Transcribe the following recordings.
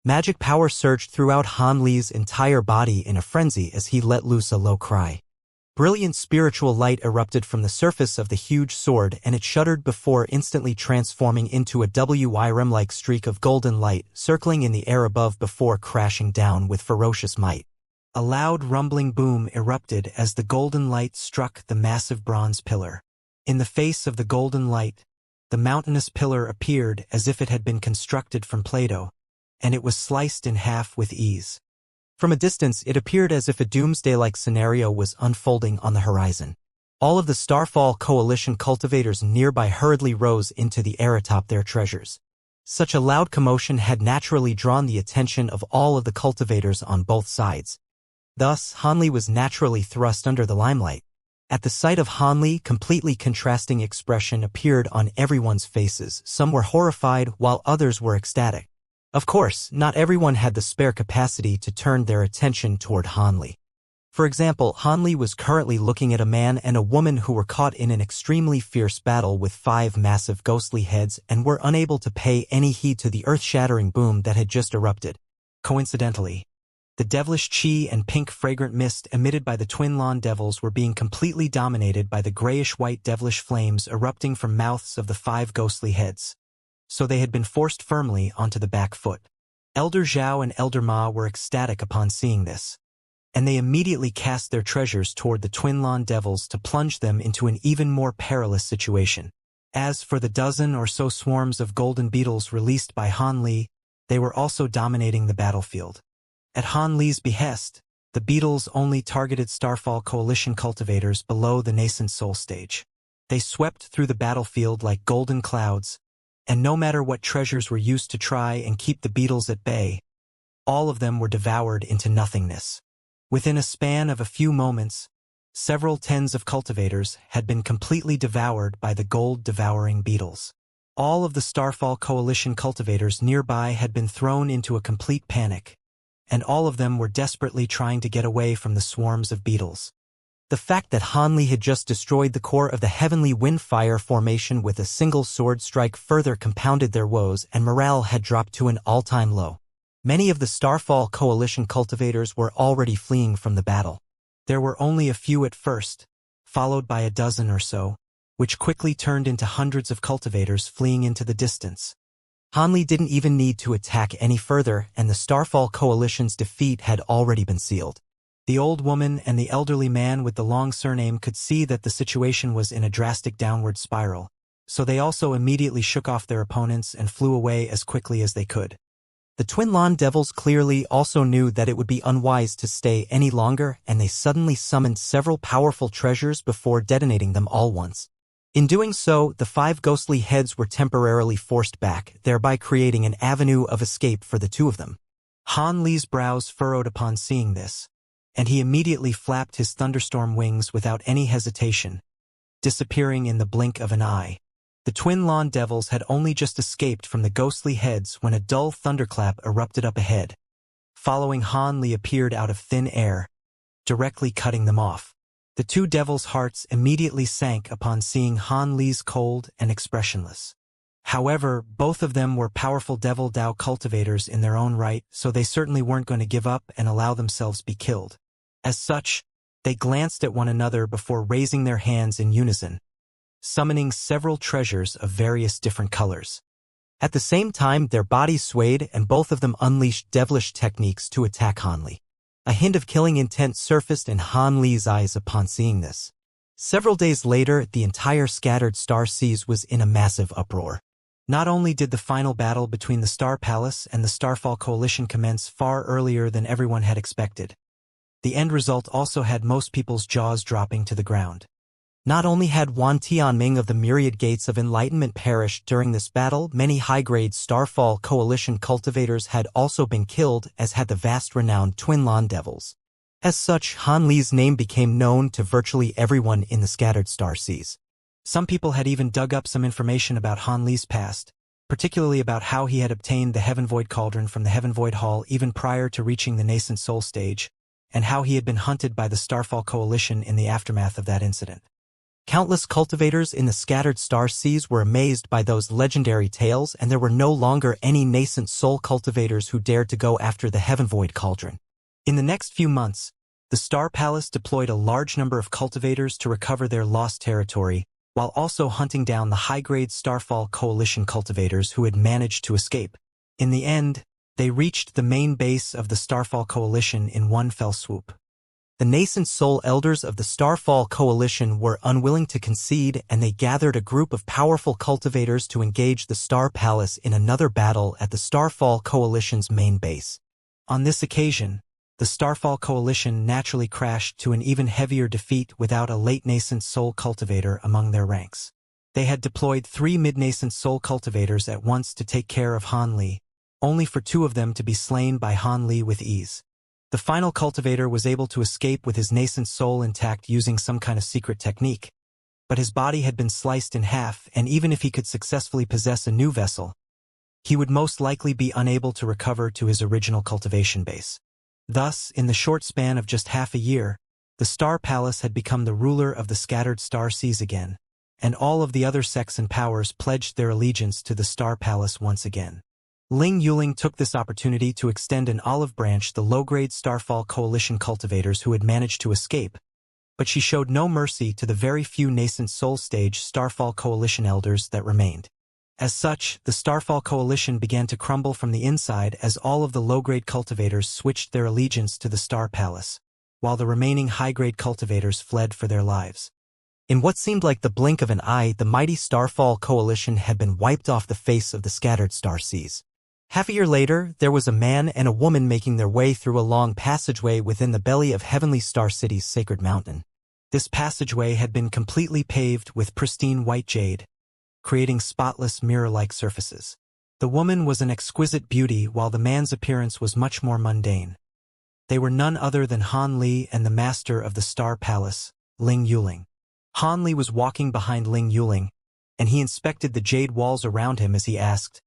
Magic power surged throughout Han Li's entire body in a frenzy as he let loose a low cry. Brilliant spiritual light erupted from the surface of the huge sword, and it shuddered before instantly transforming into a Wyrm-like streak of golden light circling in the air above before crashing down with ferocious might. A loud rumbling boom erupted as the golden light struck the massive bronze pillar. In the face of the golden light, the mountainous pillar appeared as if it had been constructed from Play-Doh, and it was sliced in half with ease. From a distance, it appeared as if a doomsday-like scenario was unfolding on the horizon. All of the Starfall Coalition cultivators nearby hurriedly rose into the air atop their treasures. Such a loud commotion had naturally drawn the attention of all of the cultivators on both sides. Thus, Han Li was naturally thrust under the limelight. At the sight of Han Li, completely contrasting expression appeared on everyone's faces. Some were horrified, while others were ecstatic. Of course, not everyone had the spare capacity to turn their attention toward Han Li. For example, Han Li was currently looking at a man and a woman who were caught in an extremely fierce battle with 5 massive ghostly heads and were unable to pay any heed to the earth-shattering boom that had just erupted. Coincidentally, the devilish chi and pink fragrant mist emitted by the twin lawn devils were being completely dominated by the grayish-white devilish flames erupting from mouths of the 5 ghostly heads. So they had been forced firmly onto the back foot. Elder Zhao and Elder Ma were ecstatic upon seeing this, and they immediately cast their treasures toward the twin lawn devils to plunge them into an even more perilous situation. As for the dozen or so swarms of golden beetles released by Han Li, they were also dominating the battlefield. At Han Li's behest, the beetles only targeted Starfall Coalition cultivators below the nascent soul stage. They swept through the battlefield like golden clouds, and no matter what treasures were used to try and keep the beetles at bay, all of them were devoured into nothingness. Within a span of a few moments, several tens of cultivators had been completely devoured by the gold-devouring beetles. All of the Starfall Coalition cultivators nearby had been thrown into a complete panic, and all of them were desperately trying to get away from the swarms of beetles. The fact that Han Li had just destroyed the core of the Heavenly Windfire formation with a single sword strike further compounded their woes, and morale had dropped to an all-time low. Many of the Starfall Coalition cultivators were already fleeing from the battle. There were only a few at first, followed by a dozen or so, which quickly turned into hundreds of cultivators fleeing into the distance. Han Li didn't even need to attack any further, and the Starfall Coalition's defeat had already been sealed. The old woman and the elderly man with the long surname could see that the situation was in a drastic downward spiral, so they also immediately shook off their opponents and flew away as quickly as they could. The twin lawn devils clearly also knew that it would be unwise to stay any longer, and they suddenly summoned several powerful treasures before detonating them all once. In doing so, the 5 ghostly heads were temporarily forced back, thereby creating an avenue of escape for the 2 of them. Han Li's brows furrowed upon seeing this, and he immediately flapped his thunderstorm wings without any hesitation, disappearing in the blink of an eye. The twin lawn devils had only just escaped from the ghostly heads when a dull thunderclap erupted up ahead. Following, Han Li appeared out of thin air, directly cutting them off. The 2 devils' hearts immediately sank upon seeing Han Li's cold and expressionless. However, both of them were powerful Devil Dao cultivators in their own right, so they certainly weren't going to give up and allow themselves be killed. As such, they glanced at one another before raising their hands in unison, summoning several treasures of various different colors. At the same time, their bodies swayed and both of them unleashed devilish techniques to attack Han Li. A hint of killing intent surfaced in Han Li's eyes upon seeing this. Several days later, the entire scattered Star Seas was in a massive uproar. Not only did the final battle between the Star Palace and the Starfall Coalition commence far earlier than everyone had expected, the end result also had most people's jaws dropping to the ground. Not only had Wan Tianming of the Myriad Gates of Enlightenment perished during this battle, many high-grade Starfall Coalition cultivators had also been killed, as had the vast renowned Twin Lawn Devils. As such, Han Li's name became known to virtually everyone in the scattered Star Seas. Some people had even dug up some information about Han Li's past, particularly about how he had obtained the Heaven Void Cauldron from the Heaven Void Hall even prior to reaching the nascent soul stage, and how he had been hunted by the Starfall Coalition in the aftermath of that incident. Countless cultivators in the scattered star seas were amazed by those legendary tales, and there were no longer any nascent soul cultivators who dared to go after the Heavenvoid cauldron. In the next few months, the Star Palace deployed a large number of cultivators to recover their lost territory, while also hunting down the high-grade Starfall Coalition cultivators who had managed to escape. In the end, they reached the main base of the Starfall Coalition in one fell swoop. The nascent soul elders of the Starfall Coalition were unwilling to concede, and they gathered a group of powerful cultivators to engage the Star Palace in another battle at the Starfall Coalition's main base. On this occasion, the Starfall Coalition naturally crashed to an even heavier defeat without a late nascent soul cultivator among their ranks. They had deployed 3 mid-nascent soul cultivators at once to take care of Han Li, only for 2 of them to be slain by Han Li with ease. The final cultivator was able to escape with his nascent soul intact using some kind of secret technique, but his body had been sliced in half, and even if he could successfully possess a new vessel, he would most likely be unable to recover to his original cultivation base. Thus, in the short span of just half a year, the Star Palace had become the ruler of the scattered star seas again, and all of the other sects and powers pledged their allegiance to the Star Palace once again. Ling Yuling took this opportunity to extend an olive branch the low-grade Starfall Coalition cultivators who had managed to escape, but she showed no mercy to the very few nascent soul-stage Starfall Coalition elders that remained. As such, the Starfall Coalition began to crumble from the inside as all of the low-grade cultivators switched their allegiance to the Star Palace, while the remaining high-grade cultivators fled for their lives. In what seemed like the blink of an eye, the mighty Starfall Coalition had been wiped off the face of the scattered star seas. Half a year later, there was a man and a woman making their way through a long passageway within the belly of Heavenly Star City's sacred mountain. This passageway had been completely paved with pristine white jade, creating spotless mirror-like surfaces. The woman was an exquisite beauty, while the man's appearance was much more mundane. They were none other than Han Li and the master of the Star Palace, Ling Yuling. Han Li was walking behind Ling Yuling, and he inspected the jade walls around him as he asked,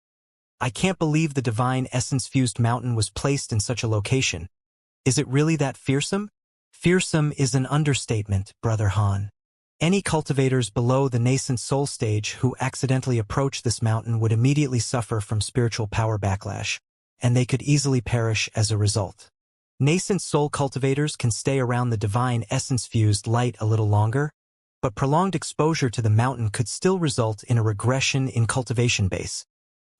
"I can't believe the divine essence-fused mountain was placed in such a location. Is it really that fearsome?" "Fearsome is an understatement, Brother Han. Any cultivators below the nascent soul stage who accidentally approach this mountain would immediately suffer from spiritual power backlash, and they could easily perish as a result. Nascent soul cultivators can stay around the divine essence-fused light a little longer, but prolonged exposure to the mountain could still result in a regression in cultivation base,"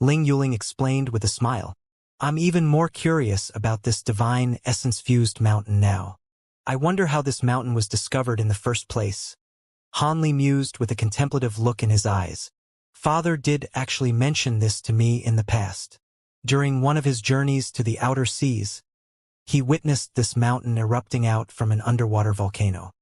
Ling Yuling explained with a smile. "I'm even more curious about this divine essence-fused mountain now. I wonder how this mountain was discovered in the first place." Han Li mused with a contemplative look in his eyes. "Father did actually mention this to me in the past. During one of his journeys to the outer seas, he witnessed this mountain erupting out from an underwater volcano.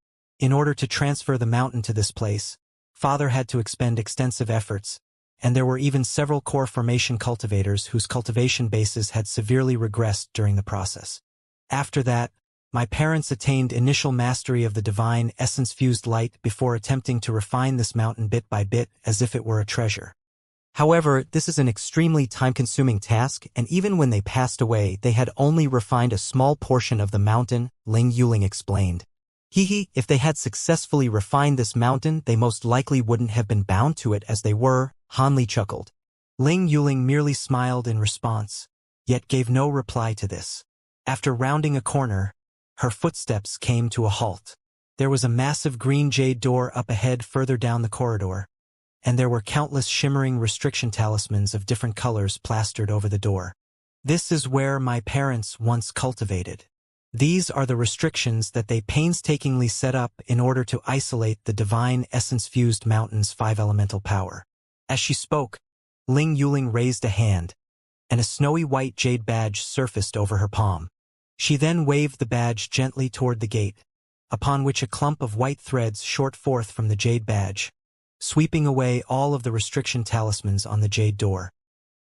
In order to transfer the mountain to this place, Father had to expend extensive efforts, and there were even several core formation cultivators whose cultivation bases had severely regressed during the process. After that, my parents attained initial mastery of the divine essence-fused light before attempting to refine this mountain bit by bit as if it were a treasure. However, this is an extremely time-consuming task, and even when they passed away, they had only refined a small portion of the mountain," Ling Yuling explained. If they had successfully refined this mountain, they most likely wouldn't have been bound to it as they were," Han Li chuckled. Ling Yuling merely smiled in response, yet gave no reply to this. After rounding a corner, her footsteps came to a halt. There was a massive green jade door up ahead further down the corridor, and there were countless shimmering restriction talismans of different colors plastered over the door. "This is where my parents once cultivated. These are the restrictions that they painstakingly set up in order to isolate the divine essence-fused mountain's 5 elemental power." As she spoke, Ling Yuling raised a hand, and a snowy white jade badge surfaced over her palm. She then waved the badge gently toward the gate, upon which a clump of white threads shot forth from the jade badge, sweeping away all of the restriction talismans on the jade door.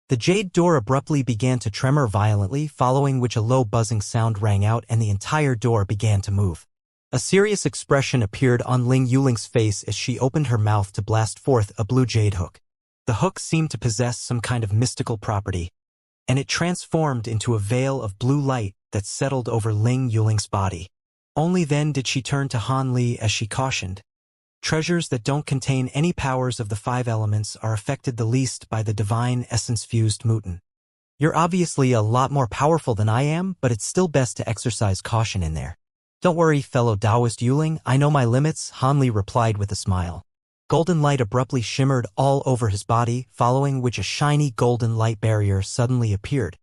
The jade door abruptly began to tremor violently, following which a low buzzing sound rang out and the entire door began to move. A serious expression appeared on Ling Yuling's face as she opened her mouth to blast forth a blue jade hook. The hook seemed to possess some kind of mystical property, and it transformed into a veil of blue light that settled over Ling Yuling's body. Only then did she turn to Han Li as she cautioned, Treasures that don't contain any powers of the 5 elements are affected the least by the divine essence-fused mutant. You're obviously a lot more powerful than I am, but it's still best to exercise caution in there. Don't worry, fellow Taoist Yuling, I know my limits, Han Li replied with a smile. Golden light abruptly shimmered all over his body, following which a shiny golden light barrier suddenly appeared.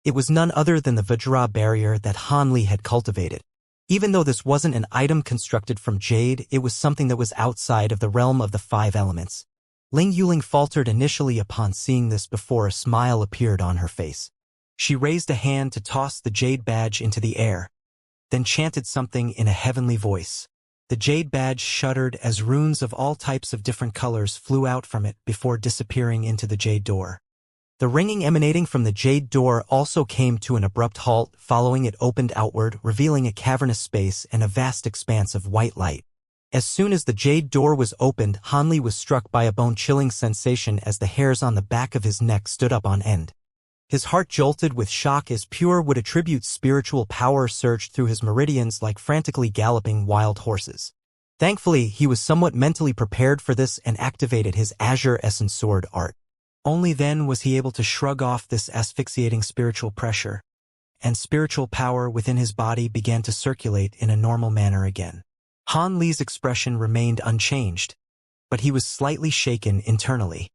It was none other than the Vajra barrier that Han Li had cultivated. Even though this wasn't an item constructed from jade, it was something that was outside of the realm of the 5 elements. Ling Yuling faltered initially upon seeing this before a smile appeared on her face. She raised a hand to toss the jade badge into the air, then chanted something in a heavenly voice. The jade badge shuddered as runes of all types of different colors flew out from it before disappearing into the jade door. The ringing emanating from the jade door also came to an abrupt halt, following it opened outward, revealing a cavernous space and a vast expanse of white light. As soon as the jade door was opened, Han Li was struck by a bone-chilling sensation as the hairs on the back of his neck stood up on end. His heart jolted with shock as pure would attribute spiritual power surged through his meridians like frantically galloping wild horses. Thankfully, he was somewhat mentally prepared for this and activated his Azure Essence Sword art. Only then was he able to shrug off this asphyxiating spiritual pressure, and spiritual power within his body began to circulate in a normal manner again. Han Li's expression remained unchanged, but he was slightly shaken internally.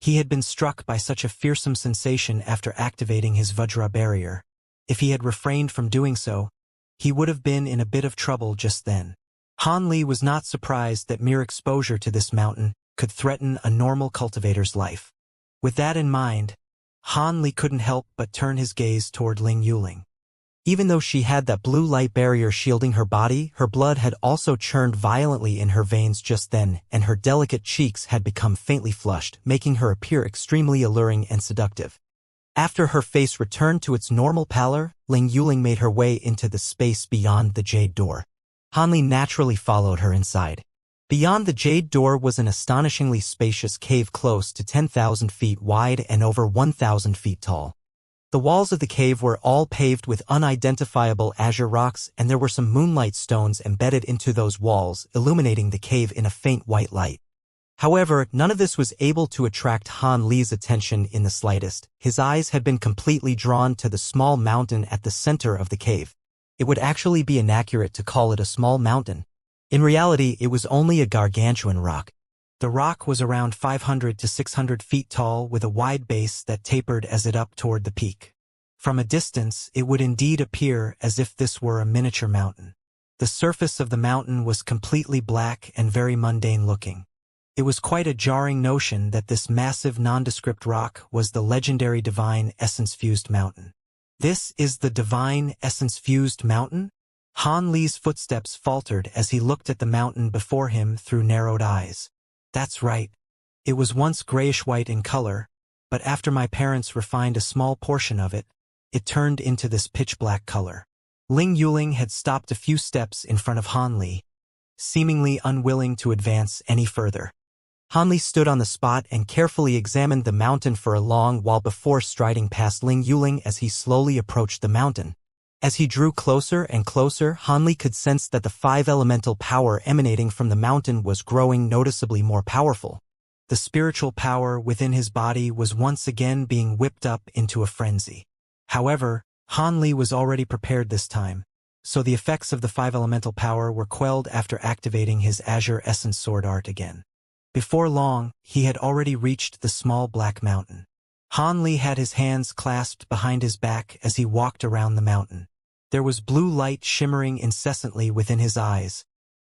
He had been struck by such a fearsome sensation after activating his Vajra barrier. If he had refrained from doing so, he would have been in a bit of trouble just then. Han Li was not surprised that mere exposure to this mountain could threaten a normal cultivator's life. With that in mind, Han Li couldn't help but turn his gaze toward Ling Yuling. Even though she had that blue light barrier shielding her body, her blood had also churned violently in her veins just then, and her delicate cheeks had become faintly flushed, making her appear extremely alluring and seductive. After her face returned to its normal pallor, Ling Yuling made her way into the space beyond the jade door. Han Li naturally followed her inside. Beyond the jade door was an astonishingly spacious cave close to 10,000 feet wide and over 1,000 feet tall. The walls of the cave were all paved with unidentifiable azure rocks, and there were some moonlight stones embedded into those walls, illuminating the cave in a faint white light. However, none of this was able to attract Han Li's attention in the slightest. His eyes had been completely drawn to the small mountain at the center of the cave. It would actually be inaccurate to call it a small mountain. In reality, it was only a gargantuan rock. The rock was around 500 to 600 feet tall with a wide base that tapered as it up toward the peak. From a distance, it would indeed appear as if this were a miniature mountain. The surface of the mountain was completely black and very mundane looking. It was quite a jarring notion that this massive nondescript rock was the legendary divine essence-fused mountain. This is the divine essence-fused mountain? Han Li's footsteps faltered as he looked at the mountain before him through narrowed eyes. That's right. It was once grayish-white in color, but after my parents refined a small portion of it, it turned into this pitch-black color. Ling Yuling had stopped a few steps in front of Han Li, seemingly unwilling to advance any further. Han Li stood on the spot and carefully examined the mountain for a long while before striding past Ling Yuling as he slowly approached the mountain. As he drew closer and closer, Han Li could sense that the 5 elemental power emanating from the mountain was growing noticeably more powerful. The spiritual power within his body was once again being whipped up into a frenzy. However, Han Li was already prepared this time, so the effects of the 5 elemental power were quelled after activating his Azure Essence Sword art again. Before long, he had already reached the small black mountain. Han Li had his hands clasped behind his back as he walked around the mountain. There was blue light shimmering incessantly within his eyes,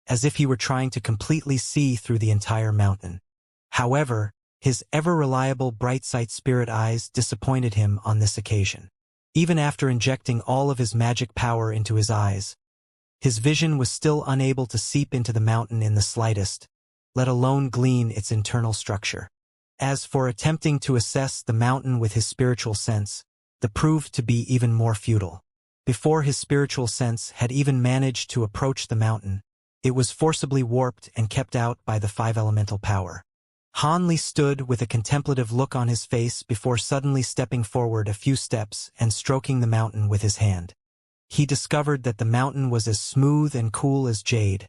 as if he were trying to completely see through the entire mountain. However, his ever-reliable bright-sight spirit eyes disappointed him on this occasion. Even after injecting all of his magic power into his eyes, his vision was still unable to seep into the mountain in the slightest, let alone glean its internal structure. As for attempting to assess the mountain with his spiritual sense, that proved to be even more futile. Before his spiritual sense had even managed to approach the mountain, it was forcibly warped and kept out by the 5 elemental power. Han Li stood with a contemplative look on his face before suddenly stepping forward a few steps and stroking the mountain with his hand. He discovered that the mountain was as smooth and cool as jade,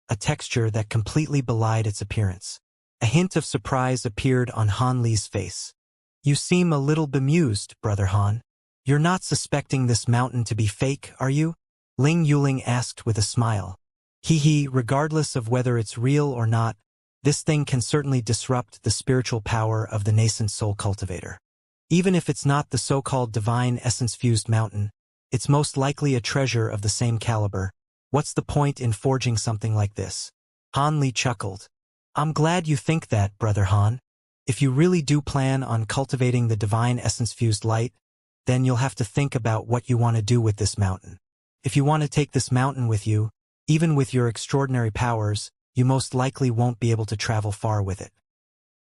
a texture that completely belied its appearance. A hint of surprise appeared on Han Li's face. You seem a little bemused, Brother Han. You're not suspecting this mountain to be fake, are you? Ling Yuling asked with a smile. Hee, regardless of whether it's real or not, this thing can certainly disrupt the spiritual power of the nascent soul cultivator. Even if it's not the so-called divine essence-fused mountain, it's most likely a treasure of the same caliber. What's the point in forging something like this? Han Li chuckled. I'm glad you think that, Brother Han. If you really do plan on cultivating the divine essence-fused light, then you'll have to think about what you want to do with this mountain. If you want to take this mountain with you, even with your extraordinary powers, you most likely won't be able to travel far with it.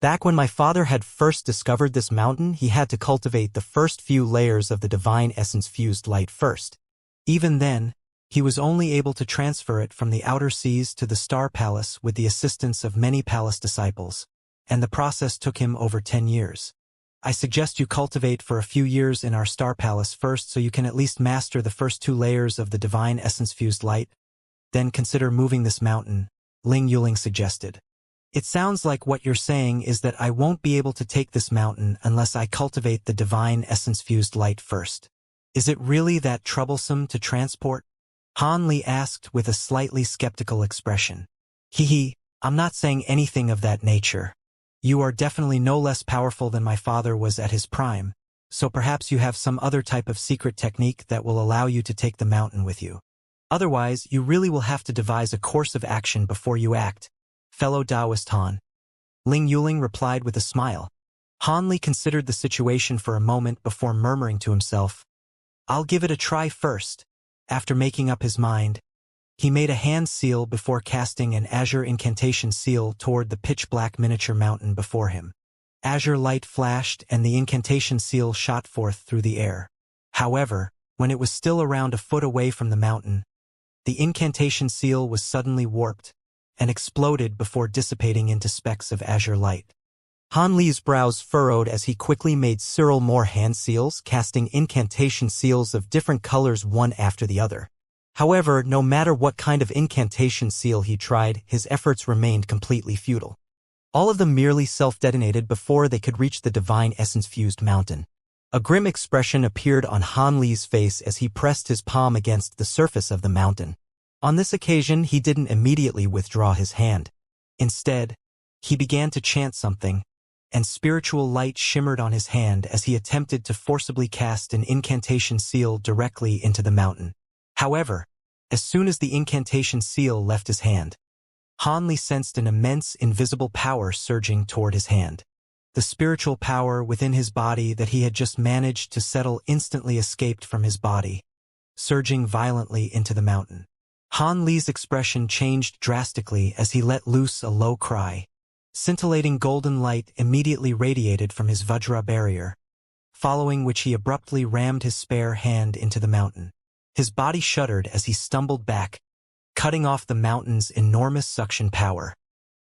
Back when my father had first discovered this mountain, he had to cultivate the first few layers of the divine essence-fused light first. Even then, he was only able to transfer it from the outer seas to the Star Palace with the assistance of many palace disciples, and the process took him over 10 years. I suggest you cultivate for a few years in our Star Palace first so you can at least master the first 2 layers of the divine essence-fused light. Then consider moving this mountain, Ling Yuling suggested. It sounds like what you're saying is that I won't be able to take this mountain unless I cultivate the divine essence-fused light first. Is it really that troublesome to transport? Han Li asked with a slightly skeptical expression. I'm not saying anything of that nature. You are definitely no less powerful than my father was at his prime, so perhaps you have some other type of secret technique that will allow you to take the mountain with you. Otherwise, you really will have to devise a course of action before you act, fellow Taoist Han. Ling Yuling replied with a smile. Han Li considered the situation for a moment before murmuring to himself, I'll give it a try first. After making up his mind, he made a hand seal before casting an azure incantation seal toward the pitch-black miniature mountain before him. Azure light flashed and the incantation seal shot forth through the air. However, when it was still around a foot away from the mountain, the incantation seal was suddenly warped and exploded before dissipating into specks of azure light. Han Li's brows furrowed as he quickly made several more hand seals, casting incantation seals of different colors one after the other. However, no matter what kind of incantation seal he tried, his efforts remained completely futile. All of them merely self-detonated before they could reach the divine essence-fused mountain. A grim expression appeared on Han Li's face as he pressed his palm against the surface of the mountain. On this occasion, he didn't immediately withdraw his hand. Instead, he began to chant something, and spiritual light shimmered on his hand as he attempted to forcibly cast an incantation seal directly into the mountain. However, as soon as the incantation seal left his hand, Han Li sensed an immense invisible power surging toward his hand. The spiritual power within his body that he had just managed to settle instantly escaped from his body, surging violently into the mountain. Han Li's expression changed drastically as he let loose a low cry. Scintillating golden light immediately radiated from his Vajra barrier, following which he abruptly rammed his spare hand into the mountain. His body shuddered as he stumbled back, cutting off the mountain's enormous suction power.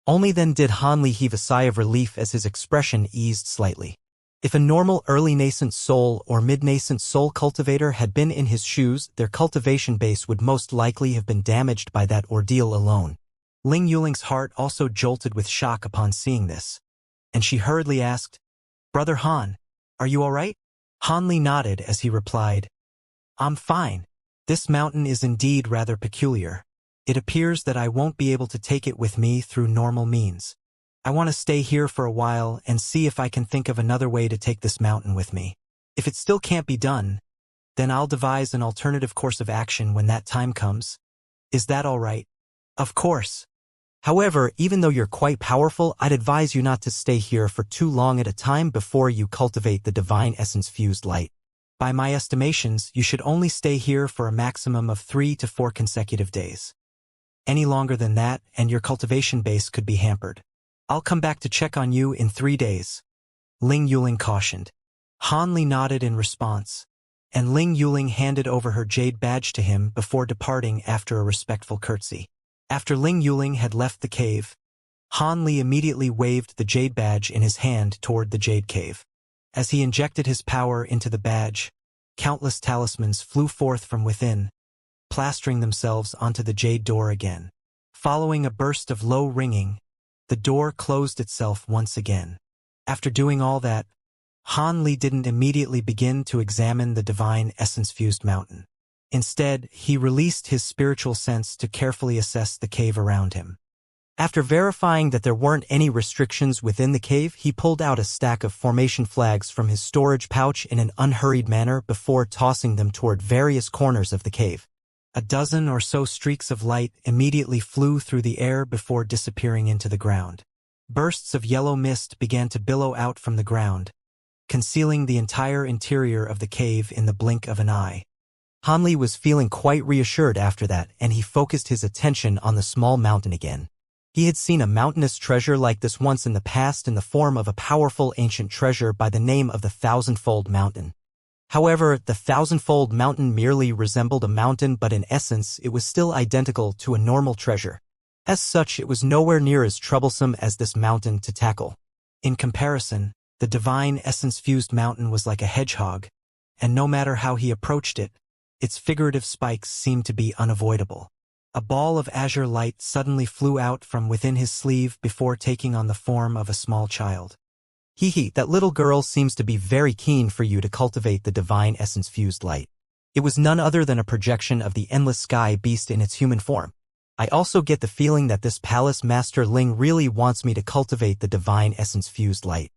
Only then did Han Li heave a sigh of relief as his expression eased slightly. If a normal early nascent soul or mid-nascent soul cultivator had been in his shoes, their cultivation base would most likely have been damaged by that ordeal alone. Ling Yuling's heart also jolted with shock upon seeing this, and she hurriedly asked, Brother Han, are you all right? Han Li nodded as he replied, I'm fine. This mountain is indeed rather peculiar. It appears that I won't be able to take it with me through normal means. I want to stay here for a while and see if I can think of another way to take this mountain with me. If it still can't be done, then I'll devise an alternative course of action when that time comes. Is that all right? Of course. However, even though you're quite powerful, I'd advise you not to stay here for too long at a time before you cultivate the divine essence-fused light. By my estimations, you should only stay here for a maximum of 3 to 4 consecutive days. Any longer than that, and your cultivation base could be hampered. I'll come back to check on you in 3 days. Ling Yuling cautioned. Han Li nodded in response, and Ling Yuling handed over her jade badge to him before departing after a respectful curtsy. After Ling Yuling had left the cave, Han Li immediately waved the jade badge in his hand toward the jade cave. As he injected his power into the badge, countless talismans flew forth from within, plastering themselves onto the jade door again. Following a burst of low ringing, the door closed itself once again. After doing all that, Han Li didn't immediately begin to examine the divine essence-fused mountain. Instead, he released his spiritual sense to carefully assess the cave around him. After verifying that there weren't any restrictions within the cave, he pulled out a stack of formation flags from his storage pouch in an unhurried manner before tossing them toward various corners of the cave. A dozen or so streaks of light immediately flew through the air before disappearing into the ground. Bursts of yellow mist began to billow out from the ground, concealing the entire interior of the cave in the blink of an eye. Han Li was feeling quite reassured after that, and he focused his attention on the small mountain again. He had seen a mountainous treasure like this once in the past in the form of a powerful ancient treasure by the name of the Thousandfold Mountain. However, the Thousandfold Mountain merely resembled a mountain, but in essence it was still identical to a normal treasure. As such, it was nowhere near as troublesome as this mountain to tackle. In comparison, the divine essence-fused mountain was like a hedgehog, and no matter how he approached it, its figurative spikes seemed to be unavoidable. A ball of azure light suddenly flew out from within his sleeve before taking on the form of a small child. Hee, that little girl seems to be very keen for you to cultivate the divine essence-fused light. It was none other than a projection of the endless sky beast in its human form. I also get the feeling that this palace master Ling really wants me to cultivate the divine essence-fused light.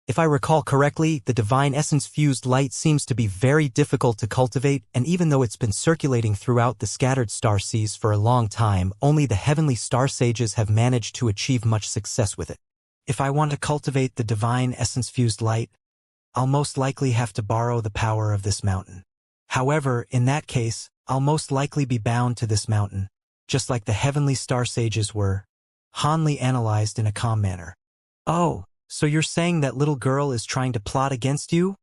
If I recall correctly, the divine essence-fused light seems to be very difficult to cultivate, and even though it's been circulating throughout the scattered star seas for a long time, only the heavenly star sages have managed to achieve much success with it. If I want to cultivate the divine essence-fused light, I'll most likely have to borrow the power of this mountain. However, in that case, I'll most likely be bound to this mountain, just like the heavenly star sages were. Han Li analyzed in a calm manner. Oh, so you're saying that little girl is trying to plot against you?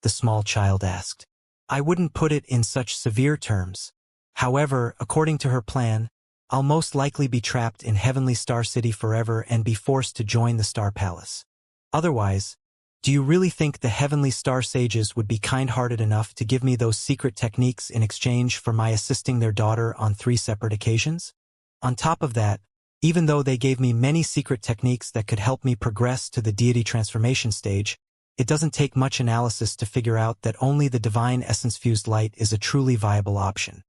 The small child asked. I wouldn't put it in such severe terms. However, according to her plan, I'll most likely be trapped in Heavenly Star City forever and be forced to join the Star Palace. Otherwise, do you really think the Heavenly Star Sages would be kind-hearted enough to give me those secret techniques in exchange for my assisting their daughter on 3 separate occasions? On top of that, even though they gave me many secret techniques that could help me progress to the deity transformation stage, it doesn't take much analysis to figure out that only the divine essence-fused light is a truly viable option.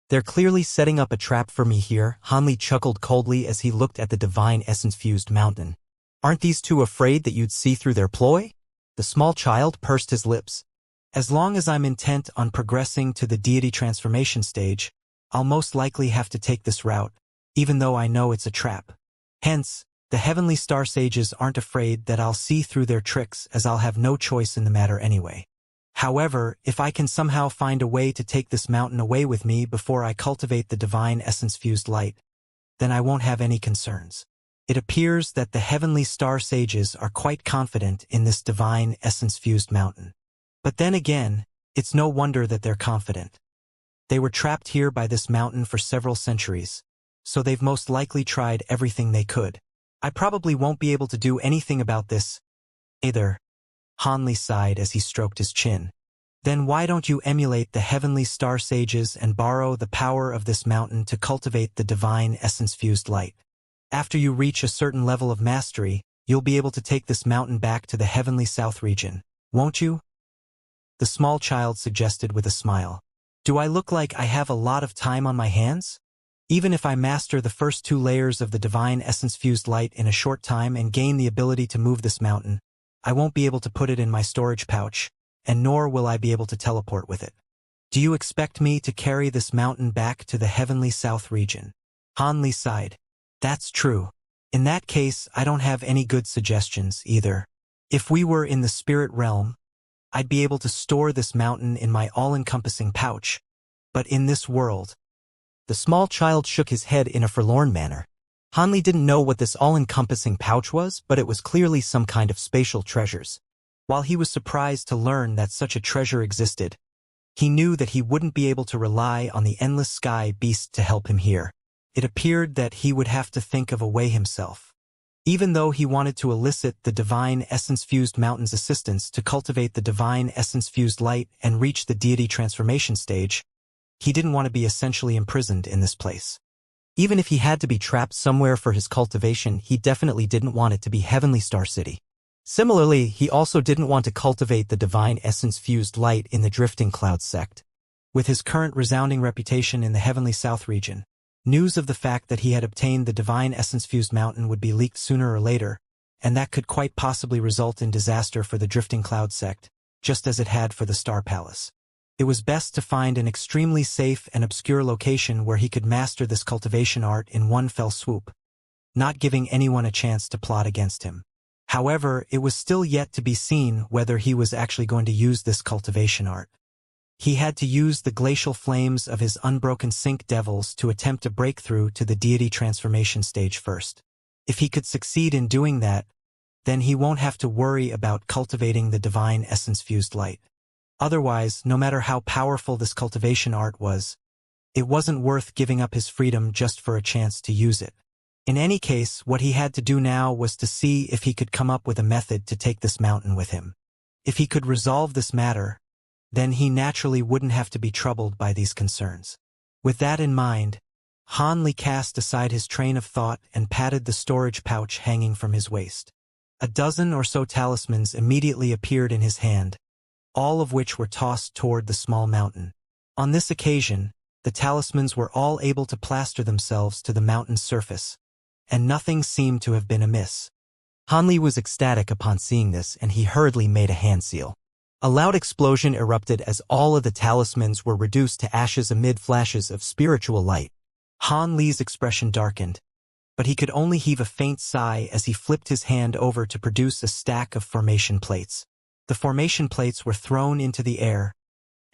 They're clearly setting up a trap for me here, Han Li chuckled coldly as he looked at the divine essence-fused mountain. Aren't these two afraid that you'd see through their ploy? The small child pursed his lips. As long as I'm intent on progressing to the deity transformation stage, I'll most likely have to take this route, even though I know it's a trap. Hence, the heavenly star sages aren't afraid that I'll see through their tricks, as I'll have no choice in the matter anyway. However, if I can somehow find a way to take this mountain away with me before I cultivate the divine essence-fused light, then I won't have any concerns. It appears that the heavenly star sages are quite confident in this divine essence-fused mountain. But then again, it's no wonder that they're confident. They were trapped here by this mountain for several centuries, so they've most likely tried everything they could. I probably won't be able to do anything about this either. Han Li sighed as he stroked his chin. Then why don't you emulate the heavenly star sages and borrow the power of this mountain to cultivate the divine essence-fused light? After you reach a certain level of mastery, you'll be able to take this mountain back to the heavenly south region, won't you? The small child suggested with a smile. Do I look like I have a lot of time on my hands? Even if I master the first 2 layers of the divine essence-fused light in a short time and gain the ability to move this mountain, I won't be able to put it in my storage pouch, and nor will I be able to teleport with it. Do you expect me to carry this mountain back to the heavenly south region? Han Li sighed. That's true. In that case, I don't have any good suggestions either. If we were in the spirit realm, I'd be able to store this mountain in my all-encompassing pouch. But in this world, the small child shook his head in a forlorn manner. Han Li didn't know what this all-encompassing pouch was, but it was clearly some kind of spatial treasures. While he was surprised to learn that such a treasure existed, he knew that he wouldn't be able to rely on the endless sky beast to help him here. It appeared that he would have to think of a way himself. Even though he wanted to elicit the divine essence-fused mountain's assistance to cultivate the divine essence-fused light and reach the deity transformation stage, he didn't want to be essentially imprisoned in this place. Even if he had to be trapped somewhere for his cultivation, he definitely didn't want it to be Heavenly Star City. Similarly, he also didn't want to cultivate the divine essence-fused light in the Drifting Cloud sect. With his current resounding reputation in the Heavenly South region, news of the fact that he had obtained the divine essence-fused mountain would be leaked sooner or later, and that could quite possibly result in disaster for the Drifting Cloud sect, just as it had for the Star Palace. It was best to find an extremely safe and obscure location where he could master this cultivation art in one fell swoop, not giving anyone a chance to plot against him. However, it was still yet to be seen whether he was actually going to use this cultivation art. He had to use the glacial flames of his unbroken sync devils to attempt a breakthrough to the deity transformation stage first. If he could succeed in doing that, then he won't have to worry about cultivating the divine essence-fused light. Otherwise, no matter how powerful this cultivation art was, it wasn't worth giving up his freedom just for a chance to use it. In any case, what he had to do now was to see if he could come up with a method to take this mountain with him. If he could resolve this matter, then he naturally wouldn't have to be troubled by these concerns. With that in mind, Han Li cast aside his train of thought and patted the storage pouch hanging from his waist. A dozen or so talismans immediately appeared in his hand, all of which were tossed toward the small mountain. On this occasion, the talismans were all able to plaster themselves to the mountain's surface, and nothing seemed to have been amiss. Han Li was ecstatic upon seeing this, and he hurriedly made a hand seal. A loud explosion erupted as all of the talismans were reduced to ashes amid flashes of spiritual light. Han Li's expression darkened, but he could only heave a faint sigh as he flipped his hand over to produce a stack of formation plates. The formation plates were thrown into the air,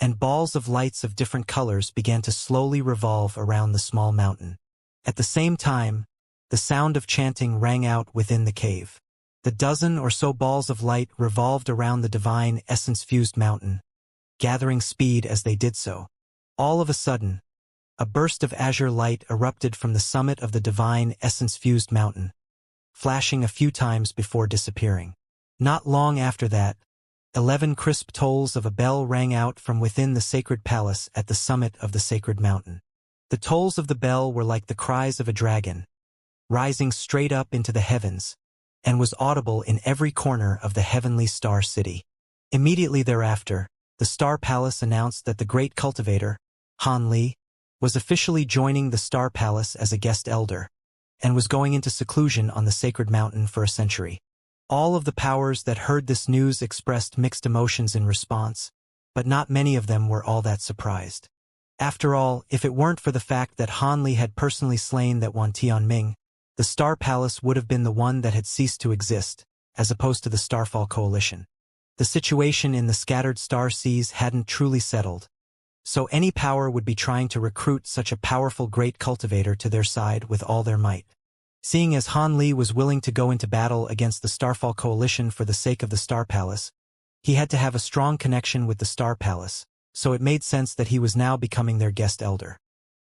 and balls of lights of different colors began to slowly revolve around the small mountain. At the same time, the sound of chanting rang out within the cave. The dozen or so balls of light revolved around the divine essence-fused mountain, gathering speed as they did so. All of a sudden, a burst of azure light erupted from the summit of the divine essence-fused mountain, flashing a few times before disappearing. Not long after that, 11 crisp tolls of a bell rang out from within the sacred palace at the summit of the sacred mountain. The tolls of the bell were like the cries of a dragon, rising straight up into the heavens, and was audible in every corner of the heavenly star city. Immediately thereafter, the Star Palace announced that the great cultivator, Han Li, was officially joining the Star Palace as a guest elder, and was going into seclusion on the sacred mountain for a century. All of the powers that heard this news expressed mixed emotions in response, but not many of them were all that surprised. After all, if it weren't for the fact that Han Li had personally slain that one Tianming, the Star Palace would have been the one that had ceased to exist, as opposed to the Starfall Coalition. The situation in the scattered star seas hadn't truly settled, so any power would be trying to recruit such a powerful great cultivator to their side with all their might. Seeing as Han Li was willing to go into battle against the Starfall Coalition for the sake of the Star Palace, he had to have a strong connection with the Star Palace, so it made sense that he was now becoming their guest elder.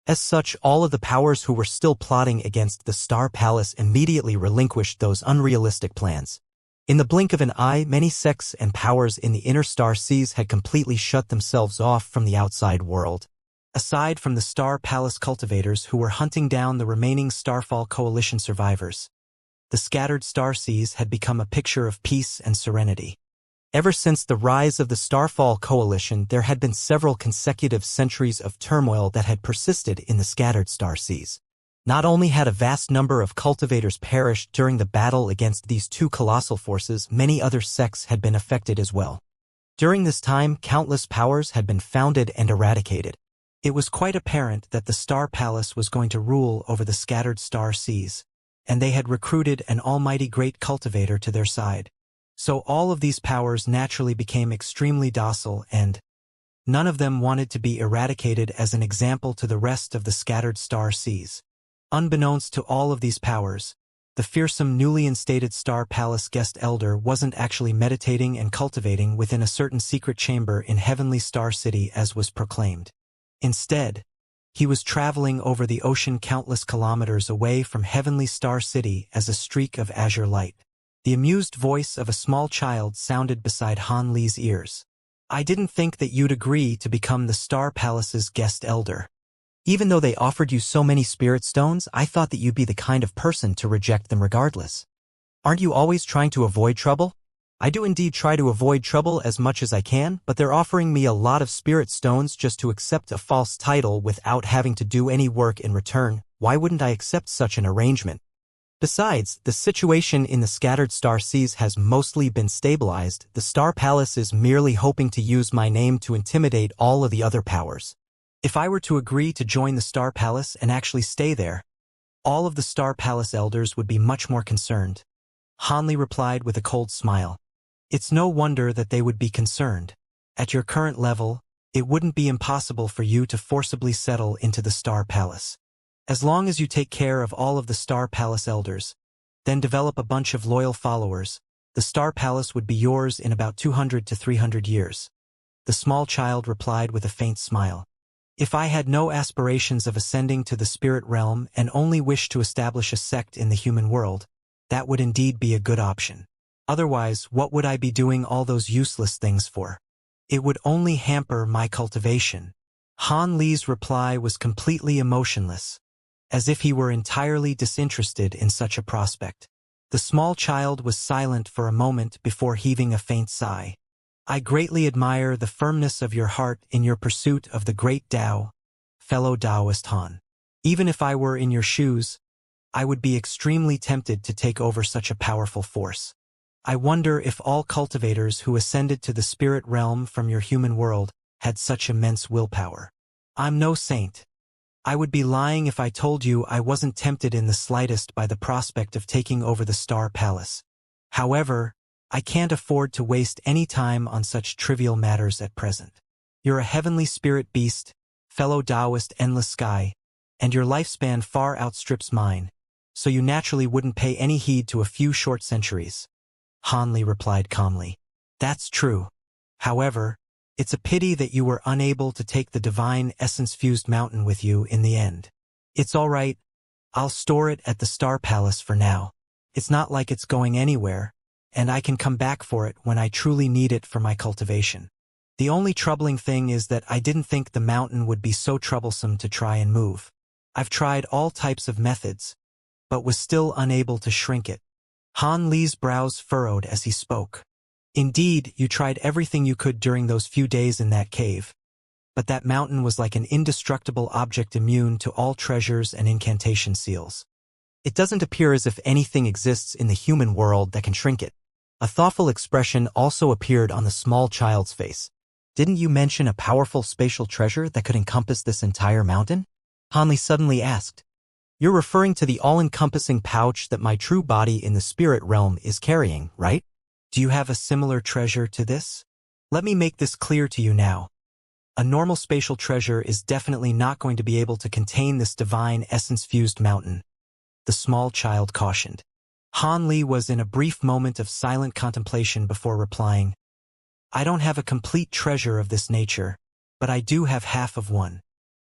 As such, all of the powers who were still plotting against the Star Palace immediately relinquished those unrealistic plans. In the blink of an eye, many sects and powers in the inner star seas had completely shut themselves off from the outside world. Aside from the Star Palace cultivators who were hunting down the remaining Starfall Coalition survivors, the scattered star seas had become a picture of peace and serenity. Ever since the rise of the Starfall Coalition, there had been several consecutive centuries of turmoil that had persisted in the scattered star seas. Not only had a vast number of cultivators perished during the battle against these two colossal forces, many other sects had been affected as well. During this time, countless powers had been founded and eradicated. It was quite apparent that the Star Palace was going to rule over the scattered star seas, and they had recruited an almighty great cultivator to their side. So all of these powers naturally became extremely docile, and none of them wanted to be eradicated as an example to the rest of the scattered star seas. Unbeknownst to all of these powers, the fearsome newly instated Star Palace guest elder wasn't actually meditating and cultivating within a certain secret chamber in Heavenly Star City as was proclaimed. Instead, he was traveling over the ocean countless kilometers away from Heavenly Star City as a streak of azure light. The amused voice of a small child sounded beside Han Li's ears. "I didn't think that you'd agree to become the Star Palace's guest elder." Even though they offered you so many spirit stones, I thought that you'd be the kind of person to reject them regardless. Aren't you always trying to avoid trouble? I do indeed try to avoid trouble as much as I can, but they're offering me a lot of spirit stones just to accept a false title without having to do any work in return. Why wouldn't I accept such an arrangement? Besides, the situation in the scattered star seas has mostly been stabilized. The Star Palace is merely hoping to use my name to intimidate all of the other powers. If I were to agree to join the Star Palace and actually stay there, all of the Star Palace elders would be much more concerned. Hanli replied with a cold smile. It's no wonder that they would be concerned. At your current level, it wouldn't be impossible for you to forcibly settle into the Star Palace. As long as you take care of all of the Star Palace elders, then develop a bunch of loyal followers, the Star Palace would be yours in about 200 to 300 years. The small child replied with a faint smile. If I had no aspirations of ascending to the spirit realm and only wished to establish a sect in the human world, that would indeed be a good option. Otherwise, what would I be doing all those useless things for? It would only hamper my cultivation. Han Li's reply was completely emotionless, as if he were entirely disinterested in such a prospect. The small child was silent for a moment before heaving a faint sigh. I greatly admire the firmness of your heart in your pursuit of the great Tao, fellow Taoist Han. Even if I were in your shoes, I would be extremely tempted to take over such a powerful force. I wonder if all cultivators who ascended to the spirit realm from your human world had such immense willpower. I'm no saint. I would be lying if I told you I wasn't tempted in the slightest by the prospect of taking over the Star Palace. However, I can't afford to waste any time on such trivial matters at present. You're a heavenly spirit beast, fellow Taoist endless sky, and your lifespan far outstrips mine, so you naturally wouldn't pay any heed to a few short centuries. Hanli replied calmly. That's true. However, it's a pity that you were unable to take the divine essence-fused mountain with you in the end. It's all right. I'll store it at the Star Palace for now. It's not like it's going anywhere, and I can come back for it when I truly need it for my cultivation. The only troubling thing is that I didn't think the mountain would be so troublesome to try and move. I've tried all types of methods, but was still unable to shrink it. Han Li's brows furrowed as he spoke. Indeed, you tried everything you could during those few days in that cave. But that mountain was like an indestructible object immune to all treasures and incantation seals. It doesn't appear as if anything exists in the human world that can shrink it. A thoughtful expression also appeared on the small child's face. Didn't you mention a powerful spatial treasure that could encompass this entire mountain? Hanli suddenly asked. You're referring to the all-encompassing pouch that my true body in the spirit realm is carrying, right? Do you have a similar treasure to this? Let me make this clear to you now. A normal spatial treasure is definitely not going to be able to contain this divine essence-fused mountain, the small child cautioned. Han Li was in a brief moment of silent contemplation before replying, I don't have a complete treasure of this nature, but I do have half of one.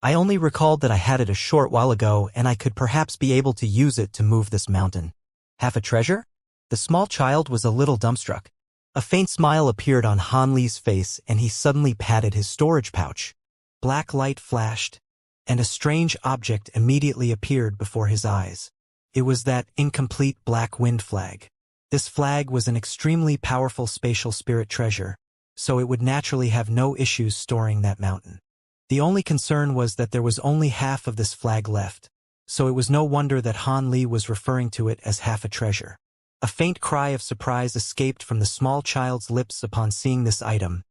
I only recalled that I had it a short while ago and I could perhaps be able to use it to move this mountain. Half a treasure? The small child was a little dumbstruck. A faint smile appeared on Han Li's face and he suddenly patted his storage pouch. Black light flashed, and a strange object immediately appeared before his eyes. It was that incomplete black wind flag. This flag was an extremely powerful spatial spirit treasure, so it would naturally have no issues storing that mountain. The only concern was that there was only half of this flag left, so it was no wonder that Han Li was referring to it as half a treasure. A faint cry of surprise escaped from the small child's lips upon seeing this item,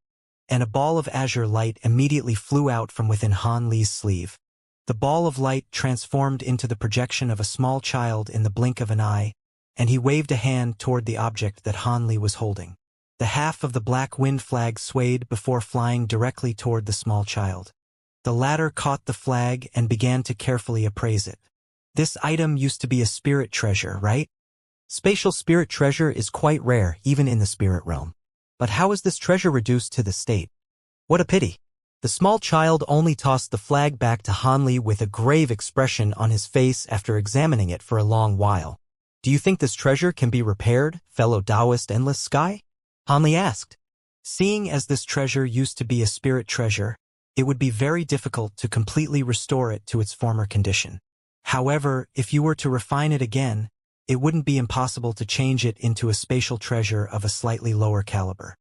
and a ball of azure light immediately flew out from within Han Li's sleeve. The ball of light transformed into the projection of a small child in the blink of an eye, and he waved a hand toward the object that Han Li was holding. The half of the black wind flag swayed before flying directly toward the small child. The latter caught the flag and began to carefully appraise it. This item used to be a spirit treasure, right? Spatial spirit treasure is quite rare, even in the spirit realm. But how is this treasure reduced to this state? What a pity. The small child only tossed the flag back to Han Li with a grave expression on his face after examining it for a long while. Do you think this treasure can be repaired, fellow Taoist endless sky? Han Li asked. Seeing as this treasure used to be a spirit treasure, it would be very difficult to completely restore it to its former condition. However, if you were to refine it again, it wouldn't be impossible to change it into a spatial treasure of a slightly lower caliber.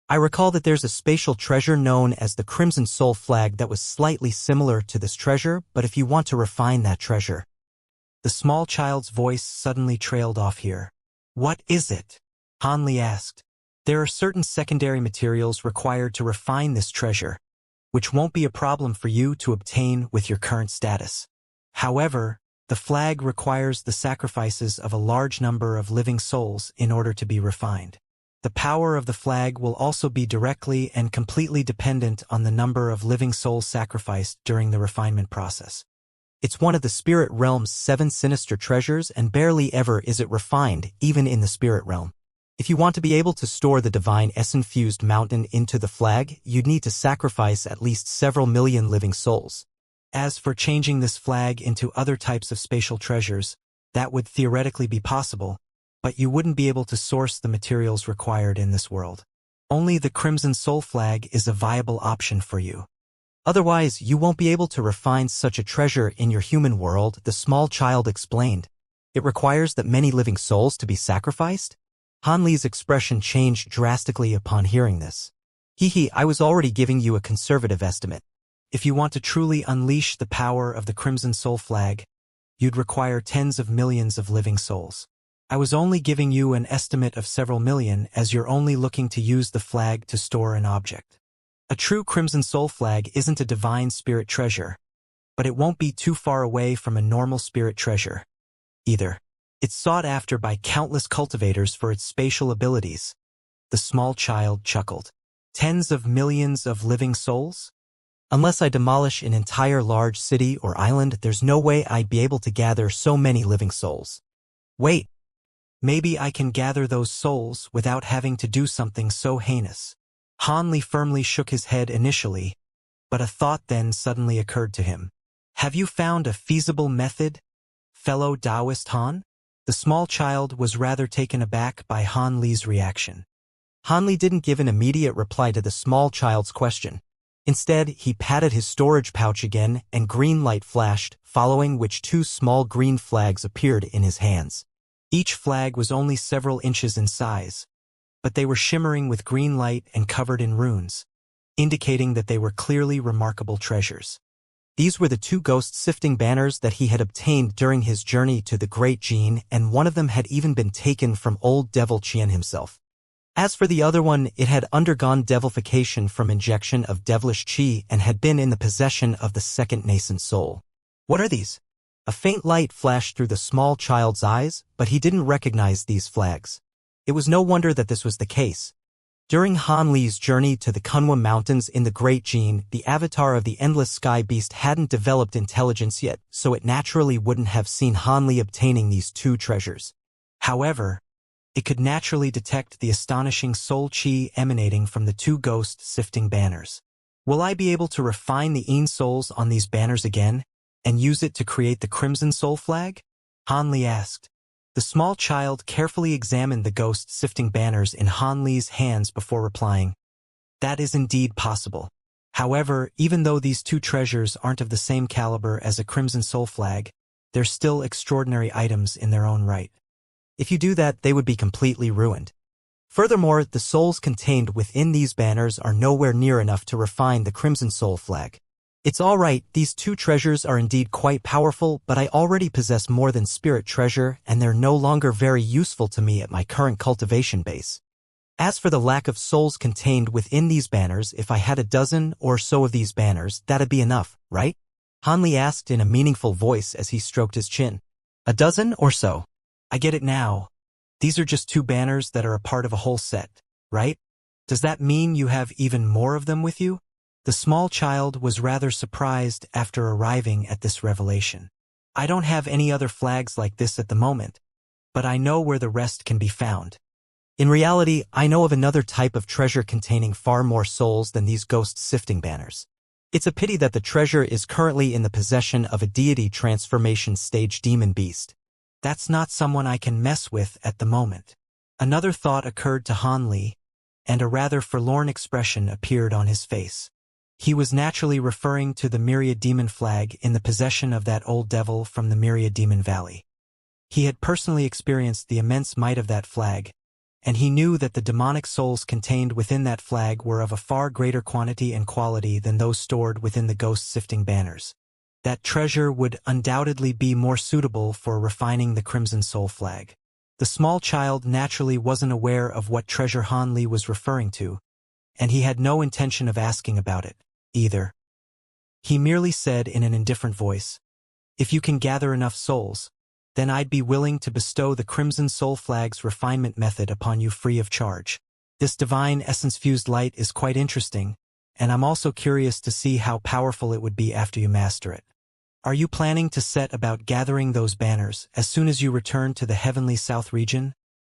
I recall that there's a spatial treasure known as the Crimson Soul Flag that was slightly similar to this treasure, but if you want to refine that treasure. The small child's voice suddenly trailed off here. What is it? Hanli asked. There are certain secondary materials required to refine this treasure, which won't be a problem for you to obtain with your current status. However, the flag requires the sacrifices of a large number of living souls in order to be refined. The power of the flag will also be directly and completely dependent on the number of living souls sacrificed during the refinement process. It's one of the spirit realm's 7 sinister treasures, and barely ever is it refined, even in the spirit realm. If you want to be able to store the divine essence-fused mountain into the flag, you'd need to sacrifice at least several million living souls. As for changing this flag into other types of spatial treasures, that would theoretically be possible, but you wouldn't be able to source the materials required in this world. Only the Crimson Soul Flag is a viable option for you. Otherwise, you won't be able to refine such a treasure in your human world, the small child explained. It requires that many living souls to be sacrificed? Hanli's expression changed drastically upon hearing this. I was already giving you a conservative estimate. If you want to truly unleash the power of the Crimson Soul Flag, you'd require tens of millions of living souls. I was only giving you an estimate of several million, as you're only looking to use the flag to store an object. A true Crimson Soul Flag isn't a divine spirit treasure, but it won't be too far away from a normal spirit treasure either. It's sought after by countless cultivators for its spatial abilities. The small child chuckled. Tens of millions of living souls? Unless I demolish an entire large city or island, there's no way I'd be able to gather so many living souls. Wait, maybe I can gather those souls without having to do something so heinous. Hanli firmly shook his head initially, but a thought then suddenly occurred to him. Have you found a feasible method, fellow Taoist Han? The small child was rather taken aback by Hanli's reaction. Hanli didn't give an immediate reply to the small child's question. Instead, he patted his storage pouch again, and green light flashed, following which 2 small green flags appeared in his hands. Each flag was only several inches in size, but they were shimmering with green light and covered in runes, indicating that they were clearly remarkable treasures. These were the 2 ghost-sifting banners that he had obtained during his journey to the Great Gene, and one of them had even been taken from old Devil Qian himself. As for the other one, it had undergone devilification from injection of devilish qi and had been in the possession of the second nascent soul. What are these? A faint light flashed through the small child's eyes, but he didn't recognize these flags. It was no wonder that this was the case. During Hanli's journey to the Kunwa Mountains in the Great Gene, the avatar of the Endless Sky Beast hadn't developed intelligence yet, so it naturally wouldn't have seen Hanli obtaining these 2 treasures. However, it could naturally detect the astonishing soul chi emanating from the 2 ghost-sifting banners. Will I be able to refine the Een souls on these banners again, and use it to create the Crimson Soul Flag? Hanli asked. The small child carefully examined the ghost-sifting banners in Hanli's hands before replying. That is indeed possible. However, even though these 2 treasures aren't of the same caliber as a Crimson Soul Flag, they're still extraordinary items in their own right. If you do that, they would be completely ruined. Furthermore, the souls contained within these banners are nowhere near enough to refine the Crimson Soul Flag. It's all right, these 2 treasures are indeed quite powerful, but I already possess more than spirit treasure, and they're no longer very useful to me at my current cultivation base. As for the lack of souls contained within these banners, if I had a dozen or so of these banners, that'd be enough, right? Hanli asked in a meaningful voice as he stroked his chin. A dozen or so? I get it now. These are just 2 banners that are a part of a whole set, right? Does that mean you have even more of them with you? The small child was rather surprised after arriving at this revelation. I don't have any other flags like this at the moment, but I know where the rest can be found. In reality, I know of another type of treasure containing far more souls than these ghost-sifting banners. It's a pity that the treasure is currently in the possession of a deity transformation stage demon beast. That's not someone I can mess with at the moment. Another thought occurred to Hanli, and a rather forlorn expression appeared on his face. He was naturally referring to the Myriad Demon flag in the possession of that old devil from the Myriad Demon Valley. He had personally experienced the immense might of that flag, and he knew that the demonic souls contained within that flag were of a far greater quantity and quality than those stored within the ghost-sifting banners. That treasure would undoubtedly be more suitable for refining the Crimson Soul flag. The small child naturally wasn't aware of what treasure Han Li was referring to, and he had no intention of asking about it, either. He merely said in an indifferent voice, "If you can gather enough souls, then I'd be willing to bestow the Crimson Soul flag's refinement method upon you free of charge. This divine essence-fused light is quite interesting, and I'm also curious to see how powerful it would be after you master it. Are you planning to set about gathering those banners as soon as you return to the Heavenly South region,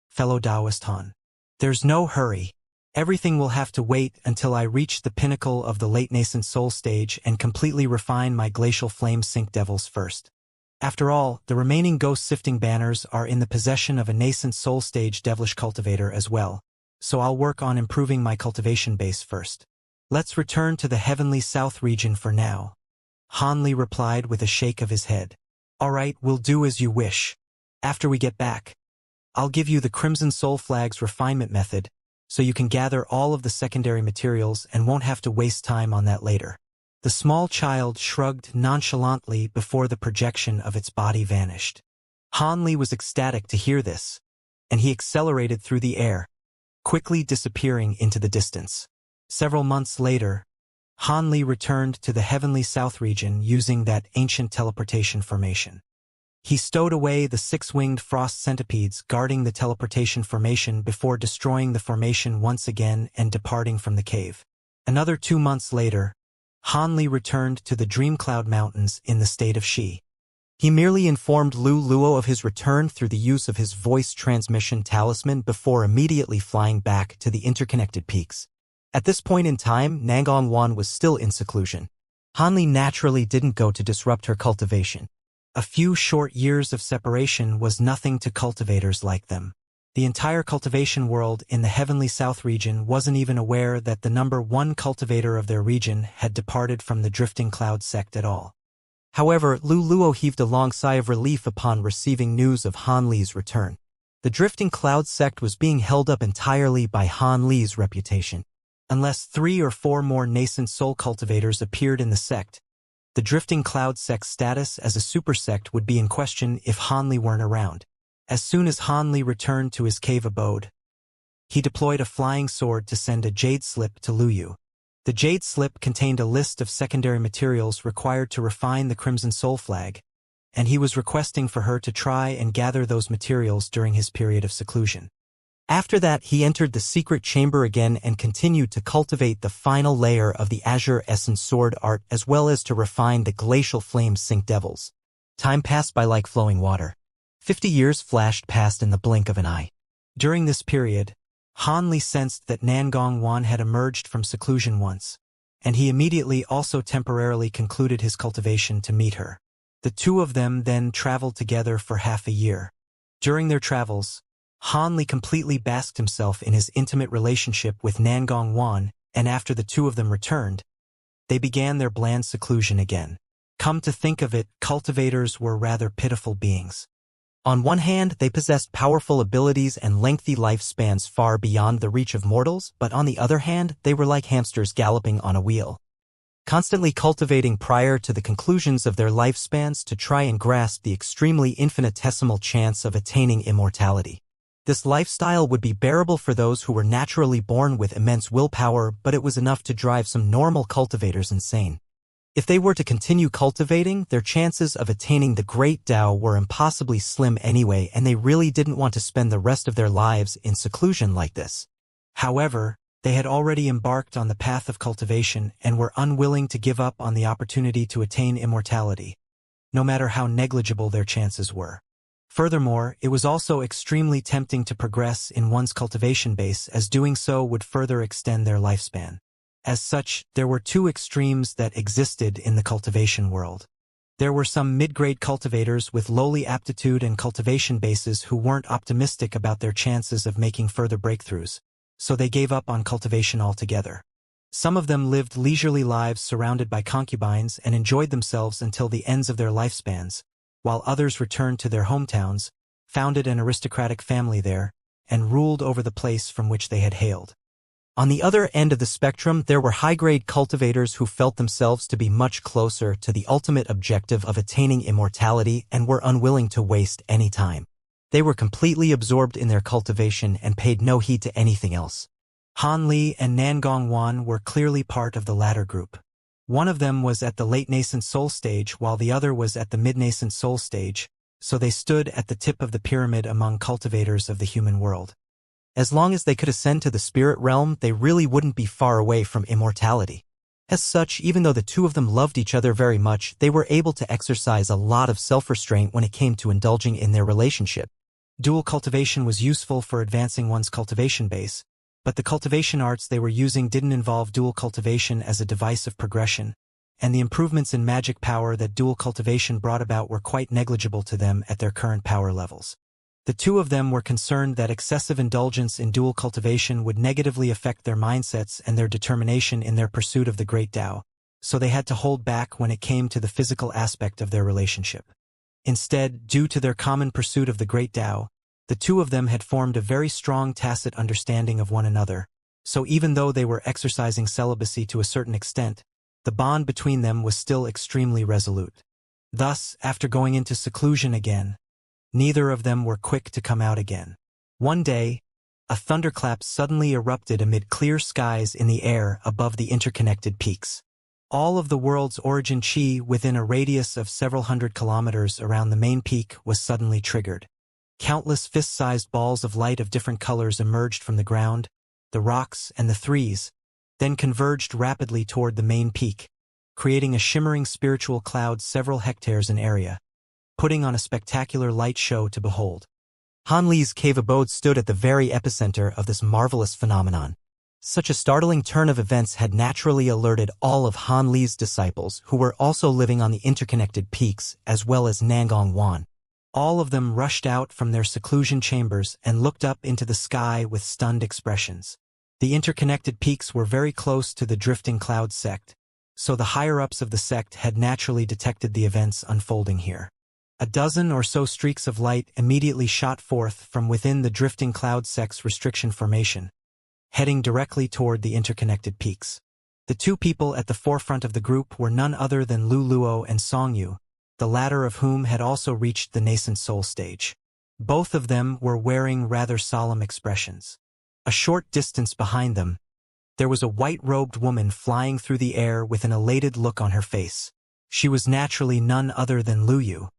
fellow Taoist Han? There's no hurry. Everything will have to wait until I reach the pinnacle of the late nascent soul stage and completely refine my glacial flame sink devils first. After all, the remaining ghost-sifting banners are in the possession of a nascent soul stage devilish cultivator as well, so I'll work on improving my cultivation base first. Let's return to the Heavenly South region for now." Han Li replied with a shake of his head. "All right, we'll do as you wish. After we get back, I'll give you the Crimson Soul flag's refinement method, so you can gather all of the secondary materials and won't have to waste time on that later." The small child shrugged nonchalantly before the projection of its body vanished. Han Li was ecstatic to hear this, and he accelerated through the air, quickly disappearing into the distance. Several months later, Han Li returned to the Heavenly South region using that ancient teleportation formation. He stowed away the six-winged frost centipedes guarding the teleportation formation before destroying the formation once again and departing from the cave. Another 2 months later, Han Li returned to the Dream Cloud Mountains in the state of Xi. He merely informed Lu Luo of his return through the use of his voice transmission talisman before immediately flying back to the interconnected peaks. At this point in time, Nangong Wan was still in seclusion. Han Li naturally didn't go to disrupt her cultivation. A few short years of separation was nothing to cultivators like them. The entire cultivation world in the Heavenly South region wasn't even aware that the number one cultivator of their region had departed from the Drifting Cloud sect at all. However, Lu Luo heaved a long sigh of relief upon receiving news of Han Li's return. The Drifting Cloud sect was being held up entirely by Han Li's reputation. Unless 3 or 4 more nascent soul cultivators appeared in the sect, the Drifting Cloud sect's status as a super sect would be in question if Han Li weren't around. As soon as Han Li returned to his cave abode, he deployed a flying sword to send a jade slip to Lu Yu. The jade slip contained a list of secondary materials required to refine the Crimson Soul flag, and he was requesting for her to try and gather those materials during his period of seclusion. After that, he entered the secret chamber again and continued to cultivate the final layer of the Azure Essence sword art as well as to refine the glacial flame sink devils. Time passed by like flowing water. 50 years flashed past in the blink of an eye. During this period, Han Li sensed that Nangong Wan had emerged from seclusion once, and he immediately also temporarily concluded his cultivation to meet her. The two of them then traveled together for half a year. During their travels, Han Li completely basked himself in his intimate relationship with Nangong Wan, and after the two of them returned, they began their bland seclusion again. Come to think of it, cultivators were rather pitiful beings. On one hand, they possessed powerful abilities and lengthy lifespans far beyond the reach of mortals, but on the other hand, they were like hamsters galloping on a wheel, constantly cultivating prior to the conclusions of their lifespans to try and grasp the extremely infinitesimal chance of attaining immortality. This lifestyle would be bearable for those who were naturally born with immense willpower, but it was enough to drive some normal cultivators insane. If they were to continue cultivating, their chances of attaining the Great Tao were impossibly slim anyway, and they really didn't want to spend the rest of their lives in seclusion like this. However, they had already embarked on the path of cultivation and were unwilling to give up on the opportunity to attain immortality, no matter how negligible their chances were. Furthermore, it was also extremely tempting to progress in one's cultivation base, as doing so would further extend their lifespan. As such, there were two extremes that existed in the cultivation world. There were some mid-grade cultivators with lowly aptitude and cultivation bases who weren't optimistic about their chances of making further breakthroughs, so they gave up on cultivation altogether. Some of them lived leisurely lives surrounded by concubines and enjoyed themselves until the ends of their lifespans, while others returned to their hometowns, founded an aristocratic family there, and ruled over the place from which they had hailed. On the other end of the spectrum, there were high-grade cultivators who felt themselves to be much closer to the ultimate objective of attaining immortality and were unwilling to waste any time. They were completely absorbed in their cultivation and paid no heed to anything else. Han Li and Nangong Wan were clearly part of the latter group. One of them was at the late nascent soul stage while the other was at the mid-nascent soul stage, so they stood at the tip of the pyramid among cultivators of the human world. As long as they could ascend to the spirit realm, they really wouldn't be far away from immortality. As such, even though the two of them loved each other very much, they were able to exercise a lot of self-restraint when it came to indulging in their relationship. Dual cultivation was useful for advancing one's cultivation base, but the cultivation arts they were using didn't involve dual cultivation as a device of progression, and the improvements in magic power that dual cultivation brought about were quite negligible to them at their current power levels. The two of them were concerned that excessive indulgence in dual cultivation would negatively affect their mindsets and their determination in their pursuit of the Great Tao, so they had to hold back when it came to the physical aspect of their relationship. Instead, due to their common pursuit of the Great Tao, the two of them had formed a very strong tacit understanding of one another, so even though they were exercising celibacy to a certain extent, the bond between them was still extremely resolute. Thus, after going into seclusion again, neither of them were quick to come out again. One day, a thunderclap suddenly erupted amid clear skies in the air above the interconnected peaks. All of the world's origin chi within a radius of several hundred kilometers around the main peak was suddenly triggered. Countless fist-sized balls of light of different colors emerged from the ground, the rocks, and the threes, then converged rapidly toward the main peak, creating a shimmering spiritual cloud several hectares in area, putting on a spectacular light show to behold. Han Li's cave abode stood at the very epicenter of this marvelous phenomenon. Such a startling turn of events had naturally alerted all of Han Li's disciples who were also living on the interconnected peaks as well as Nangong Wan. All of them rushed out from their seclusion chambers and looked up into the sky with stunned expressions. The interconnected peaks were very close to the drifting cloud sect, so the higher-ups of the sect had naturally detected the events unfolding here. A dozen or so streaks of light immediately shot forth from within the drifting cloud sect's restriction formation, heading directly toward the interconnected peaks. The two people at the forefront of the group were none other than Lu Luo and Song Yu, the latter of whom had also reached the nascent soul stage. Both of them were wearing rather solemn expressions. A short distance behind them, there was a white-robed woman flying through the air with an elated look on her face. She was naturally none other than Lu Yu.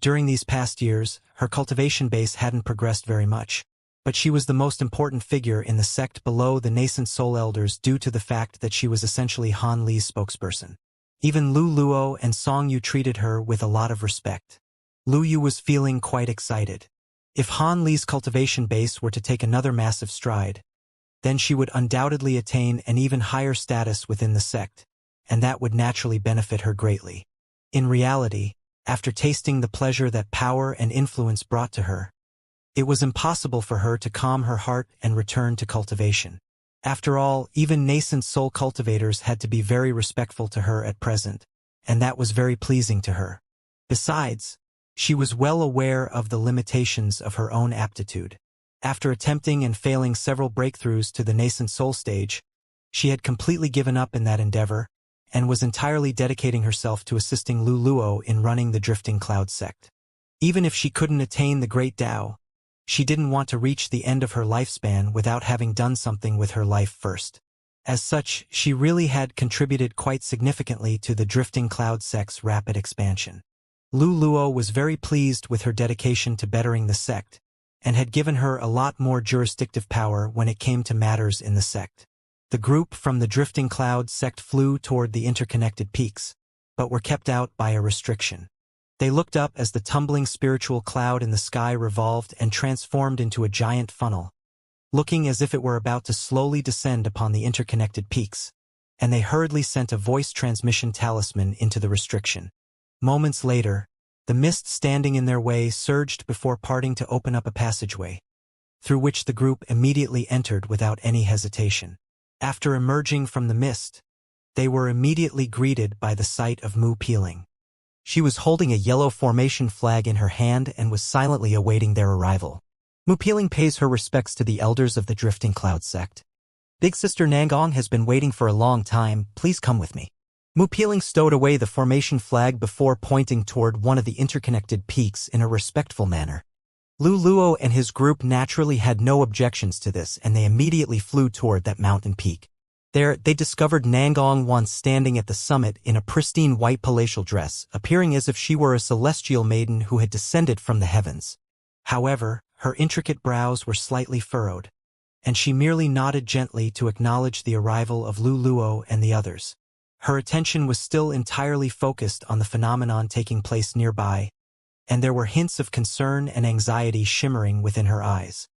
During these past years, her cultivation base hadn't progressed very much, but she was the most important figure in the sect below the nascent soul elders due to the fact that she was essentially Han Li's spokesperson. Even Lu Luo and Song Yu treated her with a lot of respect. Lu Yu was feeling quite excited. If Han Li's cultivation base were to take another massive stride, then she would undoubtedly attain an even higher status within the sect, and that would naturally benefit her greatly. In reality, after tasting the pleasure that power and influence brought to her, it was impossible for her to calm her heart and return to cultivation. After all, even nascent soul cultivators had to be very respectful to her at present, and that was very pleasing to her. Besides, she was well aware of the limitations of her own aptitude. After attempting and failing several breakthroughs to the nascent soul stage, she had completely given up in that endeavor, and was entirely dedicating herself to assisting Lu Luo in running the drifting cloud sect. Even if she couldn't attain the Great Tao, she didn't want to reach the end of her lifespan without having done something with her life first. As such, she really had contributed quite significantly to the drifting cloud sect's rapid expansion. Lu Luo was very pleased with her dedication to bettering the sect, and had given her a lot more jurisdictive power when it came to matters in the sect. The group from the drifting cloud sect flew toward the interconnected peaks, but were kept out by a restriction. They looked up as the tumbling spiritual cloud in the sky revolved and transformed into a giant funnel, looking as if it were about to slowly descend upon the interconnected peaks, and they hurriedly sent a voice transmission talisman into the restriction. Moments later, the mist standing in their way surged before parting to open up a passageway, through which the group immediately entered without any hesitation. After emerging from the mist, they were immediately greeted by the sight of Mu Peeling. She was holding a yellow formation flag in her hand and was silently awaiting their arrival. Mu Peeling pays her respects to the elders of the Drifting Cloud sect. Big Sister Nangong has been waiting for a long time, please come with me. Mu Peeling stowed away the formation flag before pointing toward one of the interconnected peaks in a respectful manner. Lu Luo and his group naturally had no objections to this, and they immediately flew toward that mountain peak. There, they discovered Nangong Wan standing at the summit in a pristine white palatial dress, appearing as if she were a celestial maiden who had descended from the heavens. However, her intricate brows were slightly furrowed, and she merely nodded gently to acknowledge the arrival of Lu Luo and the others. Her attention was still entirely focused on the phenomenon taking place nearby, and there were hints of concern and anxiety shimmering within her eyes.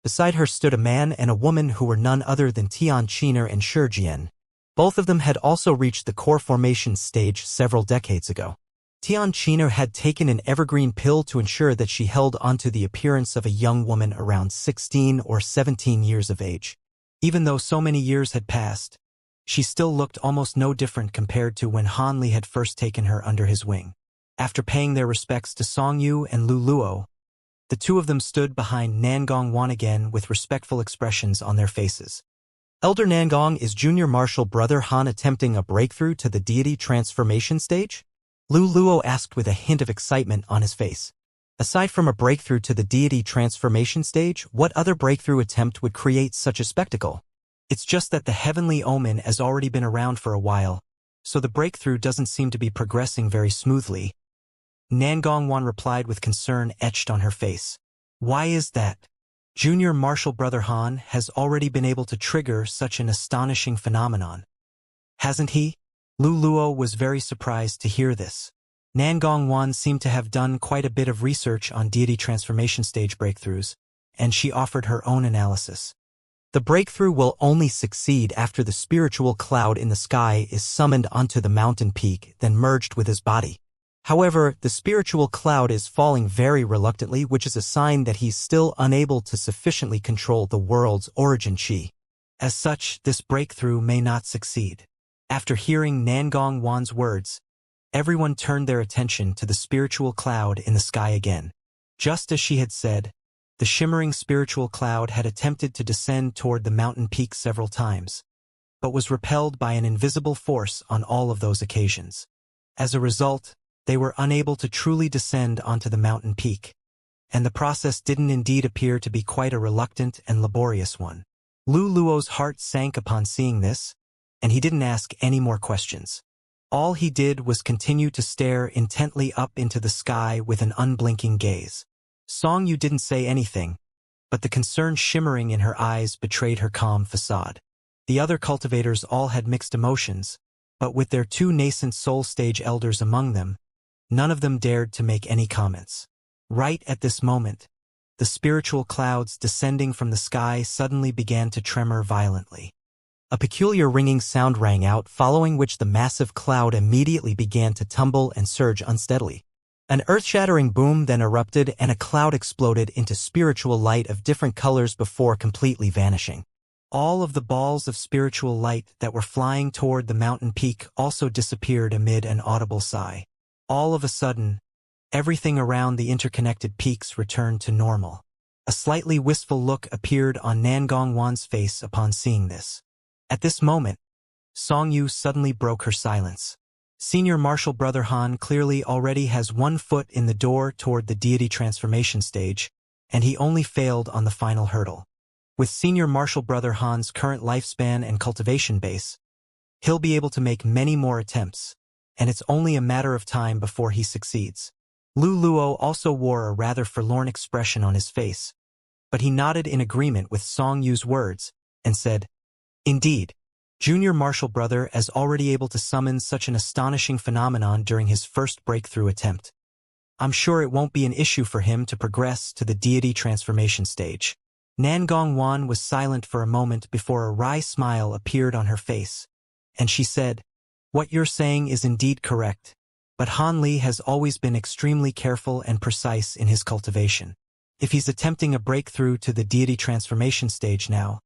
Beside her stood a man and a woman who were none other than Tian Qiner and Shijian. Both of them had also reached the core formation stage several decades ago. Tian Qiner had taken an evergreen pill to ensure that she held onto the appearance of a young woman around 16 or 17 years of age. Even though so many years had passed, she still looked almost no different compared to when Han Li had first taken her under his wing. After paying their respects to Song Yu and Lu Luo, the two of them stood behind Nangong Wan again with respectful expressions on their faces. Elder Nangong, is Junior Marshal Brother Han attempting a breakthrough to the deity transformation stage? Lu Luo asked with a hint of excitement on his face. Aside from a breakthrough to the deity transformation stage, what other breakthrough attempt would create such a spectacle? It's just that the heavenly omen has already been around for a while, so the breakthrough doesn't seem to be progressing very smoothly. Nangong Wan replied with concern etched on her face. Why is that? Junior Marshal Brother Han has already been able to trigger such an astonishing phenomenon, hasn't he? Lu Luo was very surprised to hear this. Nangong Wan seemed to have done quite a bit of research on deity transformation stage breakthroughs, and she offered her own analysis. The breakthrough will only succeed after the spiritual cloud in the sky is summoned onto the mountain peak, then merged with his body. However, the spiritual cloud is falling very reluctantly, which is a sign that he's still unable to sufficiently control the world's origin chi. As such, this breakthrough may not succeed. After hearing Nangong Wan's words, everyone turned their attention to the spiritual cloud in the sky again. Just as she had said, the shimmering spiritual cloud had attempted to descend toward the mountain peak several times, but was repelled by an invisible force on all of those occasions. As a result, they were unable to truly descend onto the mountain peak, and the process didn't indeed appear to be quite a reluctant and laborious one. Lu Luo's heart sank upon seeing this, and he didn't ask any more questions. All he did was continue to stare intently up into the sky with an unblinking gaze. Song Yu didn't say anything, but the concern shimmering in her eyes betrayed her calm facade. The other cultivators all had mixed emotions, but with their two nascent soul stage elders among them, none of them dared to make any comments. Right at this moment, the spiritual clouds descending from the sky suddenly began to tremor violently. A peculiar ringing sound rang out, following which the massive cloud immediately began to tumble and surge unsteadily. An earth-shattering boom then erupted, and a cloud exploded into spiritual light of different colors before completely vanishing. All of the balls of spiritual light that were flying toward the mountain peak also disappeared amid an audible sigh. All of a sudden, everything around the interconnected peaks returned to normal. A slightly wistful look appeared on Nangong Wan's face upon seeing this. At this moment, Song Yu suddenly broke her silence. Senior Marshal Brother Han clearly already has one foot in the door toward the deity transformation stage, and he only failed on the final hurdle. With Senior Marshal Brother Han's current lifespan and cultivation base, he'll be able to make many more attempts, and it's only a matter of time before he succeeds. Lu Luo also wore a rather forlorn expression on his face, but he nodded in agreement with Song Yu's words and said, "Indeed, Junior Marshal Brother is already able to summon such an astonishing phenomenon during his first breakthrough attempt. I'm sure it won't be an issue for him to progress to the deity transformation stage." Nangong Wan was silent for a moment before a wry smile appeared on her face, and she said, "What you're saying is indeed correct, but Han Li has always been extremely careful and precise in his cultivation. If he's attempting a breakthrough to the deity transformation stage now,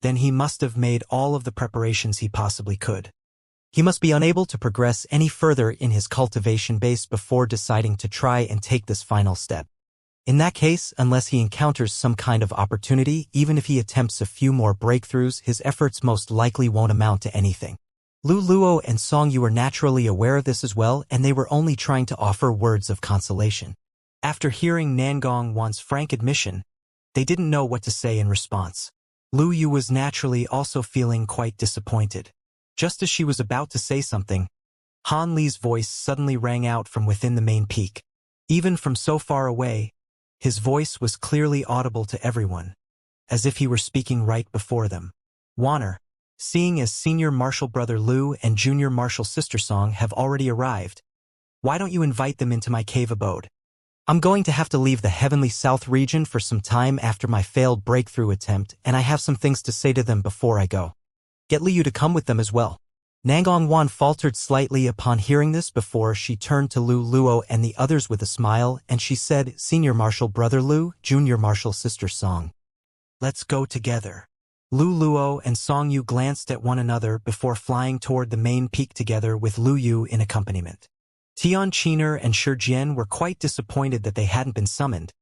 then he must have made all of the preparations he possibly could. He must be unable to progress any further in his cultivation base before deciding to try and take this final step. In that case, unless he encounters some kind of opportunity, even if he attempts a few more breakthroughs, his efforts most likely won't amount to anything. Lu Luo and Song Yu were naturally aware of this as well, and they were only trying to offer words of consolation. After hearing Nangong Wan's frank admission, they didn't know what to say in response. Lu Yu was naturally also feeling quite disappointed. Just as she was about to say something, Han Li's voice suddenly rang out from within the main peak. Even from so far away, his voice was clearly audible to everyone, as if he were speaking right before them. Warner, seeing as Senior Marshal Brother Lu and Junior Marshal Sister Song have already arrived, why don't you invite them into my cave abode? I'm going to have to leave the Heavenly South region for some time after my failed breakthrough attempt, and I have some things to say to them before I go. Get Liu to come with them as well. Nangong Wan faltered slightly upon hearing this before she turned to Lu Luo and the others with a smile, and she said, Senior Marshal Brother Lu, Junior Marshal Sister Song. Let's go together. Lu Luo and Song Yu glanced at one another before flying toward the main peak together with Lu Yu in accompaniment. Tian Qiner and Shi Jian were quite disappointed that they hadn't been summoned,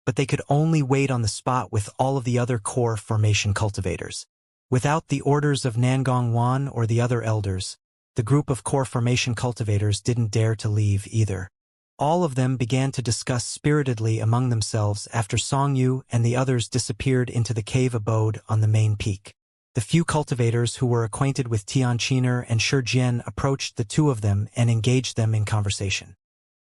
but they could only wait on the spot with all of the other core formation cultivators. Without the orders of Nangong Wan or the other elders, the group of core formation cultivators didn't dare to leave either. All of them began to discuss spiritedly among themselves after Song Yu and the others disappeared into the cave abode on the main peak. The few cultivators who were acquainted with Tian Qiner and Shi Jian approached the two of them and engaged them in conversation.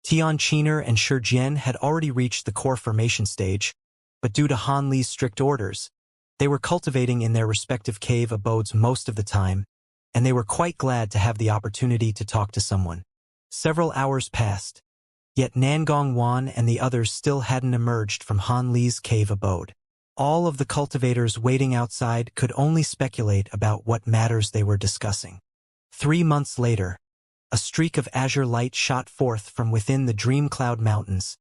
Tian Qiner and Shi Jian had already reached the core formation stage, but due to Han Li's strict orders, they were cultivating in their respective cave abodes most of the time, and they were quite glad to have the opportunity to talk to someone. Several hours passed, yet Nangong Wan and the others still hadn't emerged from Han Li's cave abode. All of the cultivators waiting outside could only speculate about what matters they were discussing. 3 months later, a streak of azure light shot forth from within the Dream Cloud Mountains,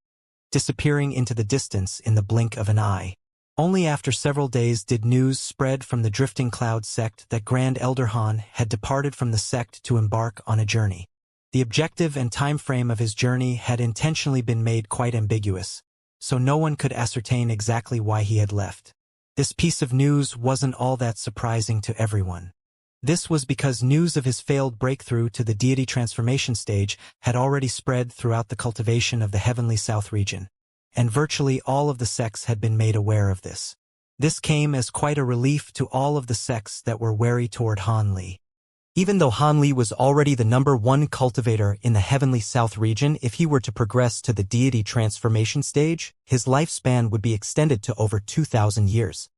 disappearing into the distance in the blink of an eye. Only after several days did news spread from the Drifting Cloud sect that Grand Elder Han had departed from the sect to embark on a journey. The objective and time frame of his journey had intentionally been made quite ambiguous, so no one could ascertain exactly why he had left. This piece of news wasn't all that surprising to everyone. This was because news of his failed breakthrough to the deity transformation stage had already spread throughout the cultivation of the Heavenly South region, and virtually all of the sects had been made aware of this. This came as quite a relief to all of the sects that were wary toward Han Li. Even though Han Li was already the #1 cultivator in the Heavenly South region, if he were to progress to the deity transformation stage, his lifespan would be extended to over 2,000 years.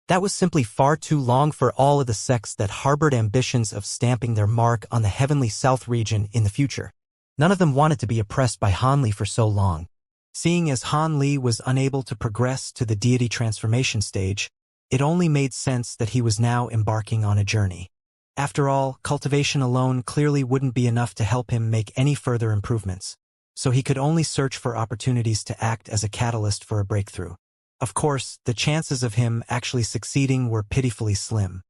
That was simply far too long for all of the sects that harbored ambitions of stamping their mark on the Heavenly South region in the future. None of them wanted to be oppressed by Han Li for so long. Seeing as Han Li was unable to progress to the deity transformation stage, it only made sense that he was now embarking on a journey. After all, cultivation alone clearly wouldn't be enough to help him make any further improvements, so he could only search for opportunities to act as a catalyst for a breakthrough. Of course, the chances of him actually succeeding were pitifully slim.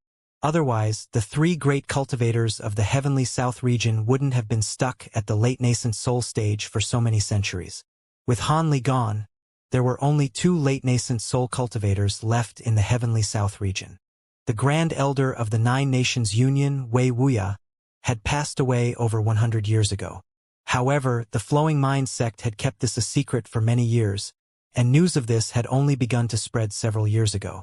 Otherwise, the 3 great cultivators of the Heavenly South region wouldn't have been stuck at the late nascent soul stage for so many centuries. With Han Li gone, there were only 2 late nascent soul cultivators left in the Heavenly South region. The Grand Elder of the 9 Nations Union, Wuxia, had passed away over 100 years ago. However, the Flowing Mind sect had kept this a secret for many years, and news of this had only begun to spread several years ago.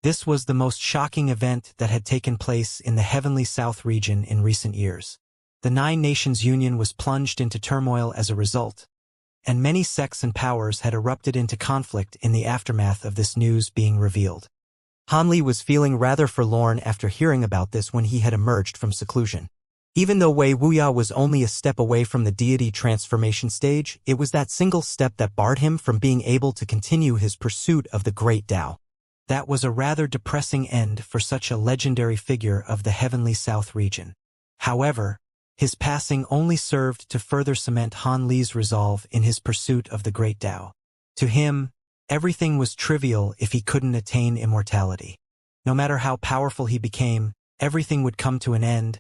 This was the most shocking event that had taken place in the Heavenly South region in recent years. The 9 Nations Union was plunged into turmoil as a result, and many sects and powers had erupted into conflict in the aftermath of this news being revealed. Han Li was feeling rather forlorn after hearing about this when he had emerged from seclusion. Even though Wuxia was only a step away from the deity transformation stage, it was that single step that barred him from being able to continue his pursuit of the Great Tao. That was a rather depressing end for such a legendary figure of the Heavenly South region. However, his passing only served to further cement Han Li's resolve in his pursuit of the Great Tao. To him, everything was trivial if he couldn't attain immortality. No matter how powerful he became, everything would come to an end,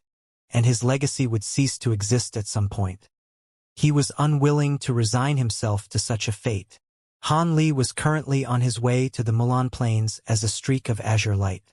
and his legacy would cease to exist at some point. He was unwilling to resign himself to such a fate. Han Li was currently on his way to the Mulan Plains as a streak of azure light.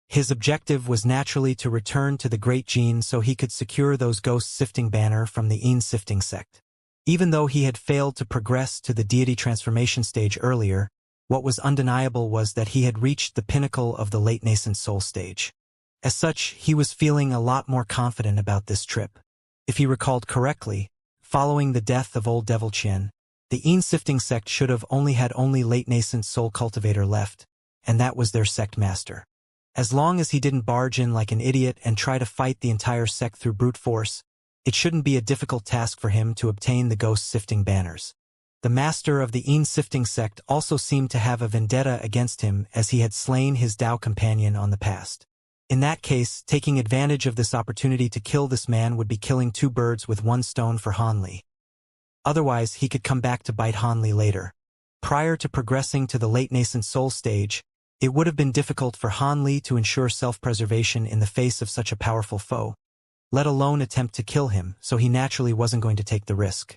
His objective was naturally to return to the Great Gene so he could secure those ghost-sifting banner from the Yin-sifting sect. Even though he had failed to progress to the deity transformation stage earlier, what was undeniable was that he had reached the pinnacle of the late nascent soul stage. As such, he was feeling a lot more confident about this trip. If he recalled correctly, following the death of old Devil Qian, the Yin-sifting sect should have had only late nascent soul cultivator left, and that was their sect master. As long as he didn't barge in like an idiot and try to fight the entire sect through brute force, it shouldn't be a difficult task for him to obtain the ghost-sifting banners. The master of the Yin-sifting sect also seemed to have a vendetta against him as he had slain his Dao companion on the past. In that case, taking advantage of this opportunity to kill this man would be killing two birds with one stone for Han Li. Otherwise, he could come back to bite Han Li later. Prior to progressing to the late nascent soul stage, it would have been difficult for Han Li to ensure self-preservation in the face of such a powerful foe, let alone attempt to kill him, so he naturally wasn't going to take the risk.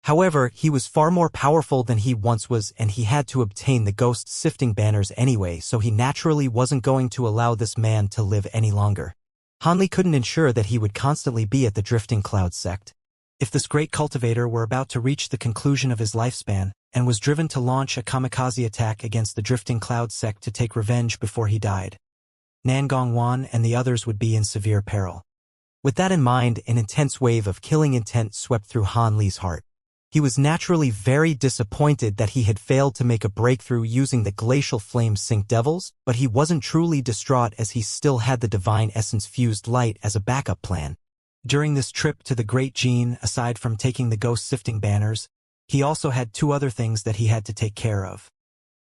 However, he was far more powerful than he once was, and he had to obtain the ghost-sifting banners anyway, so he naturally wasn't going to allow this man to live any longer. Han Li couldn't ensure that he would constantly be at the Drifting Cloud sect. If this great cultivator were about to reach the conclusion of his lifespan, and was driven to launch a kamikaze attack against the Drifting Cloud sect to take revenge before he died, Nangong Wan and the others would be in severe peril. With that in mind, an intense wave of killing intent swept through Han Li's heart. He was naturally very disappointed that he had failed to make a breakthrough using the glacial flame sink devils, but he wasn't truly distraught as he still had the divine essence fused light as a backup plan. During this trip to the Great Gene, aside from taking the ghost-sifting banners, he also had two other things that he had to take care of.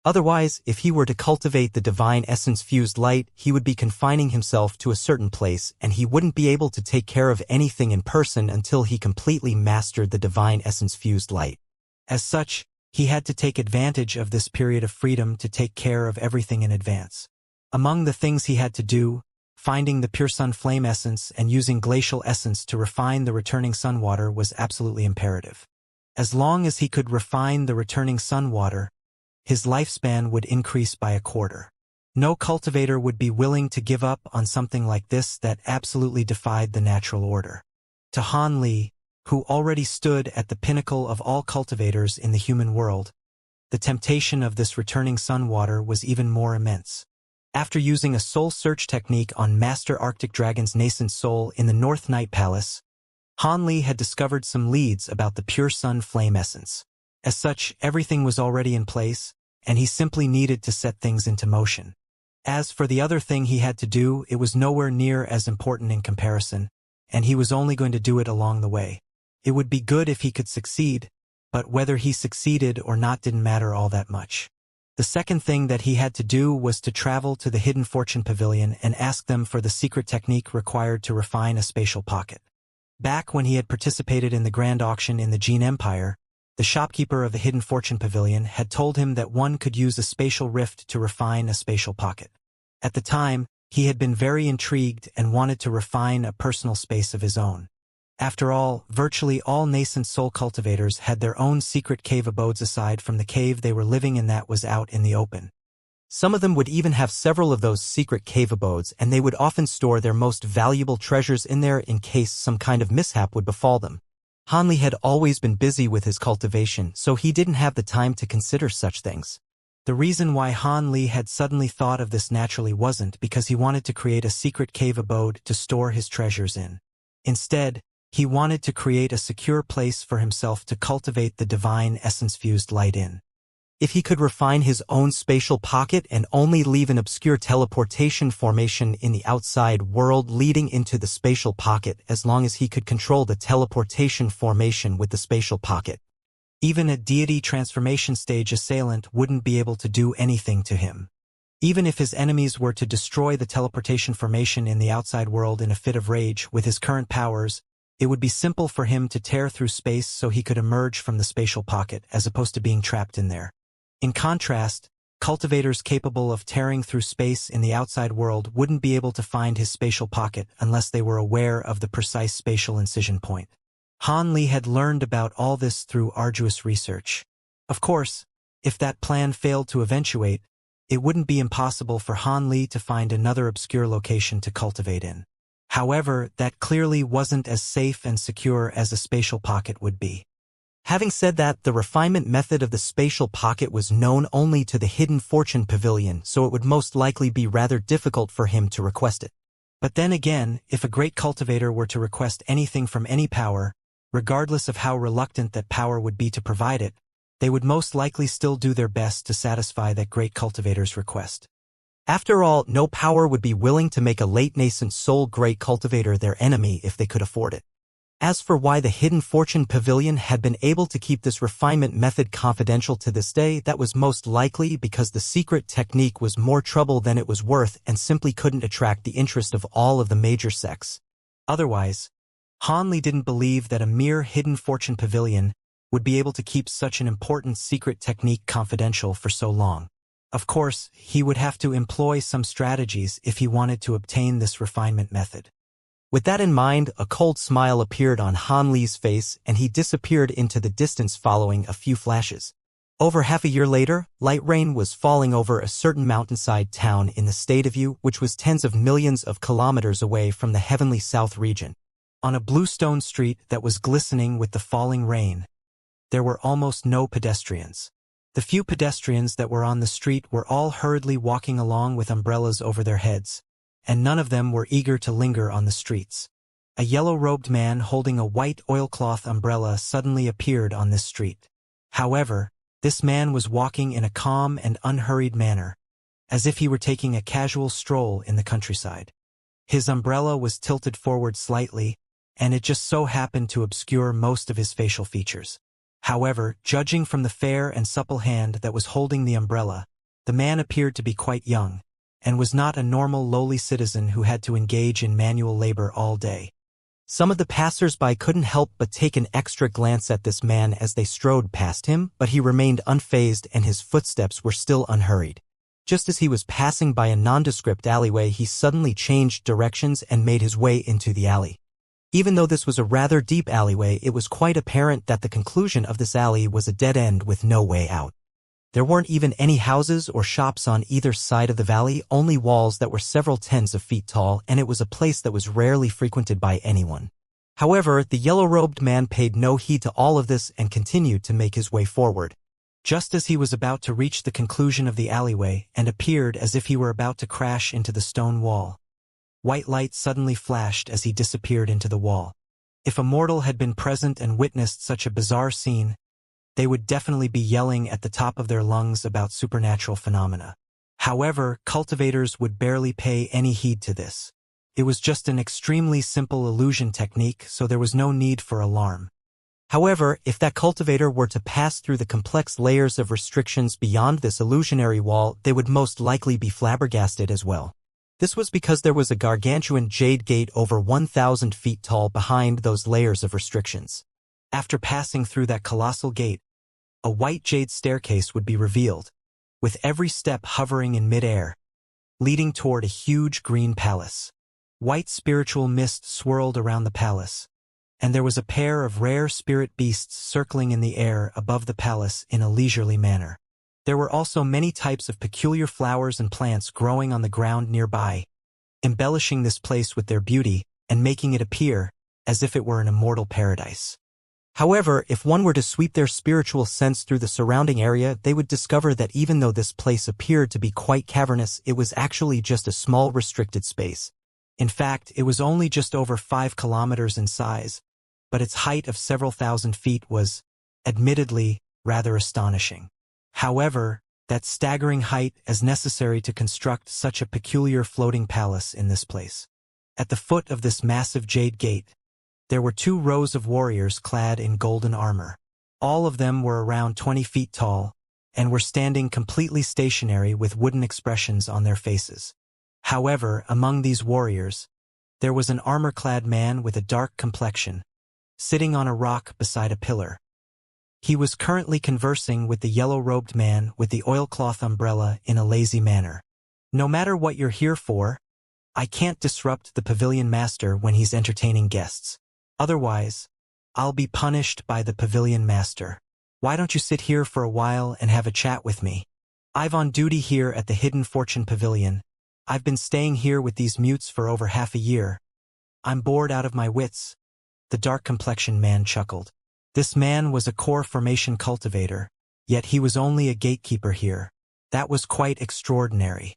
Otherwise, if he were to cultivate the divine essence-fused light, he would be confining himself to a certain place, and he wouldn't be able to take care of anything in person until he completely mastered the divine essence-fused light. As such, he had to take advantage of this period of freedom to take care of everything in advance. Among the things he had to do, finding the pure sun flame essence and using glacial essence to refine the returning sun water was absolutely imperative. As long as he could refine the returning sun water, his lifespan would increase by a quarter. No cultivator would be willing to give up on something like this that absolutely defied the natural order. To Han Li, who already stood at the pinnacle of all cultivators in the human world, the temptation of this returning sun water was even more immense. After using a soul search technique on Master Arctic Dragon's nascent soul in the North Night Palace, Han Li had discovered some leads about the pure sun flame essence. As such, everything was already in place, and he simply needed to set things into motion. As for the other thing he had to do, it was nowhere near as important in comparison, and he was only going to do it along the way. It would be good if he could succeed, but whether he succeeded or not didn't matter all that much. The second thing that he had to do was to travel to the Hidden Fortune Pavilion and ask them for the secret technique required to refine a spatial pocket. Back when he had participated in the grand auction in the Jin Empire, the shopkeeper of the Hidden Fortune Pavilion had told him that one could use a spatial rift to refine a spatial pocket. At the time, he had been very intrigued and wanted to refine a personal space of his own. After all, virtually all nascent soul cultivators had their own secret cave abodes aside from the cave they were living in that was out in the open. Some of them would even have several of those secret cave abodes, and they would often store their most valuable treasures in there in case some kind of mishap would befall them. Han Li had always been busy with his cultivation, so he didn't have the time to consider such things. The reason why Han Li had suddenly thought of this naturally wasn't because he wanted to create a secret cave abode to store his treasures in. Instead, he wanted to create a secure place for himself to cultivate the divine essence-fused light in. If he could refine his own spatial pocket and only leave an obscure teleportation formation in the outside world leading into the spatial pocket, as long as he could control the teleportation formation with the spatial pocket, even a deity transformation stage assailant wouldn't be able to do anything to him. Even if his enemies were to destroy the teleportation formation in the outside world in a fit of rage with his current powers, it would be simple for him to tear through space so he could emerge from the spatial pocket as opposed to being trapped in there. In contrast, Cultivators capable of tearing through space in the outside world wouldn't be able to find his spatial pocket unless they were aware of the precise spatial incision point. Han Li had learned about all this through arduous research. Of course, if that plan failed to eventuate, it wouldn't be impossible for Han Li to find another obscure location to cultivate in. However, that clearly wasn't as safe and secure as a spatial pocket would be. Having said that, the refinement method of the spatial pocket was known only to the Hidden Fortune Pavilion, so it would most likely be rather difficult for him to request it. But then again, if a great cultivator were to request anything from any power, regardless of how reluctant that power would be to provide it, they would most likely still do their best to satisfy that great cultivator's request. After all, no power would be willing to make a late nascent soul great cultivator their enemy if they could afford it. As for why the Hidden Fortune Pavilion had been able to keep this refinement method confidential to this day, that was most likely because the secret technique was more trouble than it was worth and simply couldn't attract the interest of all of the major sects. Otherwise, Han Li didn't believe that a mere Hidden Fortune Pavilion would be able to keep such an important secret technique confidential for so long. Of course, he would have to employ some strategies if he wanted to obtain this refinement method. With that in mind, a cold smile appeared on Han Li's face and he disappeared into the distance following a few flashes. Over half a year later, light rain was falling over a certain mountainside town in the state of Yu, which was tens of millions of kilometers away from the heavenly south region. On a blue stone street that was glistening with the falling rain, there were almost no pedestrians. The few pedestrians that were on the street were all hurriedly walking along with umbrellas over their heads, and none of them were eager to linger on the streets. A yellow-robed man holding a white oilcloth umbrella suddenly appeared on this street. However, this man was walking in a calm and unhurried manner, as if he were taking a casual stroll in the countryside. His umbrella was tilted forward slightly, and it just so happened to obscure most of his facial features. However, judging from the fair and supple hand that was holding the umbrella, the man appeared to be quite young, and was not a normal lowly citizen who had to engage in manual labor all day. Some of the passers-by couldn't help but take an extra glance at this man as they strode past him, but he remained unfazed and his footsteps were still unhurried. Just as he was passing by a nondescript alleyway, he suddenly changed directions and made his way into the alley. Even though this was a rather deep alleyway, it was quite apparent that the conclusion of this alley was a dead end with no way out. There weren't even any houses or shops on either side of the valley, only walls that were several tens of feet tall, and it was a place that was rarely frequented by anyone. However, the yellow-robed man paid no heed to all of this and continued to make his way forward. Just as he was about to reach the conclusion of the alleyway and appeared as if he were about to crash into the stone wall, white light suddenly flashed as he disappeared into the wall. If a mortal had been present and witnessed such a bizarre scene, they would definitely be yelling at the top of their lungs about supernatural phenomena. However, cultivators would barely pay any heed to this. It was just an extremely simple illusion technique, so there was no need for alarm. However, if that cultivator were to pass through the complex layers of restrictions beyond this illusionary wall, they would most likely be flabbergasted as well. This was because there was a gargantuan jade gate over 1,000 feet tall behind those layers of restrictions. After passing through that colossal gate, a white jade staircase would be revealed, with every step hovering in mid-air, leading toward a huge green palace. White spiritual mist swirled around the palace, and there was a pair of rare spirit beasts circling in the air above the palace in a leisurely manner. There were also many types of peculiar flowers and plants growing on the ground nearby, embellishing this place with their beauty and making it appear as if it were an immortal paradise. However, if one were to sweep their spiritual sense through the surrounding area, they would discover that even though this place appeared to be quite cavernous, it was actually just a small restricted space. In fact, it was only just over 5 kilometers in size, but its height of several thousand feet was, admittedly, rather astonishing. However, that staggering height is necessary to construct such a peculiar floating palace in this place. At the foot of this massive jade gate, there were 2 rows of warriors clad in golden armor. All of them were around 20 feet tall, and were standing completely stationary with wooden expressions on their faces. However, among these warriors, there was an armor-clad man with a dark complexion, sitting on a rock beside a pillar. He was currently conversing with the yellow-robed man with the oilcloth umbrella in a lazy manner. No matter what you're here for, I can't disrupt the pavilion master when he's entertaining guests. Otherwise, I'll be punished by the pavilion master. Why don't you sit here for a while and have a chat with me? I've on duty here at the Hidden Fortune Pavilion. I've been staying here with these mutes for over half a year. I'm bored out of my wits. The dark-complexioned man chuckled. This man was a core formation cultivator, yet he was only a gatekeeper here. That was quite extraordinary.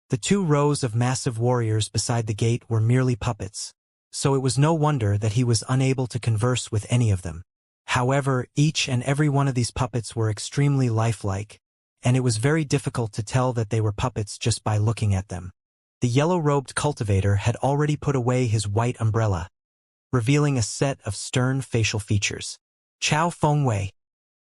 The 2 rows of massive warriors beside the gate were merely puppets, so it was no wonder that he was unable to converse with any of them. However, each and every one of these puppets were extremely lifelike, and it was very difficult to tell that they were puppets just by looking at them. The yellow-robed cultivator had already put away his white umbrella, revealing a set of stern facial features. Chow Fengwei.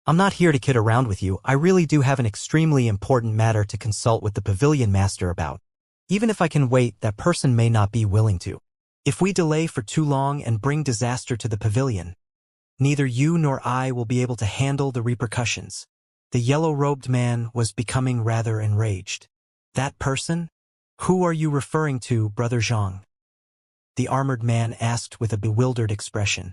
I'm not here to kid around with you. I really do have an extremely important matter to consult with the pavilion master about. Even if I can wait, that person may not be willing to. If we delay for too long and bring disaster to the pavilion, neither you nor I will be able to handle the repercussions. The yellow-robed man was becoming rather enraged. That person? Who are you referring to, Brother Zhang? The armored man asked with a bewildered expression.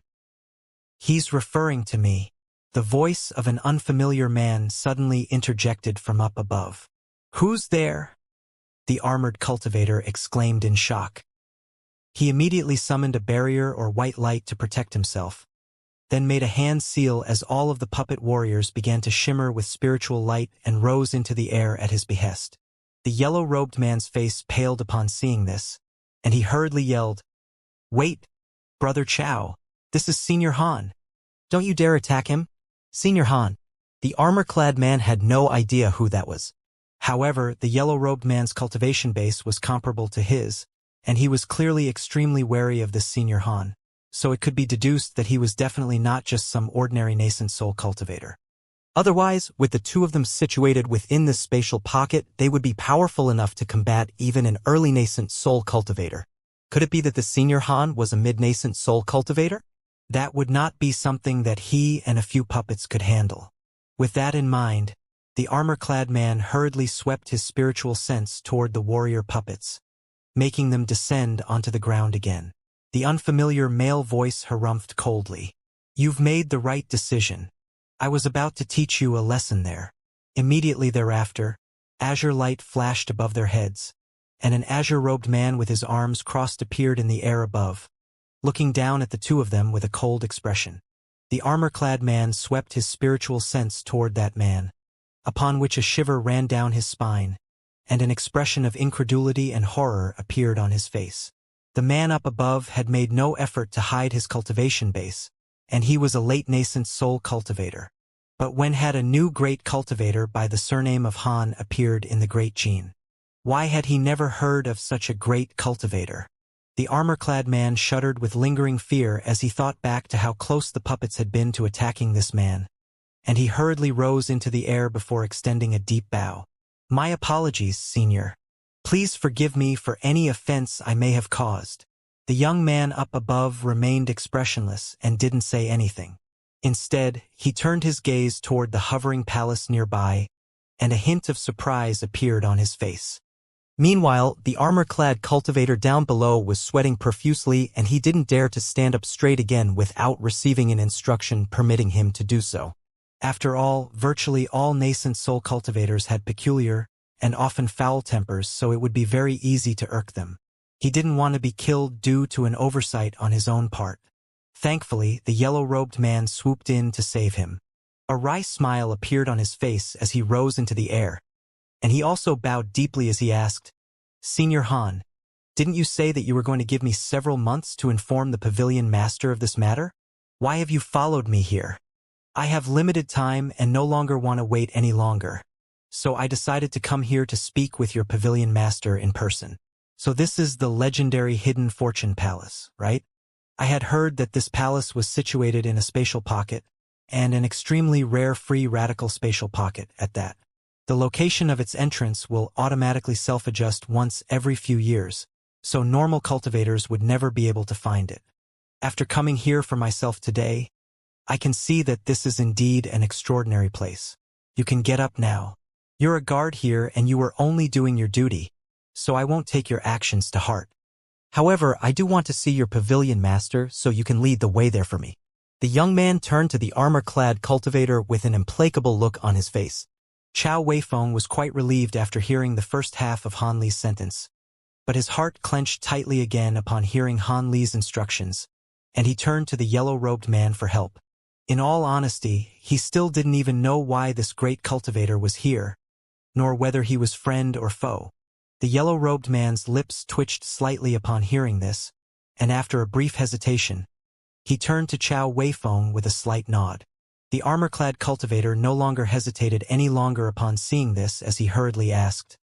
He's referring to me. The voice of an unfamiliar man suddenly interjected from up above. Who's there? The armored cultivator exclaimed in shock. He immediately summoned a barrier or white light to protect himself, then made a hand seal as all of the puppet warriors began to shimmer with spiritual light and rose into the air at his behest. The yellow-robed man's face paled upon seeing this, and he hurriedly yelled, "Wait, Brother Chow, this is Senior Han. Don't you dare attack him." Senior Han. The armor-clad man had no idea who that was. However, the yellow-robed man's cultivation base was comparable to his, and he was clearly extremely wary of this Senior Han, so it could be deduced that he was definitely not just some ordinary nascent soul cultivator. Otherwise, with the 2 of them situated within this spatial pocket, they would be powerful enough to combat even an early nascent soul cultivator. Could it be that the Senior Han was a mid-nascent soul cultivator? That would not be something that he and a few puppets could handle. With that in mind, the armor-clad man hurriedly swept his spiritual sense toward the warrior puppets, making them descend onto the ground again. The unfamiliar male voice harumphed coldly. You've made the right decision. I was about to teach you a lesson there. Immediately thereafter, azure light flashed above their heads, and an azure-robed man with his arms crossed appeared in the air above, looking down at the 2 of them with a cold expression. The armor-clad man swept his spiritual sense toward that man, upon which a shiver ran down his spine, and an expression of incredulity and horror appeared on his face. The man up above had made no effort to hide his cultivation base, and he was a late nascent soul cultivator. But when had a new great cultivator by the surname of Han appeared in the Great Gene? Why had he never heard of such a great cultivator? The armor-clad man shuddered with lingering fear as he thought back to how close the puppets had been to attacking this man, and he hurriedly rose into the air before extending a deep bow. My apologies, Senior. Please forgive me for any offense I may have caused. The young man up above remained expressionless and didn't say anything. Instead, he turned his gaze toward the hovering palace nearby, and a hint of surprise appeared on his face. Meanwhile, the armor-clad cultivator down below was sweating profusely, and he didn't dare to stand up straight again without receiving an instruction permitting him to do so. After all, virtually all nascent soul cultivators had peculiar and often foul tempers, so it would be very easy to irk them. He didn't want to be killed due to an oversight on his own part. Thankfully, the yellow-robed man swooped in to save him. A wry smile appeared on his face as he rose into the air, and he also bowed deeply as he asked, Senior Han, didn't you say that you were going to give me several months to inform the pavilion master of this matter? Why have you followed me here? I have limited time and no longer want to wait any longer, so I decided to come here to speak with your pavilion master in person. So this is the legendary Hidden Fortune Palace, right? I had heard that this palace was situated in a spatial pocket, and an extremely rare free radical spatial pocket at that. The location of its entrance will automatically self-adjust once every few years, so normal cultivators would never be able to find it. After coming here for myself today, I can see that this is indeed an extraordinary place. You can get up now. You're a guard here and you were only doing your duty, so I won't take your actions to heart. However, I do want to see your pavilion, master, so you can lead the way there for me." The young man turned to the armor-clad cultivator with an implacable look on his face. Chao Weifeng was quite relieved after hearing the first half of Han Li's sentence, but his heart clenched tightly again upon hearing Han Li's instructions, and he turned to the yellow-robed man for help. In all honesty, he still didn't even know why this great cultivator was here, nor whether he was friend or foe. The yellow-robed man's lips twitched slightly upon hearing this, and after a brief hesitation, he turned to Chao Weifeng with a slight nod. The armor-clad cultivator no longer hesitated any longer upon seeing this as he hurriedly asked,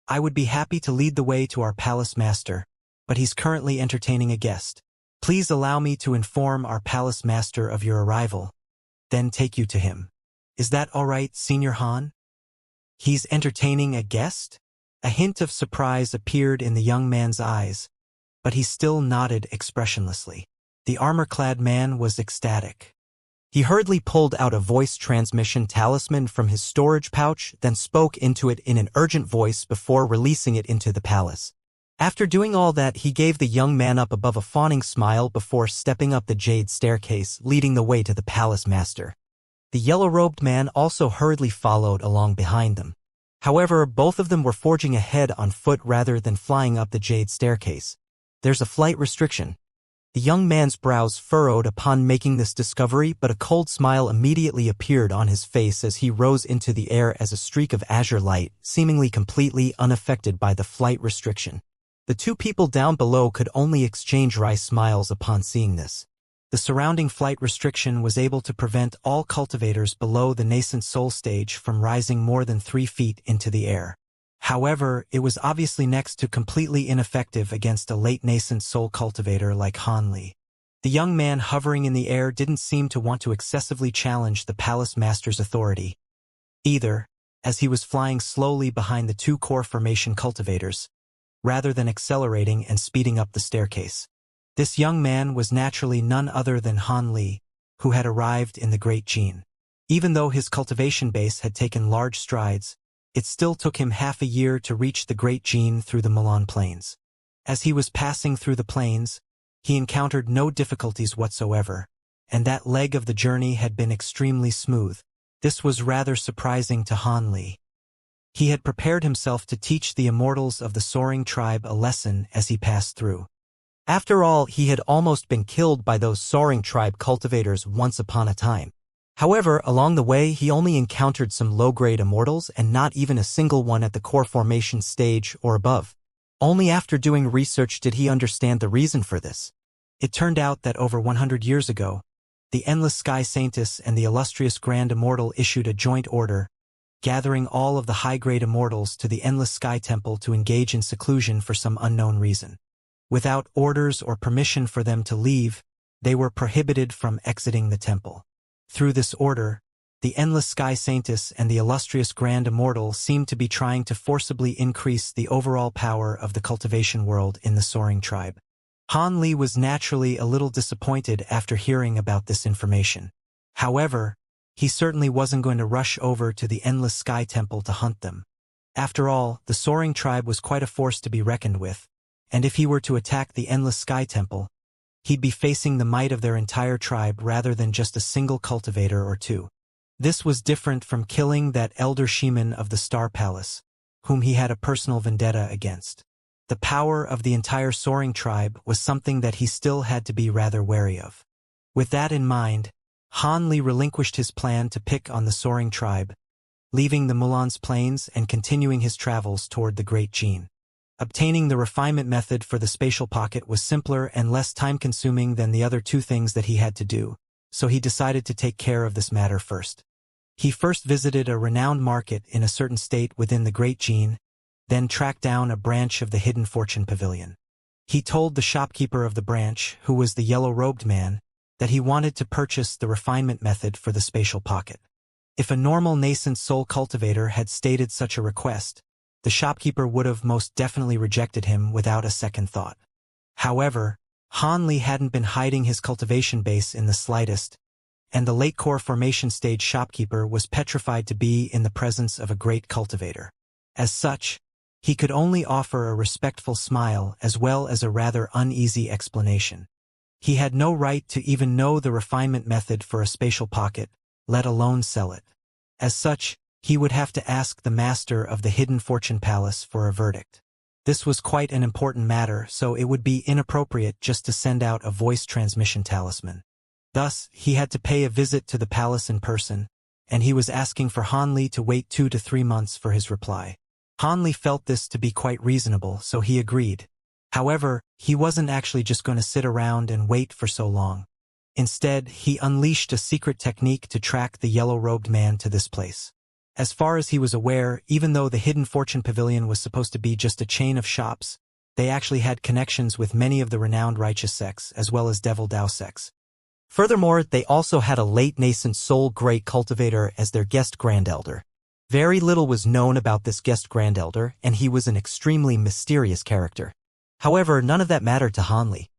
"I would be happy to lead the way to our palace master, but he's currently entertaining a guest. Please allow me to inform our palace master of your arrival, then take you to him. Is that all right, Senior Han?" "He's entertaining a guest?" A hint of surprise appeared in the young man's eyes, but he still nodded expressionlessly. The armor-clad man was ecstatic. He hurriedly pulled out a voice transmission talisman from his storage pouch, then spoke into it in an urgent voice before releasing it into the palace. After doing all that, he gave the young man up above a fawning smile before stepping up the jade staircase, leading the way to the palace master. The yellow-robed man also hurriedly followed along behind them. However, both of them were forging ahead on foot rather than flying up the jade staircase. "There's a flight restriction." The young man's brows furrowed upon making this discovery, but a cold smile immediately appeared on his face as he rose into the air as a streak of azure light, seemingly completely unaffected by the flight restriction. The two people down below could only exchange wry smiles upon seeing this. The surrounding flight restriction was able to prevent all cultivators below the nascent soul stage from rising more than 3 feet into the air. However, it was obviously next to completely ineffective against a late nascent soul cultivator like Han Li. The young man hovering in the air didn't seem to want to excessively challenge the palace master's authority either, as he was flying slowly behind the two core formation cultivators, rather than accelerating and speeding up the staircase. This young man was naturally none other than Han Li, who had arrived in the Great Gene. Even though his cultivation base had taken large strides, it still took him half a year to reach the Great Gene through the Milan Plains. As he was passing through the plains, he encountered no difficulties whatsoever, and that leg of the journey had been extremely smooth. This was rather surprising to Han Li. He had prepared himself to teach the immortals of the soaring tribe a lesson as he passed through. After all, he had almost been killed by those soaring tribe cultivators once upon a time. However, along the way he only encountered some low-grade immortals and not even a single one at the core formation stage or above. Only after doing research did he understand the reason for this. It turned out that over 100 years ago, the Endless Sky Saintess and the illustrious Grand Immortal issued a joint order, gathering all of the high-grade immortals to the Endless Sky Temple to engage in seclusion for some unknown reason. Without orders or permission for them to leave, they were prohibited from exiting the temple. Through this order, the Endless Sky Saintess and the illustrious Grand Immortal seemed to be trying to forcibly increase the overall power of the cultivation world in the soaring tribe. Han Li was naturally a little disappointed after hearing about this information. However, he certainly wasn't going to rush over to the Endless Sky Temple to hunt them. After all, the soaring tribe was quite a force to be reckoned with, and if he were to attack the Endless Sky Temple, he'd be facing the might of their entire tribe rather than just a single cultivator or two. This was different from killing that elder shaman of the Star Palace, whom he had a personal vendetta against. The power of the entire soaring tribe was something that he still had to be rather wary of. With that in mind, Han Li relinquished his plan to pick on the soaring tribe, leaving the Mulan's plains and continuing his travels toward the Great Gene. Obtaining the refinement method for the spatial pocket was simpler and less time-consuming than the other two things that he had to do, so he decided to take care of this matter first. He first visited a renowned market in a certain state within the Great Gene, then tracked down a branch of the Hidden Fortune Pavilion. He told the shopkeeper of the branch, who was the yellow-robed man, that he wanted to purchase the refinement method for the spatial pocket. If a normal nascent soul cultivator had stated such a request, the shopkeeper would have most definitely rejected him without a second thought. However, Han Li hadn't been hiding his cultivation base in the slightest, and the late core formation stage shopkeeper was petrified to be in the presence of a great cultivator. As such, he could only offer a respectful smile as well as a rather uneasy explanation. He had no right to even know the refinement method for a spatial pocket, let alone sell it. As such, he would have to ask the master of the Hidden Fortune Palace for a verdict. This was quite an important matter, so it would be inappropriate just to send out a voice transmission talisman. Thus, he had to pay a visit to the palace in person, and he was asking for Han Li to wait 2 to 3 months for his reply. Han Li felt this to be quite reasonable, so he agreed. However, he wasn't actually just going to sit around and wait for so long. Instead, he unleashed a secret technique to track the yellow-robed man to this place. As far as he was aware, even though the Hidden Fortune Pavilion was supposed to be just a chain of shops, they actually had connections with many of the renowned righteous sects as well as devil Dao sects. Furthermore, they also had a late nascent soul great cultivator as their guest grand elder. Very little was known about this guest grand elder, and he was an extremely mysterious character. However, none of that mattered to Han Li.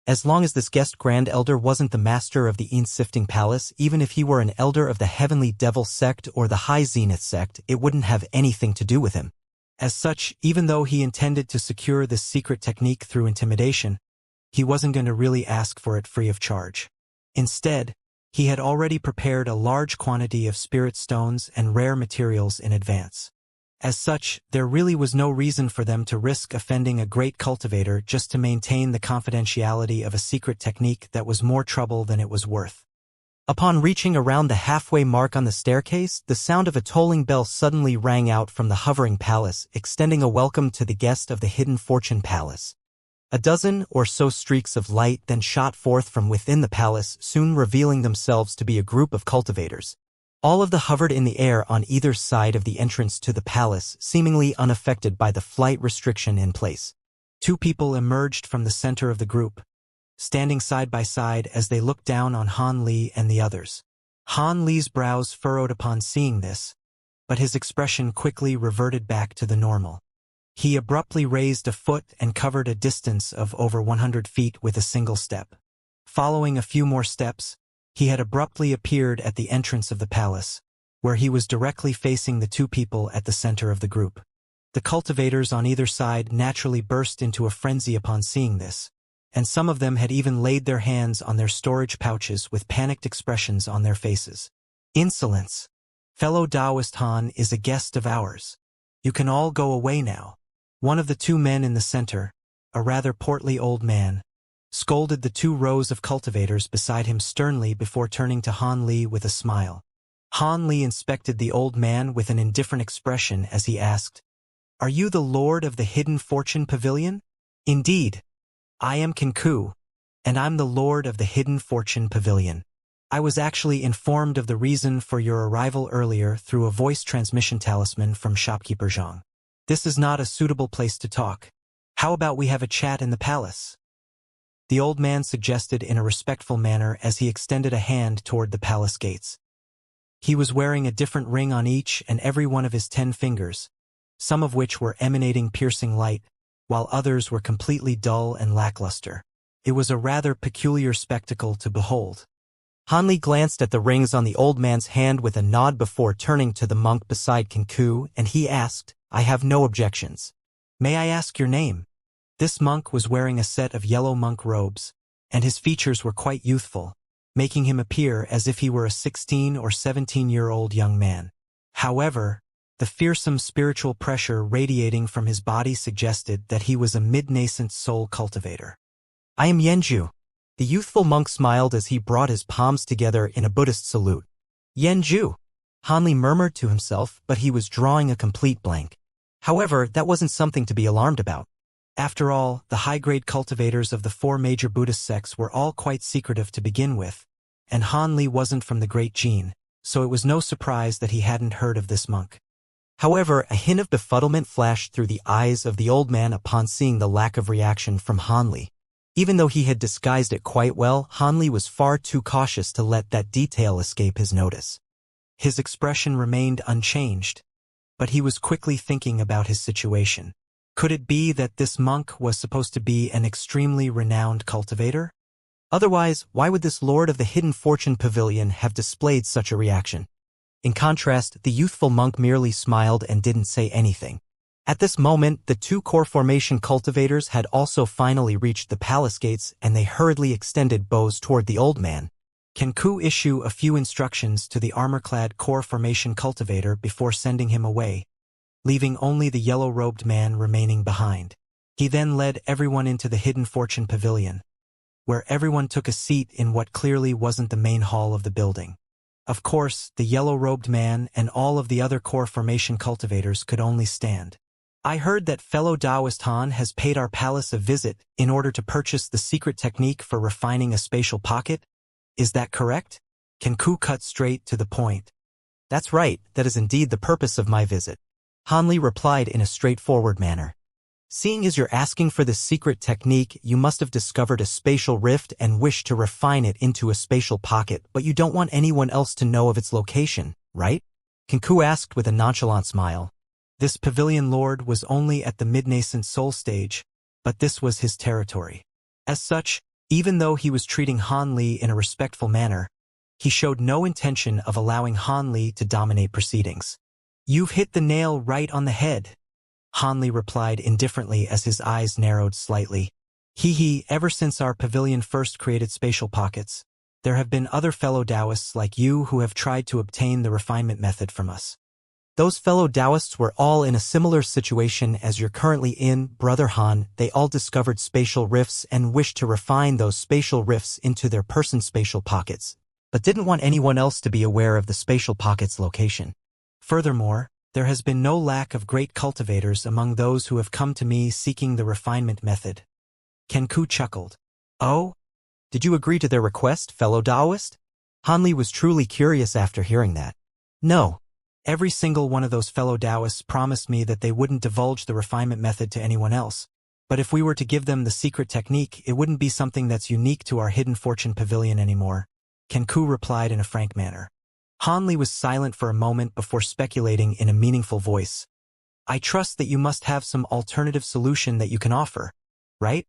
As long as this guest grand elder wasn't the master of the Sifting Palace, even if he were an elder of the Heavenly Devil sect or the High Zenith sect, it wouldn't have anything to do with him. As such, even though he intended to secure this secret technique through intimidation, he wasn't going to really ask for it free of charge. Instead, he had already prepared a large quantity of spirit stones and rare materials in advance. As such, there really was no reason for them to risk offending a great cultivator just to maintain the confidentiality of a secret technique that was more trouble than it was worth. Upon reaching around the halfway mark on the staircase, the sound of a tolling bell suddenly rang out from the hovering palace, extending a welcome to the guest of the Hidden Fortune Palace. A dozen or so streaks of light then shot forth from within the palace, soon revealing themselves to be a group of cultivators. All of them hovered in the air on either side of the entrance to the palace, seemingly unaffected by the flight restriction in place. 2 people emerged from the center of the group, standing side by side as they looked down on Han Li and the others. Han Li's brows furrowed upon seeing this, but his expression quickly reverted back to the normal. He abruptly raised a foot and covered a distance of over 100 feet with a single step. Following a few more steps, he had abruptly appeared at the entrance of the palace, where he was directly facing the 2 people at the center of the group. The cultivators on either side naturally burst into a frenzy upon seeing this, and some of them had even laid their hands on their storage pouches with panicked expressions on their faces. Insolence! Fellow Taoist Han is a guest of ours. You can all go away now. One of the 2 men in the center, a rather portly old man, scolded the 2 rows of cultivators beside him sternly before turning to Han Li with a smile. Han Li inspected the old man with an indifferent expression as he asked, "Are you the lord of the Hidden Fortune Pavilion?" "Indeed. I am Kinku, and I'm the lord of the Hidden Fortune Pavilion. I was actually informed of the reason for your arrival earlier through a voice transmission talisman from shopkeeper Zhang. This is not a suitable place to talk. How about we have a chat in the palace?" The old man suggested in a respectful manner as he extended a hand toward the palace gates. He was wearing a different ring on each and every one of his 10 fingers, some of which were emanating piercing light, while others were completely dull and lackluster. It was a rather peculiar spectacle to behold. Han Li glanced at the rings on the old man's hand with a nod before turning to the monk beside Kinku, and he asked, "I have no objections. May I ask your name?" This monk was wearing a set of yellow monk robes, and his features were quite youthful, making him appear as if he were a 16 or 17-year-old young man. However, the fearsome spiritual pressure radiating from his body suggested that he was a mid-nascent soul cultivator. "I am Yanju." The youthful monk smiled as he brought his palms together in a Buddhist salute. "Yanju," Han Li murmured to himself, but he was drawing a complete blank. However, that wasn't something to be alarmed about. After all, the high-grade cultivators of the 4 major Buddhist sects were all quite secretive to begin with, and Han Li wasn't from the Great Gene, so it was no surprise that he hadn't heard of this monk. However, a hint of befuddlement flashed through the eyes of the old man upon seeing the lack of reaction from Han Li. Even though he had disguised it quite well, Han Li was far too cautious to let that detail escape his notice. His expression remained unchanged, but he was quickly thinking about his situation. Could it be that this monk was supposed to be an extremely renowned cultivator? Otherwise, why would this Lord of the Hidden Fortune Pavilion have displayed such a reaction? In contrast, the youthful monk merely smiled and didn't say anything. At this moment, the two core formation cultivators had also finally reached the palace gates, and they hurriedly extended bows toward the old man. Can Ku issue a few instructions to the armor-clad core formation cultivator before sending him away, leaving only the yellow-robed man remaining behind. He then led everyone into the Hidden Fortune Pavilion, where everyone took a seat in what clearly wasn't the main hall of the building. Of course, the yellow-robed man and all of the other core formation cultivators could only stand. I heard that fellow Taoist Han has paid our palace a visit in order to purchase the secret technique for refining a spatial pocket. Is that correct? Can Ku cut straight to the point. That's right, that is indeed the purpose of my visit. Han Li replied in a straightforward manner. Seeing as you're asking for this secret technique, you must have discovered a spatial rift and wish to refine it into a spatial pocket, but you don't want anyone else to know of its location, right? Can Ku asked with a nonchalant smile. This pavilion lord was only at the mid-nascent soul stage, but this was his territory. As such, even though he was treating Han Li in a respectful manner, he showed no intention of allowing Han Li to dominate proceedings. You've hit the nail right on the head, Han Li replied indifferently as his eyes narrowed slightly. Ever since our pavilion first created spatial pockets, there have been other fellow Taoists like you who have tried to obtain the refinement method from us. Those fellow Taoists were all in a similar situation as you're currently in, Brother Han. They all discovered spatial rifts and wished to refine those spatial rifts into their person spatial pockets, but didn't want anyone else to be aware of the spatial pocket's location. Furthermore, there has been no lack of great cultivators among those who have come to me seeking the refinement method. Can Ku chuckled. Oh? Did you agree to their request, fellow Taoist? Han Li was truly curious after hearing that. No. Every single one of those fellow Taoists promised me that they wouldn't divulge the refinement method to anyone else. But if we were to give them the secret technique, it wouldn't be something that's unique to our Hidden Fortune Pavilion anymore. Can Ku replied in a frank manner. Han Li was silent for a moment before speculating in a meaningful voice. I trust that you must have some alternative solution that you can offer, right?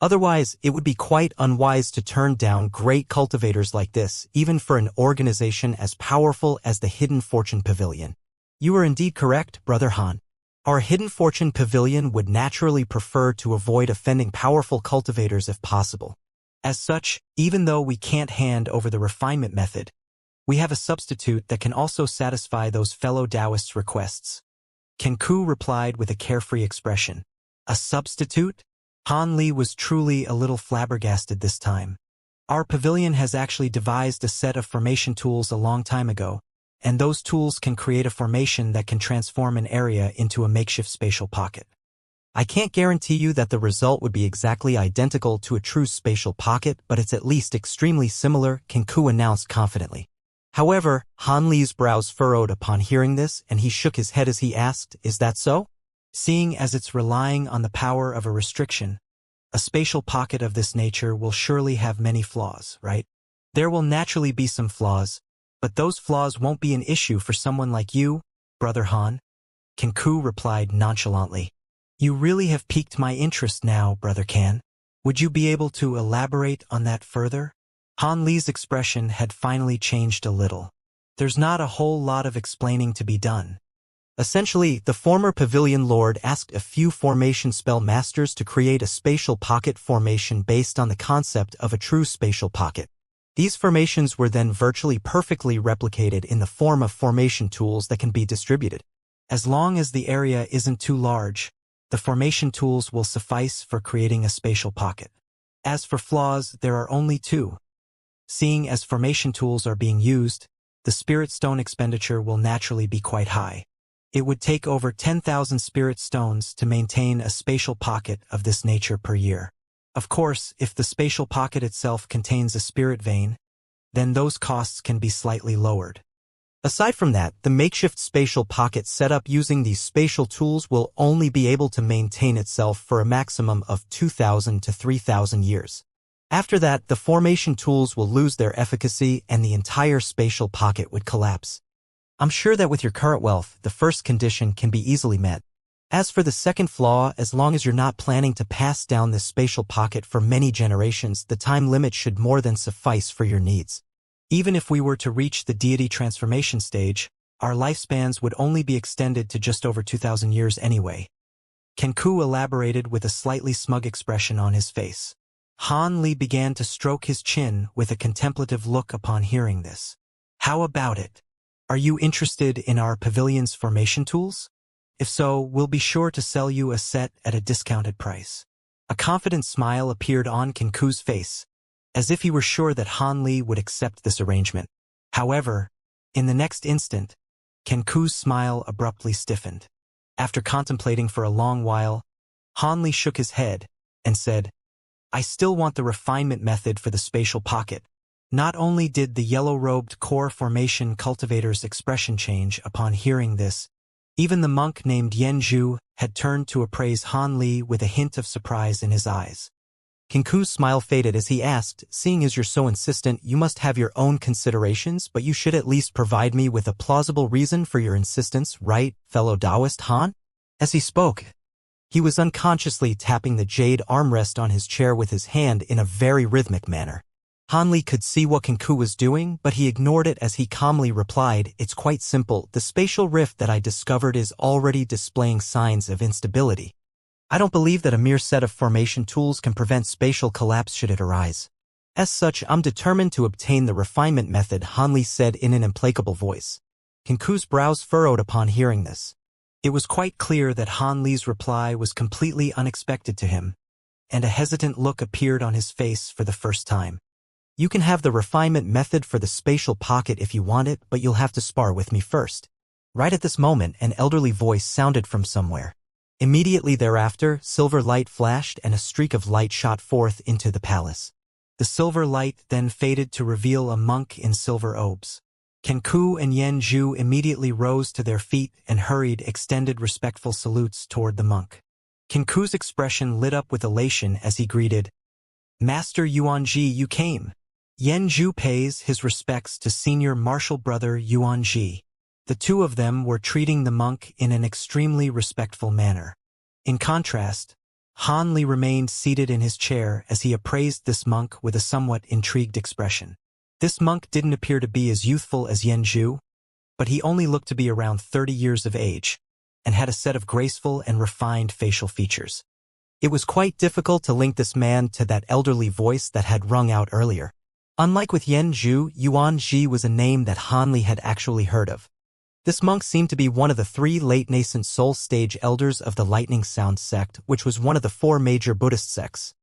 Otherwise, it would be quite unwise to turn down great cultivators like this, even for an organization as powerful as the Hidden Fortune Pavilion. You are indeed correct, Brother Han. Our Hidden Fortune Pavilion would naturally prefer to avoid offending powerful cultivators if possible. As such, even though we can't hand over the refinement method, we have a substitute that can also satisfy those fellow Taoists' requests. Can Ku replied with a carefree expression. A substitute? Han Li was truly a little flabbergasted this time. Our pavilion has actually devised a set of formation tools a long time ago, and those tools can create a formation that can transform an area into a makeshift spatial pocket. I can't guarantee you that the result would be exactly identical to a true spatial pocket, but it's at least extremely similar, Can Ku announced confidently. However, Han Li's brows furrowed upon hearing this, and he shook his head as he asked, Is that so? Seeing as it's relying on the power of a restriction, a spatial pocket of this nature will surely have many flaws, right? There will naturally be some flaws, but those flaws won't be an issue for someone like you, Brother Han. Can Ku replied nonchalantly. You really have piqued my interest now, Brother Can. Would you be able to elaborate on that further? Han Li's expression had finally changed a little. There's not a whole lot of explaining to be done. Essentially, the former pavilion lord asked a few formation spell masters to create a spatial pocket formation based on the concept of a true spatial pocket. These formations were then virtually perfectly replicated in the form of formation tools that can be distributed. As long as the area isn't too large, the formation tools will suffice for creating a spatial pocket. As for flaws, there are only two. Seeing as formation tools are being used, the spirit stone expenditure will naturally be quite high. It would take over 10,000 spirit stones to maintain a spatial pocket of this nature per year. Of course, if the spatial pocket itself contains a spirit vein, then those costs can be slightly lowered. Aside from that, the makeshift spatial pocket set up using these spatial tools will only be able to maintain itself for a maximum of 2,000 to 3,000 years. After that, the formation tools will lose their efficacy and the entire spatial pocket would collapse. I'm sure that with your current wealth, the first condition can be easily met. As for the second flaw, as long as you're not planning to pass down this spatial pocket for many generations, the time limit should more than suffice for your needs. Even if we were to reach the deity transformation stage, our lifespans would only be extended to just over 2,000 years anyway. Kenku elaborated with a slightly smug expression on his face. Han Li began to stroke his chin with a contemplative look upon hearing this. How about it? Are you interested in our pavilion's formation tools? If so, we'll be sure to sell you a set at a discounted price. A confident smile appeared on Kenku's face, as if he were sure that Han Li would accept this arrangement. However, in the next instant, Kenku's smile abruptly stiffened. After contemplating for a long while, Han Li shook his head and said, I still want the refinement method for the spatial pocket. Not only did the yellow-robed core formation cultivator's expression change upon hearing this, even the monk named Yanzhu had turned to appraise Han Li with a hint of surprise in his eyes. Kenku's smile faded as he asked, seeing as you're so insistent, you must have your own considerations, but you should at least provide me with a plausible reason for your insistence, right, fellow Taoist Han? As he spoke, he was unconsciously tapping the jade armrest on his chair with his hand in a very rhythmic manner. Han Li could see what Kenku was doing, but he ignored it as he calmly replied, it's quite simple. The spatial rift that I discovered is already displaying signs of instability. I don't believe that a mere set of formation tools can prevent spatial collapse should it arise. As such, I'm determined to obtain the refinement method, Han Li said in an implacable voice. Kenku's brows furrowed upon hearing this. It was quite clear that Han Li's reply was completely unexpected to him, and a hesitant look appeared on his face for the first time. You can have the refinement method for the spatial pocket if you want it, but you'll have to spar with me first. Right at this moment, an elderly voice sounded from somewhere. Immediately thereafter, silver light flashed and a streak of light shot forth into the palace. The silver light then faded to reveal a monk in silver robes. Kenku and Yanzhu immediately rose to their feet and hurried extended respectful salutes toward the monk. Kenku's expression lit up with elation as he greeted, Master Yuanji, you came. Yanzhu pays his respects to senior martial brother Yuanji. The two of them were treating the monk in an extremely respectful manner. In contrast, Han Li remained seated in his chair as he appraised this monk with a somewhat intrigued expression. This monk didn't appear to be as youthful as Yanzhu, but he only looked to be around 30 years of age, and had a set of graceful and refined facial features. It was quite difficult to link this man to that elderly voice that had rung out earlier. Unlike with Yanzhu, Yuanji was a name that Han Li had actually heard of. This monk seemed to be one of the 3 late nascent soul stage elders of the Lightning Sound sect, which was one of the 4 major Buddhist sects.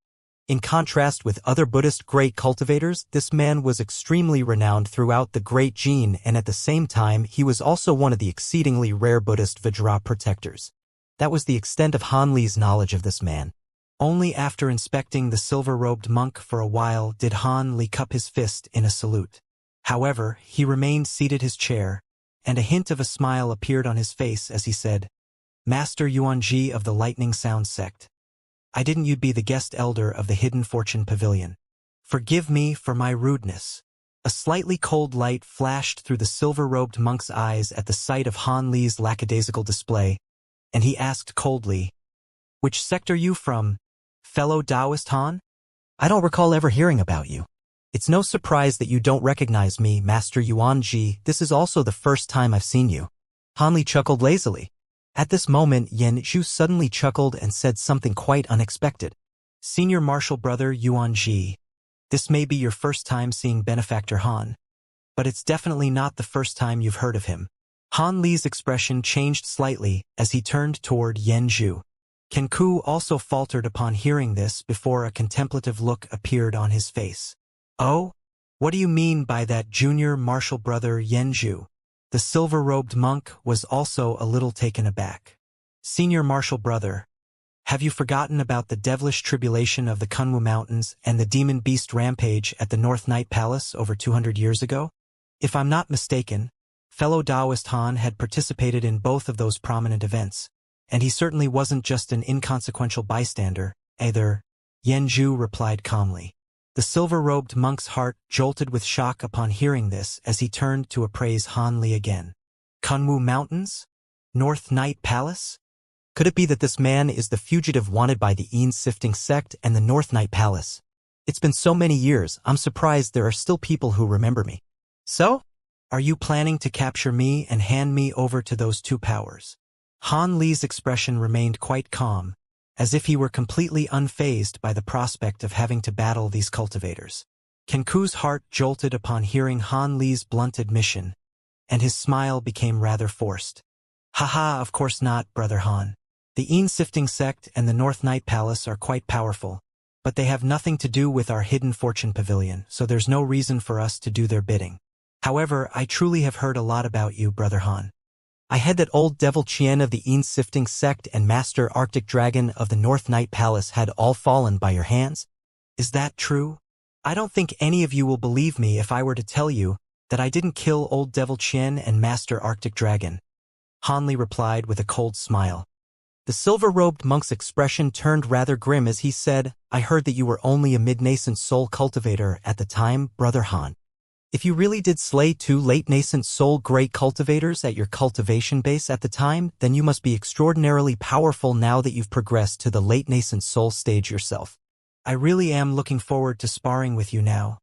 In contrast with other Buddhist great cultivators, this man was extremely renowned throughout the Great Gene, and at the same time he was also one of the exceedingly rare Buddhist Vajra protectors. That was the extent of Han Li's knowledge of this man. Only after inspecting the silver-robed monk for a while did Han Li cup his fist in a salute. However, he remained seated his chair, and a hint of a smile appeared on his face as he said, Master Yuanji of the Lightning Sound sect. I didn't you'd be the guest elder of the Hidden Fortune Pavilion. Forgive me for my rudeness. A slightly cold light flashed through the silver-robed monk's eyes at the sight of Han Li's lackadaisical display, and he asked coldly, Which sect are you from, fellow Taoist Han? I don't recall ever hearing about you. It's no surprise that you don't recognize me, Master Yuanji. This is also the first time I've seen you. Han Li chuckled lazily. At this moment, Yanzhu suddenly chuckled and said something quite unexpected. Senior martial brother Yuanji, this may be your first time seeing Benefactor Han, but it's definitely not the first time you've heard of him. Han Li's expression changed slightly as he turned toward Yanzhu. Kenku also faltered upon hearing this before a contemplative look appeared on his face. Oh? What do you mean by that, junior martial brother Yanzhu? The silver-robed monk was also a little taken aback. Senior martial brother, have you forgotten about the devilish tribulation of the Kunwu Mountains and the demon beast rampage at the North Night Palace over 200 years ago? If I'm not mistaken, fellow Taoist Han had participated in both of those prominent events, and he certainly wasn't just an inconsequential bystander, either. Yanzhu replied calmly. The silver-robed monk's heart jolted with shock upon hearing this as he turned to appraise Han Li again. Kunwu Mountains? North Night Palace? Could it be that this man is the fugitive wanted by the Sifting sect and the North Night Palace? It's been so many years, I'm surprised there are still people who remember me. So? Are you planning to capture me and hand me over to those two powers? Han Li's expression remained quite calm, as if he were completely unfazed by the prospect of having to battle these cultivators. Kenku's heart jolted upon hearing Han Li's blunt admission, and his smile became rather forced. Haha, of course not, Brother Han. The Sifting sect and the North Night Palace are quite powerful, but they have nothing to do with our hidden fortune pavilion, so there's no reason for us to do their bidding. However, I truly have heard a lot about you, Brother Han. I heard that old Devil Qian of the Sifting sect and Master Arctic Dragon of the North Night Palace had all fallen by your hands. Is that true? I don't think any of you will believe me if I were to tell you that I didn't kill old Devil Qian and Master Arctic Dragon. Han Li replied with a cold smile. The silver-robed monk's expression turned rather grim as he said, I heard that you were only a mid-nascent soul cultivator at the time, Brother Han. If you really did slay two late-nascent soul gray cultivators at your cultivation base at the time, then you must be extraordinarily powerful now that you've progressed to the late-nascent soul stage yourself. I really am looking forward to sparring with you now,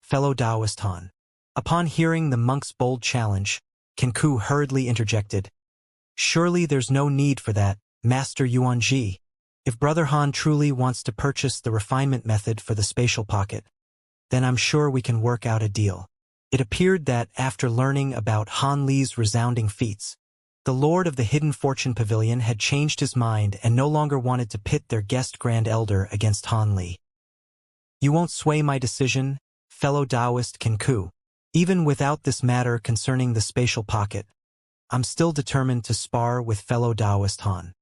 fellow Taoist Han. Upon hearing the monk's bold challenge, Kenku hurriedly interjected. Surely there's no need for that, Master Yuanji. If Brother Han truly wants to purchase the refinement method for the spatial pocket, then I'm sure we can work out a deal. It appeared that, after learning about Han Li's resounding feats, the Lord of the Hidden Fortune Pavilion had changed his mind and no longer wanted to pit their guest Grand Elder against Han Li. You won't sway my decision, fellow Taoist Kenku. Even without this matter concerning the spatial pocket, I'm still determined to spar with fellow Taoist Han.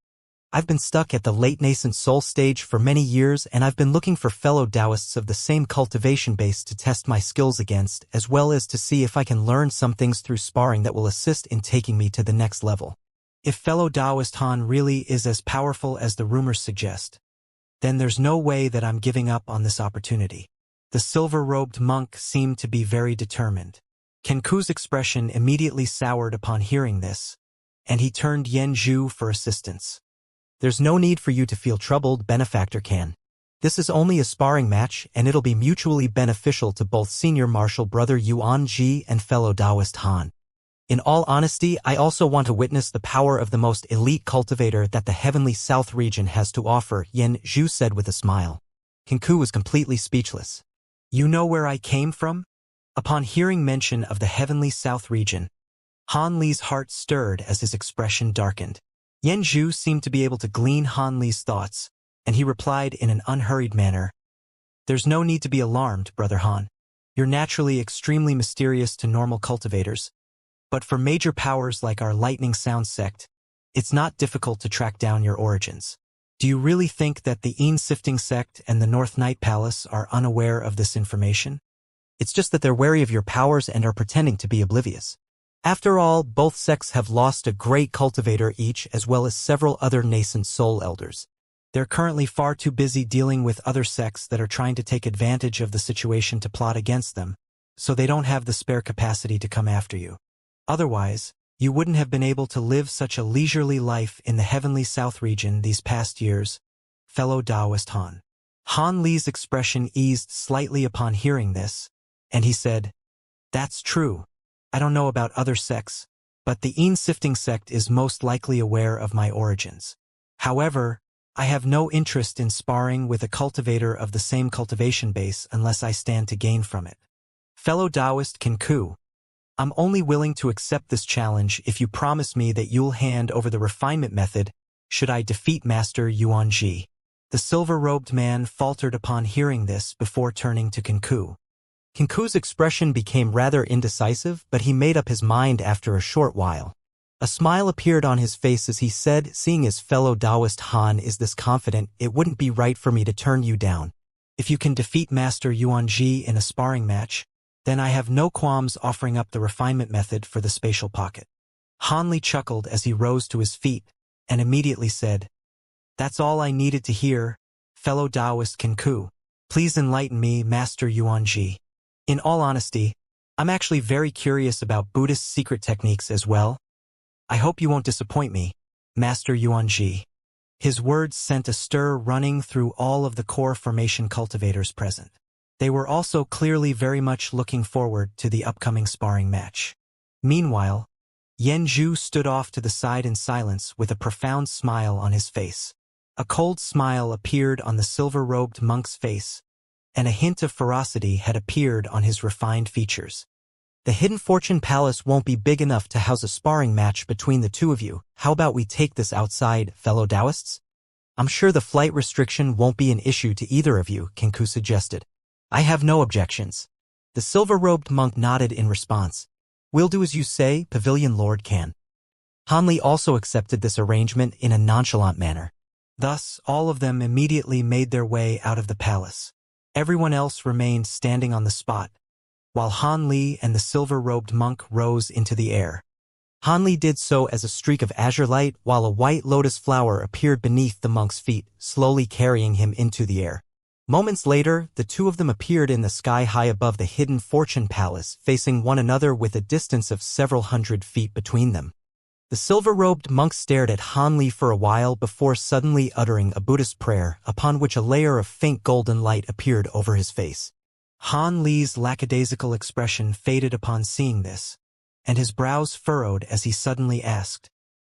I've been stuck at the late nascent soul stage for many years, and I've been looking for fellow Taoists of the same cultivation base to test my skills against, as well as to see if I can learn some things through sparring that will assist in taking me to the next level. If fellow Taoist Han really is as powerful as the rumors suggest, then there's no way that I'm giving up on this opportunity. The silver-robed monk seemed to be very determined. Kenku's expression immediately soured upon hearing this, and he turned Yen Zhu for assistance. There's no need for you to feel troubled, Benefactor Kan. This is only a sparring match, and it'll be mutually beneficial to both Senior Marshal Brother Yuan Ji and fellow Taoist Han. In all honesty, I also want to witness the power of the most elite cultivator that the Heavenly South region has to offer, Yen Zhu said with a smile. Kenku was completely speechless. You know where I came from? Upon hearing mention of the Heavenly South region, Han Li's heart stirred as his expression darkened. Yen Zhu seemed to be able to glean Han Li's thoughts, and he replied in an unhurried manner. There's no need to be alarmed, Brother Han. You're naturally extremely mysterious to normal cultivators, but for major powers like our Lightning Sound sect, it's not difficult to track down your origins. Do you really think that the Sifting sect and the North Night Palace are unaware of this information? It's just that they're wary of your powers and are pretending to be oblivious. After all, both sects have lost a great cultivator each, as well as several other nascent soul elders. They're currently far too busy dealing with other sects that are trying to take advantage of the situation to plot against them, so they don't have the spare capacity to come after you. Otherwise, you wouldn't have been able to live such a leisurely life in the Heavenly South region these past years, fellow Taoist Han. Han Li's expression eased slightly upon hearing this, and he said, That's true. I don't know about other sects, but the Sifting sect is most likely aware of my origins. However, I have no interest in sparring with a cultivator of the same cultivation base unless I stand to gain from it. Fellow Taoist Kenku, I'm only willing to accept this challenge if you promise me that you'll hand over the refinement method should I defeat Master Yuan Ji. The silver-robed man faltered upon hearing this before turning to Kenku. Kenku's expression became rather indecisive, but he made up his mind after a short while. A smile appeared on his face as he said, seeing his fellow Taoist Han is this confident, it wouldn't be right for me to turn you down. If you can defeat Master Yuan Ji in a sparring match, then I have no qualms offering up the refinement method for the spatial pocket. Han Li chuckled as he rose to his feet, and immediately said, That's all I needed to hear, fellow Taoist Kenku. Please enlighten me, Master Yuan Ji. In all honesty, I'm actually very curious about Buddhist secret techniques as well. I hope you won't disappoint me, Master Yuan Ji. His words sent a stir running through all of the core formation cultivators present. They were also clearly very much looking forward to the upcoming sparring match. Meanwhile, Yen Zhu stood off to the side in silence with a profound smile on his face. A cold smile appeared on the silver-robed monk's face, and a hint of ferocity had appeared on his refined features. The Hidden Fortune Palace won't be big enough to house a sparring match between the two of you. How about we take this outside, fellow Taoists? I'm sure the flight restriction won't be an issue to either of you, Kenku suggested. I have no objections. The silver-robed monk nodded in response. We'll do as you say, Pavilion Lord Can. Hanli also accepted this arrangement in a nonchalant manner. Thus, all of them immediately made their way out of the palace. Everyone else remained standing on the spot, while Han Li and the silver-robed monk rose into the air. Han Li did so as a streak of azure light, while a white lotus flower appeared beneath the monk's feet, slowly carrying him into the air. Moments later, the two of them appeared in the sky high above the Hidden Fortune Palace, facing one another with a distance of several hundred feet between them. The silver-robed monk stared at Han Li for a while before suddenly uttering a Buddhist prayer, upon which a layer of faint golden light appeared over his face. Han Li's lackadaisical expression faded upon seeing this, and his brows furrowed as he suddenly asked,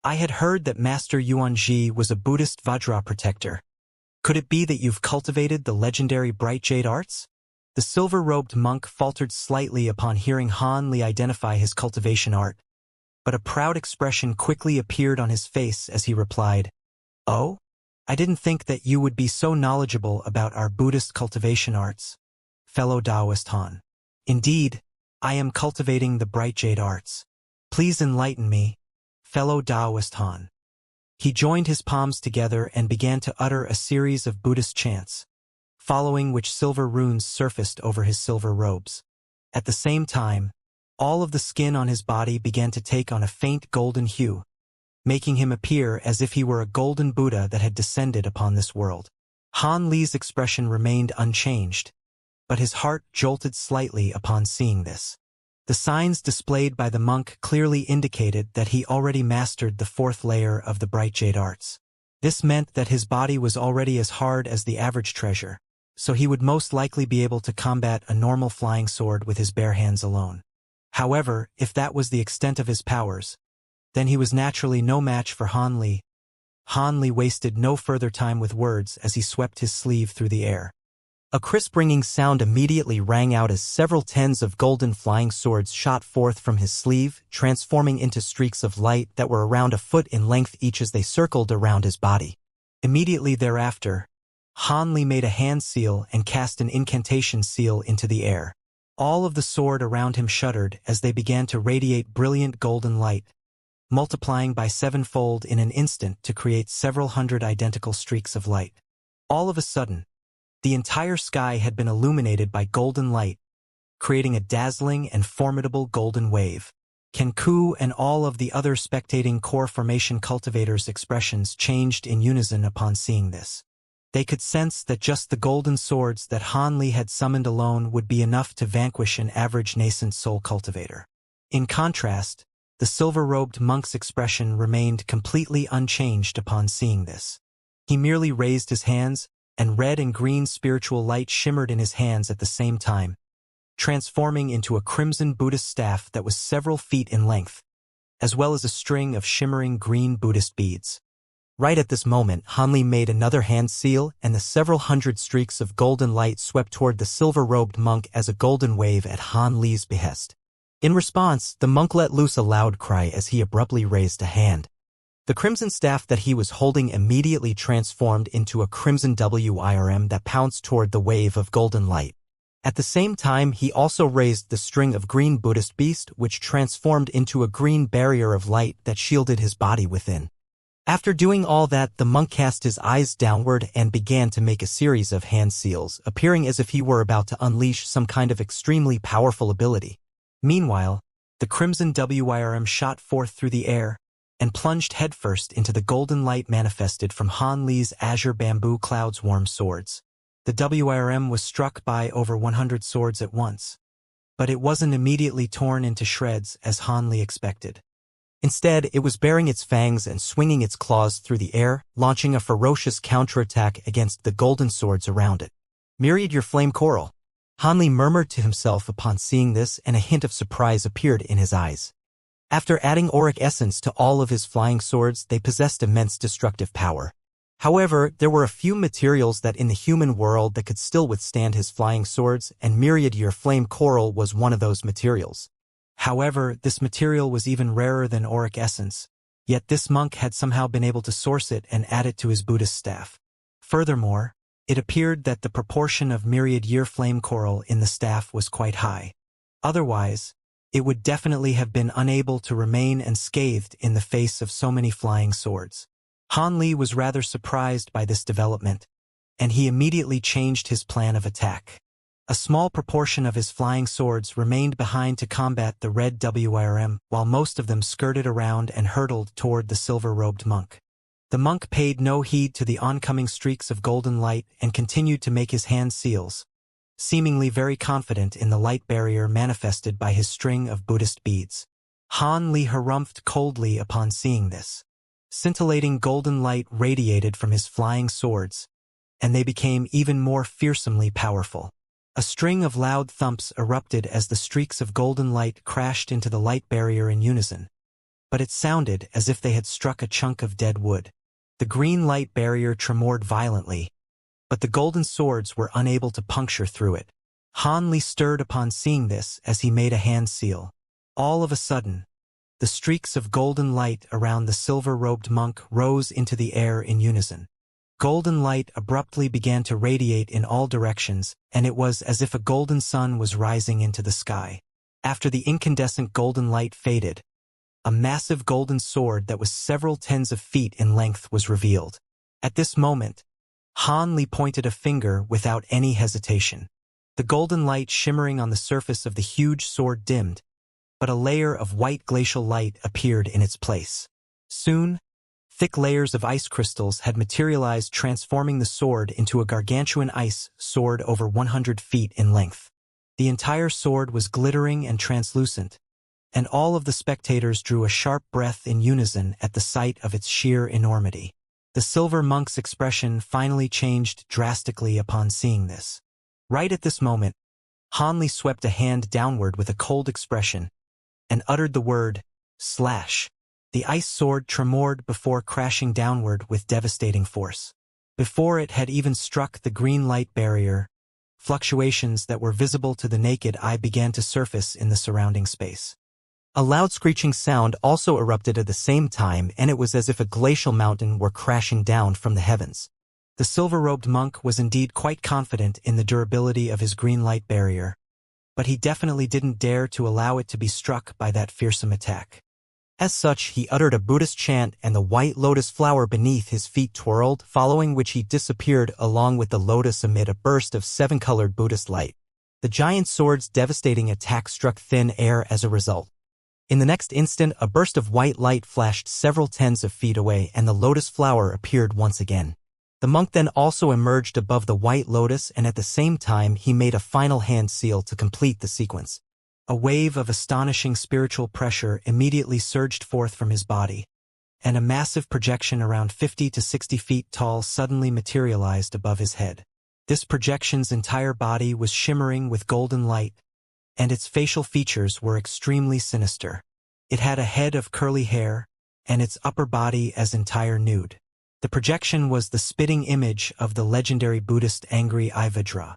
I had heard that Master Yuanji was a Buddhist Vajra protector. Could it be that you've cultivated the legendary bright jade arts? The silver-robed monk faltered slightly upon hearing Han Li identify his cultivation art, but a proud expression quickly appeared on his face as he replied, Oh? I didn't think that you would be so knowledgeable about our Buddhist cultivation arts, fellow Taoist Han. Indeed, I am cultivating the bright jade arts. Please enlighten me, fellow Taoist Han. He joined his palms together and began to utter a series of Buddhist chants, following which silver runes surfaced over his silver robes. At the same time, all of the skin on his body began to take on a faint golden hue, making him appear as if he were a golden Buddha that had descended upon this world. Han Li's expression remained unchanged, but his heart jolted slightly upon seeing this. The signs displayed by the monk clearly indicated that he already mastered the fourth layer of the bright jade arts. This meant that his body was already as hard as the average treasure, so he would most likely be able to combat a normal flying sword with his bare hands alone. However, if that was the extent of his powers, then he was naturally no match for Han Li. Han Li wasted no further time with words as he swept his sleeve through the air. A crisp ringing sound immediately rang out as several tens of golden flying swords shot forth from his sleeve, transforming into streaks of light that were around a foot in length each as they circled around his body. Immediately thereafter, Han Li made a hand seal and cast an incantation seal into the air. All of the sword around him shuddered as they began to radiate brilliant golden light, multiplying by sevenfold in an instant to create several hundred identical streaks of light. All of a sudden, the entire sky had been illuminated by golden light, creating a dazzling and formidable golden wave. Kenku and all of the other spectating core formation cultivators' expressions changed in unison upon seeing this. They could sense that just the golden swords that Han Li had summoned alone would be enough to vanquish an average nascent soul cultivator. In contrast, the silver-robed monk's expression remained completely unchanged upon seeing this. He merely raised his hands, and red and green spiritual light shimmered in his hands at the same time, transforming into a crimson Buddhist staff that was several feet in length, as well as a string of shimmering green Buddhist beads. Right at this moment, Han Li made another hand seal, and the several hundred streaks of golden light swept toward the silver-robed monk as a golden wave at Han Li's behest. In response, the monk let loose a loud cry as he abruptly raised a hand. The crimson staff that he was holding immediately transformed into a crimson WIRM that pounced toward the wave of golden light. At the same time, he also raised the string of green Buddhist beast, which transformed into a green barrier of light that shielded his body within. After doing all that, the monk cast his eyes downward and began to make a series of hand seals, appearing as if he were about to unleash some kind of extremely powerful ability. Meanwhile, the crimson WIRM shot forth through the air and plunged headfirst into the golden light manifested from Han Li's azure bamboo cloud's warm swords. The WIRM was struck by over 100 swords at once, but it wasn't immediately torn into shreds as Han Li expected. Instead, it was baring its fangs and swinging its claws through the air, launching a ferocious counterattack against the golden swords around it. "Myriad your flame coral," Hanli murmured to himself upon seeing this, and a hint of surprise appeared in his eyes. After adding auric essence to all of his flying swords, they possessed immense destructive power. However, there were a few materials that in the human world that could still withstand his flying swords, and Myriad Year Flame Coral was one of those materials. However, this material was even rarer than auric essence, yet this monk had somehow been able to source it and add it to his Buddhist staff. Furthermore, it appeared that the proportion of Myriad Year Flame Coral in the staff was quite high. Otherwise, it would definitely have been unable to remain unscathed in the face of so many flying swords. Han Li was rather surprised by this development, and he immediately changed his plan of attack. A small proportion of his flying swords remained behind to combat the red WRM, while most of them skirted around and hurtled toward the silver-robed monk. The monk paid no heed to the oncoming streaks of golden light and continued to make his hand seals, seemingly very confident in the light barrier manifested by his string of Buddhist beads. Han Li harumphed coldly upon seeing this. Scintillating golden light radiated from his flying swords, and they became even more fearsomely powerful. A string of loud thumps erupted as the streaks of golden light crashed into the light barrier in unison, but it sounded as if they had struck a chunk of dead wood. The green light barrier tremored violently, but the golden swords were unable to puncture through it. Han Li stirred upon seeing this as he made a hand seal. All of a sudden, the streaks of golden light around the silver-robed monk rose into the air in unison. Golden light abruptly began to radiate in all directions, and it was as if a golden sun was rising into the sky. After the incandescent golden light faded, a massive golden sword that was several tens of feet in length was revealed. At this moment, Han Li pointed a finger without any hesitation. The golden light shimmering on the surface of the huge sword dimmed, but a layer of white glacial light appeared in its place. Soon, thick layers of ice crystals had materialized, transforming the sword into a gargantuan ice sword over 100 feet in length. The entire sword was glittering and translucent, and all of the spectators drew a sharp breath in unison at the sight of its sheer enormity. The silver monk's expression finally changed drastically upon seeing this. Right at this moment, Han Li swept a hand downward with a cold expression and uttered the word, slash. The ice sword tremored before crashing downward with devastating force. Before it had even struck the green light barrier, fluctuations that were visible to the naked eye began to surface in the surrounding space. A loud screeching sound also erupted at the same time, and it was as if a glacial mountain were crashing down from the heavens. The silver-robed monk was indeed quite confident in the durability of his green light barrier, but he definitely didn't dare to allow it to be struck by that fearsome attack. As such, he uttered a Buddhist chant, and the white lotus flower beneath his feet twirled, following which he disappeared along with the lotus amid a burst of seven-colored Buddhist light. The giant sword's devastating attack struck thin air as a result. In the next instant, a burst of white light flashed several tens of feet away, and the lotus flower appeared once again. The monk then also emerged above the white lotus, and at the same time he made a final hand seal to complete the sequence. A wave of astonishing spiritual pressure immediately surged forth from his body, and a massive projection around 50 to 60 feet tall suddenly materialized above his head. This projection's entire body was shimmering with golden light, and its facial features were extremely sinister. It had a head of curly hair, and its upper body as entire nude. The projection was the spitting image of the legendary Buddhist angry eye Vajra.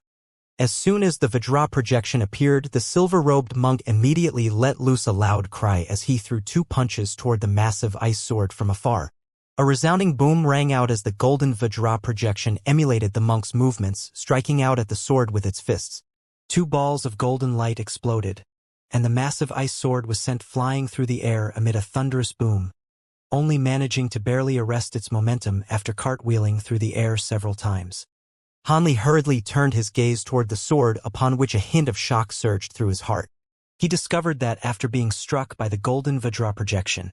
As soon as the Vajra projection appeared, the silver-robed monk immediately let loose a loud cry as he threw two punches toward the massive ice sword from afar. A resounding boom rang out as the golden Vajra projection emulated the monk's movements, striking out at the sword with its fists. Two balls of golden light exploded, and the massive ice sword was sent flying through the air amid a thunderous boom, only managing to barely arrest its momentum after cartwheeling through the air several times. Han Li hurriedly turned his gaze toward the sword, upon which a hint of shock surged through his heart. He discovered that after being struck by the golden Vajra projection,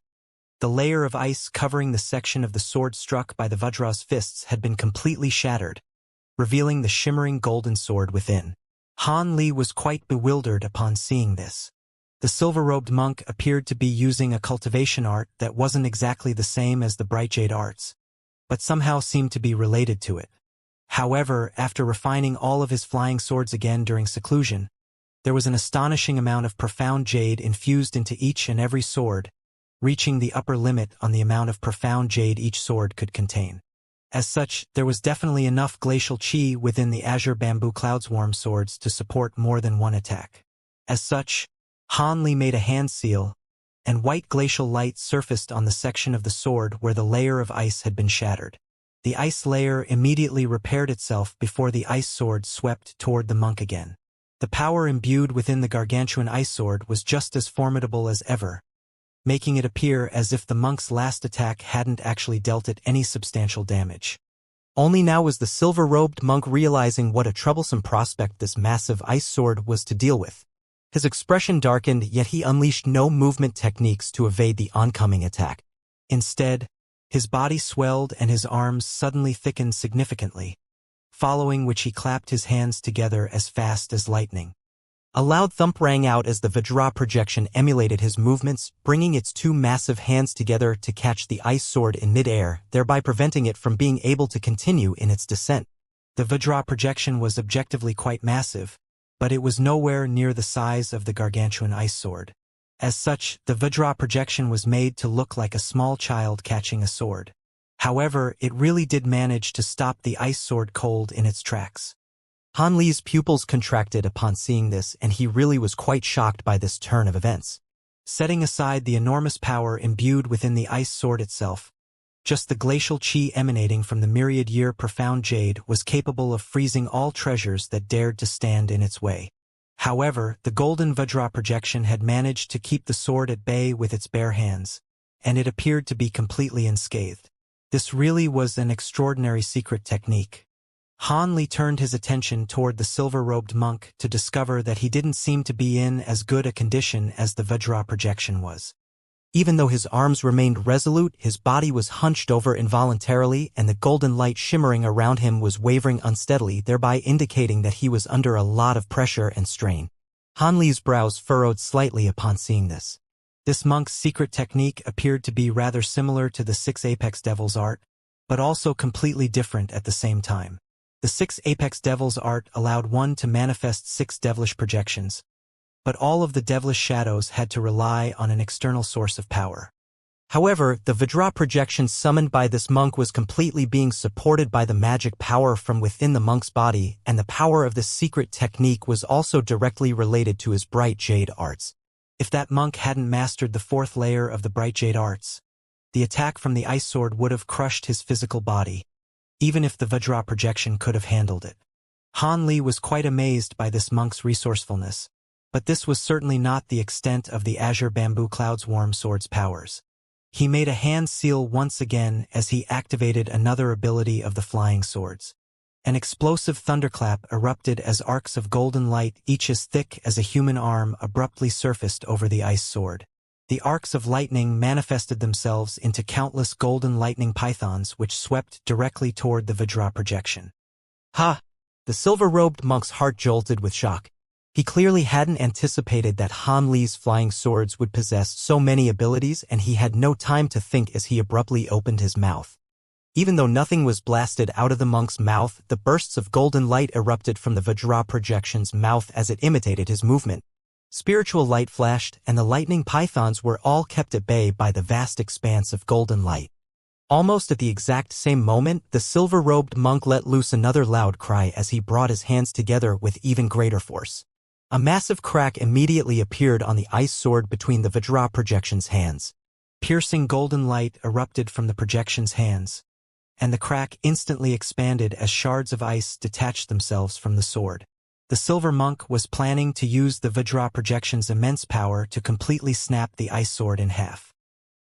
the layer of ice covering the section of the sword struck by the Vajra's fists had been completely shattered, revealing the shimmering golden sword within. Han Li was quite bewildered upon seeing this. The silver-robed monk appeared to be using a cultivation art that wasn't exactly the same as the bright jade arts, but somehow seemed to be related to it. However, after refining all of his flying swords again during seclusion, there was an astonishing amount of profound jade infused into each and every sword, reaching the upper limit on the amount of profound jade each sword could contain. As such, there was definitely enough glacial chi within the azure bamboo cloudswarm swords to support more than one attack. As such, Han Li made a hand seal, and white glacial light surfaced on the section of the sword where the layer of ice had been shattered. The ice layer immediately repaired itself before the ice sword swept toward the monk again. The power imbued within the gargantuan ice sword was just as formidable as ever, making it appear as if the monk's last attack hadn't actually dealt it any substantial damage. Only now was the silver-robed monk realizing what a troublesome prospect this massive ice sword was to deal with. His expression darkened, yet he unleashed no movement techniques to evade the oncoming attack. Instead, his body swelled and his arms suddenly thickened significantly, following which he clapped his hands together as fast as lightning. A loud thump rang out as the Vajra projection emulated his movements, bringing its two massive hands together to catch the ice sword in midair, thereby preventing it from being able to continue in its descent. The Vajra projection was objectively quite massive, but it was nowhere near the size of the gargantuan ice sword. As such, the Vajra projection was made to look like a small child catching a sword. However, it really did manage to stop the ice sword cold in its tracks. Han Li's pupils contracted upon seeing this, and he really was quite shocked by this turn of events. Setting aside the enormous power imbued within the ice sword itself, just the glacial chi emanating from the myriad-year profound jade was capable of freezing all treasures that dared to stand in its way. However, the golden Vajra projection had managed to keep the sword at bay with its bare hands, and it appeared to be completely unscathed. This really was an extraordinary secret technique. Han Li turned his attention toward the silver-robed monk to discover that he didn't seem to be in as good a condition as the Vajra projection was. Even though his arms remained resolute, his body was hunched over involuntarily, and the golden light shimmering around him was wavering unsteadily, thereby indicating that he was under a lot of pressure and strain. Han Li's brows furrowed slightly upon seeing this. This monk's secret technique appeared to be rather similar to the Six Apex Devils art, but also completely different at the same time. The Six Apex Devils art allowed one to manifest 6 devilish projections, but all of the devilish shadows had to rely on an external source of power. However, the Vajra projection summoned by this monk was completely being supported by the magic power from within the monk's body, and the power of this secret technique was also directly related to his bright jade arts. If that monk hadn't mastered the 4th layer of the bright jade arts, the attack from the ice sword would have crushed his physical body, even if the Vajra projection could have handled it. Han Li was quite amazed by this monk's resourcefulness, but this was certainly not the extent of the azure bamboo cloudswarm sword's powers. He made a hand seal once again as he activated another ability of the flying swords. An explosive thunderclap erupted as arcs of golden light, each as thick as a human arm, abruptly surfaced over the ice sword. The arcs of lightning manifested themselves into countless golden lightning pythons which swept directly toward the Vajra projection. Ha! The silver-robed monk's heart jolted with shock. He clearly hadn't anticipated that Han Li's flying swords would possess so many abilities, and he had no time to think as he abruptly opened his mouth. Even though nothing was blasted out of the monk's mouth, the bursts of golden light erupted from the Vajra projection's mouth as it imitated his movement. Spiritual light flashed, and the lightning pythons were all kept at bay by the vast expanse of golden light. Almost at the exact same moment, the silver-robed monk let loose another loud cry as he brought his hands together with even greater force. A massive crack immediately appeared on the ice sword between the Vajra projection's hands. Piercing golden light erupted from the projection's hands, and the crack instantly expanded as shards of ice detached themselves from the sword. The silver monk was planning to use the Vajra projection's immense power to completely snap the ice sword in half.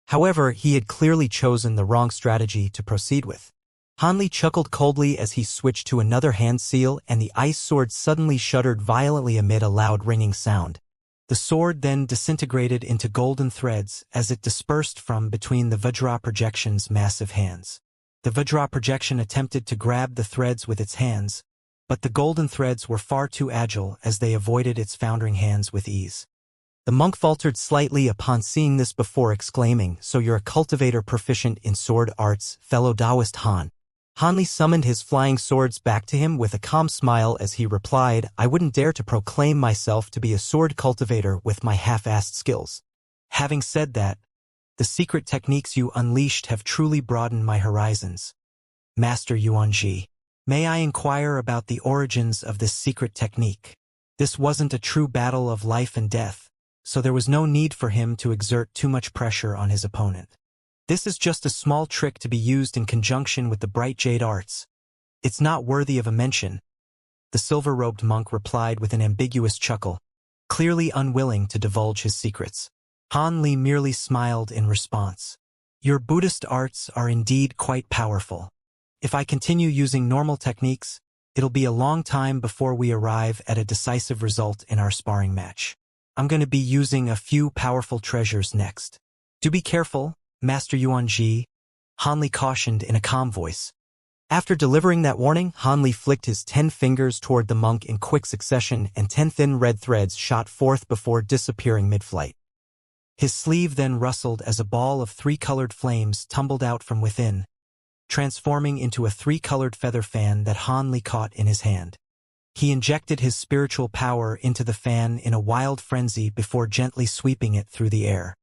However, he had clearly chosen the wrong strategy to proceed with. Han Li chuckled coldly as he switched to another hand seal, and the ice sword suddenly shuddered violently amid a loud ringing sound. The sword then disintegrated into golden threads as it dispersed from between the Vajra projection's massive hands. The Vajra projection attempted to grab the threads with its hands, but the golden threads were far too agile as they avoided its foundering hands with ease. The monk faltered slightly upon seeing this before exclaiming, "So you're a cultivator proficient in sword arts, fellow Taoist Han." Han Li summoned his flying swords back to him with a calm smile as he replied, "I wouldn't dare to proclaim myself to be a sword cultivator with my half-assed skills. Having said that, the secret techniques you unleashed have truly broadened my horizons. Master Yuanji, may I inquire about the origins of this secret technique?" This wasn't a true battle of life and death, so there was no need for him to exert too much pressure on his opponent. "This is just a small trick to be used in conjunction with the bright jade arts. It's not worthy of a mention," the silver-robed monk replied with an ambiguous chuckle, clearly unwilling to divulge his secrets. Han Li merely smiled in response. "Your Buddhist arts are indeed quite powerful. If I continue using normal techniques, it'll be a long time before we arrive at a decisive result in our sparring match. I'm going to be using a few powerful treasures next. Do be careful, Master Yuanji," Han Li cautioned in a calm voice. After delivering that warning, Han Li flicked his 10 fingers toward the monk in quick succession, and 10 thin red threads shot forth before disappearing mid-flight. His sleeve then rustled as a ball of 3-colored flames tumbled out from within, transforming into a 3-colored feather fan that Han Li caught in his hand. He injected his spiritual power into the fan in a wild frenzy before gently sweeping it through the air.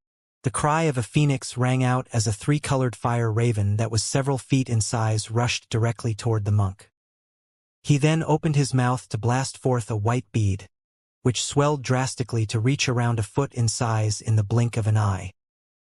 The cry of a phoenix rang out as a 3-colored fire raven that was several feet in size rushed directly toward the monk. He then opened his mouth to blast forth a white bead, which swelled drastically to reach around a foot in size in the blink of an eye.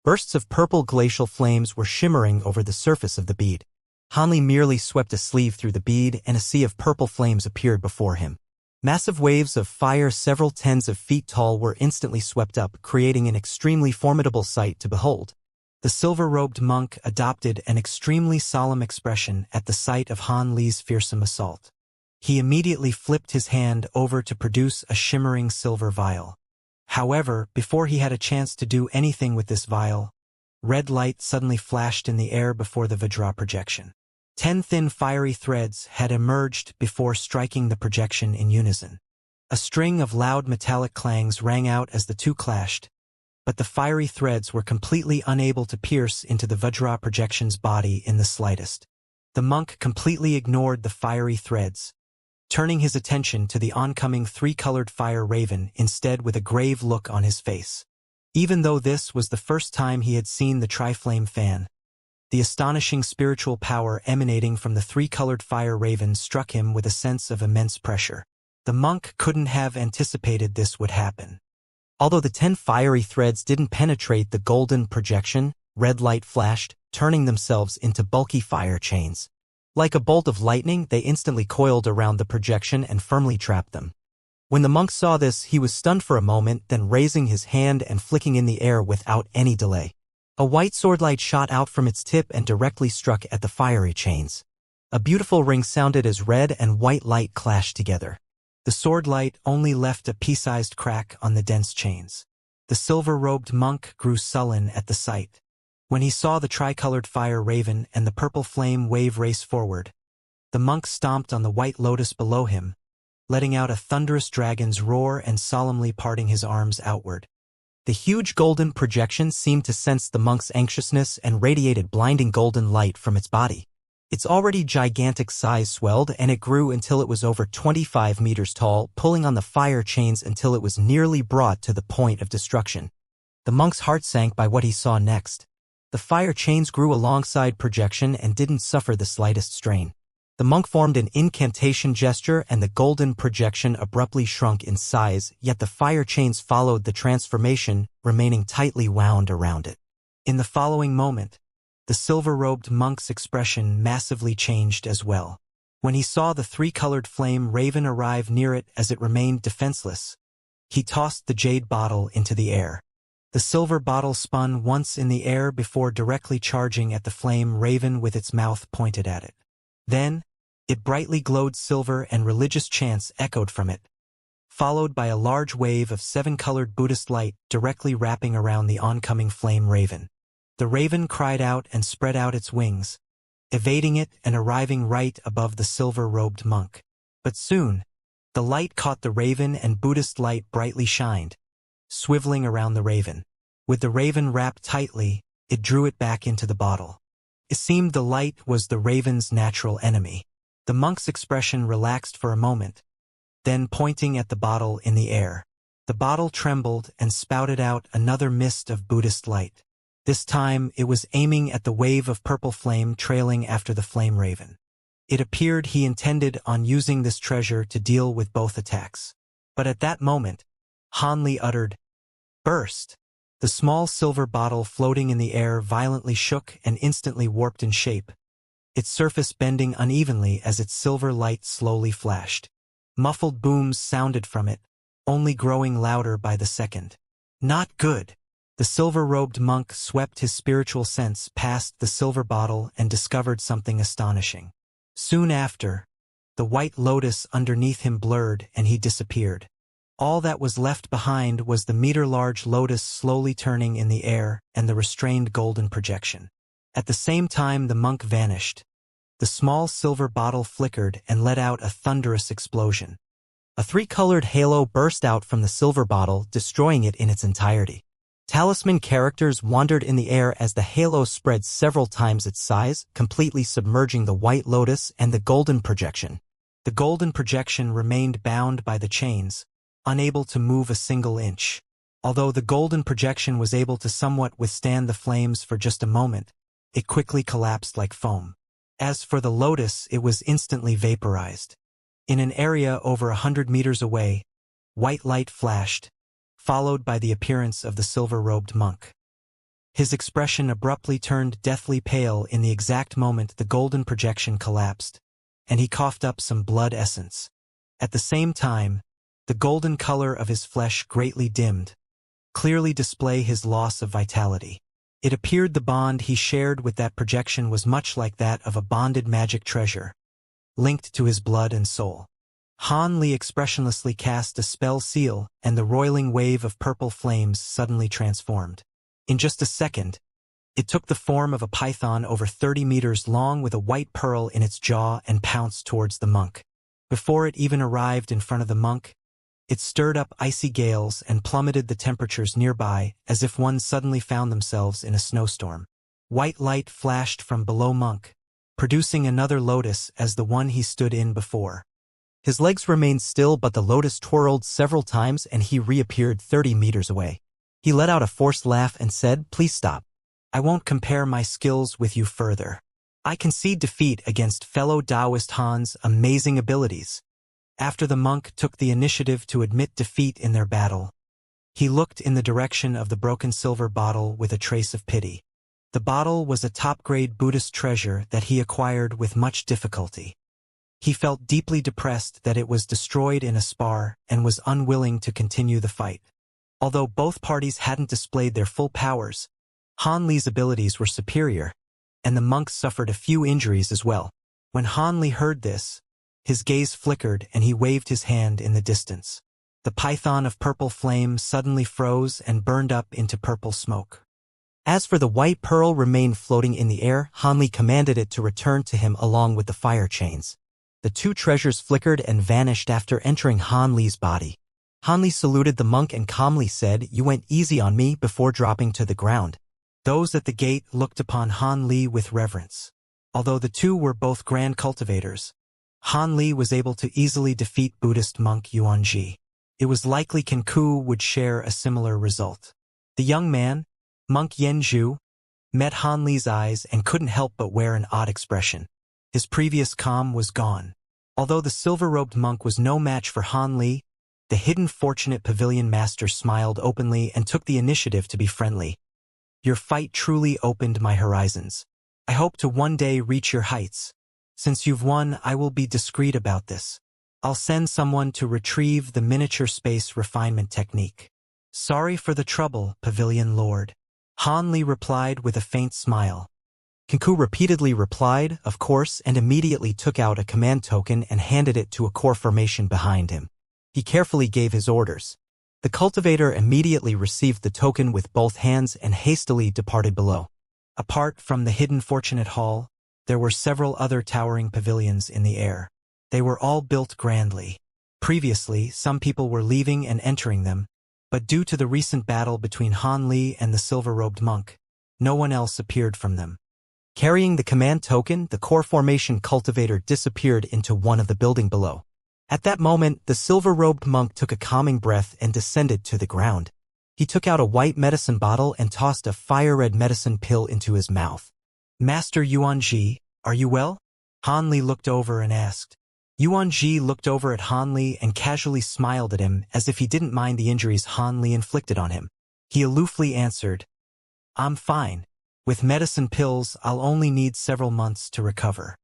Bursts of purple glacial flames were shimmering over the surface of the bead. Han Li merely swept a sleeve through the bead, and a sea of purple flames appeared before him. Massive waves of fire several tens of feet tall were instantly swept up, creating an extremely formidable sight to behold. The silver-robed monk adopted an extremely solemn expression at the sight of Han Li's fearsome assault. He immediately flipped his hand over to produce a shimmering silver vial. However, before he had a chance to do anything with this vial, red light suddenly flashed in the air before the Vajra projection. 10 thin fiery threads had emerged before striking the projection in unison. A string of loud metallic clangs rang out as the two clashed, but the fiery threads were completely unable to pierce into the Vajra projection's body in the slightest. The monk completely ignored the fiery threads, turning his attention to the oncoming 3-colored fire raven instead with a grave look on his face. Even though this was the first time he had seen the tri-flame fan, the astonishing spiritual power emanating from the 3-colored fire raven struck him with a sense of immense pressure. The monk couldn't have anticipated this would happen. Although the 10 fiery threads didn't penetrate the golden projection, red light flashed, turning themselves into bulky fire chains. Like a bolt of lightning, they instantly coiled around the projection and firmly trapped them. When the monk saw this, he was stunned for a moment, then raising his hand and flicking in the air without any delay. A white swordlight shot out from its tip and directly struck at the fiery chains. A beautiful ring sounded as red and white light clashed together. The swordlight only left a pea-sized crack on the dense chains. The silver-robed monk grew sullen at the sight. When he saw the tricolored fire raven and the purple flame wave race forward, the monk stomped on the white lotus below him, letting out a thunderous dragon's roar and solemnly parting his arms outward. The huge golden projection seemed to sense the monk's anxiousness and radiated blinding golden light from its body. Its already gigantic size swelled, and it grew until it was over 25 meters tall, pulling on the fire chains until it was nearly brought to the point of destruction. The monk's heart sank by what he saw next. The fire chains grew alongside projection and didn't suffer the slightest strain. The monk formed an incantation gesture and the golden projection abruptly shrunk in size, yet the fire chains followed the transformation, remaining tightly wound around it. In the following moment, the silver-robed monk's expression massively changed as well. When he saw the 3-colored flame raven arrive near it as it remained defenseless, he tossed the jade bottle into the air. The silver bottle spun once in the air before directly charging at the flame raven with its mouth pointed at it. Then, it brightly glowed silver and religious chants echoed from it, followed by a large wave of 7-colored Buddhist light directly wrapping around the oncoming flame raven. The raven cried out and spread out its wings, evading it and arriving right above the silver-robed monk. But soon, the light caught the raven and Buddhist light brightly shined, swiveling around the raven. With the raven wrapped tightly, it drew it back into the bottle. It seemed the light was the raven's natural enemy. The monk's expression relaxed for a moment, then pointing at the bottle in the air. The bottle trembled and spouted out another mist of Buddhist light. This time it was aiming at the wave of purple flame trailing after the flame raven. It appeared he intended on using this treasure to deal with both attacks. But at that moment, Han Li uttered, "Burst!" The small silver bottle floating in the air violently shook and instantly warped in shape, its surface bending unevenly as its silver light slowly flashed. Muffled booms sounded from it, only growing louder by the second. Not good. The silver-robed monk swept his spiritual sense past the silver bottle and discovered something astonishing. Soon after, the white lotus underneath him blurred and he disappeared. All that was left behind was the meter-large lotus slowly turning in the air and the restrained golden projection. At the same time the monk vanished. The small silver bottle flickered and let out a thunderous explosion. A three-colored halo burst out from the silver bottle, destroying it in its entirety. Talisman characters wandered in the air as the halo spread several times its size, completely submerging the white lotus and the golden projection. The golden projection remained bound by the chains, unable to move a single inch. Although the golden projection was able to somewhat withstand the flames for just a moment, it quickly collapsed like foam. As for the lotus, it was instantly vaporized. In an area over 100 meters away, white light flashed, followed by the appearance of the silver-robed monk. His expression abruptly turned deathly pale in the exact moment the golden projection collapsed, and he coughed up some blood essence. At the same time, the golden color of his flesh greatly dimmed, clearly display his loss of vitality. It appeared the bond he shared with that projection was much like that of a bonded magic treasure, linked to his blood and soul. Han Li expressionlessly cast a spell seal, and the roiling wave of purple flames suddenly transformed. In just a second, it took the form of a python over 30 meters long with a white pearl in its jaw and pounced towards the monk. Before it even arrived in front of the monk, it stirred up icy gales and plummeted the temperatures nearby as if one suddenly found themselves in a snowstorm. White light flashed from below monk, producing another lotus as the one he stood in before. His legs remained still, but the lotus twirled several times and he reappeared 30 meters away. He let out a forced laugh and said, "Please stop. I won't compare my skills with you further. I concede defeat against fellow Taoist Han's amazing abilities." After the monk took the initiative to admit defeat in their battle, he looked in the direction of the broken silver bottle with a trace of pity. The bottle was a top-grade Buddhist treasure that he acquired with much difficulty. He felt deeply depressed that it was destroyed in a spar and was unwilling to continue the fight. Although both parties hadn't displayed their full powers, Han Li's abilities were superior, and the monk suffered a few injuries as well. When Han Li heard this, his gaze flickered and he waved his hand in the distance. The python of purple flame suddenly froze and burned up into purple smoke. As for the white pearl remained floating in the air, Han Li commanded it to return to him along with the fire chains. The two treasures flickered and vanished after entering Han Li's body. Han Li saluted the monk and calmly said, "You went easy on me," before dropping to the ground. Those at the gate looked upon Han Li with reverence. Although the two were both grand cultivators, Han Li was able to easily defeat Buddhist monk Yuanji. It was likely Kenku would share a similar result. The young man, Monk Yanzhu, met Han Li's eyes and couldn't help but wear an odd expression. His previous calm was gone. Although the silver-robed monk was no match for Han Li, the hidden fortunate pavilion master smiled openly and took the initiative to be friendly. "Your fight truly opened my horizons. I hope to one day reach your heights. Since you've won, I will be discreet about this. I'll send someone to retrieve the miniature space refinement technique." "Sorry for the trouble, Pavilion Lord," Han Li replied with a faint smile. Kenku repeatedly replied, "Of course," and immediately took out a command token and handed it to a core formation behind him. He carefully gave his orders. The cultivator immediately received the token with both hands and hastily departed below. Apart from the hidden fortunate hall, there were several other towering pavilions in the air. They were all built grandly. Previously, some people were leaving and entering them, But due to the recent battle between Han Li and the silver-robed monk, no one else appeared from them. Carrying the command token, the core formation cultivator disappeared into one of the building below. At that moment, the silver-robed monk took a calming breath and descended to the ground. He took out a white medicine bottle and tossed a fire-red medicine pill into his mouth. Master Yuanji, are you well? Han Li looked over and asked. Yuanji looked over at Han Li and casually smiled at him as if he didn't mind the injuries Han Li inflicted on him. He aloofly answered, I'm fine. With medicine pills, I'll only need several months to recover.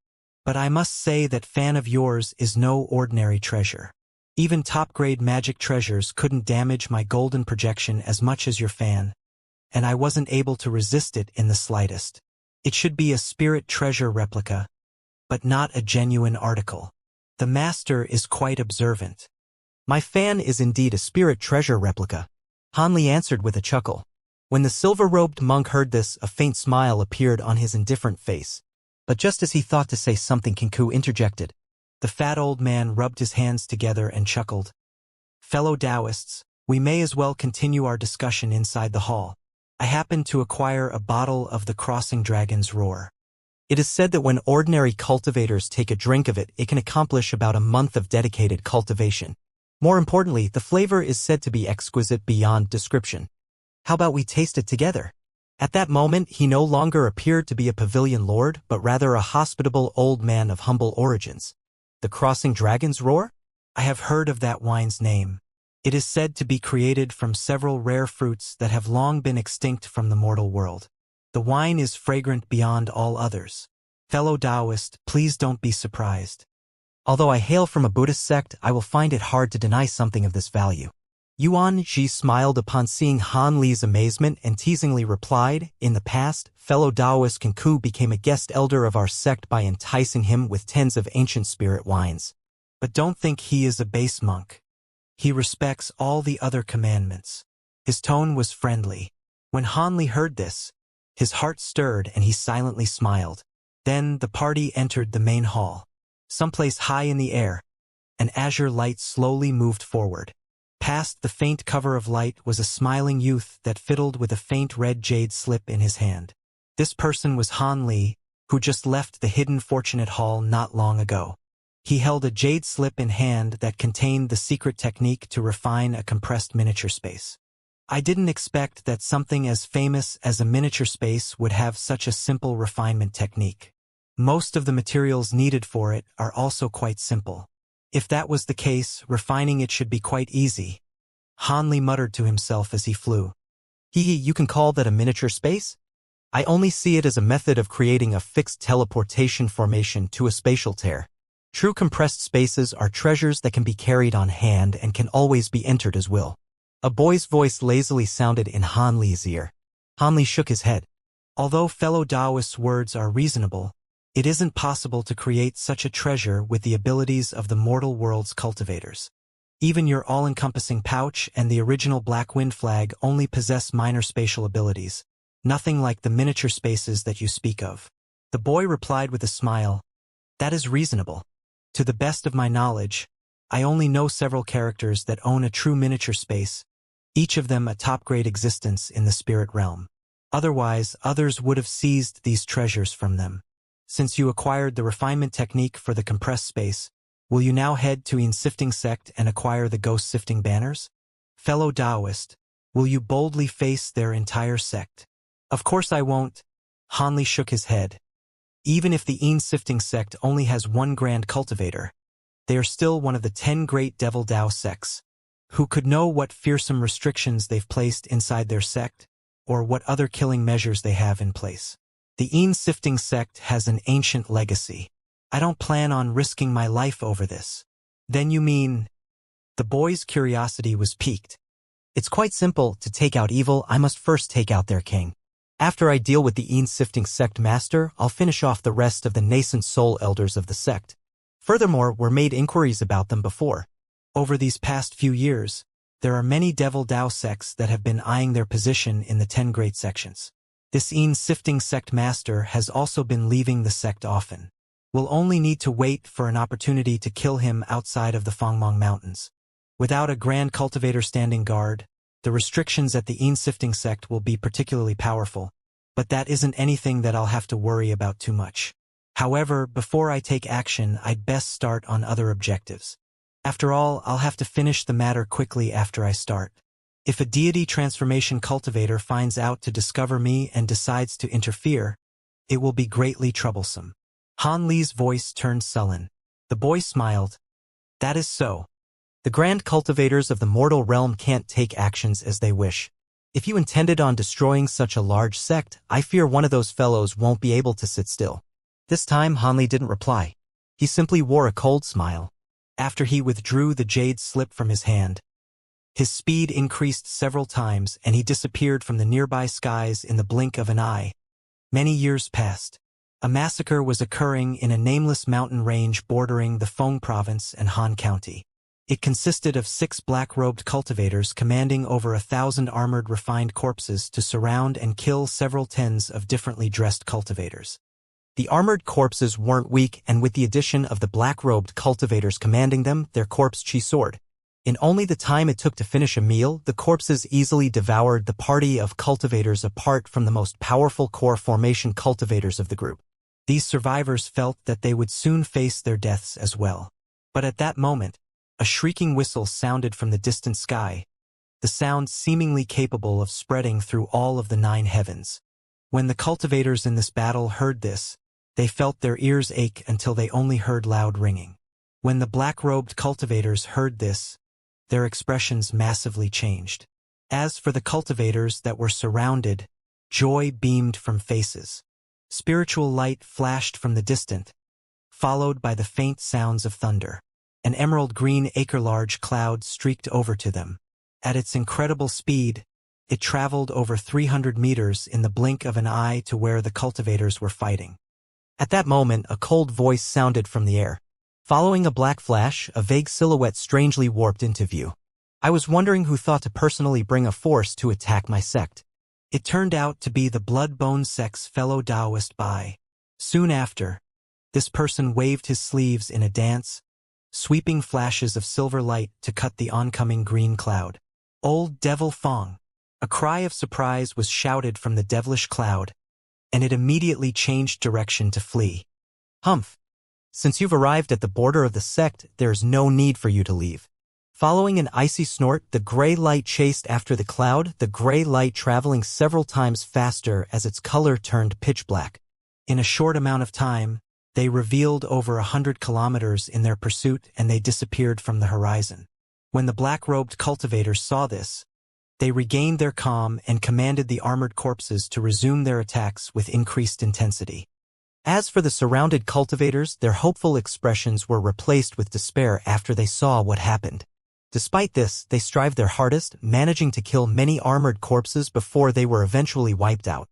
But I must say that fan of yours is no ordinary treasure. Even top-grade magic treasures couldn't damage my golden projection as much as your fan, and I wasn't able to resist it in the slightest. It should be a spirit treasure replica, but not a genuine article. The master is quite observant. My fan is indeed a spirit treasure replica, Han Li answered with a chuckle. When the silver-robed monk heard this, a faint smile appeared on his indifferent face. But just as he thought to say something, Kinku interjected. The fat old man rubbed his hands together and chuckled. Fellow Taoists, we may as well continue our discussion inside the hall. I happened to acquire a bottle of the Crossing Dragon's Roar. It is said that when ordinary cultivators take a drink of it, it can accomplish about a month of dedicated cultivation. More importantly, the flavor is said to be exquisite beyond description. How about we taste it together? At that moment, he no longer appeared to be a pavilion lord, but rather a hospitable old man of humble origins. The Crossing Dragon's Roar? I have heard of that wine's name. It is said to be created from several rare fruits that have long been extinct from the mortal world. The wine is fragrant beyond all others. Fellow Taoist, please don't be surprised. Although I hail from a Buddhist sect, I will find it hard to deny something of this value. Yuan Ji smiled upon seeing Han Li's amazement and teasingly replied, in the past, fellow Taoist Kinku became a guest elder of our sect by enticing him with tens of ancient spirit wines. But don't think he is a base monk. He respects all the other commandments. His tone was friendly. When Han Li heard this, his heart stirred and he silently smiled. Then the party entered the main hall. Someplace high in the air, an azure light slowly moved forward. Past the faint cover of light was a smiling youth that fiddled with a faint red jade slip in his hand. This person was Han Li, who just left the hidden fortunate hall not long ago. He held a jade slip in hand that contained the secret technique to refine a compressed miniature space. I didn't expect that something as famous as a miniature space would have such a simple refinement technique. Most of the materials needed for it are also quite simple. If that was the case, refining it should be quite easy. Han Li muttered to himself as he flew. Hee, you can call that a miniature space? I only see it as a method of creating a fixed teleportation formation to a spatial tear. True compressed spaces are treasures that can be carried on hand and can always be entered as will. A boy's voice lazily sounded in Han Li's ear. Han Li shook his head. Although fellow Taoists' words are reasonable, it isn't possible to create such a treasure with the abilities of the mortal world's cultivators. Even your all-encompassing pouch and the original Black Wind flag only possess minor spatial abilities, nothing like the miniature spaces that you speak of. The boy replied with a smile, That is reasonable. To the best of my knowledge, I only know several characters that own a true miniature space, each of them a top-grade existence in the spirit realm. Otherwise, others would have seized these treasures from them. Since you acquired the refinement technique for the compressed space, will you now head to Sifting sect and acquire the ghost sifting banners? Fellow Taoist, will you boldly face their entire sect? Of course I won't. Han Li shook his head. Even if the Sifting sect only has one grand cultivator, they are still one of the 10 great devil Tao sects. Who could know what fearsome restrictions they've placed inside their sect, or what other killing measures they have in place? The Sifting sect has an ancient legacy. I don't plan on risking my life over this. Then you mean? The boy's curiosity was piqued. It's quite simple. To take out evil, I must first take out their king. After I deal with the Sifting sect master, I'll finish off the rest of the nascent soul elders of the sect. Furthermore, we're made inquiries about them before. Over these past few years, there are many devil Tao sects that have been eyeing their position in the 10 great sections. This Sifting sect master has also been leaving the sect often. We'll only need to wait for an opportunity to kill him outside of the Fangmong Mountains. Without a grand cultivator standing guard, The restrictions at the Sifting sect will be particularly powerful, but that isn't anything that I'll have to worry about too much. However, before I take action, I'd best start on other objectives. After all, I'll have to finish the matter quickly after I start. If a deity transformation cultivator finds out to discover me and decides to interfere, it will be greatly troublesome. Han Li's voice turned sullen. The boy smiled. That is so. The grand cultivators of the mortal realm can't take actions as they wish. If you intended on destroying such a large sect, I fear one of those fellows won't be able to sit still. This time Han Li didn't reply. He simply wore a cold smile. After he withdrew the jade slip from his hand, his speed increased several times and he disappeared from the nearby skies in the blink of an eye. Many years passed. A massacre was occurring in a nameless mountain range bordering the Feng province and Han County. It consisted of 6 black-robed cultivators commanding over 1,000 armored refined corpses to surround and kill several tens of differently dressed cultivators. The armored corpses weren't weak, and with the addition of the black-robed cultivators commanding them, their corpse chi soared. In only the time it took to finish a meal, the corpses easily devoured the party of cultivators apart from the most powerful core formation cultivators of the group. These survivors felt that they would soon face their deaths as well. But at that moment, a shrieking whistle sounded from the distant sky, the sound seemingly capable of spreading through all of the 9 heavens. When the cultivators in this battle heard this, they felt their ears ache until they only heard loud ringing. When the black-robed cultivators heard this, their expressions massively changed. As for the cultivators that were surrounded, joy beamed from faces. Spiritual light flashed from the distant, followed by the faint sounds of thunder. An emerald-green acre-large cloud streaked over to them. At its incredible speed, it traveled over 300 meters in the blink of an eye to where the cultivators were fighting. At that moment, a cold voice sounded from the air. Following a black flash, a vague silhouette strangely warped into view. I was wondering who thought to personally bring a force to attack my sect. It turned out to be the Blood-Bone sect's fellow Taoist Bai. Soon after, this person waved his sleeves in a dance, sweeping flashes of silver light to cut the oncoming green cloud. Old Devil Fong! A cry of surprise was shouted from the devilish cloud, and it immediately changed direction to flee. Humph! Since you've arrived at the border of the sect, there's no need for you to leave. Following an icy snort, the gray light chased after the cloud, the gray light traveling several times faster as its color turned pitch black. In a short amount of time, they revealed over 100 kilometers in their pursuit and they disappeared from the horizon. When the black-robed cultivators saw this, they regained their calm and commanded the armored corpses to resume their attacks with increased intensity. As for the surrounded cultivators, their hopeful expressions were replaced with despair after they saw what happened. Despite this, they strived their hardest, managing to kill many armored corpses before they were eventually wiped out.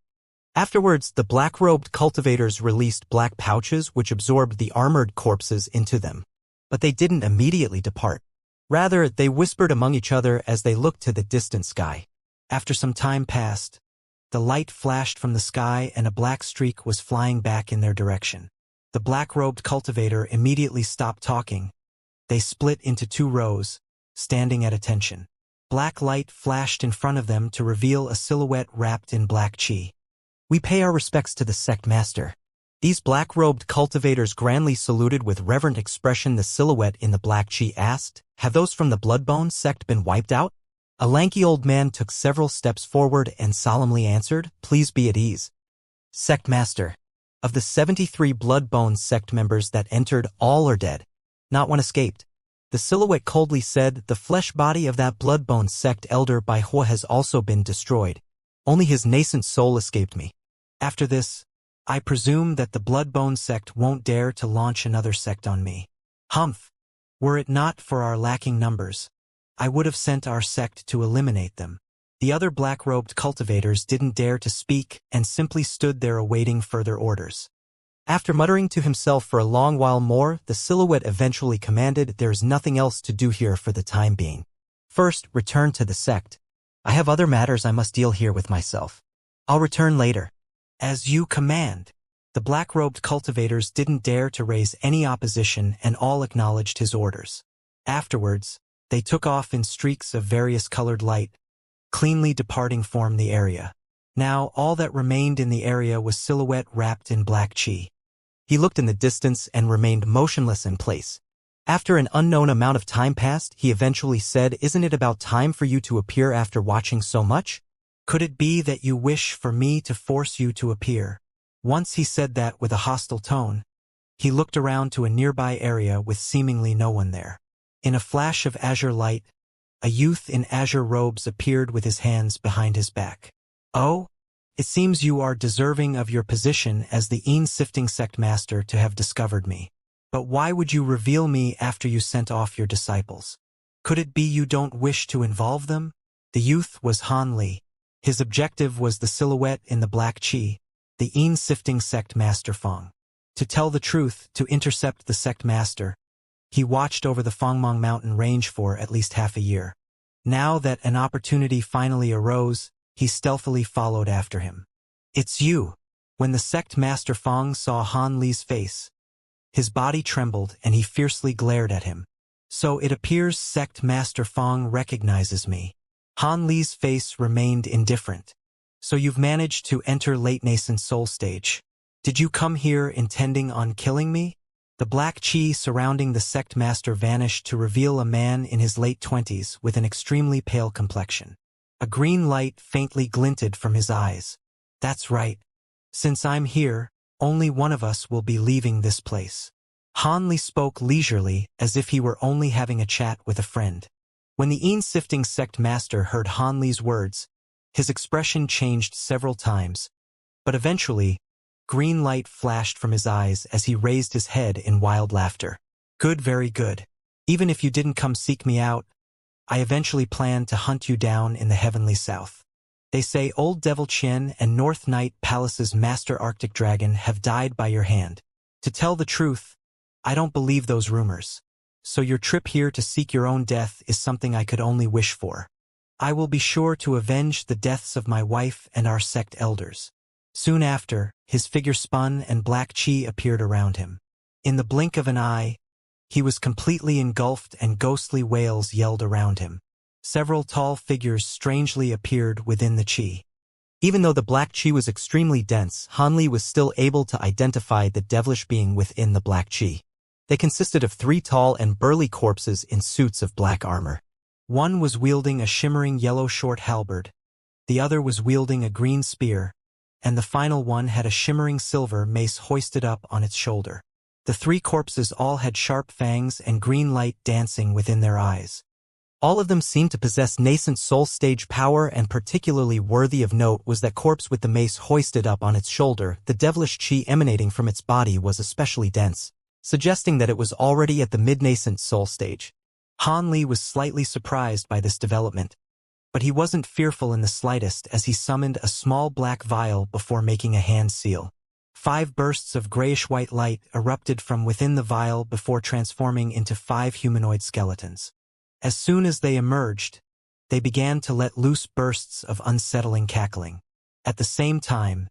Afterwards, the black-robed cultivators released black pouches which absorbed the armored corpses into them. But they didn't immediately depart. Rather, they whispered among each other as they looked to the distant sky. After some time passed, the light flashed from the sky and a black streak was flying back in their direction. The black-robed cultivator immediately stopped talking. They split into 2 rows, standing at attention. Black light flashed in front of them to reveal a silhouette wrapped in black chi. We pay our respects to the sect master. These black-robed cultivators grandly saluted with reverent expression. The silhouette in the black chi asked, "Have those from the Blood-Bone sect been wiped out?" A lanky old man took several steps forward and solemnly answered, "Please be at ease. Sect master, of the 73 Blood-Bone sect members that entered, all are dead. Not one escaped." The silhouette coldly said, "The flesh body of that Blood-Bone sect elder Bai Hua has also been destroyed. Only his nascent soul escaped me. After this, I presume that the Blood-Bone sect won't dare to launch another sect on me. Humph! Were it not for our lacking numbers, I would have sent our sect to eliminate them." The other black-robed cultivators didn't dare to speak and simply stood there awaiting further orders. After muttering to himself for a long while more, the silhouette eventually commanded, "There is nothing else to do here for the time being. First, return to the sect. I have other matters I must deal here with myself. I'll return later." "As you command." The black-robed cultivators didn't dare to raise any opposition and all acknowledged his orders. Afterwards, they took off in streaks of various colored light, cleanly departing from the area. Now all that remained in the area was silhouette wrapped in black chi. He looked in the distance and remained motionless in place. After an unknown amount of time passed, he eventually said, "Isn't it about time for you to appear after watching so much? Could it be that you wish for me to force you to appear?" Once he said that with a hostile tone. He looked around to a nearby area with seemingly no one there. In a flash of azure light, a youth in azure robes appeared with his hands behind his back. "Oh? It seems you are deserving of your position as the sifting sect master to have discovered me. But why would you reveal me after you sent off your disciples? Could it be you don't wish to involve them?" The youth was Han Li. His objective was the silhouette in the black chi, the sifting sect master Feng. To tell the truth, to intercept the sect master, he watched over the Fangmong mountain range for at least half a year. Now that an opportunity finally arose, he stealthily followed after him. "It's you." When the sect master Feng saw Han Li's face, his body trembled and he fiercely glared at him. "So it appears sect master Feng recognizes me." Han Li's face remained indifferent. "So you've managed to enter late nascent soul stage. Did you come here intending on killing me?" The black chi surrounding the sect master vanished to reveal a man in his late 20s with an extremely pale complexion. A green light faintly glinted from his eyes. "That's right. Since I'm here, only one of us will be leaving this place." Han Li spoke leisurely, as if he were only having a chat with a friend. When the sifting sect master heard Han Li's words, his expression changed several times, but eventually, green light flashed from his eyes as he raised his head in wild laughter. "Good, very good. Even if you didn't come seek me out, I eventually planned to hunt you down in the heavenly south. They say Old Devil Qian and North Night Palace's master Arctic Dragon have died by your hand. To tell the truth, I don't believe those rumors. So your trip here to seek your own death is something I could only wish for. I will be sure to avenge the deaths of my wife and our sect elders." Soon after, his figure spun and black chi appeared around him. In the blink of an eye, he was completely engulfed and ghostly wails yelled around him. Several tall figures strangely appeared within the chi. Even though the black chi was extremely dense, Han Li was still able to identify the devilish being within the black chi. They consisted of 3 tall and burly corpses in suits of black armor. One was wielding a shimmering yellow short halberd, the other was wielding a green spear, and the final one had a shimmering silver mace hoisted up on its shoulder. The 3 corpses all had sharp fangs and green light dancing within their eyes. All of them seemed to possess nascent soul stage power, and particularly worthy of note was that corpse with the mace hoisted up on its shoulder. The devilish chi emanating from its body was especially dense, suggesting that it was already at the mid-nascent soul stage. Han Li was slightly surprised by this development, but he wasn't fearful in the slightest as he summoned a small black vial before making a hand seal. 5 bursts of grayish-white light erupted from within the vial before transforming into 5 humanoid skeletons. As soon as they emerged, they began to let loose bursts of unsettling cackling. At the same time,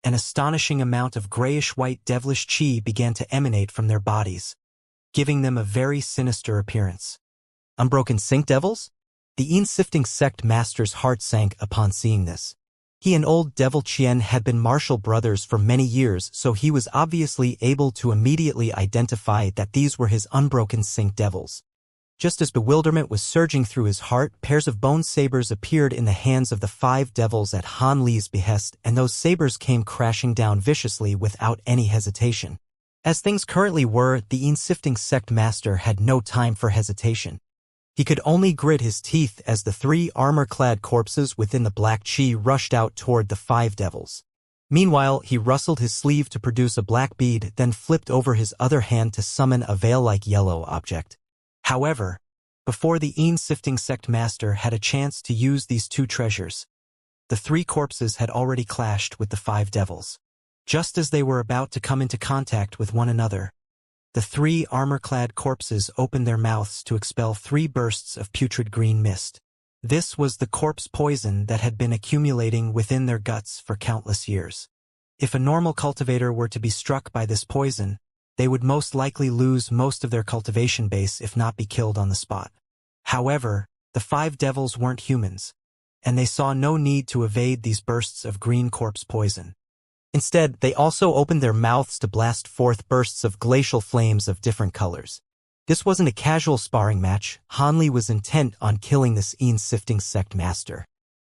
an astonishing amount of grayish-white devilish chi began to emanate from their bodies, giving them a very sinister appearance. Unbroken Sync Devils? The sifting sect master's heart sank upon seeing this. He and Old Devil Qian had been martial brothers for many years, so he was obviously able to immediately identify that these were his unbroken Sync Devils. Just as bewilderment was surging through his heart, pairs of bone sabers appeared in the hands of the 5 devils at Han Li's behest, and those sabers came crashing down viciously without any hesitation. As things currently were, the sifting sect master had no time for hesitation. He could only grit his teeth as the 3 armor-clad corpses within the black chi rushed out toward the 5 devils. Meanwhile, he rustled his sleeve to produce a black bead, then flipped over his other hand to summon a veil-like yellow object. However, before the sifting sect master had a chance to use these 2 treasures, the 3 corpses had already clashed with the 5 devils. Just as they were about to come into contact with one another, the 3 armor-clad corpses opened their mouths to expel 3 bursts of putrid green mist. This was the corpse poison that had been accumulating within their guts for countless years. If a normal cultivator were to be struck by this poison, they would most likely lose most of their cultivation base if not be killed on the spot. However, the 5 devils weren't humans. and they saw no need to evade these bursts of green corpse poison. Instead, they also opened their mouths to blast forth bursts of glacial flames of different colors. This wasn't a casual sparring match. Hanli was intent on killing this sifting sect master.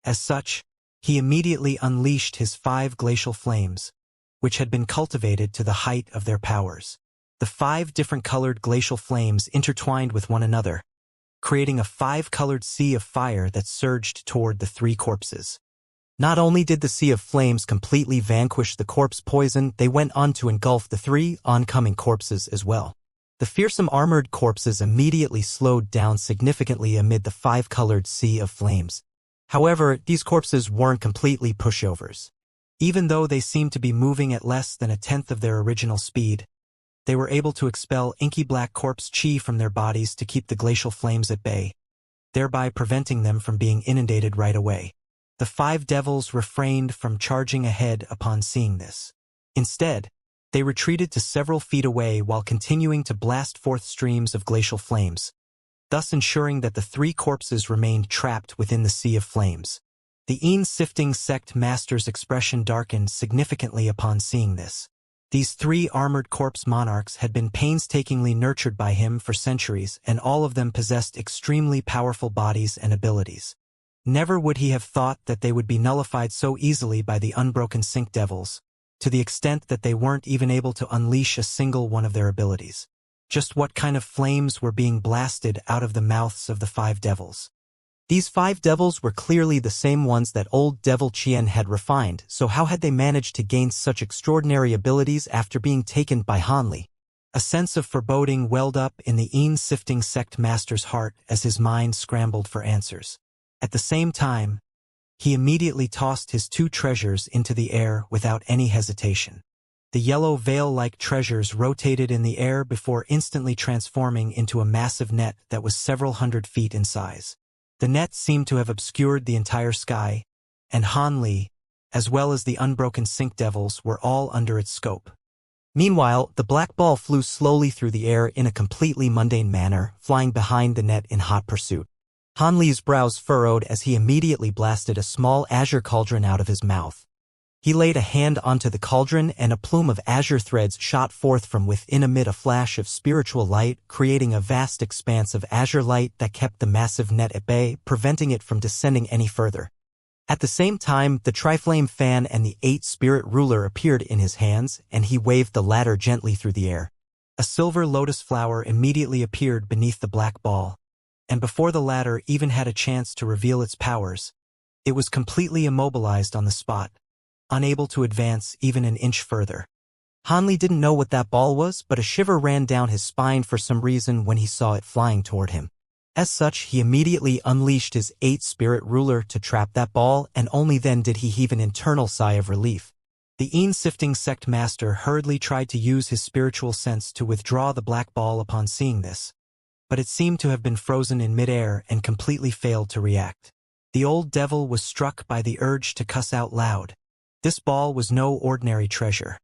As such, he immediately unleashed his 5 glacial flames, which had been cultivated to the height of their powers. The 5 different colored glacial flames intertwined with one another, creating a 5-colored sea of fire that surged toward the 3 corpses. Not only did the sea of flames completely vanquish the corpse poison, they went on to engulf the 3 oncoming corpses as well. The fearsome armored corpses immediately slowed down significantly amid the 5-colored sea of flames. However, these corpses weren't completely pushovers. Even though they seemed to be moving at less than 1/10 of their original speed, they were able to expel inky black corpse chi from their bodies to keep the glacial flames at bay, thereby preventing them from being inundated right away. The 5 devils refrained from charging ahead upon seeing this. Instead, they retreated to several feet away while continuing to blast forth streams of glacial flames, thus ensuring that the 3 corpses remained trapped within the sea of flames. The sifting sect master's expression darkened significantly upon seeing this. These 3 armored corpse monarchs had been painstakingly nurtured by him for centuries, and all of them possessed extremely powerful bodies and abilities. Never would he have thought that they would be nullified so easily by the unbroken sink devils, to the extent that they weren't even able to unleash a single one of their abilities. Just what kind of flames were being blasted out of the mouths of the 5 devils? These 5 devils were clearly the same ones that old Devil Qian had refined, so how had they managed to gain such extraordinary abilities after being taken by Hanli? A sense of foreboding welled up in the sifting sect master's heart as his mind scrambled for answers. At the same time, he immediately tossed his 2 treasures into the air without any hesitation. The yellow veil-like treasures rotated in the air before instantly transforming into a massive net that was several hundred feet in size. The net seemed to have obscured the entire sky, and Hanli, as well as the unbroken sink devils, were all under its scope. Meanwhile, the black ball flew slowly through the air in a completely mundane manner, flying behind the net in hot pursuit. Hanli's brows furrowed as he immediately blasted a small azure cauldron out of his mouth. He laid a hand onto the cauldron and a plume of azure threads shot forth from within amid a flash of spiritual light, creating a vast expanse of azure light that kept the massive net at bay, preventing it from descending any further. At the same time, the Triflame fan and the 8-spirit ruler appeared in his hands, and he waved the latter gently through the air. A silver lotus flower immediately appeared beneath the black ball, and before the latter even had a chance to reveal its powers, it was completely immobilized on the spot, unable to advance even an inch further. Hanli didn't know what that ball was, but a shiver ran down his spine for some reason when he saw it flying toward him. As such, he immediately unleashed his 8-spirit ruler to trap that ball, and only then did he heave an internal sigh of relief. The sifting sect master hurriedly tried to use his spiritual sense to withdraw the black ball upon seeing this, but it seemed to have been frozen in midair and completely failed to react. The old devil was struck by the urge to cuss out loud. This ball was no ordinary treasure,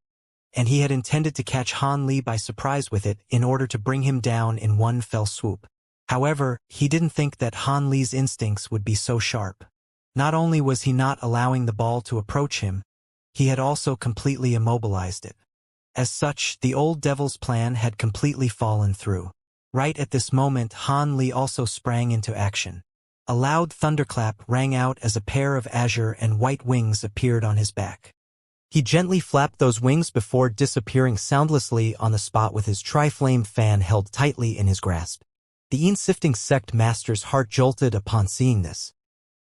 and he had intended to catch Hanli by surprise with it in order to bring him down in one fell swoop. However, he didn't think that Hanli's instincts would be so sharp. Not only was he not allowing the ball to approach him, he had also completely immobilized it. As such, the old devil's plan had completely fallen through. Right at this moment, Hanli also sprang into action. A loud thunderclap rang out as a pair of azure and white wings appeared on his back. He gently flapped those wings before disappearing soundlessly on the spot with his Triflame fan held tightly in his grasp. The sifting sect master's heart jolted upon seeing this.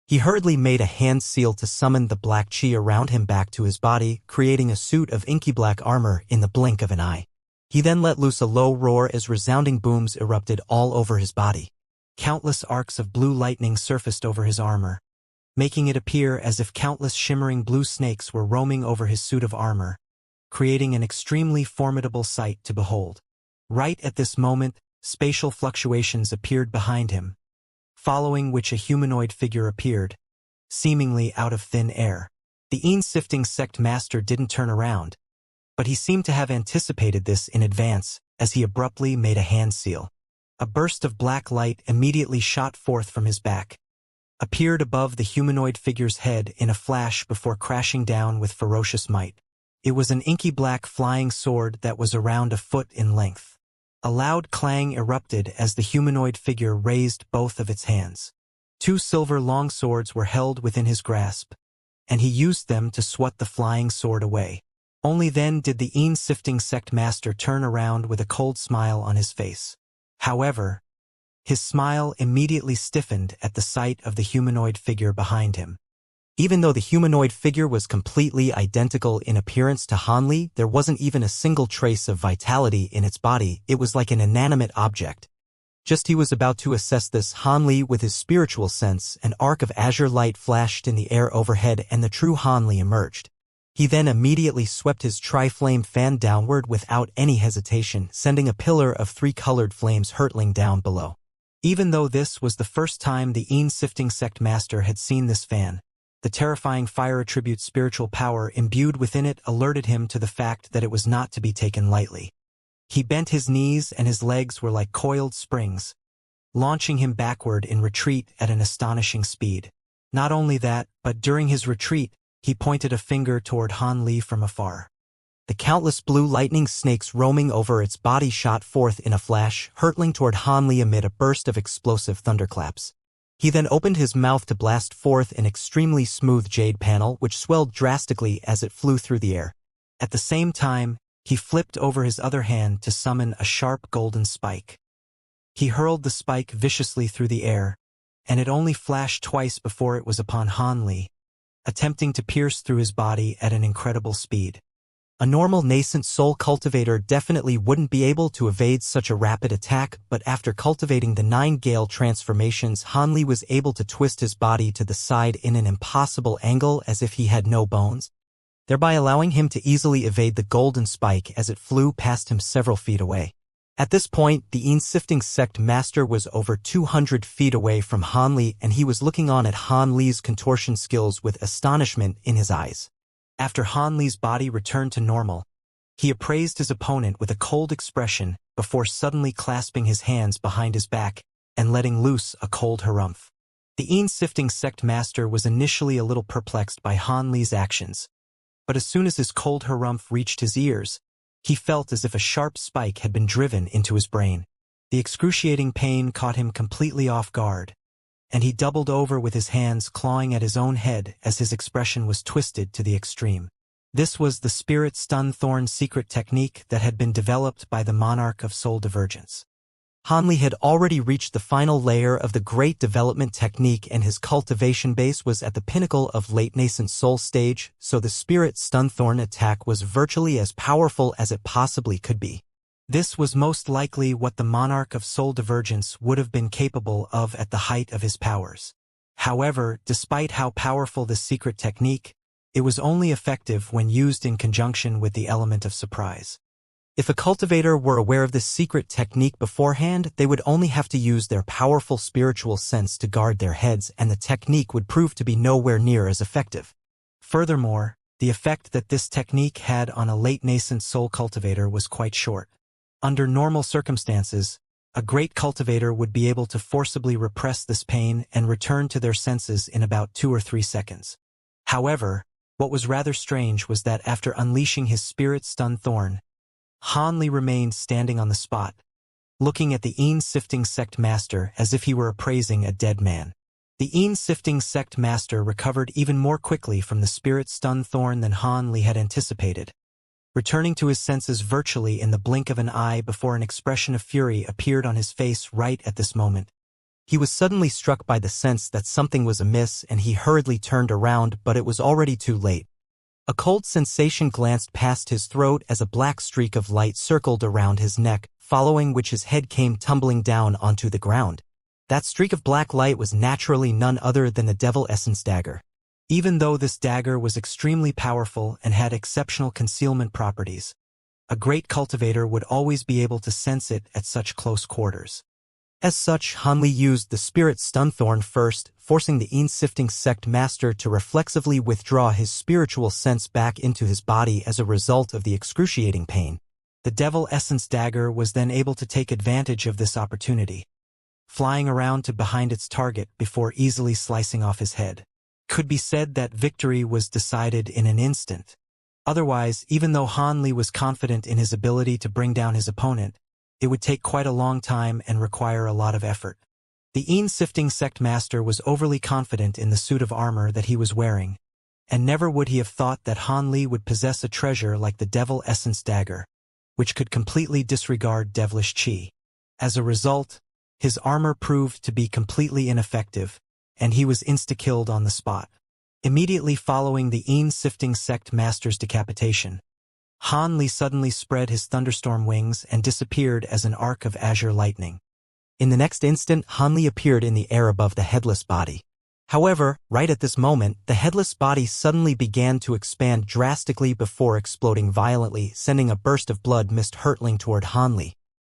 He hurriedly made a hand seal to summon the black chi around him back to his body, creating a suit of inky black armor in the blink of an eye. He then let loose a low roar as resounding booms erupted all over his body. Countless arcs of blue lightning surfaced over his armor, making it appear as if countless shimmering blue snakes were roaming over his suit of armor, creating an extremely formidable sight to behold. Right at this moment, spatial fluctuations appeared behind him, following which a humanoid figure appeared, seemingly out of thin air. The sifting sect master didn't turn around, but he seemed to have anticipated this in advance as he abruptly made a hand seal. A burst of black light immediately shot forth from his back, appeared above the humanoid figure's head in a flash before crashing down with ferocious might. It was an inky black flying sword that was around a foot in length. A loud clang erupted as the humanoid figure raised both of its hands. 2 silver long swords were held within his grasp, and he used them to swat the flying sword away. Only then did the sifting sect master turn around with a cold smile on his face. However, his smile immediately stiffened at the sight of the humanoid figure behind him. Even though the humanoid figure was completely identical in appearance to Hanli, there wasn't even a single trace of vitality in its body. It was like an inanimate object. Just he was about to assess this, Hanli, with his spiritual sense, an arc of azure light flashed in the air overhead and the true Hanli emerged. He then immediately swept his tri-flame fan downward without any hesitation, sending a pillar of 3 colored flames hurtling down below. Even though this was the first time the sifting sect master had seen this fan, the terrifying fire attribute spiritual power imbued within it alerted him to the fact that it was not to be taken lightly. He bent his knees and his legs were like coiled springs, launching him backward in retreat at an astonishing speed. Not only that, but during his retreat, he pointed a finger toward Hanli from afar. The countless blue lightning snakes roaming over its body shot forth in a flash, hurtling toward Hanli amid a burst of explosive thunderclaps. He then opened his mouth to blast forth an extremely smooth jade panel which swelled drastically as it flew through the air. At the same time, he flipped over his other hand to summon a sharp golden spike. He hurled the spike viciously through the air, and it only flashed twice before it was upon Hanli, attempting to pierce through his body at an incredible speed. A normal nascent soul cultivator definitely wouldn't be able to evade such a rapid attack, but after cultivating the 9 Gale transformations, Hanli was able to twist his body to the side in an impossible angle as if he had no bones, thereby allowing him to easily evade the golden spike as it flew past him several feet away. At this point, the sifting sect master was over 200 feet away from Hanli, and he was looking on at Hanli's contortion skills with astonishment in his eyes. After Hanli's body returned to normal, he appraised his opponent with a cold expression before suddenly clasping his hands behind his back and letting loose a cold harumph. The sifting sect master was initially a little perplexed by Hanli's actions, but as soon as his cold harumph reached his ears, he felt as if a sharp spike had been driven into his brain. The excruciating pain caught him completely off guard, and he doubled over with his hands clawing at his own head as his expression was twisted to the extreme. This was the Spirit Stun Thorn secret technique that had been developed by the Monarch of Soul Divergence. Hanli had already reached the final layer of the great development technique, and his cultivation base was at the pinnacle of late nascent soul stage, so the Spirit Stun Thorn attack was virtually as powerful as it possibly could be. This was most likely what the Monarch of Soul Divergence would have been capable of at the height of his powers. However, despite how powerful this secret technique, it was only effective when used in conjunction with the element of surprise. If a cultivator were aware of this secret technique beforehand, they would only have to use their powerful spiritual sense to guard their heads, and the technique would prove to be nowhere near as effective. Furthermore, the effect that this technique had on a late nascent soul cultivator was quite short. Under normal circumstances, a great cultivator would be able to forcibly repress this pain and return to their senses in about 2 or 3 seconds. However, what was rather strange was that after unleashing his Spirit Stun Thorn, Hanli remained standing on the spot, looking at the sifting sect master as if he were appraising a dead man. The sifting sect master recovered even more quickly from the Spirit Stun Thorn than Hanli had anticipated, returning to his senses virtually in the blink of an eye before an expression of fury appeared on his face right at this moment. He was suddenly struck by the sense that something was amiss, and he hurriedly turned around, but it was already too late. A cold sensation glanced past his throat as a black streak of light circled around his neck, following which his head came tumbling down onto the ground. That streak of black light was naturally none other than the Devil Essence dagger. Even though this dagger was extremely powerful and had exceptional concealment properties, a great cultivator would always be able to sense it at such close quarters. As such, Hanli used the Spirit Stun Thorn first, forcing the sifting sect master to reflexively withdraw his spiritual sense back into his body as a result of the excruciating pain. The Devil Essence dagger was then able to take advantage of this opportunity. flying around to behind its target before easily slicing off his head. Could be said that victory was decided in an instant. Otherwise, even though Han Li was confident in his ability to bring down his opponent, it would take quite a long time and require a lot of effort. The Yin-sifting sect master was overly confident in the suit of armor that he was wearing, and never would he have thought that Han Li would possess a treasure like the Devil Essence Dagger, which could completely disregard devilish qi. As a result, his armor proved to be completely ineffective, and he was insta-killed on the spot. Immediately following the Yin-sifting sect master's decapitation, Han Li suddenly spread his thunderstorm wings and disappeared as an arc of azure lightning. In the next instant, Han Li appeared in the air above the headless body. However, right at this moment, the headless body suddenly began to expand drastically before exploding violently, sending a burst of blood mist hurtling toward Han Li.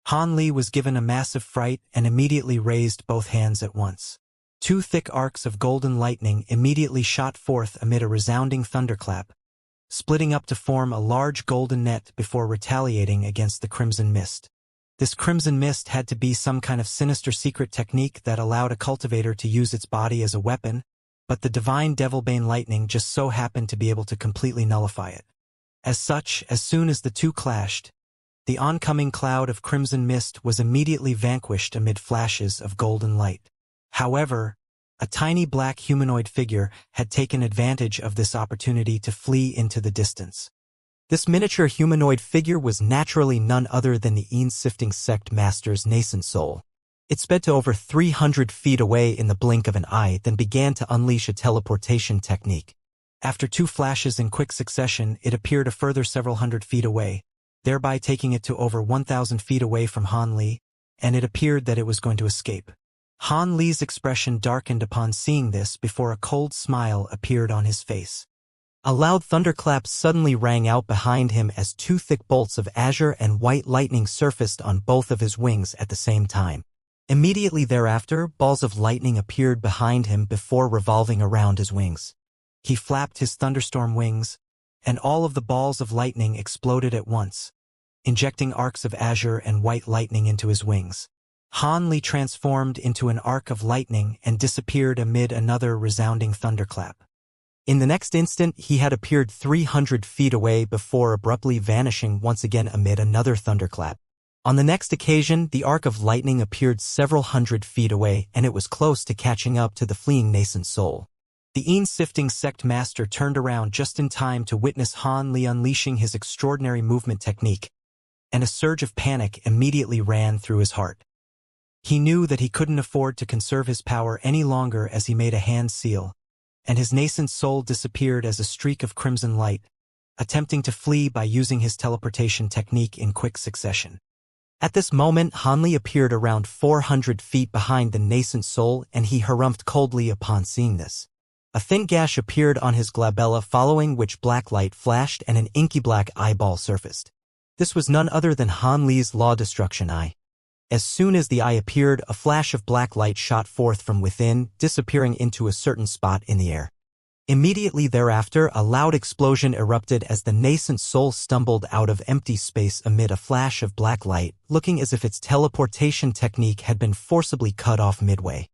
Han Li was given a massive fright and immediately raised both hands at once. Two thick arcs of golden lightning immediately shot forth amid a resounding thunderclap, splitting up to form a large golden net before retaliating against the crimson mist. This crimson mist had to be some kind of sinister secret technique that allowed a cultivator to use its body as a weapon, but the divine Devilbane lightning just so happened to be able to completely nullify it. As such, as soon as the two clashed, the oncoming cloud of crimson mist was immediately vanquished amid flashes of golden light. However, a tiny black humanoid figure had taken advantage of this opportunity to flee into the distance. This miniature humanoid figure was naturally none other than the Yin-sifting sect master's nascent soul. It sped to over 300 feet away in the blink of an eye, then began to unleash a teleportation technique. After two flashes in quick succession, it appeared a further several hundred feet away, thereby taking it to over 1,000 feet away from Han Li, and it appeared that it was going to escape. Han Li's expression darkened upon seeing this before a cold smile appeared on his face. A loud thunderclap suddenly rang out behind him as two thick bolts of azure and white lightning surfaced on both of his wings at the same time. Immediately thereafter, balls of lightning appeared behind him before revolving around his wings. He flapped his thunderstorm wings, and all of the balls of lightning exploded at once, injecting arcs of azure and white lightning into his wings. Han Li transformed into an arc of lightning and disappeared amid another resounding thunderclap. In the next instant, he had appeared 300 feet away before abruptly vanishing once again amid another thunderclap. On the next occasion, the arc of lightning appeared several hundred feet away, and it was close to catching up to the fleeing nascent soul. The Yin-sifting sect master turned around just in time to witness Han Li unleashing his extraordinary movement technique, and a surge of panic immediately ran through his heart. He knew that he couldn't afford to conserve his power any longer as he made a hand seal, and his nascent soul disappeared as a streak of crimson light, attempting to flee by using his teleportation technique in quick succession. At this moment, Han Li appeared around 400 feet behind the nascent soul, and he harumphed coldly upon seeing this. A thin gash appeared on his glabella, following which black light flashed and an inky black eyeball surfaced. This was none other than Han Li's Law Destruction Eye. As soon as the eye appeared, a flash of black light shot forth from within, disappearing into a certain spot in the air. Immediately thereafter, a loud explosion erupted as the nascent soul stumbled out of empty space amid a flash of black light, looking as if its teleportation technique had been forcibly cut off midway.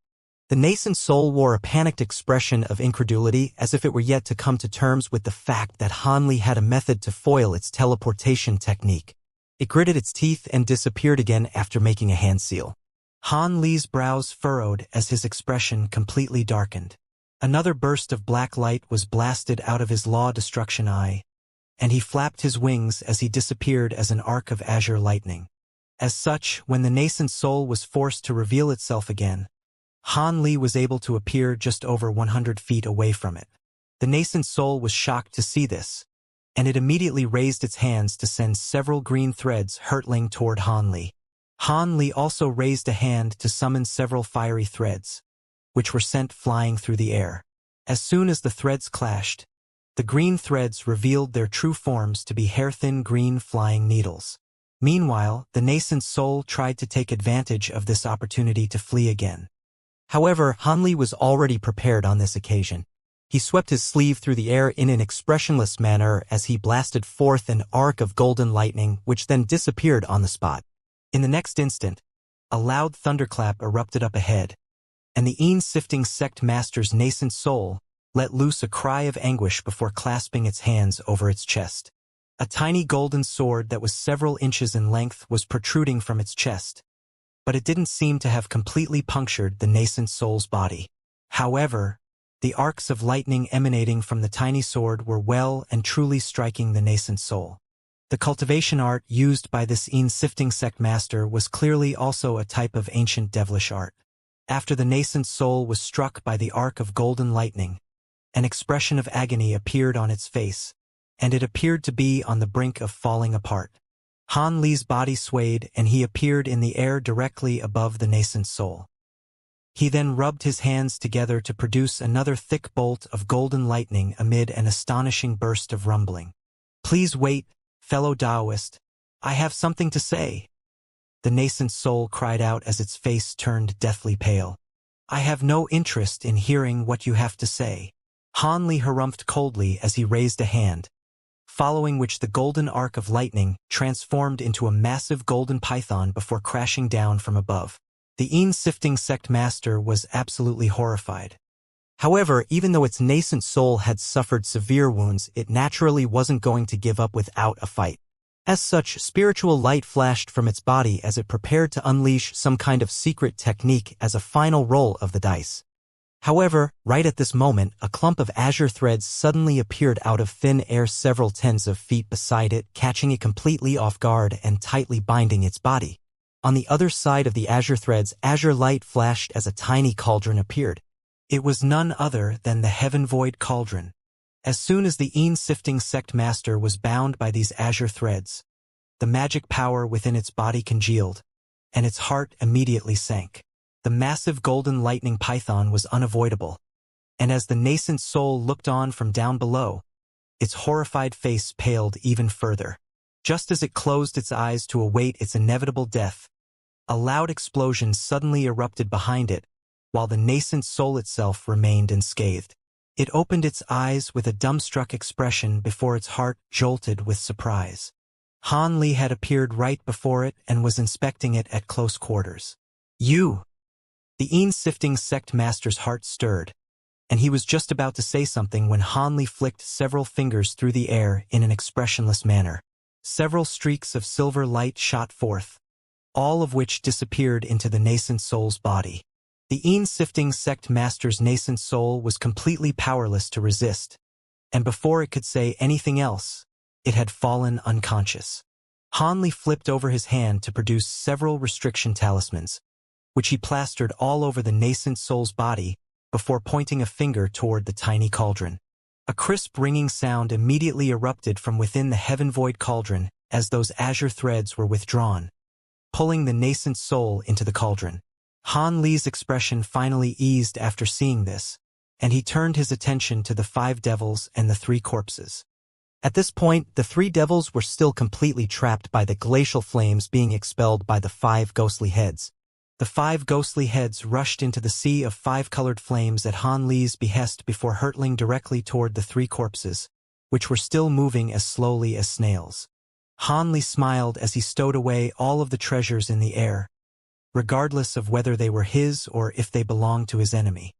The nascent soul wore a panicked expression of incredulity, as if it were yet to come to terms with the fact that Han Li had a method to foil its teleportation technique. It gritted its teeth and disappeared again after making a hand seal. Han Li's brows furrowed as his expression completely darkened. Another burst of black light was blasted out of his Law Destruction Eye, and he flapped his wings as he disappeared as an arc of azure lightning. As such, when the nascent soul was forced to reveal itself again, Han Li was able to appear just over 100 feet away from it. The nascent soul was shocked to see this, and it immediately raised its hands to send several green threads hurtling toward Han Li. Han Li also raised a hand to summon several fiery threads, which were sent flying through the air. As soon as the threads clashed, the green threads revealed their true forms to be hair-thin green flying needles. Meanwhile, the nascent soul tried to take advantage of this opportunity to flee again. However, Han Li was already prepared on this occasion. He swept his sleeve through the air in an expressionless manner as he blasted forth an arc of golden lightning, which then disappeared on the spot. In the next instant, A loud thunderclap erupted up ahead, and the sifting sect master's nascent soul let loose a cry of anguish before clasping its hands over its chest. A tiny golden sword that was several inches in length was protruding from its chest, but it didn't seem to have completely punctured the nascent soul's body. However, the arcs of lightning emanating from the tiny sword were well and truly striking the nascent soul. The cultivation art used by this sifting sect master was clearly also a type of ancient devilish art. After the nascent soul was struck by the arc of golden lightning, an expression of agony appeared on its face, and it appeared to be on the brink of falling apart. Han Li's body swayed and he appeared in the air directly above the nascent soul. He then rubbed his hands together to produce another thick bolt of golden lightning amid an astonishing burst of rumbling. "Please wait, fellow Taoist. I have something to say," the nascent soul cried out as its face turned deathly pale. "I have no interest in hearing what you have to say." Han Li harumphed coldly as he raised a hand, following which the golden arc of lightning transformed into a massive golden python before crashing down from above. The sifting sect master was absolutely horrified. However, even though its nascent soul had suffered severe wounds, it naturally wasn't going to give up without a fight. As such, spiritual light flashed from its body as it prepared to unleash some kind of secret technique as a final roll of the dice. However, right at this moment, a clump of azure threads suddenly appeared out of thin air several tens of feet beside it, catching it completely off guard and tightly binding its body. On the other side of the azure threads, azure light flashed as a tiny cauldron appeared. It was none other than the Heaven Void Cauldron. As soon as the sifting sect master was bound by these azure threads, the magic power within its body congealed, and its heart immediately sank. The massive golden lightning python was unavoidable, and as the nascent soul looked on from down below, its horrified face paled even further. Just as it closed its eyes to await its inevitable death, a loud explosion suddenly erupted behind it, while the nascent soul itself remained unscathed. It opened its eyes with a dumbstruck expression before its heart jolted with surprise. Han Li had appeared right before it and was inspecting it at close quarters. "You!" The sifting sect master's heart stirred, and he was just about to say something when Han Li flicked several fingers through the air in an expressionless manner. Several streaks of silver light shot forth, all of which disappeared into the nascent soul's body. The sifting sect master's nascent soul was completely powerless to resist, and before it could say anything else, it had fallen unconscious. Han Li flipped over his hand to produce several restriction talismans, which he plastered all over the nascent soul's body before pointing a finger toward the tiny cauldron. A crisp ringing sound immediately erupted from within the Heaven Void Cauldron as those azure threads were withdrawn, pulling the nascent soul into the cauldron. Han Li's expression finally eased after seeing this, and he turned his attention to the 5 devils and the 3 corpses. At this point, the 3 devils were still completely trapped by the glacial flames being expelled by the 5 ghostly heads. The 5 ghostly heads rushed into the sea of 5-colored flames at Han Li's behest before hurtling directly toward the 3 corpses, which were still moving as slowly as snails. Han Li smiled as he stowed away all of the treasures in the air, regardless of whether they were his or if they belonged to his enemy.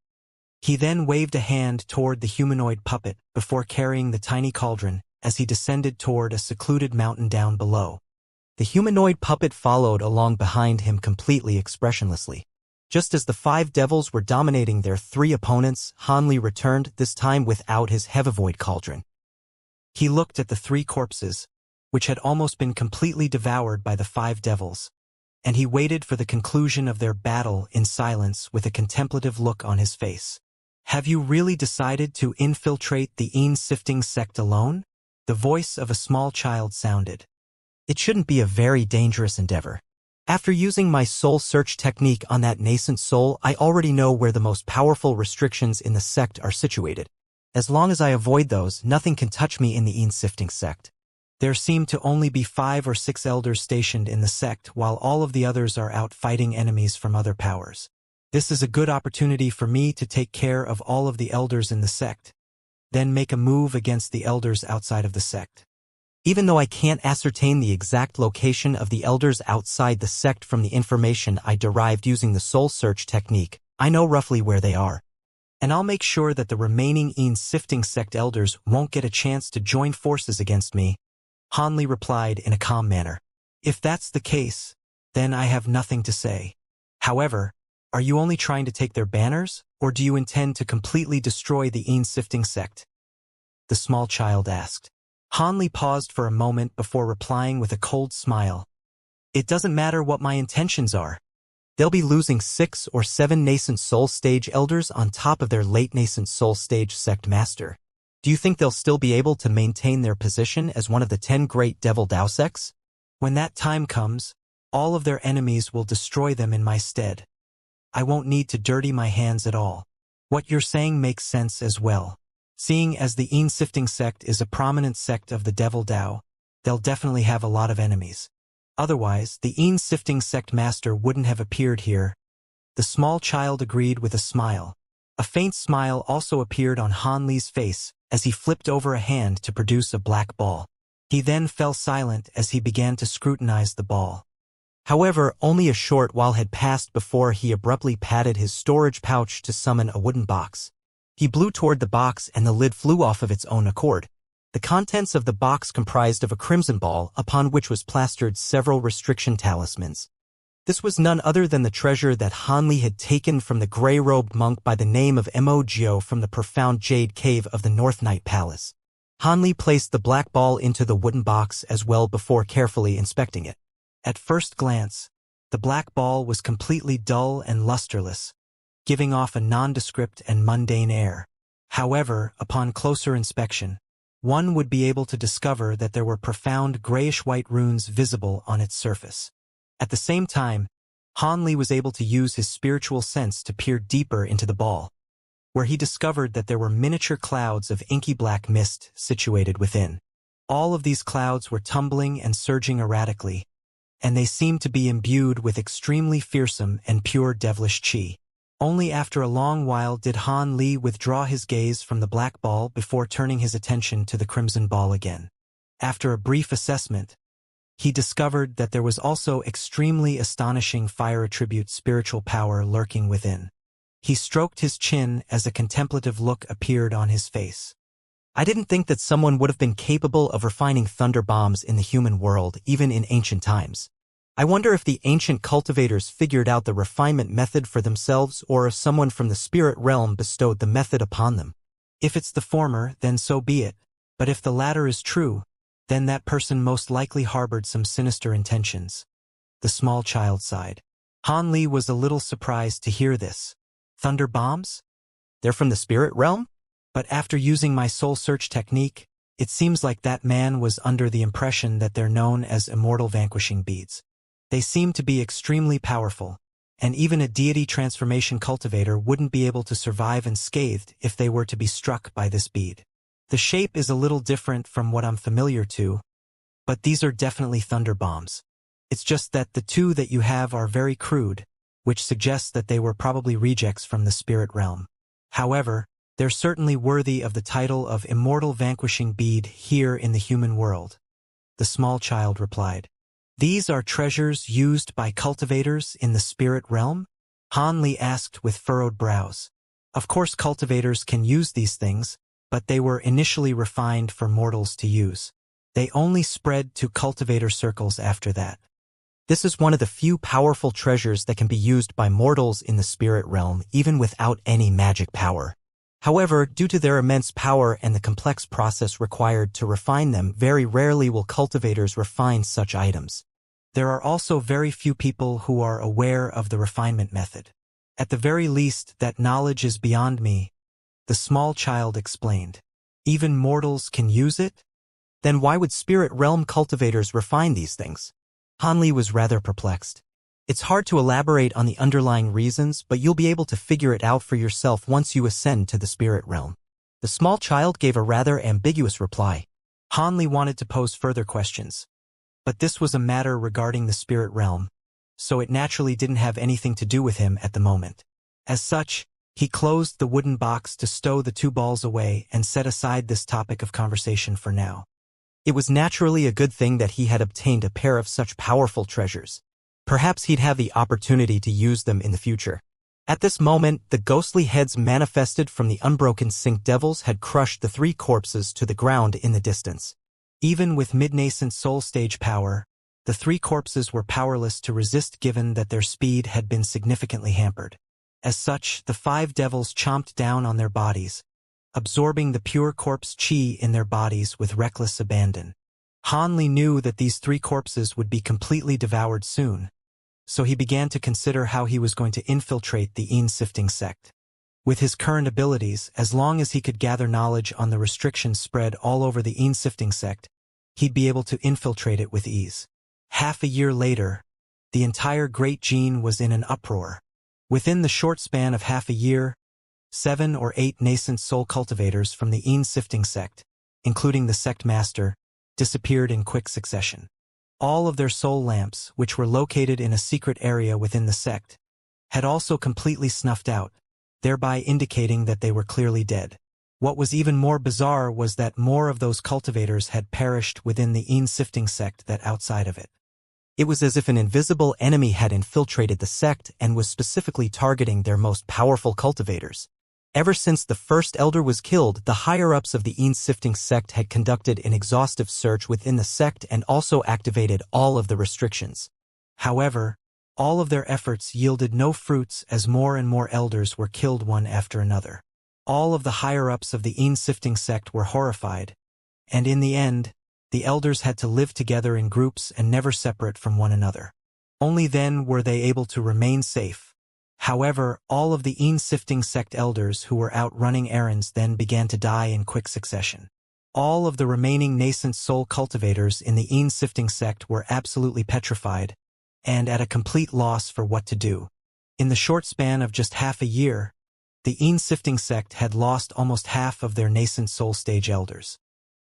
He then waved a hand toward the humanoid puppet before carrying the tiny cauldron as he descended toward a secluded mountain down below. The humanoid puppet followed along behind him completely expressionlessly. Just as the 5 devils were dominating their 3 opponents, Han Li returned, this time without his Heaven Void Cauldron. He looked at the 3 corpses, which had almost been completely devoured by the 5 devils, and he waited for the conclusion of their battle in silence with a contemplative look on his face. "Have you really decided to infiltrate the sifting sect alone?" The voice of a small child sounded. "It shouldn't be a very dangerous endeavor. After using my soul search technique on that nascent soul, I already know where the most powerful restrictions in the sect are situated. As long as I avoid those, nothing can touch me in the sifting sect. There seem to only be 5 or 6 elders stationed in the sect, while all of the others are out fighting enemies from other powers. This is a good opportunity for me to take care of all of the elders in the sect, then make a move against the elders outside of the sect." Even though I can't ascertain the exact location of the elders outside the sect from the information I derived using the soul search technique, I know roughly where they are. And I'll make sure that the remaining sifting sect elders won't get a chance to join forces against me, Hanli replied in a calm manner. If that's the case, then I have nothing to say. However, are you only trying to take their banners, or do you intend to completely destroy the sifting sect? The small child asked. Hanli paused for a moment before replying with a cold smile. It doesn't matter what my intentions are. They'll be losing 6 or 7 nascent soul stage elders on top of their late nascent soul stage sect master. Do you think they'll still be able to maintain their position as one of the 10 great devil Dao sects? When that time comes, all of their enemies will destroy them in my stead. I won't need to dirty my hands at all. What you're saying makes sense as well. Seeing as the sifting sect is a prominent sect of the devil Dao, they'll definitely have a lot of enemies. Otherwise, the sifting sect master wouldn't have appeared here. The small child agreed with a smile. A faint smile also appeared on Hanli's face as he flipped over a hand to produce a black ball. He then fell silent as he began to scrutinize the ball. However, only a short while had passed before he abruptly patted his storage pouch to summon a wooden box. He blew toward the box and the lid flew off of its own accord. The contents of the box comprised of a crimson ball upon which was plastered several restriction talismans. This was none other than the treasure that Hanli had taken from the gray-robed monk by the name of Mo from the profound jade cave of the North Night Palace. Hanli placed the black ball into the wooden box as well before carefully inspecting it. At first glance, the black ball was completely dull and lusterless, giving off a nondescript and mundane air. However, upon closer inspection, one would be able to discover that there were profound grayish-white runes visible on its surface. At the same time, Hanli was able to use his spiritual sense to peer deeper into the ball, where he discovered that there were miniature clouds of inky black mist situated within. All of these clouds were tumbling and surging erratically, and they seemed to be imbued with extremely fearsome and pure devilish qi. Only after a long while did Hanli withdraw his gaze from the black ball before turning his attention to the crimson ball again. After a brief assessment, he discovered that there was also extremely astonishing fire attribute spiritual power lurking within. He stroked his chin as a contemplative look appeared on his face. I didn't think that someone would have been capable of refining thunder bombs in the human world, even in ancient times. I wonder if the ancient cultivators figured out the refinement method for themselves or if someone from the spirit realm bestowed the method upon them. If it's the former, then so be it, but if the latter is true, then that person most likely harbored some sinister intentions. The small child sighed. Hanli was a little surprised to hear this. Thunder bombs? They're from the spirit realm? But after using my soul search technique, it seems like that man was under the impression that they're known as immortal vanquishing beads. They seem to be extremely powerful, and even a deity transformation cultivator wouldn't be able to survive unscathed if they were to be struck by this bead. The shape is a little different from what I'm familiar to, but these are definitely thunder bombs. It's just that the two that you have are very crude, which suggests that they were probably rejects from the spirit realm. However, they're certainly worthy of the title of immortal vanquishing bead here in the human world. The small child replied. These are treasures used by cultivators in the spirit realm? Hanli asked with furrowed brows. Of course cultivators can use these things, but they were initially refined for mortals to use. They only spread to cultivator circles after that. This is one of the few powerful treasures that can be used by mortals in the spirit realm even without any magic power. However, due to their immense power and the complex process required to refine them, very rarely will cultivators refine such items. There are also very few people who are aware of the refinement method. At the very least, that knowledge is beyond me, the small child explained. Even mortals can use it? Then why would spirit realm cultivators refine these things? Hanli was rather perplexed. It's hard to elaborate on the underlying reasons, but you'll be able to figure it out for yourself once you ascend to the spirit realm. The small child gave a rather ambiguous reply. Hanli wanted to pose further questions, but this was a matter regarding the spirit realm, so it naturally didn't have anything to do with him at the moment. As such, he closed the wooden box to stow the two balls away and set aside this topic of conversation for now. It was naturally a good thing that he had obtained a pair of such powerful treasures. Perhaps he'd have the opportunity to use them in the future. At this moment, the ghostly heads manifested from the unbroken sink devils had crushed the 3 corpses to the ground in the distance. Even with mid-nascent soul stage power, the 3 corpses were powerless to resist given that their speed had been significantly hampered. As such, the 5 devils chomped down on their bodies, absorbing the pure corpse chi in their bodies with reckless abandon. Han Li knew that these 3 corpses would be completely devoured soon, so he began to consider how he was going to infiltrate the sifting sect. With his current abilities, as long as he could gather knowledge on the restrictions spread all over the sifting sect, he'd be able to infiltrate it with ease. Half a year later, the entire Great Gene was in an uproar. Within the short span of half a year, 7 or 8 nascent soul cultivators from the sifting sect, including the sect master, disappeared in quick succession. All of their soul lamps, which were located in a secret area within the sect, had also completely snuffed out, thereby indicating that they were clearly dead. What was even more bizarre was that more of those cultivators had perished within the sifting sect than outside of it. It was as if an invisible enemy had infiltrated the sect and was specifically targeting their most powerful cultivators. Ever since the first elder was killed, the higher-ups of the sifting sect had conducted an exhaustive search within the sect and also activated all of the restrictions. However, all of their efforts yielded no fruits as more and more elders were killed one after another. All of the higher-ups of the sifting sect were horrified, and in the end, the elders had to live together in groups and never separate from one another. Only then were they able to remain safe. However, all of the sifting sect elders who were out running errands then began to die in quick succession. All of the remaining nascent soul cultivators in the sifting sect were absolutely petrified, and at a complete loss for what to do. In the short span of just half a year, the sifting sect had lost almost half of their nascent soul stage elders.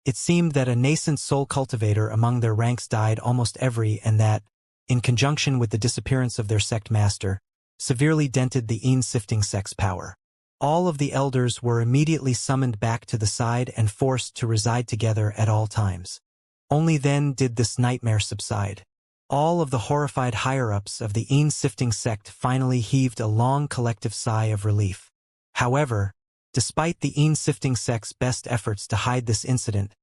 It seemed that a nascent soul cultivator among their ranks died almost every and that, in conjunction with the disappearance of their sect master, severely dented the sifting sect's power. All of the elders were immediately summoned back to the side and forced to reside together at all times. Only then did this nightmare subside. All of the horrified higher-ups of the sifting sect finally heaved a long collective sigh of relief. However, despite the sifting sect's best efforts to hide this incident,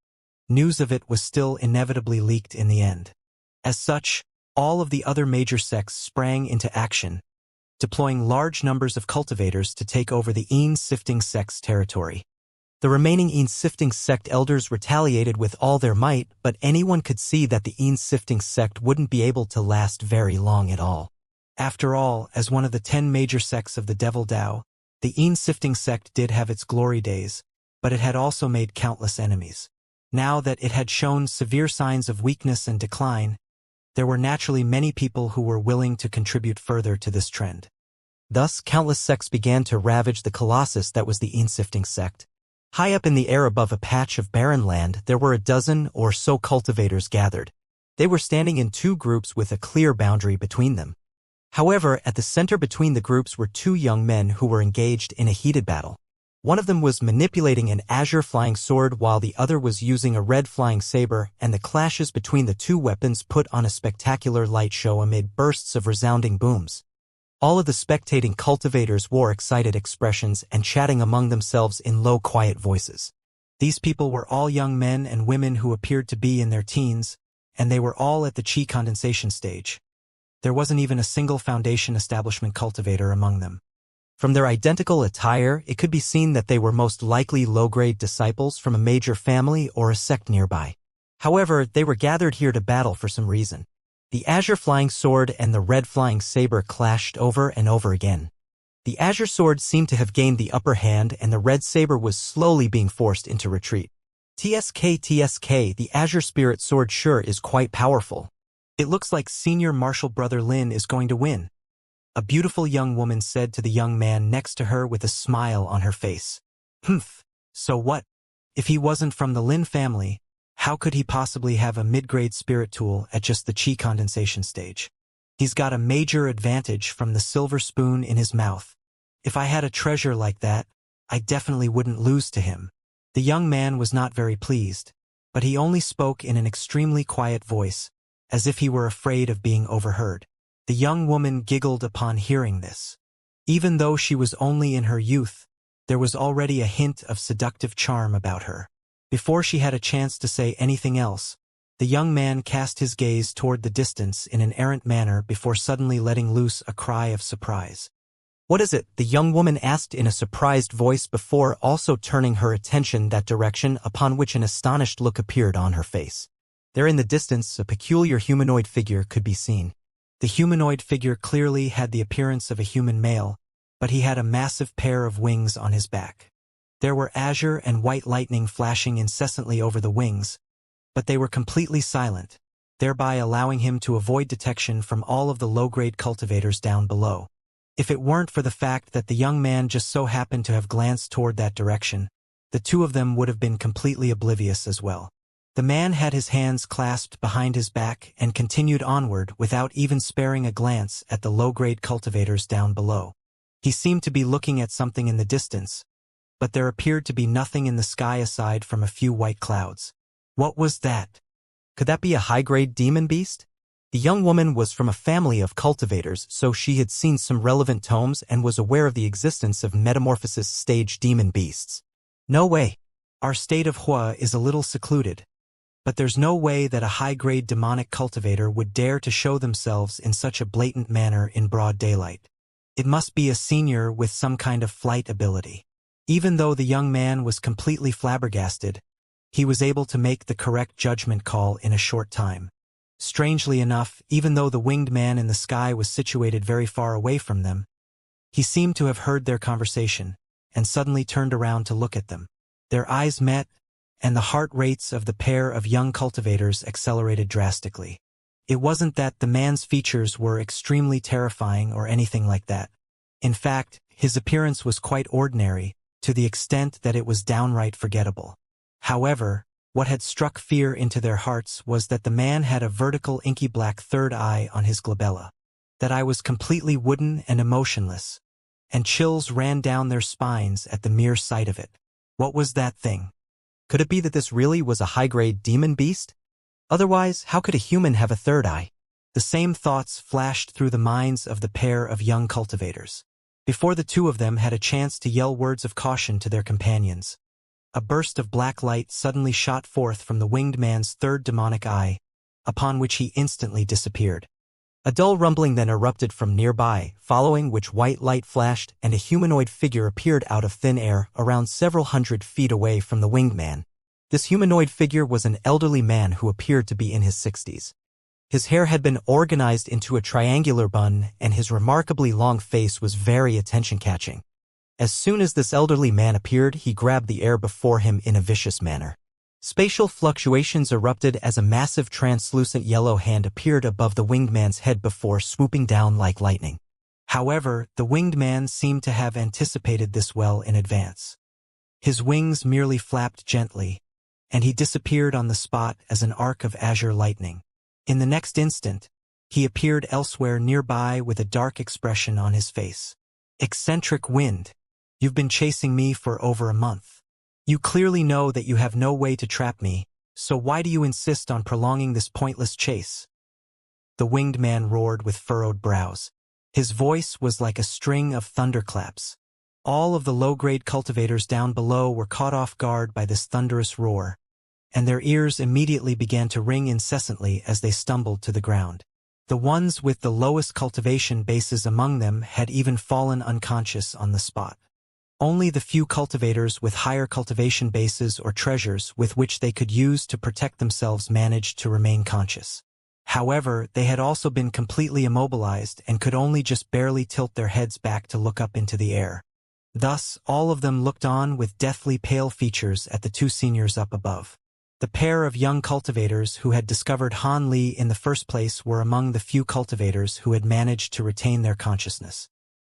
news of it was still inevitably leaked in the end. As such, all of the other major sects sprang into action, deploying large numbers of cultivators to take over the sifting sect's territory. The remaining sifting sect elders retaliated with all their might, but anyone could see that the sifting sect wouldn't be able to last very long at all. After all, as one of the 10 major sects of the Devil Dao, the sifting sect did have its glory days, but it had also made countless enemies. Now that it had shown severe signs of weakness and decline, there were naturally many people who were willing to contribute further to this trend. Thus, countless sects began to ravage the colossus that was the sifting sect. High up in the air above a patch of barren land, there were a dozen or so cultivators gathered. They were standing in 2 groups with a clear boundary between them. However, at the center between the groups were 2 young men who were engaged in a heated battle. One of them was manipulating an azure flying sword while the other was using a red flying saber, and the clashes between the 2 weapons put on a spectacular light show amid bursts of resounding booms. All of the spectating cultivators wore excited expressions and chatting among themselves in low, quiet voices. These people were all young men and women who appeared to be in their teens, and they were all at the chi condensation stage. There wasn't even a single Foundation establishment cultivator among them. From their identical attire, it could be seen that they were most likely low-grade disciples from a major family or a sect nearby. However, they were gathered here to battle for some reason. The azure flying sword and the red flying saber clashed over and over again. The azure sword seemed to have gained the upper hand and the red saber was slowly being forced into retreat. TSK, the azure spirit sword sure is quite powerful. It looks like senior martial brother Lin is going to win. A beautiful young woman said to the young man next to her with a smile on her face. Humph, so what? If he wasn't from the Lin family, how could he possibly have a mid-grade spirit tool at just the chi condensation stage? He's got a major advantage from the silver spoon in his mouth. If I had a treasure like that, I definitely wouldn't lose to him. The young man was not very pleased. but he only spoke in an extremely quiet voice, as if he were afraid of being overheard. The young woman giggled upon hearing this. Even though she was only in her youth, there was already a hint of seductive charm about her. Before she had a chance to say anything else, the young man cast his gaze toward the distance in an errant manner before suddenly letting loose a cry of surprise. "What is it?" the young woman asked in a surprised voice before also turning her attention that direction, upon which an astonished look appeared on her face. There in the distance, a peculiar humanoid figure could be seen. The humanoid figure clearly had the appearance of a human male, but he had a massive pair of wings on his back. There were azure and white lightning flashing incessantly over the wings, but they were completely silent, thereby allowing him to avoid detection from all of the low-grade cultivators down below. If it weren't for the fact that the young man just so happened to have glanced toward that direction, the two of them would have been completely oblivious as well. The man had his hands clasped behind his back and continued onward without even sparing a glance at the low-grade cultivators down below. He seemed to be looking at something in the distance, but there appeared to be nothing in the sky aside from a few white clouds. What was that? Could that be a high-grade demon beast? The young woman was from a family of cultivators, so she had seen some relevant tomes and was aware of the existence of metamorphosis stage demon beasts. No way. Our state of Hua is a little secluded. But there's no way that a high-grade demonic cultivator would dare to show themselves in such a blatant manner in broad daylight. It must be a senior with some kind of flight ability. Even though the young man was completely flabbergasted, he was able to make the correct judgment call in a short time. Strangely enough, even though the winged man in the sky was situated very far away from them, he seemed to have heard their conversation, and suddenly turned around to look at them. Their eyes met, and the heart rates of the pair of young cultivators accelerated drastically. It wasn't that the man's features were extremely terrifying or anything like that. In fact, his appearance was quite ordinary, to the extent that it was downright forgettable. However, what had struck fear into their hearts was that the man had a vertical inky black third eye on his glabella. That eye was completely wooden and emotionless, and chills ran down their spines at the mere sight of it. What was that thing? Could it be that this really was a high-grade demon beast? Otherwise, how could a human have a third eye? The same thoughts flashed through the minds of the pair of young cultivators. Before the two of them had a chance to yell words of caution to their companions, a burst of black light suddenly shot forth from the winged man's third demonic eye, upon which he instantly disappeared. A dull rumbling then erupted from nearby, following which white light flashed and a humanoid figure appeared out of thin air around several hundred feet away from the winged man. This humanoid figure was an elderly man who appeared to be in his 60s. His hair had been organized into a triangular bun, and his remarkably long face was very attention-catching. As soon as this elderly man appeared, he grabbed the air before him in a vicious manner. Spatial fluctuations erupted as a massive translucent yellow hand appeared above the winged man's head before swooping down like lightning. However, the winged man seemed to have anticipated this well in advance. His wings merely flapped gently, and he disappeared on the spot as an arc of azure lightning. In the next instant, he appeared elsewhere nearby with a dark expression on his face. "Eccentric wind, you've been chasing me for over a month. You clearly know that you have no way to trap me, so why do you insist on prolonging this pointless chase?" The winged man roared with furrowed brows. His voice was like a string of thunderclaps. All of the low-grade cultivators down below were caught off guard by this thunderous roar, and their ears immediately began to ring incessantly as they stumbled to the ground. The ones with the lowest cultivation bases among them had even fallen unconscious on the spot. Only the few cultivators with higher cultivation bases or treasures with which they could use to protect themselves managed to remain conscious. However, they had also been completely immobilized and could only just barely tilt their heads back to look up into the air. Thus, all of them looked on with deathly pale features at the two seniors up above. The pair of young cultivators who had discovered Han Li in the first place were among the few cultivators who had managed to retain their consciousness.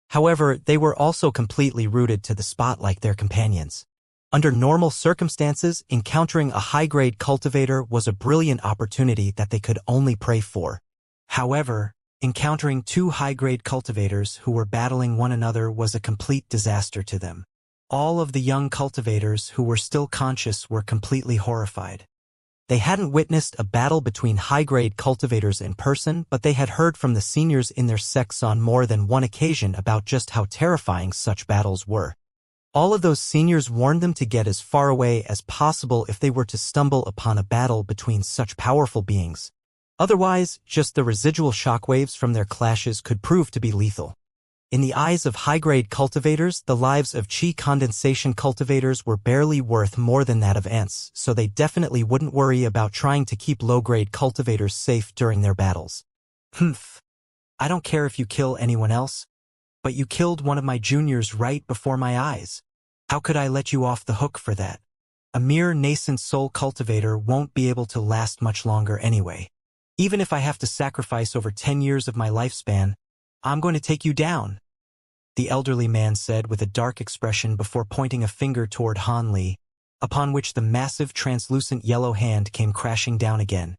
However, they were also completely rooted to the spot like their companions. Under normal circumstances, encountering a high-grade cultivator was a brilliant opportunity that they could only pray for. However, encountering two high-grade cultivators who were battling one another was a complete disaster to them. All of the young cultivators who were still conscious were completely horrified. They hadn't witnessed a battle between high-grade cultivators in person, but they had heard from the seniors in their sects on more than one occasion about just how terrifying such battles were. All of those seniors warned them to get as far away as possible if they were to stumble upon a battle between such powerful beings. Otherwise, just the residual shockwaves from their clashes could prove to be lethal. In the eyes of high-grade cultivators, the lives of chi condensation cultivators were barely worth more than that of ants, so they definitely wouldn't worry about trying to keep low-grade cultivators safe during their battles. Humph. I don't care if you kill anyone else, but you killed one of my juniors right before my eyes. How could I let you off the hook for that? A mere nascent soul cultivator won't be able to last much longer anyway. Even if I have to sacrifice over 10 years of my lifespan, I'm going to take you down, the elderly man said with a dark expression before pointing a finger toward Han Li, upon which the massive translucent yellow hand came crashing down again.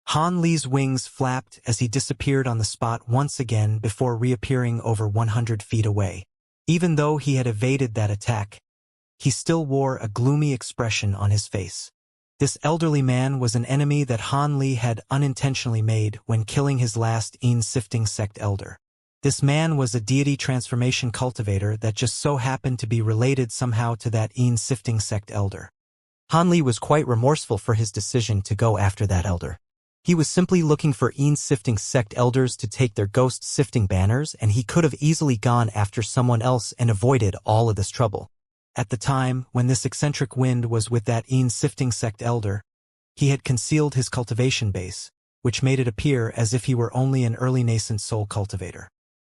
Han Li's wings flapped as he disappeared on the spot once again before reappearing over 100 feet away. Even though he had evaded that attack, he still wore a gloomy expression on his face. This elderly man was an enemy that Han Li had unintentionally made when killing his last Yin-sifting sect elder. This man was a deity transformation cultivator that just so happened to be related somehow to that Yin-sifting sect elder. Han Li was quite remorseful for his decision to go after that elder. He was simply looking for Yin-sifting sect elders to take their ghost-sifting banners, and he could have easily gone after someone else and avoided all of this trouble. At the time, when this eccentric wind was with that Yin-sifting sect elder, he had concealed his cultivation base, which made it appear as if he were only an early nascent soul cultivator.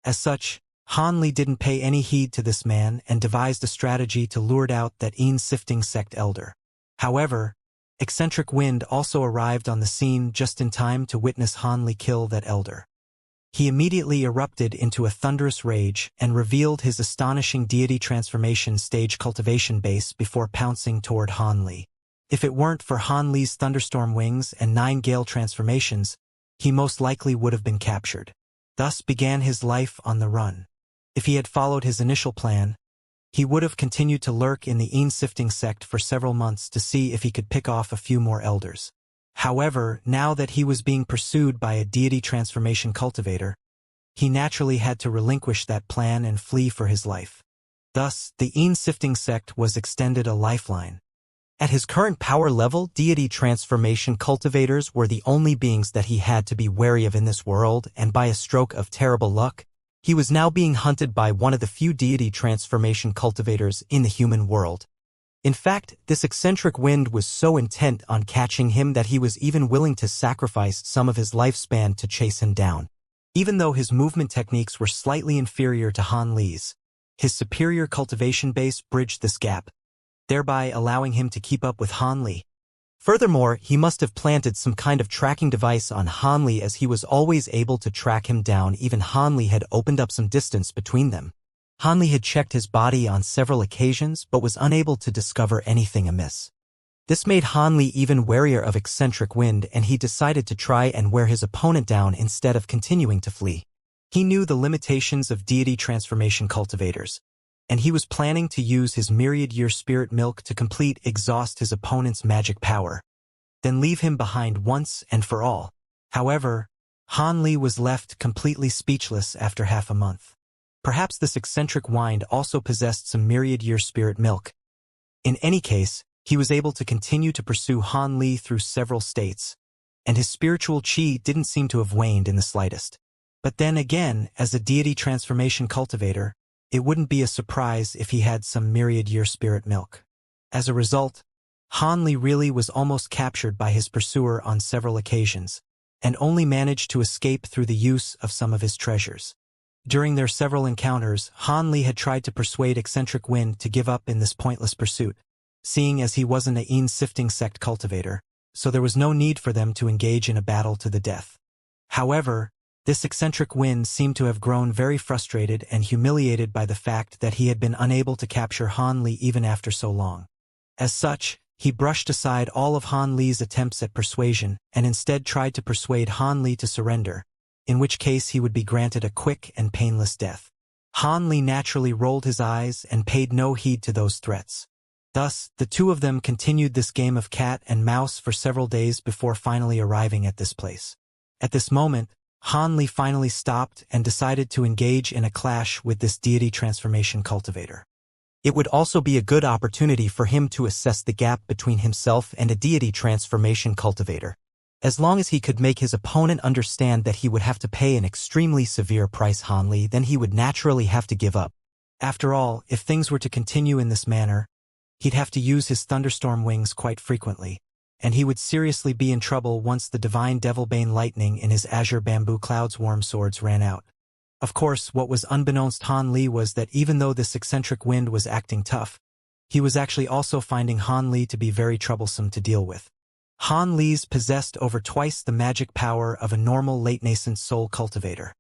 As such, Han Li didn't pay any heed to this man and devised a strategy to lure out that Yin-sifting sect elder. However, Eccentric Wind also arrived on the scene just in time to witness Han Li kill that elder. He immediately erupted into a thunderous rage and revealed his astonishing deity transformation stage cultivation base before pouncing toward Han Li. If it weren't for Han Li's thunderstorm wings and 9 gale transformations, he most likely would have been captured. Thus began his life on the run. If he had followed his initial plan, he would have continued to lurk in the Yin-sifting sect for several months to see if he could pick off a few more elders. However, now that he was being pursued by a deity transformation cultivator, he naturally had to relinquish that plan and flee for his life. Thus, the Yin-sifting sect was extended a lifeline. At his current power level, deity transformation cultivators were the only beings that he had to be wary of in this world, and by a stroke of terrible luck, he was now being hunted by one of the few deity transformation cultivators in the human world. In fact, this eccentric wind was so intent on catching him that he was even willing to sacrifice some of his lifespan to chase him down. Even though his movement techniques were slightly inferior to Han Li's, his superior cultivation base bridged this gap, thereby allowing him to keep up with Han Li. Furthermore, he must have planted some kind of tracking device on Han Li, as he was always able to track him down. Even Han Li had opened up some distance between them. Han Li had checked his body on several occasions but was unable to discover anything amiss. This made Han Li even warier of eccentric wind, and he decided to try and wear his opponent down instead of continuing to flee. He knew the limitations of deity transformation cultivators, and he was planning to use his myriad-year spirit milk to exhaust his opponent's magic power, then leave him behind once and for all. However, Han Li was left completely speechless after half a month. Perhaps this eccentric wind also possessed some myriad-year spirit milk. In any case, he was able to continue to pursue Han Li through several states, and his spiritual chi didn't seem to have waned in the slightest. But then again, as a deity transformation cultivator, it wouldn't be a surprise if he had some myriad-year spirit milk. As a result, Han Li really was almost captured by his pursuer on several occasions, and only managed to escape through the use of some of his treasures. During their several encounters, Han Li had tried to persuade Eccentric Wind to give up in this pointless pursuit, seeing as he wasn't a Yin-sifting sect cultivator, so there was no need for them to engage in a battle to the death. However, this Eccentric Wind seemed to have grown very frustrated and humiliated by the fact that he had been unable to capture Han Li even after so long. As such, he brushed aside all of Han Li's attempts at persuasion and instead tried to persuade Han Li to surrender, in which case he would be granted a quick and painless death. Han Li naturally rolled his eyes and paid no heed to those threats. Thus, the two of them continued this game of cat and mouse for several days before finally arriving at this place. At this moment, Han Li finally stopped and decided to engage in a clash with this deity transformation cultivator. It would also be a good opportunity for him to assess the gap between himself and a deity transformation cultivator. As long as he could make his opponent understand that he would have to pay an extremely severe price, Han Li, then he would naturally have to give up. After all, if things were to continue in this manner, he'd have to use his thunderstorm wings quite frequently, and he would seriously be in trouble once the divine Devilbane lightning in his azure bamboo cloud's warm swords ran out. Of course, what was unbeknownst Han Li was that even though this eccentric wind was acting tough, he was actually also finding Han Li to be very troublesome to deal with. Han Li's possessed over twice the magic power of a normal late-nascent soul cultivator.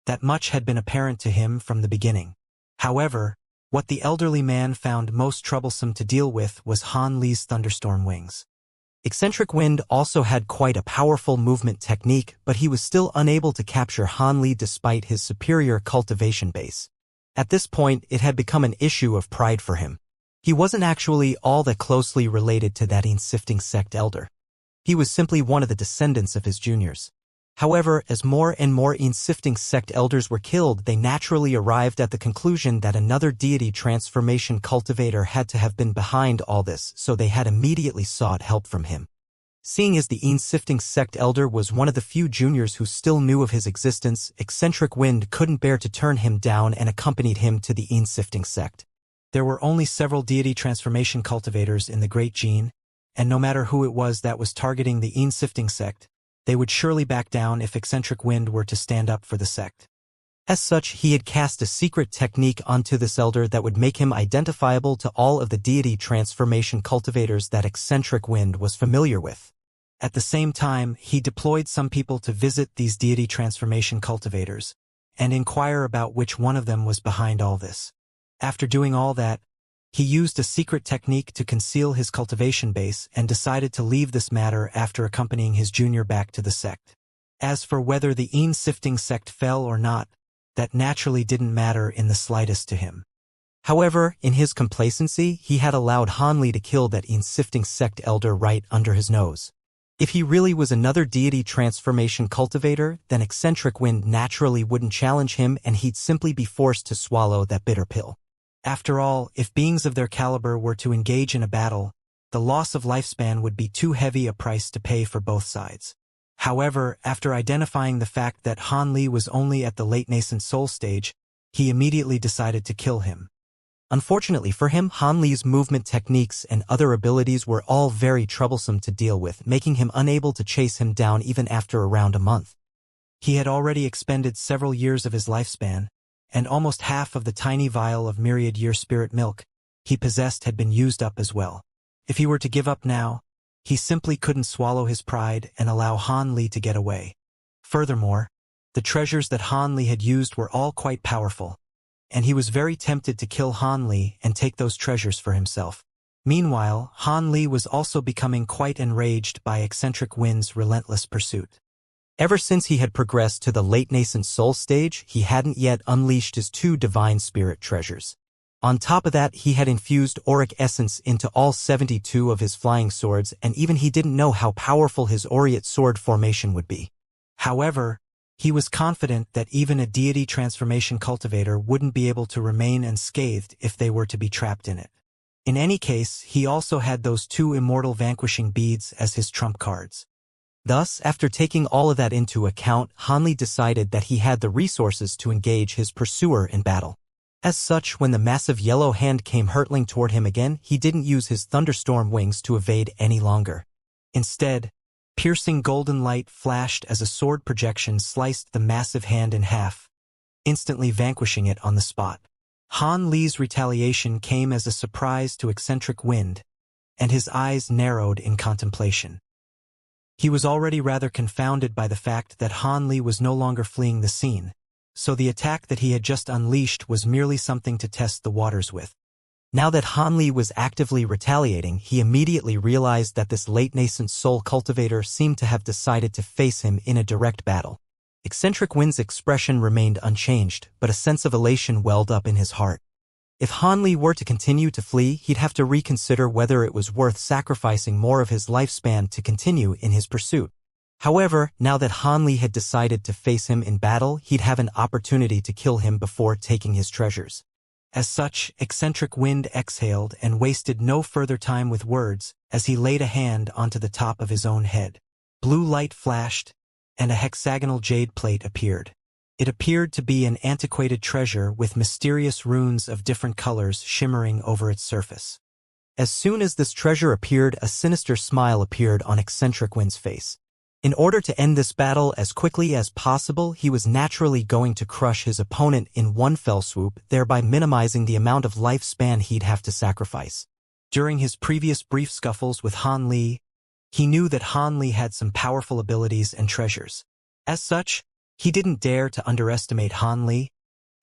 That much had been apparent to him from the beginning. However, what the elderly man found most troublesome to deal with was Han Li's thunderstorm wings. Eccentric Wind also had quite a powerful movement technique, but he was still unable to capture Han Li despite his superior cultivation base. At this point, it had become an issue of pride for him. He wasn't actually all that closely related to that Sifting sect elder. He was simply one of the descendants of his juniors. However, as more and more Sifting sect elders were killed, they naturally arrived at the conclusion that another deity transformation cultivator had to have been behind all this, so they had immediately sought help from him. Seeing as the Sifting sect elder was one of the few juniors who still knew of his existence, Eccentric Wind couldn't bear to turn him down and accompanied him to the Sifting sect. There were only several deity transformation cultivators in the Great Gene, and no matter who it was that was targeting the Sifting sect, they would surely back down if Eccentric Wind were to stand up for the sect. As such, he had cast a secret technique onto this elder that would make him identifiable to all of the deity transformation cultivators that Eccentric Wind was familiar with. At the same time, he deployed some people to visit these deity transformation cultivators and inquire about which one of them was behind all this. After doing all that, he used a secret technique to conceal his cultivation base and decided to leave this matter after accompanying his junior back to the sect. As for whether the Sifting sect fell or not, that naturally didn't matter in the slightest to him. However, in his complacency, he had allowed Han Li to kill that Sifting sect elder right under his nose. If he really was another deity transformation cultivator, then Eccentric Wind naturally wouldn't challenge him and he'd simply be forced to swallow that bitter pill. After all, if beings of their caliber were to engage in a battle, the loss of lifespan would be too heavy a price to pay for both sides. However, after identifying the fact that Han Li was only at the late nascent soul stage, he immediately decided to kill him. Unfortunately for him, Han Li's movement techniques and other abilities were all very troublesome to deal with, making him unable to chase him down even after around a month. He had already expended several years of his lifespan, and almost half of the tiny vial of myriad-year spirit milk he possessed had been used up as well. If he were to give up now, he simply couldn't swallow his pride and allow Han Li to get away. Furthermore, the treasures that Han Li had used were all quite powerful, and he was very tempted to kill Han Li and take those treasures for himself. Meanwhile, Han Li was also becoming quite enraged by Eccentric Wind's relentless pursuit. Ever since he had progressed to the late nascent soul stage, he hadn't yet unleashed his 2 divine spirit treasures. On top of that, he had infused auric essence into all 72 of his flying swords, and even he didn't know how powerful his aureate sword formation would be. However, he was confident that even a deity transformation cultivator wouldn't be able to remain unscathed if they were to be trapped in it. In any case, he also had those 2 immortal vanquishing beads as his trump cards. Thus, after taking all of that into account, Han Li decided that he had the resources to engage his pursuer in battle. As such, when the massive yellow hand came hurtling toward him again, he didn't use his thunderstorm wings to evade any longer. Instead, piercing golden light flashed as a sword projection sliced the massive hand in half, instantly vanquishing it on the spot. Han Li's retaliation came as a surprise to Eccentric Wind, and his eyes narrowed in contemplation. He was already rather confounded by the fact that Han Li was no longer fleeing the scene, so the attack that he had just unleashed was merely something to test the waters with. Now that Han Li was actively retaliating, he immediately realized that this late nascent soul cultivator seemed to have decided to face him in a direct battle. Eccentric Wind's expression remained unchanged, but a sense of elation welled up in his heart. If Han Li were to continue to flee, he'd have to reconsider whether it was worth sacrificing more of his lifespan to continue in his pursuit. However, now that Han Li had decided to face him in battle, he'd have an opportunity to kill him before taking his treasures. As such, Eccentric Wind exhaled and wasted no further time with words as he laid a hand onto the top of his own head. Blue light flashed, and a hexagonal jade plate appeared. It appeared to be an antiquated treasure with mysterious runes of different colors shimmering over its surface. As soon as this treasure appeared, a sinister smile appeared on Eccentric Wind's face. In order to end this battle as quickly as possible, he was naturally going to crush his opponent in one fell swoop, thereby minimizing the amount of lifespan he'd have to sacrifice. During his previous brief scuffles with Han Li, he knew that Han Li had some powerful abilities and treasures. As such, he didn't dare to underestimate Han Li,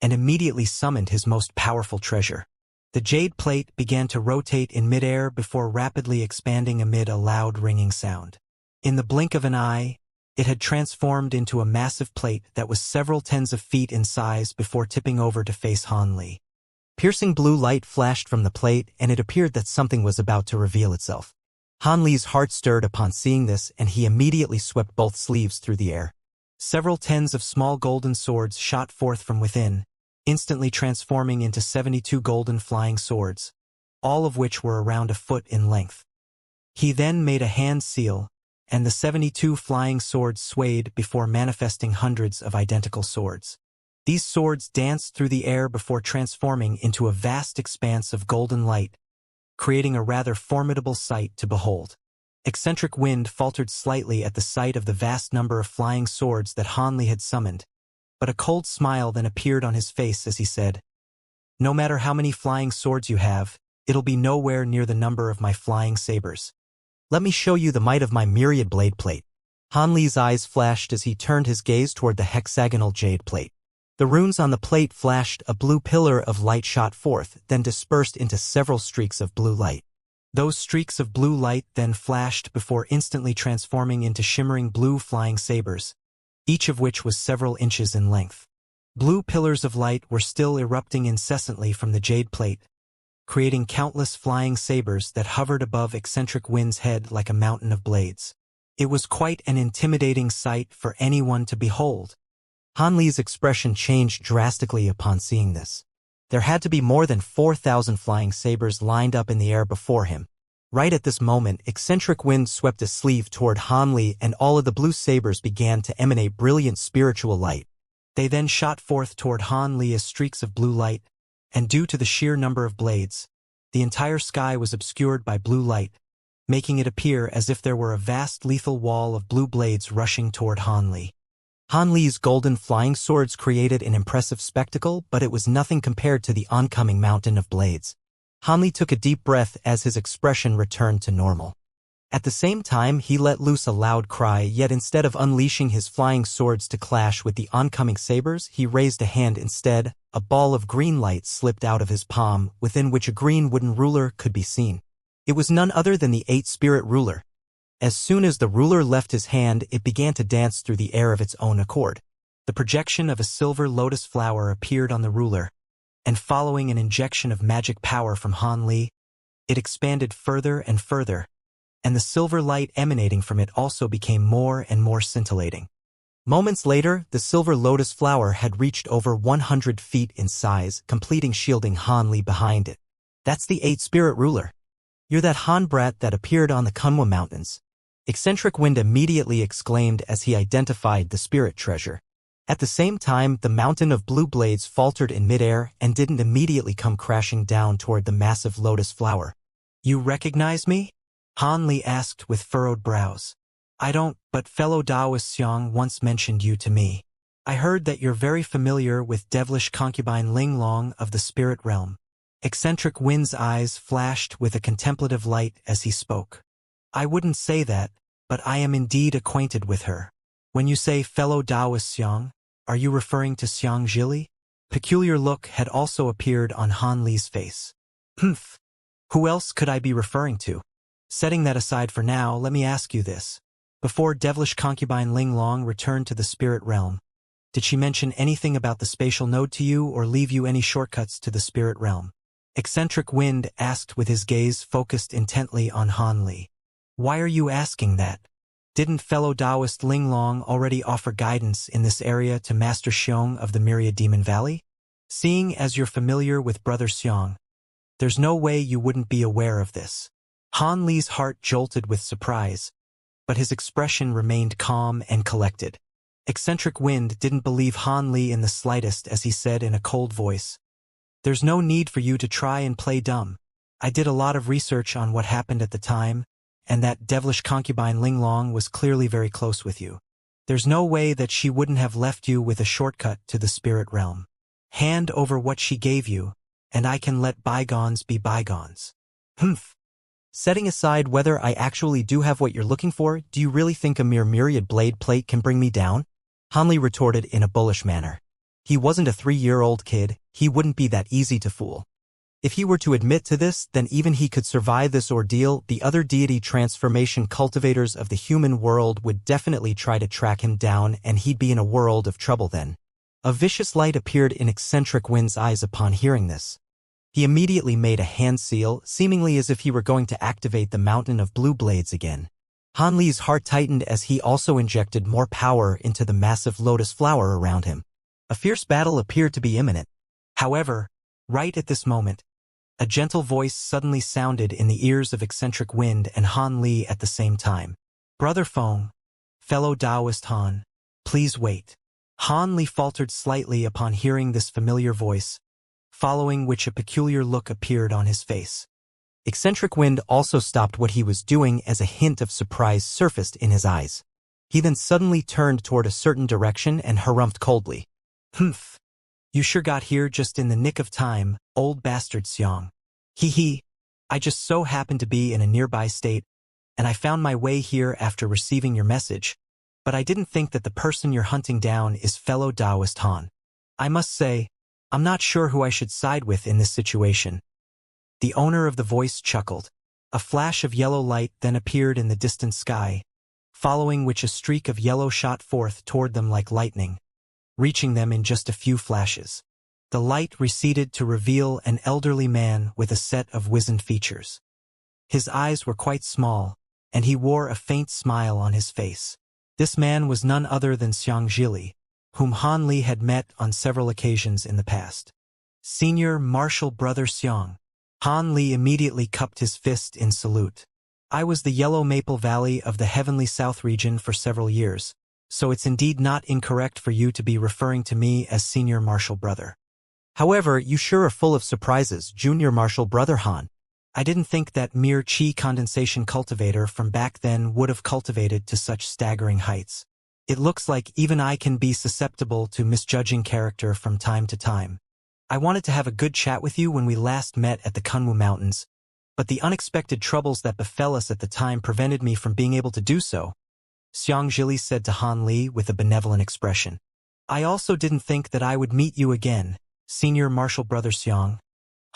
and immediately summoned his most powerful treasure. The jade plate began to rotate in midair before rapidly expanding amid a loud ringing sound. In the blink of an eye, it had transformed into a massive plate that was several tens of feet in size before tipping over to face Han Li. Piercing blue light flashed from the plate, and it appeared that something was about to reveal itself. Han Li's heart stirred upon seeing this, and he immediately swept both sleeves through the air. Several tens of small golden swords shot forth from within, instantly transforming into 72 golden flying swords, all of which were around a foot in length. He then made a hand seal, and the 72 flying swords swayed before manifesting hundreds of identical swords. These swords danced through the air before transforming into a vast expanse of golden light, creating a rather formidable sight to behold. Eccentric Wind faltered slightly at the sight of the vast number of flying swords that Han Li had summoned, but a cold smile then appeared on his face as he said, "No matter how many flying swords you have, it'll be nowhere near the number of my flying sabers. Let me show you the might of my myriad blade plate." Han Li's eyes flashed as he turned his gaze toward the hexagonal jade plate. The runes on the plate flashed, a blue pillar of light shot forth, then dispersed into several streaks of blue light. Those streaks of blue light then flashed before instantly transforming into shimmering blue flying sabers, each of which was several inches in length. Blue pillars of light were still erupting incessantly from the jade plate, creating countless flying sabers that hovered above Eccentric Wind's head like a mountain of blades. It was quite an intimidating sight for anyone to behold. Han Li's expression changed drastically upon seeing this. There had to be more than 4,000 flying sabers lined up in the air before him. Right at this moment, Eccentric Wind swept a sleeve toward Han Li, and all of the blue sabers began to emanate brilliant spiritual light. They then shot forth toward Han Li as streaks of blue light, and due to the sheer number of blades, the entire sky was obscured by blue light, making it appear as if there were a vast lethal wall of blue blades rushing toward Han Li. Han Li's golden flying swords created an impressive spectacle, but it was nothing compared to the oncoming mountain of blades. Han Li took a deep breath as his expression returned to normal. At the same time, he let loose a loud cry, yet instead of unleashing his flying swords to clash with the oncoming sabers, he raised a hand instead. A ball of green light slipped out of his palm, within which a green wooden ruler could be seen. It was none other than the 8-spirit ruler. As soon as the ruler left his hand, it began to dance through the air of its own accord. The projection of a silver lotus flower appeared on the ruler, and following an injection of magic power from Han Li, it expanded further and further, and the silver light emanating from it also became more and more scintillating. Moments later, the silver lotus flower had reached over 100 feet in size, completing shielding Han Li behind it. "That's the 8-spirit ruler. You're that Han brat that appeared on the Kunwa Mountains," Eccentric Wind immediately exclaimed as he identified the spirit treasure. At the same time, the mountain of blue blades faltered in midair and didn't immediately come crashing down toward the massive lotus flower. "You recognize me?" Han Li asked with furrowed brows. "I don't, but fellow Taoist Xiang once mentioned you to me. I heard that you're very familiar with devilish concubine Ling Long of the spirit realm." Eccentric Wind's eyes flashed with a contemplative light as he spoke. "I wouldn't say that, but I am indeed acquainted with her. When you say fellow Taoist Xiang, are you referring to Xianxia?" Peculiar look had also appeared on Han Li's face. "Humph. Who else could I be referring to? Setting that aside for now, let me ask you this. Before devilish concubine Ling Long returned to the spirit realm, did she mention anything about the spatial node to you or leave you any shortcuts to the spirit realm?" Eccentric Wind asked with his gaze focused intently on Han Li. Why are you asking that? Didn't fellow Taoist Ling Long already offer guidance in this area to Master Xiong of the Myriad Demon Valley? Seeing as you're familiar with Brother Xiong, there's no way you wouldn't be aware of this. Han Li's heart jolted with surprise, but his expression remained calm and collected. Eccentric Wind didn't believe Han Li in the slightest as he said in a cold voice, There's no need for you to try and play dumb. I did a lot of research on what happened at the time, and that devilish concubine Ling Long was clearly very close with you. There's no way that she wouldn't have left you with a shortcut to the spirit realm. Hand over what she gave you, and I can let bygones be bygones. Humph. Setting aside whether I actually do have what you're looking for, do you really think a mere myriad blade plate can bring me down? Han Li retorted in a bullish manner. He wasn't a 3-year-old kid, he wouldn't be that easy to fool. If he were to admit to this, then even he could survive this ordeal. The other deity transformation cultivators of the human world would definitely try to track him down, and he'd be in a world of trouble then. A vicious light appeared in Eccentric Wind's eyes upon hearing this. He immediately made a hand seal, seemingly as if he were going to activate the mountain of blue blades again. Han Li's heart tightened as he also injected more power into the massive lotus flower around him. A fierce battle appeared to be imminent. However, right at this moment, a gentle voice suddenly sounded in the ears of Eccentric Wind and Han Li at the same time. Brother Feng, fellow Taoist Han, please wait. Han Li faltered slightly upon hearing this familiar voice, following which a peculiar look appeared on his face. Eccentric Wind also stopped what he was doing as a hint of surprise surfaced in his eyes. He then suddenly turned toward a certain direction and harumphed coldly. Humph. You sure got here just in the nick of time, old bastard Xiong. Hee. I just so happened to be in a nearby state, and I found my way here after receiving your message, but I didn't think that the person you're hunting down is fellow Taoist Han. I must say, I'm not sure who I should side with in this situation. The owner of the voice chuckled. A flash of yellow light then appeared in the distant sky, following which a streak of yellow shot forth toward them like lightning, reaching them in just a few flashes. The light receded to reveal an elderly man with a set of wizened features. His eyes were quite small, and he wore a faint smile on his face. This man was none other than Xianxia, whom Han Li had met on several occasions in the past. Senior Martial Brother Xiong. Han Li immediately cupped his fist in salute. I was the Yellow Maple Valley of the Heavenly South region for several years, so it's indeed not incorrect for you to be referring to me as Senior Martial Brother. However, you sure are full of surprises, Junior Martial Brother Han. I didn't think that mere chi condensation cultivator from back then would have cultivated to such staggering heights. It looks like even I can be susceptible to misjudging character from time to time. I wanted to have a good chat with you when we last met at the Kunwu Mountains, but the unexpected troubles that befell us at the time prevented me from being able to do so, Xianxia said to Han Li with a benevolent expression. I also didn't think that I would meet you again, Senior Martial Brother Xiong,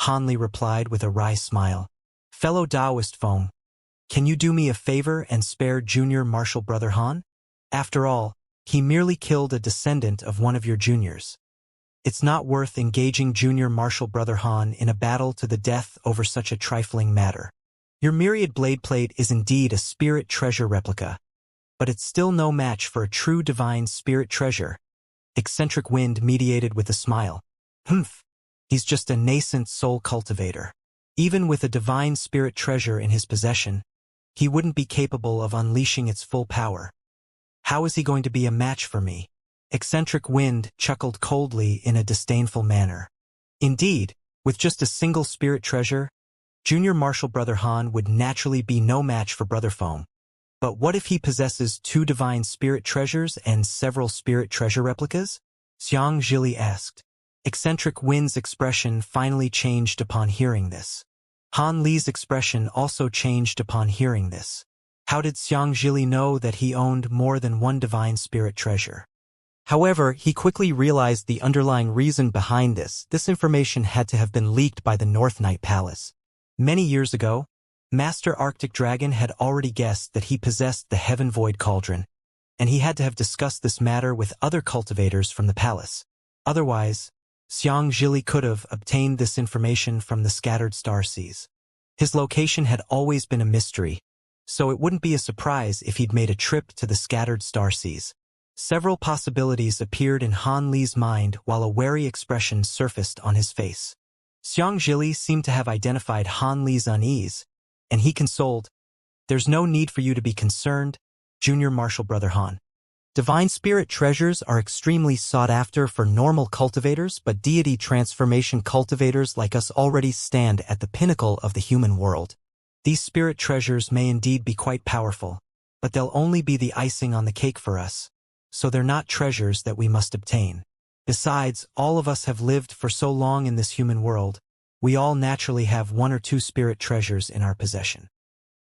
Han Li replied with a wry smile. Fellow Taoist Feng, can you do me a favor and spare Junior Martial Brother Han? After all, he merely killed a descendant of one of your juniors. It's not worth engaging Junior Martial Brother Han in a battle to the death over such a trifling matter. Your myriad blade plate is indeed a spirit treasure replica, but it's still no match for a true divine spirit treasure. Eccentric Wind mediated with a smile. Humph. He's just a nascent soul cultivator. Even with a divine spirit treasure in his possession, he wouldn't be capable of unleashing its full power. How is he going to be a match for me? Eccentric Wind chuckled coldly in a disdainful manner. Indeed, with just a single spirit treasure, Junior Martial Brother Han would naturally be no match for Brother Feng. But what if he possesses 2 divine spirit treasures and several spirit treasure replicas? Xianxia asked. Eccentric Wind's expression finally changed upon hearing this. Han Li's expression also changed upon hearing this. How did Xianxia know that he owned more than one divine spirit treasure? However, he quickly realized the underlying reason behind this. This information had to have been leaked by the North Night Palace. Many years ago, Master Arctic Dragon had already guessed that he possessed the Heaven Void Cauldron, and he had to have discussed this matter with other cultivators from the palace. Otherwise, Xianxia could have obtained this information from the scattered star seas. His location had always been a mystery, so it wouldn't be a surprise if he'd made a trip to the scattered star seas. Several possibilities appeared in Han Li's mind while a wary expression surfaced on his face. Xianxia seemed to have identified Han Li's unease, and he consoled, "There's no need for you to be concerned, Junior Marshal Brother Han. Divine spirit treasures are extremely sought after for normal cultivators, but deity transformation cultivators like us already stand at the pinnacle of the human world. These spirit treasures may indeed be quite powerful, but they'll only be the icing on the cake for us, so they're not treasures that we must obtain. Besides, all of us have lived for so long in this human world, we all naturally have one or two spirit treasures in our possession.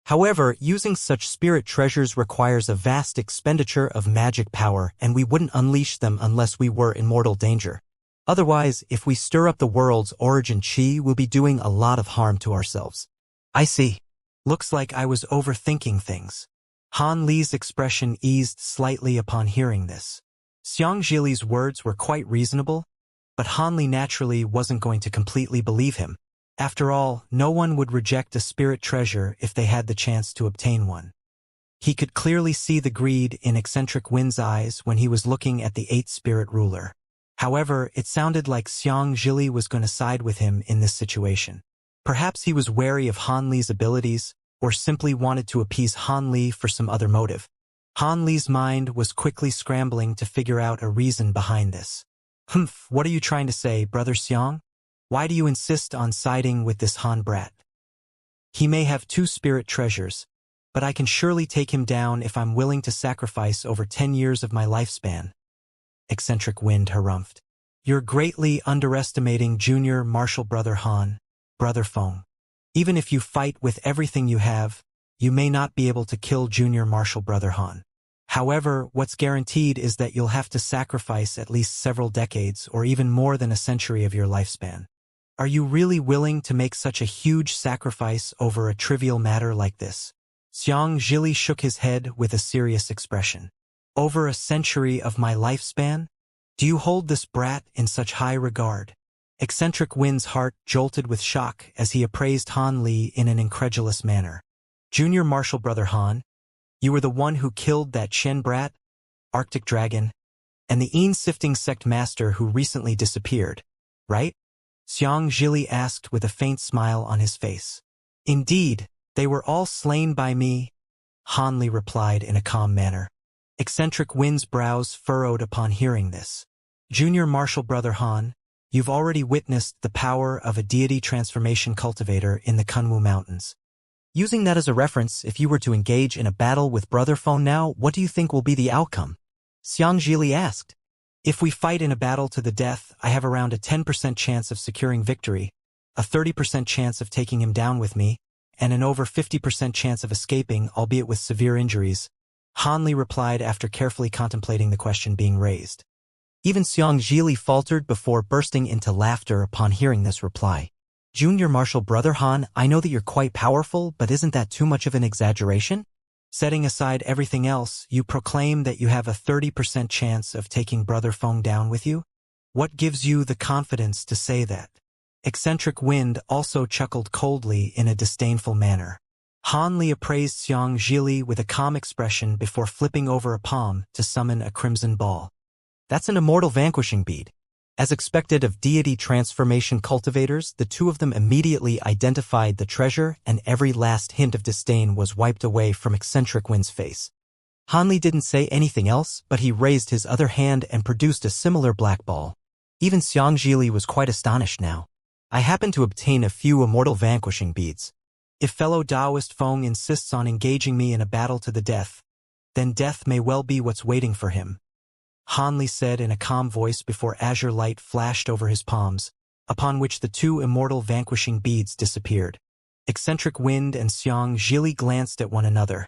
However, using such spirit treasures requires a vast expenditure of magic power, and we wouldn't unleash them unless we were in mortal danger. Otherwise, if we stir up the world's origin chi, we'll be doing a lot of harm to ourselves." "I see. Looks like I was overthinking things." Han Li's expression eased slightly upon hearing this. Xianxia's words were quite reasonable, but Han Li naturally wasn't going to completely believe him. After all, no one would reject a spirit treasure if they had the chance to obtain one. He could clearly see the greed in eccentric Wind's eyes when he was looking at the 8th spirit ruler. However, it sounded like Xianxia was going to side with him in this situation. Perhaps he was wary of Han Li's abilities, or simply wanted to appease Han Li for some other motive. Han Li's mind was quickly scrambling to figure out a reason behind this. "Humph, what are you trying to say, Brother Xiang? Why do you insist on siding with this Han brat? He may have 2 spirit treasures, but I can surely take him down if I'm willing to sacrifice over 10 years of my lifespan." Eccentric Wind harumphed. "You're greatly underestimating Junior Marshal Brother Han, Brother Feng. Even if you fight with everything you have, you may not be able to kill Junior Marshal Brother Han. However, what's guaranteed is that you'll have to sacrifice at least several decades or even more than a century of your lifespan. Are you really willing to make such a huge sacrifice over a trivial matter like this?" Xianxia shook his head with a serious expression. "Over a century of my lifespan? Do you hold this brat in such high regard?" Eccentric Wind's heart jolted with shock as he appraised Han Li in an incredulous manner. "Junior Marshal Brother Han, you were the one who killed that Shen brat, Arctic Dragon, and the Een-sifting sect master who recently disappeared, right?" Xianxia asked with a faint smile on his face. "Indeed, they were all slain by me," Han Li replied in a calm manner. Eccentric Wind's brows furrowed upon hearing this. "Junior Marshal Brother Han, you've already witnessed the power of a deity transformation cultivator in the Kunwu Mountains. Using that as a reference, if you were to engage in a battle with Brother Feng now, what do you think will be the outcome?" Xianxia asked. "If we fight in a battle to the death, I have around a 10% chance of securing victory, a 30% chance of taking him down with me, and an over 50% chance of escaping, albeit with severe injuries," Han Li replied after carefully contemplating the question being raised. Even Xianxia faltered before bursting into laughter upon hearing this reply. "Junior Marshal Brother Han, I know that you're quite powerful, but isn't that too much of an exaggeration? Setting aside everything else, you proclaim that you have a 30% chance of taking Brother Feng down with you? What gives you the confidence to say that?" Eccentric Wind also chuckled coldly in a disdainful manner. Han Li appraised Xianxia with a calm expression before flipping over a palm to summon a crimson ball. "That's an immortal vanquishing bead." As expected of deity transformation cultivators, the two of them immediately identified the treasure, and every last hint of disdain was wiped away from Eccentric Wind's face. Han Li didn't say anything else, but he raised his other hand and produced a similar black ball. Even Xianxia was quite astonished now. "I happen to obtain a few immortal vanquishing beads. If fellow Taoist Feng insists on engaging me in a battle to the death, then death may well be what's waiting for him," Han Li said in a calm voice before azure light flashed over his palms, upon which the 2 immortal vanquishing beads disappeared. Eccentric Wind and Xianxia glanced at one another,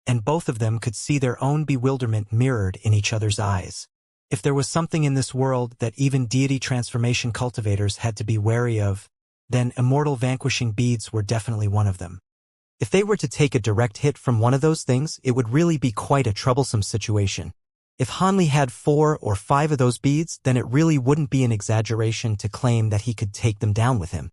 and both of them could see their own bewilderment mirrored in each other's eyes. If there was something in this world that even deity transformation cultivators had to be wary of, then immortal vanquishing beads were definitely one of them. If they were to take a direct hit from one of those things, it would really be quite a troublesome situation. If Han Li had 4 or 5 of those beads, then it really wouldn't be an exaggeration to claim that he could take them down with him.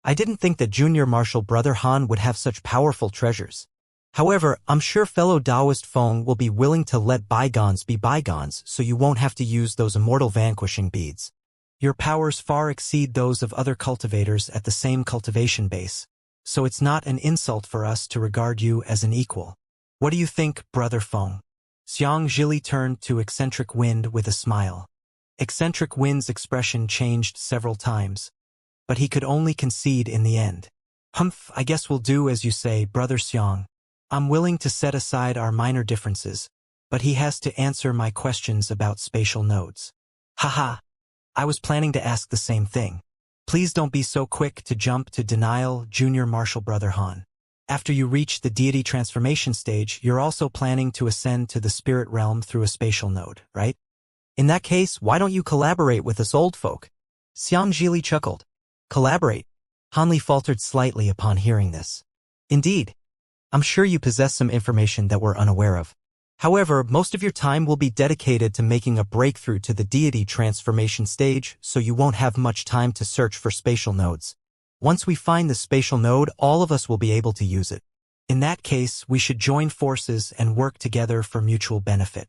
I didn't think that junior martial brother Han would have such powerful treasures. However, I'm sure fellow Taoist Feng will be willing to let bygones be bygones so you won't have to use those immortal vanquishing beads. Your powers far exceed those of other cultivators at the same cultivation base, so it's not an insult for us to regard you as an equal. What do you think, brother Feng? Xianxia turned to Eccentric Wind with a smile. Eccentric Wind's expression changed several times, but he could only concede in the end. Humph, I guess we'll do as you say, brother Xiang. I'm willing to set aside our minor differences, but he has to answer my questions about spatial nodes. Haha, I was planning to ask the same thing. Please don't be so quick to jump to denial, junior martial brother Han. After you reach the deity transformation stage, you're also planning to ascend to the spirit realm through a spatial node, right? In that case, why don't you collaborate with us old folk? Xianxia chuckled. Collaborate? Han Li faltered slightly upon hearing this. Indeed. I'm sure you possess some information that we're unaware of. However, most of your time will be dedicated to making a breakthrough to the deity transformation stage, so you won't have much time to search for spatial nodes. Once we find the spatial node, all of us will be able to use it. In that case, we should join forces and work together for mutual benefit.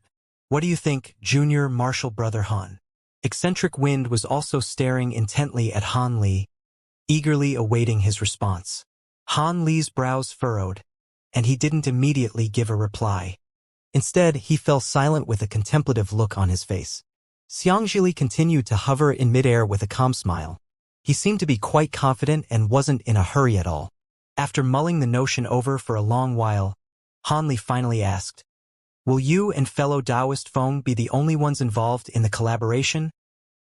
What do you think, junior martial brother Han? Eccentric Wind was also staring intently at Han Li, eagerly awaiting his response. Han Li's brows furrowed, and he didn't immediately give a reply. Instead, he fell silent with a contemplative look on his face. Xianxia continued to hover in midair with a calm smile. He seemed to be quite confident and wasn't in a hurry at all. After mulling the notion over for a long while, Han Li finally asked, "Will you and fellow Taoist Feng be the only ones involved in the collaboration,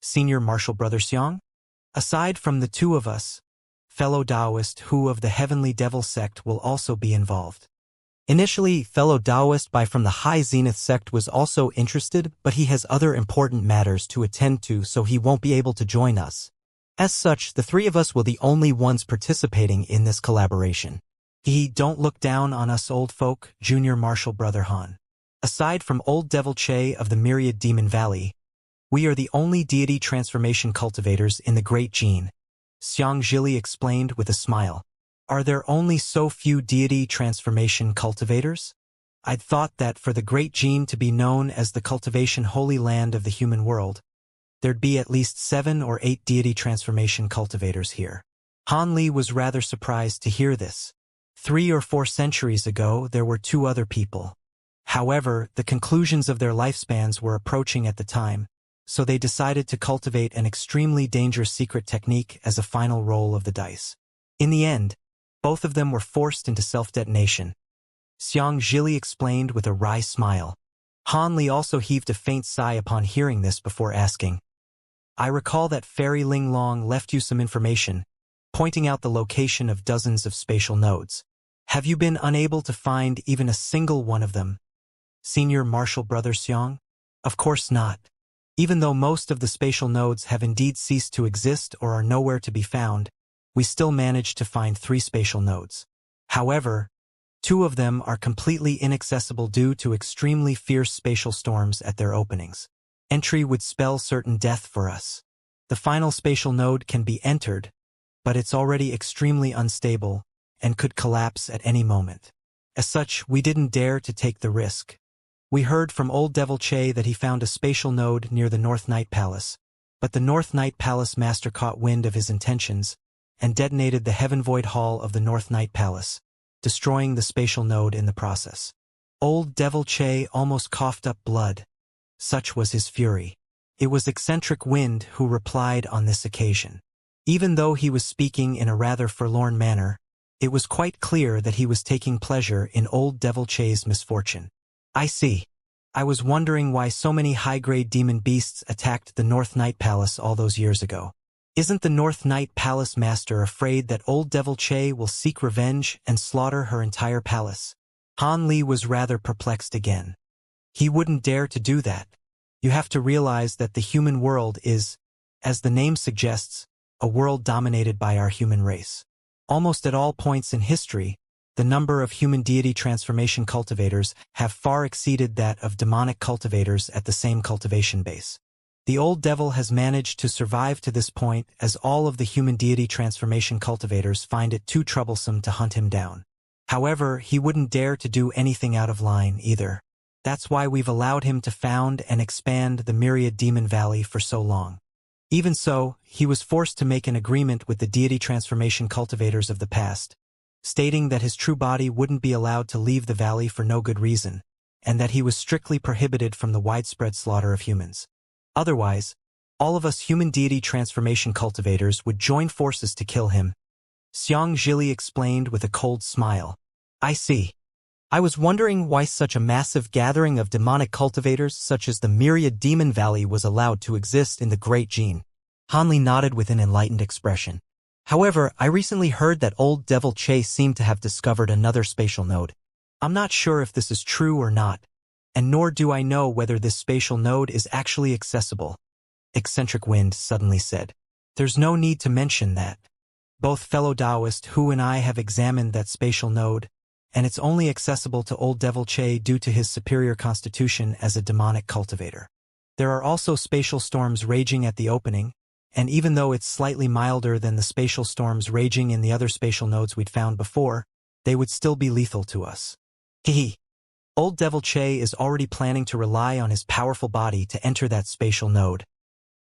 senior martial brother Xiang? Aside from the two of us, fellow Taoist Hu of the Heavenly Devil sect will also be involved." Initially, fellow Taoist Bai from the High Zenith sect was also interested, but he has other important matters to attend to, so he won't be able to join us. As such, the three of us will be the only ones participating in this collaboration. Don't look down on us old folk, junior martial brother Han. Aside from old Devil Che of the Myriad Demon Valley, we are the only deity transformation cultivators in the Great Gene. Xianxia explained with a smile. Are there only so few deity transformation cultivators? I'd thought that for the Great Gene to be known as the Cultivation Holy Land of the human world, there'd be at least 7 or 8 deity transformation cultivators here. Han Li was rather surprised to hear this. 3 or 4 centuries ago, there were 2 other people. However, the conclusions of their lifespans were approaching at the time, so they decided to cultivate an extremely dangerous secret technique as a final roll of the dice. In the end, both of them were forced into self-detonation. Xianxia explained with a wry smile. Han Li also heaved a faint sigh upon hearing this before asking, "I recall that Fairy Ling Long left you some information, pointing out the location of dozens of spatial nodes. Have you been unable to find even a single one of them, senior martial brother Xiang?" Of course not. Even though most of the spatial nodes have indeed ceased to exist or are nowhere to be found, we still managed to find 3 spatial nodes. However, 2 of them are completely inaccessible due to extremely fierce spatial storms at their openings. Entry would spell certain death for us. The final spatial node can be entered, but it's already extremely unstable and could collapse at any moment. As such, we didn't dare to take the risk. We heard from old Devil Che that he found a spatial node near the North Night Palace, but the North Night Palace master caught wind of his intentions and detonated the Heaven Void Hall of the North Night Palace, destroying the spatial node in the process. Old Devil Che almost coughed up blood. Such was his fury. It was Eccentric Wind who replied on this occasion. Even though he was speaking in a rather forlorn manner, it was quite clear that he was taking pleasure in old Devil Che's misfortune. "I see. I was wondering why so many high-grade demon beasts attacked the North Night Palace all those years ago. Isn't the North Night Palace master afraid that old Devil Che will seek revenge and slaughter her entire palace?" Han Li was rather perplexed again. He wouldn't dare to do that. You have to realize that the human world is, as the name suggests, a world dominated by our human race. Almost at all points in history, The number of human deity transformation cultivators have far exceeded that of demonic cultivators at the same cultivation base. The old devil has managed to survive to this point as all of the human deity transformation cultivators find it too troublesome to hunt him down. However, he wouldn't dare to do anything out of line either. That's why we've allowed him to found and expand the myriad demon valley for so long. Even so, he was forced to make an agreement with the deity transformation cultivators of the past, stating that his true body wouldn't be allowed to leave the valley for no good reason, and that he was strictly prohibited from the widespread slaughter of humans. Otherwise, all of us human deity transformation cultivators would join forces to kill him. Xianxia explained with a cold smile. I see. I was wondering why such a massive gathering of demonic cultivators such as the Myriad Demon Valley was allowed to exist in the Great Gene. Hanli nodded with an enlightened expression. However, I recently heard that old Devil Che seemed to have discovered another spatial node. I'm not sure if this is true or not, and nor do I know whether this spatial node is actually accessible. Eccentric Wind suddenly said. There's no need to mention that. Both fellow Taoist Hu and I have examined that spatial node, and it's only accessible to old Devil Che due to his superior constitution as a demonic cultivator. There are also spatial storms raging at the opening, and even though it's slightly milder than the spatial storms raging in the other spatial nodes we'd found before, they would still be lethal to us. Hehe. Old Devil Che is already planning to rely on his powerful body to enter that spatial node.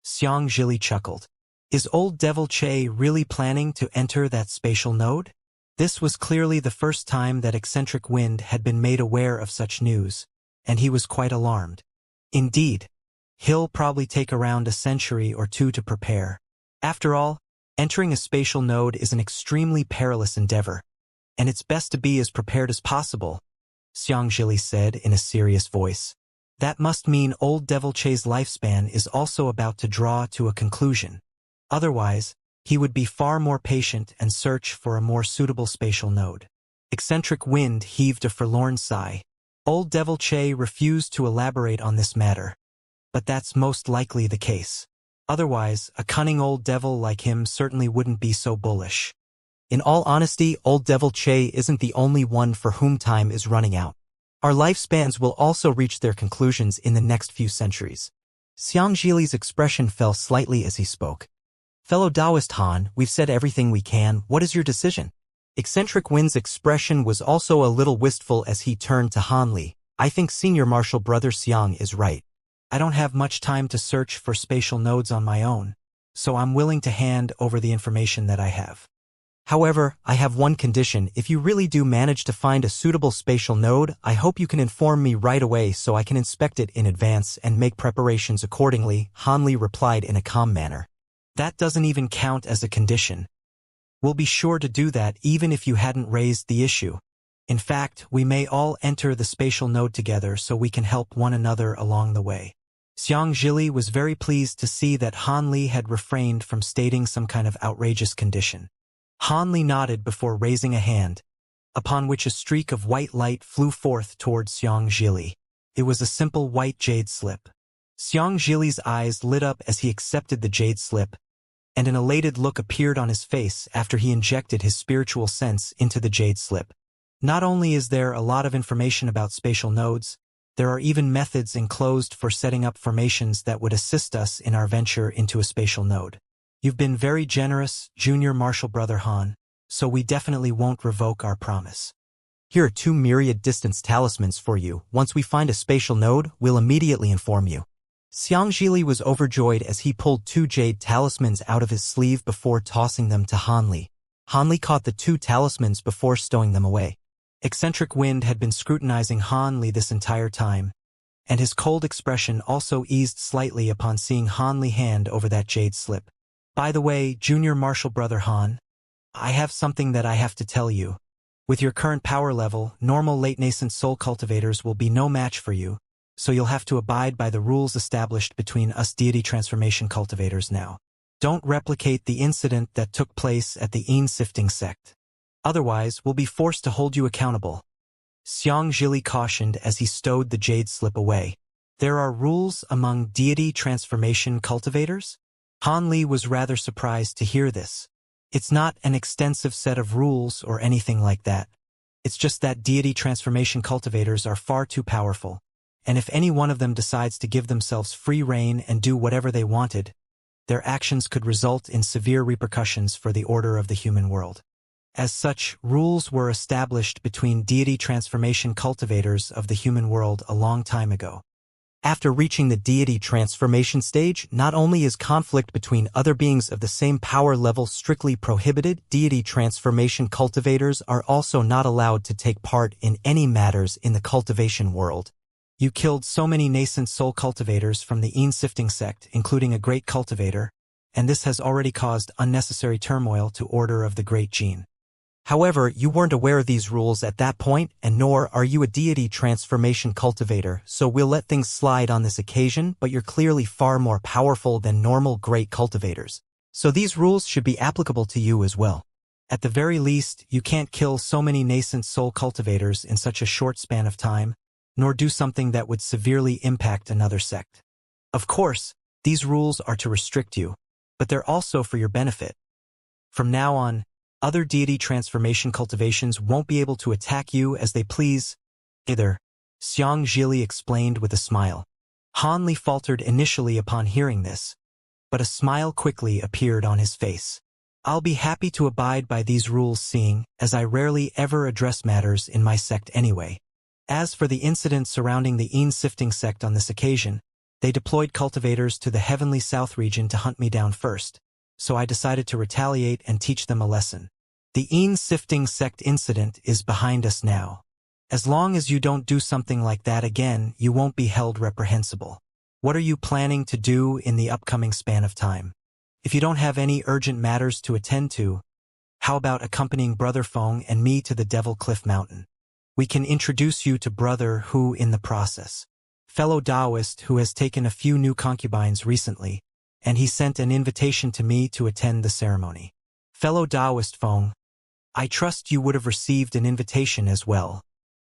Xianxia chuckled. Is old Devil Che really planning to enter that spatial node? This was clearly the first time that Eccentric Wind had been made aware of such news, and he was quite alarmed. Indeed, he'll probably take around a century or two to prepare. After all, entering a spatial node is an extremely perilous endeavor, and it's best to be as prepared as possible, Xianxia said in a serious voice. That must mean old Devil Che's lifespan is also about to draw to a conclusion. Otherwise, he would be far more patient and search for a more suitable spatial node. Eccentric Wind heaved a forlorn sigh. Old Devil Che refused to elaborate on this matter. But that's most likely the case. Otherwise, a cunning old devil like him certainly wouldn't be so bullish. In all honesty, old Devil Che isn't the only one for whom time is running out. Our lifespans will also reach their conclusions in the next few centuries. Xianxi's expression fell slightly as he spoke. Fellow Taoist Han, we've said everything we can. What is your decision? Eccentric Wind's expression was also a little wistful as he turned to Hanli. I think Senior Marshal Brother Xiang is right. I don't have much time to search for spatial nodes on my own, so I'm willing to hand over the information that I have. However, I have one condition. If you really do manage to find a suitable spatial node, I hope you can inform me right away so I can inspect it in advance and make preparations accordingly, Hanli replied in a calm manner. That doesn't even count as a condition. We'll be sure to do that even if you hadn't raised the issue. In fact, we may all enter the spatial node together so we can help one another along the way. Xianxia was very pleased to see that Hanli had refrained from stating some kind of outrageous condition. Hanli nodded before raising a hand, upon which a streak of white light flew forth towards Xianxia. It was a simple white jade slip. Xianxia's eyes lit up as he accepted the jade slip, and an elated look appeared on his face after he injected his spiritual sense into the jade slip. Not only is there a lot of information about spatial nodes, there are even methods enclosed for setting up formations that would assist us in our venture into a spatial node. You've been very generous, Junior Marshal Brother Han, so we definitely won't revoke our promise. Here are 2 myriad distance talismans for you. Once we find a spatial node, we'll immediately inform you. Xianxia was overjoyed as he pulled 2 jade talismans out of his sleeve before tossing them to Hanli. Hanli caught the 2 talismans before stowing them away. Eccentric Wind had been scrutinizing Hanli this entire time, and his cold expression also eased slightly upon seeing Hanli hand over that jade slip. By the way, Junior Marshal Brother Han, I have something that I have to tell you. With your current power level, normal late nascent soul cultivators will be no match for you, so you'll have to abide by the rules established between us deity transformation cultivators now. Don't replicate the incident that took place at the Sifting sect. Otherwise, we'll be forced to hold you accountable. Xianxia cautioned as he stowed the jade slip away. There are rules among deity transformation cultivators? Hanli was rather surprised to hear this. It's not an extensive set of rules or anything like that. It's just that deity transformation cultivators are far too powerful, and if any one of them decides to give themselves free rein and do whatever they wanted, their actions could result in severe repercussions for the order of the human world. As such, rules were established between deity transformation cultivators of the human world a long time ago. After reaching the deity transformation stage, not only is conflict between other beings of the same power level strictly prohibited, deity transformation cultivators are also not allowed to take part in any matters in the cultivation world. You killed so many nascent soul cultivators from the sifting sect, including a great cultivator, and this has already caused unnecessary turmoil to Order of the Great Gene. However, you weren't aware of these rules at that point, and nor are you a deity transformation cultivator, so we'll let things slide on this occasion, but you're clearly far more powerful than normal great cultivators. So these rules should be applicable to you as well. At the very least, you can't kill so many nascent soul cultivators in such a short span of time, nor do something that would severely impact another sect. Of course, these rules are to restrict you, but they're also for your benefit. From now on, other deity transformation cultivations won't be able to attack you as they please, either, Xianxia explained with a smile. Han Li faltered initially upon hearing this, but a smile quickly appeared on his face. I'll be happy to abide by these rules, seeing as I rarely ever address matters in my sect anyway. As for the incident surrounding the sifting sect on this occasion, they deployed cultivators to the Heavenly South region to hunt me down first, so I decided to retaliate and teach them a lesson. The sifting sect incident is behind us now. As long as you don't do something like that again, you won't be held reprehensible. What are you planning to do in the upcoming span of time? If you don't have any urgent matters to attend to, how about accompanying Brother Feng and me to the Devil Cliff Mountain? We can introduce you to Brother Hu in the process. Fellow Taoist who has taken a few new concubines recently, and he sent an invitation to me to attend the ceremony. Fellow Taoist Feng, I trust you would have received an invitation as well,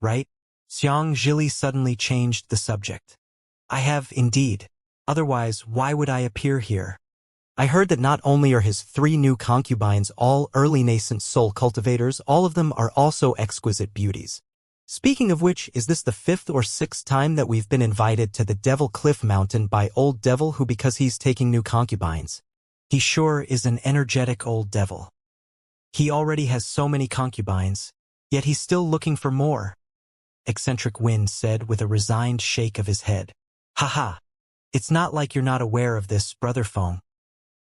right? Xianxia suddenly changed the subject. I have indeed. Otherwise, why would I appear here? I heard that not only are his 3 new concubines all early nascent soul cultivators, all of them are also exquisite beauties. Speaking of which, is this the 5th or 6th time that we've been invited to the Devil Cliff Mountain by Old Devil who because he's taking new concubines? He sure is an energetic old devil. He already has so many concubines, yet he's still looking for more. Eccentric Wind said with a resigned shake of his head. Haha, it's not like you're not aware of this, Brother Feng.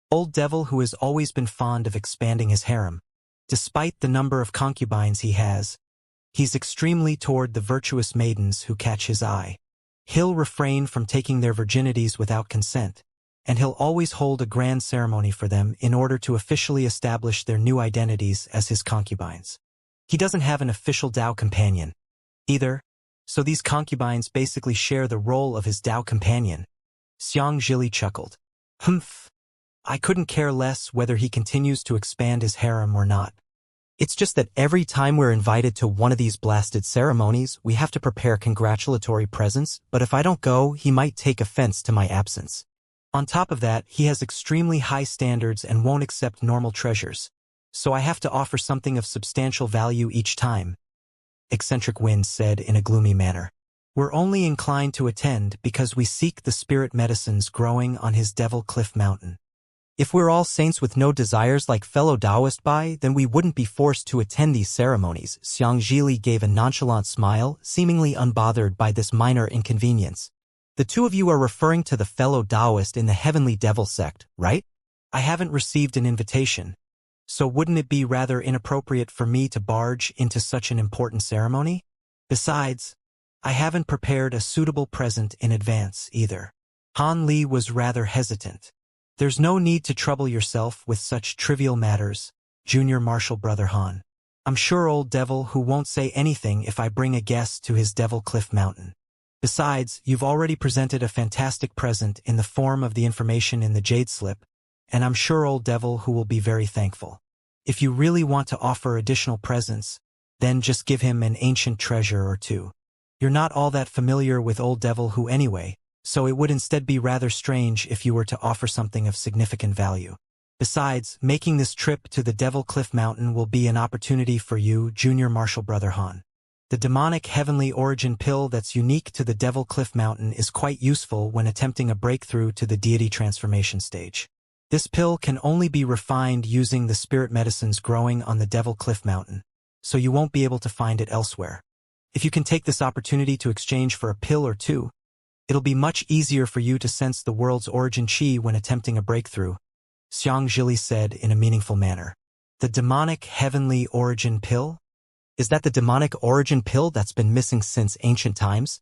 Old Devil who has always been fond of expanding his harem. Despite the number of concubines he has, he's extremely toward the virtuous maidens who catch his eye. He'll refrain from taking their virginities without consent, and he'll always hold a grand ceremony for them in order to officially establish their new identities as his concubines. He doesn't have an official Tao companion, either, so these concubines basically share the role of his Tao companion. Xianxia chuckled. Humph. I couldn't care less whether he continues to expand his harem or not. It's just that every time we're invited to one of these blasted ceremonies, we have to prepare congratulatory presents, but if I don't go, he might take offense to my absence. On top of that, he has extremely high standards and won't accept normal treasures, so I have to offer something of substantial value each time. Eccentric Wind said in a gloomy manner. We're only inclined to attend because we seek the spirit medicines growing on his Devil Cliff Mountain. If we're all saints with no desires like fellow Taoist Bai, then we wouldn't be forced to attend these ceremonies. Xianxia gave a nonchalant smile, seemingly unbothered by this minor inconvenience. The two of you are referring to the fellow Taoist in the Heavenly Devil sect, right? I haven't received an invitation, so wouldn't it be rather inappropriate for me to barge into such an important ceremony? Besides, I haven't prepared a suitable present in advance either. Han Li was rather hesitant. There's no need to trouble yourself with such trivial matters, Junior Marshal Brother Han. I'm sure Old Devil who won't say anything if I bring a guest to his Devil Cliff Mountain. Besides, you've already presented a fantastic present in the form of the information in the Jade Slip, and I'm sure Old Devil who will be very thankful. If you really want to offer additional presents, then just give him an ancient treasure or two. You're not all that familiar with Old Devil who anyway, so it would instead be rather strange if you were to offer something of significant value. Besides, making this trip to the Devil Cliff Mountain will be an opportunity for you, Junior Marshal Brother Han. The demonic heavenly origin pill that's unique to the Devil Cliff Mountain is quite useful when attempting a breakthrough to the deity transformation stage. This pill can only be refined using the spirit medicines growing on the Devil Cliff Mountain, so you won't be able to find it elsewhere. If you can take this opportunity to exchange for a pill or two, it'll be much easier for you to sense the world's origin chi when attempting a breakthrough, Xianxia said in a meaningful manner. The demonic heavenly origin pill? Is that the demonic origin pill that's been missing since ancient times?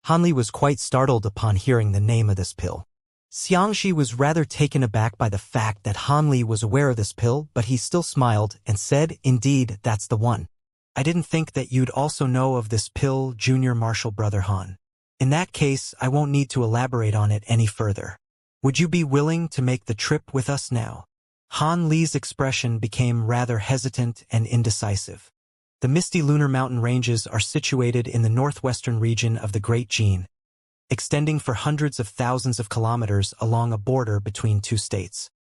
Hanli was quite startled upon hearing the name of this pill. Xianxia was rather taken aback by the fact that Hanli was aware of this pill, but he still smiled and said, "Indeed, that's the one. I didn't think that you'd also know of this pill, Junior Marshal Brother Han. In that case, I won't need to elaborate on it any further. Would you be willing to make the trip with us now?" Han Li's expression became rather hesitant and indecisive. The misty lunar mountain ranges are situated in the northwestern region of the Great Jin, extending for hundreds of thousands of kilometers along a border between two states.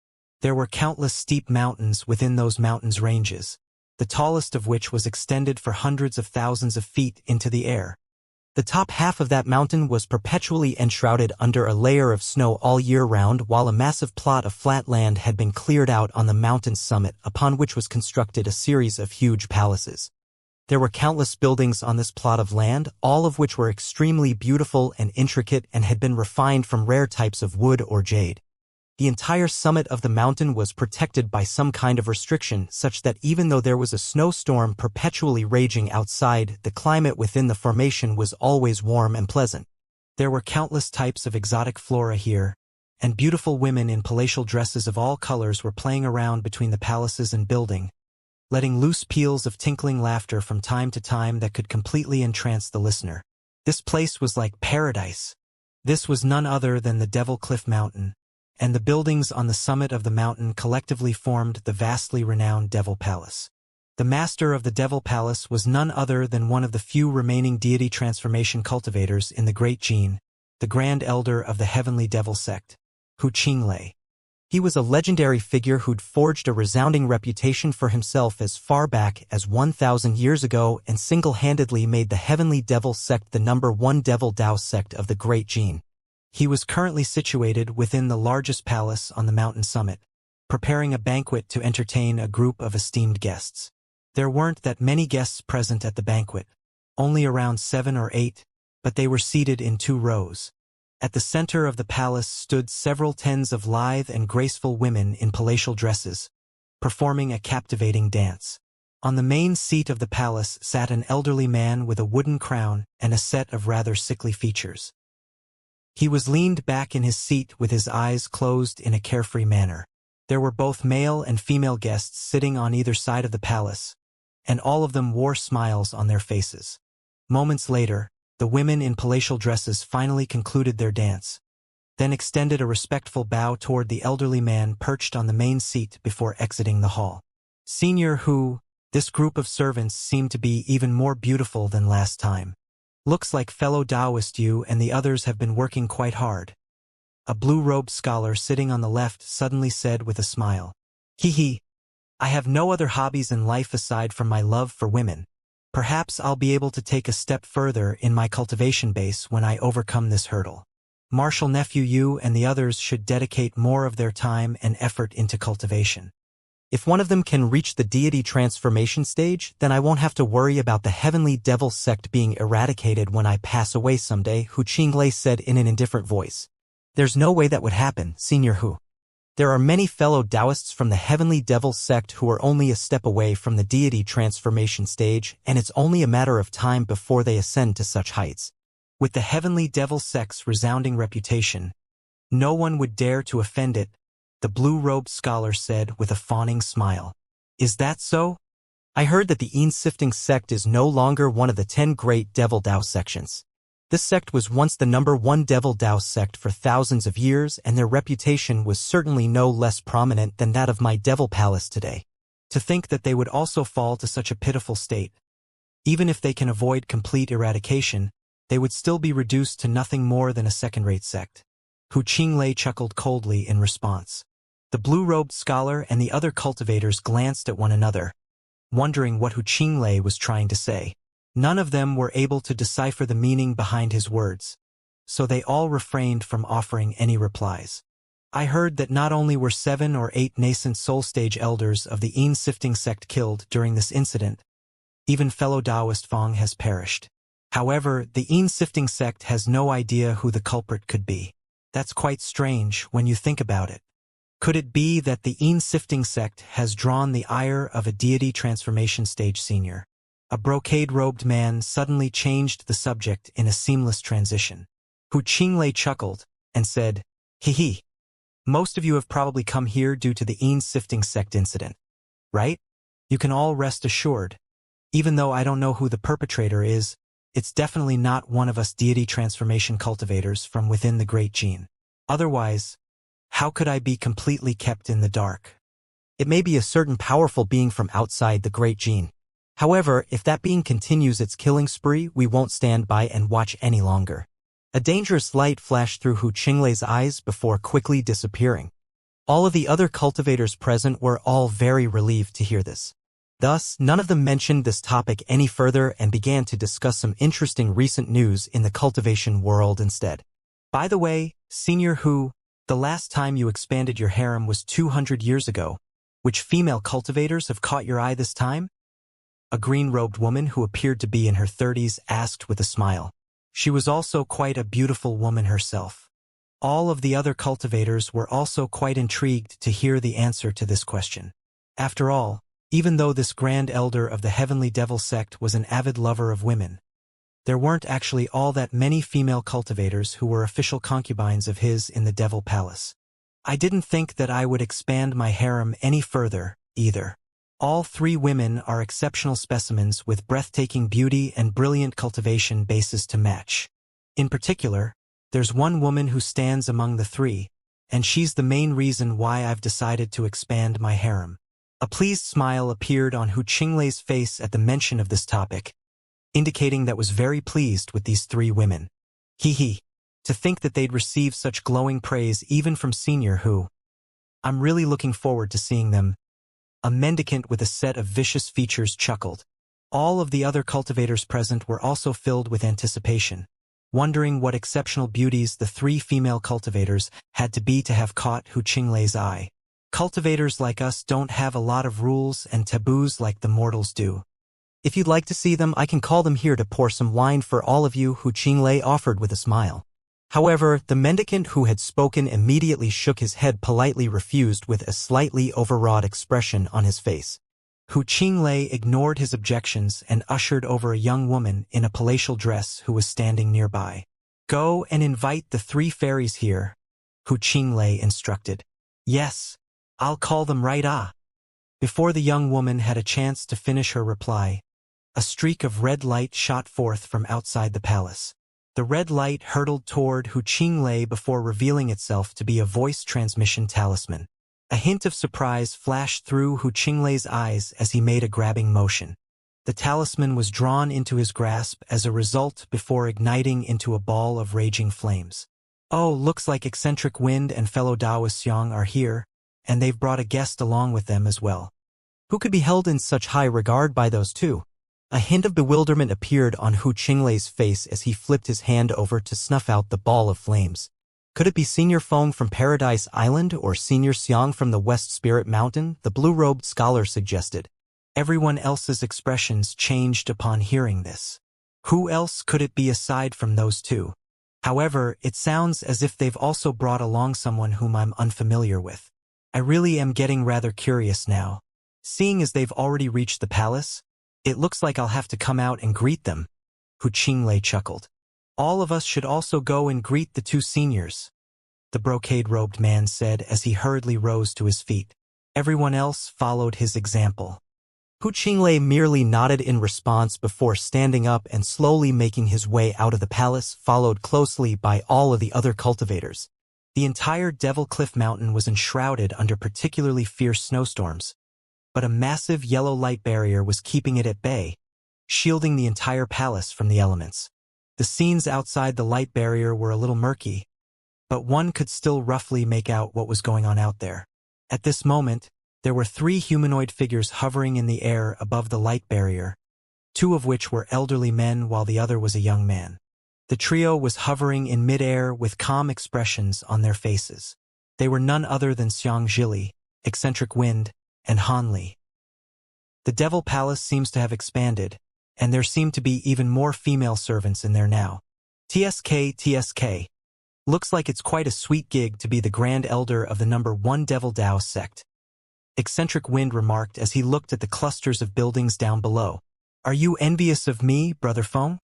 There were countless steep mountains within those mountains ranges, the tallest of which was extended for hundreds of thousands of feet into the air. The top half of that mountain was perpetually enshrouded under a layer of snow all year round, while a massive plot of flat land had been cleared out on the mountain's summit, upon which was constructed a series of huge palaces. There were countless buildings on this plot of land, all of which were extremely beautiful and intricate and had been refined from rare types of wood or jade. The entire summit of the mountain was protected by some kind of restriction, such that even though there was a snowstorm perpetually raging outside, the climate within the formation was always warm and pleasant. There were countless types of exotic flora here, and beautiful women in palatial dresses of all colors were playing around between the palaces and building, letting loose peals of tinkling laughter from time to time that could completely entrance the listener. This place was like paradise. This was none other than the Devil Cliff Mountain, and the buildings on the summit of the mountain collectively formed the vastly renowned Devil Palace. The master of the Devil Palace was none other than one of the few remaining deity transformation cultivators in the Great Jin, the Grand Elder of the Heavenly Devil Sect, Wuxia. He was a legendary figure who'd forged a resounding reputation for himself as far back as 1,000 years ago and single-handedly made the Heavenly Devil Sect the #1 Devil Dao sect of the Great Jin. He was currently situated within the largest palace on the mountain summit, preparing a banquet to entertain a group of esteemed guests. There weren't that many guests present at the banquet, only around 7 or 8, but they were seated in 2 rows. At the center of the palace stood several tens of lithe and graceful women in palatial dresses, performing a captivating dance. On the main seat of the palace sat an elderly man with a wooden crown and a set of rather sickly features. He was leaned back in his seat with his eyes closed in a carefree manner. There were both male and female guests sitting on either side of the palace, and all of them wore smiles on their faces. Moments later, the women in palatial dresses finally concluded their dance, then extended a respectful bow toward the elderly man perched on the main seat before exiting the hall. Senior Hu, this group of servants seemed to be even more beautiful than last time. Looks like fellow Taoist you and the others have been working quite hard. A blue-robed scholar sitting on the left suddenly said with a smile. Hee. I have no other hobbies in life aside from my love for women. Perhaps I'll be able to take a step further in my cultivation base when I overcome this hurdle. Marshal Nephew you and the others should dedicate more of their time and effort into cultivation. If one of them can reach the deity transformation stage, then I won't have to worry about the Heavenly Devil Sect being eradicated when I pass away someday, Wuxia said in an indifferent voice. There's no way that would happen, Senior Hu. There are many fellow Taoists from the Heavenly Devil Sect who are only a step away from the deity transformation stage, and it's only a matter of time before they ascend to such heights. With the Heavenly Devil Sect's resounding reputation, no one would dare to offend it, the blue-robed scholar said with a fawning smile. Is that so? I heard that the Sifting sect is no longer one of the 10 great Devil Dao sections. This sect was once the #1 Devil Dao sect for thousands of years, and their reputation was certainly no less prominent than that of my Devil Palace today. To think that they would also fall to such a pitiful state. Even if they can avoid complete eradication, they would still be reduced to nothing more than a second-rate sect. Wuxia chuckled coldly in response. The blue-robed scholar and the other cultivators glanced at one another, wondering what Wuxia was trying to say. None of them were able to decipher the meaning behind his words, so they all refrained from offering any replies. I heard that not only were 7 or 8 nascent soul-stage elders of the Yin-sifting sect killed during this incident, even fellow Taoist Fong has perished. However, the Yin-sifting sect has no idea who the culprit could be. That's quite strange when you think about it. Could it be that the Yin-sifting sect has drawn the ire of a deity transformation stage senior? A brocade-robed man suddenly changed the subject in a seamless transition. Wuxia chuckled and said, "Hee. Most of you have probably come here due to the Yin-sifting sect incident, right? You can all rest assured. Even though I don't know who the perpetrator is, it's definitely not one of us deity transformation cultivators from within the Great Gene. Otherwise, how could I be completely kept in the dark? It may be a certain powerful being from outside the Great Gene. However, if that being continues its killing spree, we won't stand by and watch any longer." A dangerous light flashed through Wuxia's eyes before quickly disappearing. All of the other cultivators present were all very relieved to hear this. Thus, none of them mentioned this topic any further and began to discuss some interesting recent news in the cultivation world instead. By the way, Senior Hu, the last time you expanded your harem was 200 years ago. Which female cultivators have caught your eye this time? A green-robed woman who appeared to be in her 30s asked with a smile. She was also quite a beautiful woman herself. All of the other cultivators were also quite intrigued to hear the answer to this question. After all, even though this grand elder of the Heavenly Devil sect was an avid lover of women, there weren't actually all that many female cultivators who were official concubines of his in the Devil Palace. I didn't think that I would expand my harem any further, either. All 3 women are exceptional specimens with breathtaking beauty and brilliant cultivation bases to match. In particular, there's one woman who stands among the 3, and she's the main reason why I've decided to expand my harem. A pleased smile appeared on Wuxia's face at the mention of this topic, indicating that was very pleased with these 3 women. Hee. To think that they'd receive such glowing praise even from Senior Hu. I'm really looking forward to seeing them. A mendicant with a set of vicious features chuckled. All of the other cultivators present were also filled with anticipation, wondering what exceptional beauties the 3 female cultivators had to be to have caught Wuxia's eye. Cultivators like us don't have a lot of rules and taboos like the mortals do. If you'd like to see them, I can call them here to pour some wine for all of you, Wuxia offered with a smile. However, the mendicant who had spoken immediately shook his head, politely refused with a slightly overwrought expression on his face. Wuxia ignored his objections and ushered over a young woman in a palatial dress who was standing nearby. "Go and invite the 3 fairies here," Wuxia instructed. "Yes, I'll call them right ah." Before the young woman had a chance to finish her reply, a streak of red light shot forth from outside the palace. The red light hurtled toward Wuxia before revealing itself to be a voice transmission talisman. A hint of surprise flashed through Wuxia's eyes as he made a grabbing motion. The talisman was drawn into his grasp as a result before igniting into a ball of raging flames. "Oh, looks like eccentric wind and fellow Taoist Xiang are here, and they've brought a guest along with them as well. Who could be held in such high regard by those 2? A hint of bewilderment appeared on Wuxia's face as he flipped his hand over to snuff out the ball of flames. Could it be Senior Feng from Paradise Island or Senior Xiang from the West Spirit Mountain? The blue-robed scholar suggested. Everyone else's expressions changed upon hearing this. Who else could it be aside from those 2? However, it sounds as if they've also brought along someone whom I'm unfamiliar with. I really am getting rather curious now. Seeing as they've already reached the palace, it looks like I'll have to come out and greet them." Wuxia chuckled. "All of us should also go and greet the 2 seniors," the brocade-robed man said as he hurriedly rose to his feet. Everyone else followed his example. Wuxia merely nodded in response before standing up and slowly making his way out of the palace, followed closely by all of the other cultivators. The entire Devil Cliff Mountain was enshrouded under particularly fierce snowstorms, but a massive yellow light barrier was keeping it at bay, shielding the entire palace from the elements. The scenes outside the light barrier were a little murky, but one could still roughly make out what was going on out there. At this moment, there were 3 humanoid figures hovering in the air above the light barrier, 2 of which were elderly men while the other was a young man. The trio was hovering in mid-air with calm expressions on their faces. They were none other than Xianxia, Eccentric Wind, and Han Li. The Devil Palace seems to have expanded, and there seem to be even more female servants in there now. TSK. Looks like it's quite a sweet gig to be the Grand Elder of the number 1 Devil Dao sect. Eccentric Wind remarked as he looked at the clusters of buildings down below. Are you envious of me, Brother Feng?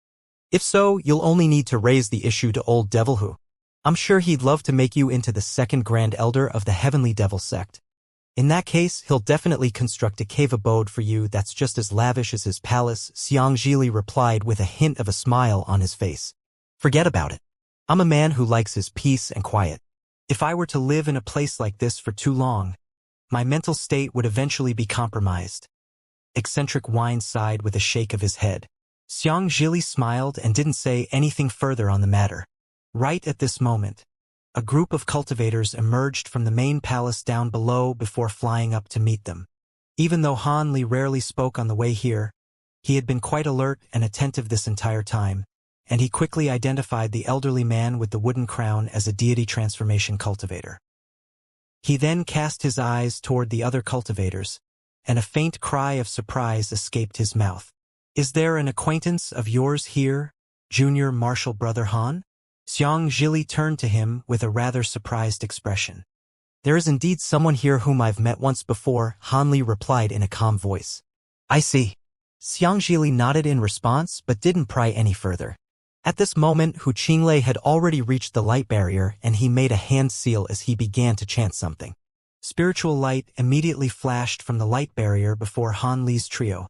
If so, you'll only need to raise the issue to old Devil Hu. I'm sure he'd love to make you into the 2nd Grand Elder of the Heavenly Devil sect. In that case, he'll definitely construct a cave abode for you that's just as lavish as his palace, Xianxia replied with a hint of a smile on his face. Forget about it. I'm a man who likes his peace and quiet. If I were to live in a place like this for too long, my mental state would eventually be compromised. Eccentric Wind sighed with a shake of his head. Xianxia smiled and didn't say anything further on the matter. Right at this moment, a group of cultivators emerged from the main palace down below before flying up to meet them. Even though Han Li rarely spoke on the way here, he had been quite alert and attentive this entire time, and he quickly identified the elderly man with the wooden crown as a deity transformation cultivator. He then cast his eyes toward the other cultivators, and a faint cry of surprise escaped his mouth. Is there an acquaintance of yours here, Junior Martial Brother Han? Xianxia turned to him with a rather surprised expression. There is indeed someone here whom I've met once before, Han Li replied in a calm voice. I see. Xianxia nodded in response but didn't pry any further. At this moment, Hu Qinglei had already reached the light barrier and he made a hand seal as he began to chant something. Spiritual light immediately flashed from the light barrier before Han Li's trio,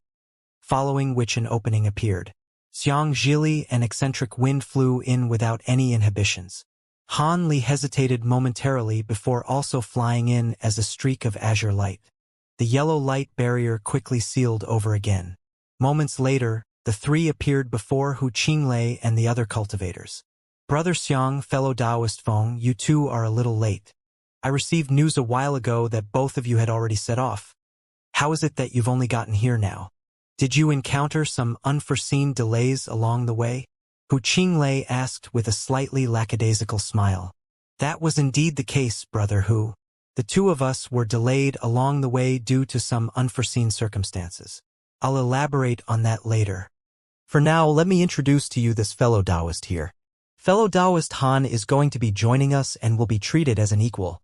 following which an opening appeared. Xianxia and Eccentric Wind flew in without any inhibitions. Han Li hesitated momentarily before also flying in as a streak of azure light. The yellow light barrier quickly sealed over again. Moments later, the 3 appeared before Hu Qinglei and the other cultivators. Brother Xiang, fellow Taoist Feng, you two are a little late. I received news a while ago that both of you had already set off. How is it that you've only gotten here now? Did you encounter some unforeseen delays along the way? Hu Qinglei asked with a slightly lackadaisical smile. That was indeed the case, Brother Hu. The 2 of us were delayed along the way due to some unforeseen circumstances. I'll elaborate on that later. For now, let me introduce to you this fellow Taoist here. Fellow Taoist Han is going to be joining us and will be treated as an equal.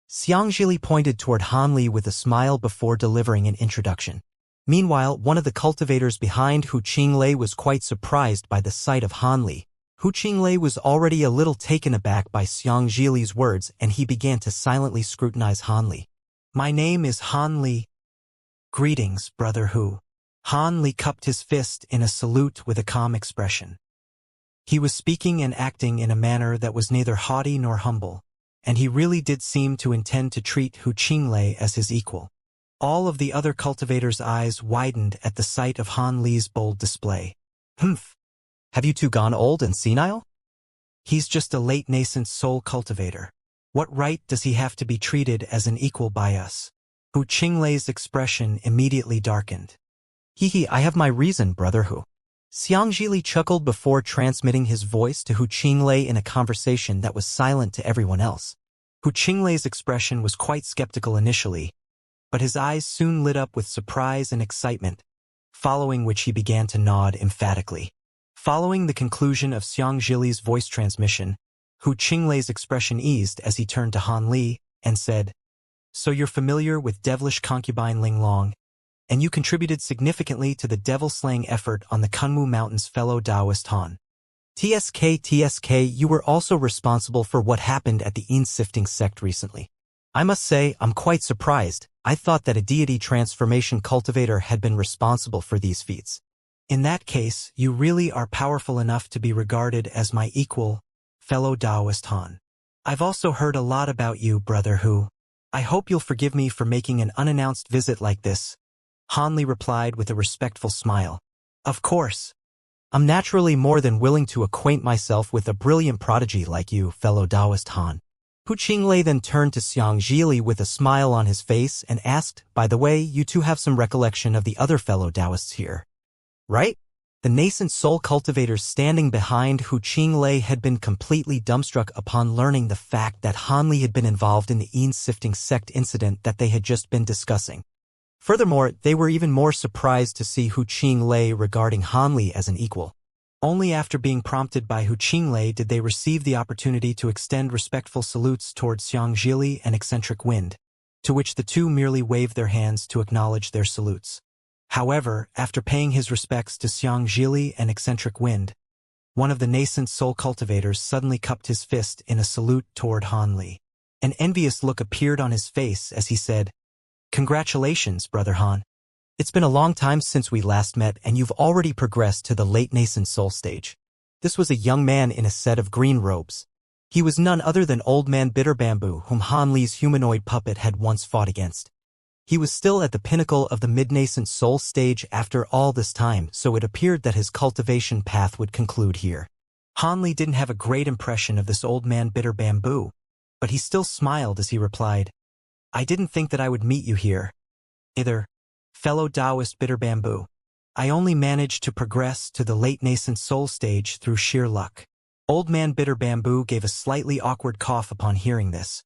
Xianxia pointed toward Han Li with a smile before delivering an introduction. Meanwhile, one of the cultivators behind Hu Qinglei was quite surprised by the sight of Han Li. Hu Qinglei was already a little taken aback by Xianxia's words and he began to silently scrutinize Han Li. My name is Han Li. Greetings, Brother Hu. Han Li cupped his fist in a salute with a calm expression. He was speaking and acting in a manner that was neither haughty nor humble, and he really did seem to intend to treat Hu Qinglei as his equal. All of the other cultivators' eyes widened at the sight of Han Li's bold display. Humph! Have you two gone old and senile? He's just a late nascent soul cultivator. What right does he have to be treated as an equal by us? Hu Qinglei's expression immediately darkened. Hee, I have my reason, Brother Hu. Xianxia chuckled before transmitting his voice to Hu Qinglei in a conversation that was silent to everyone else. Hu Qinglei's expression was quite skeptical initially, but his eyes soon lit up with surprise and excitement, following which he began to nod emphatically. Following the conclusion of Xianxia's voice transmission, Hu Qinglei's expression eased as he turned to Han Li and said, So you're familiar with devilish concubine Ling Long, and you contributed significantly to the devil-slaying effort on the Kunwu Mountains, fellow Taoist Han. TSK, you were also responsible for what happened at the Yin-sifting sect recently. I must say, I'm quite surprised. I thought that a deity transformation cultivator had been responsible for these feats. In that case, you really are powerful enough to be regarded as my equal, fellow Taoist Han. I've also heard a lot about you, Brother Hu. I hope you'll forgive me for making an unannounced visit like this. Han Li replied with a respectful smile. Of course. I'm naturally more than willing to acquaint myself with a brilliant prodigy like you, fellow Taoist Han. Hu Qinglei then turned to Xianxia with a smile on his face and asked, "By the way, you two have some recollection of the other fellow Taoists here, right?" The nascent soul cultivators standing behind Hu Qinglei had been completely dumbstruck upon learning the fact that Han Li had been involved in the Yin-sifting sect incident that they had just been discussing. Furthermore, they were even more surprised to see Hu Qinglei regarding Han Li as an equal. Only after being prompted by Hu Qinglei did they receive the opportunity to extend respectful salutes towards Xianxia and Eccentric Wind, to which the two merely waved their hands to acknowledge their salutes. However, after paying his respects to Xianxia and Eccentric Wind, one of the nascent soul cultivators suddenly cupped his fist in a salute toward Han Li. An envious look appeared on his face as he said, "Congratulations, Brother Han. It's been a long time since we last met and you've already progressed to the late nascent soul stage." This was a young man in a set of green robes. He was none other than Old Man Bitter Bamboo, whom Han Li's humanoid puppet had once fought against. He was still at the pinnacle of the mid-nascent soul stage after all this time, so it appeared that his cultivation path would conclude here. Han Li didn't have a great impression of this Old Man Bitter Bamboo, but he still smiled as he replied, "I didn't think that I would meet you here, either, fellow Taoist Bitter Bamboo. I only managed to progress to the late nascent soul stage through sheer luck." Old Man Bitter Bamboo gave a slightly awkward cough upon hearing this,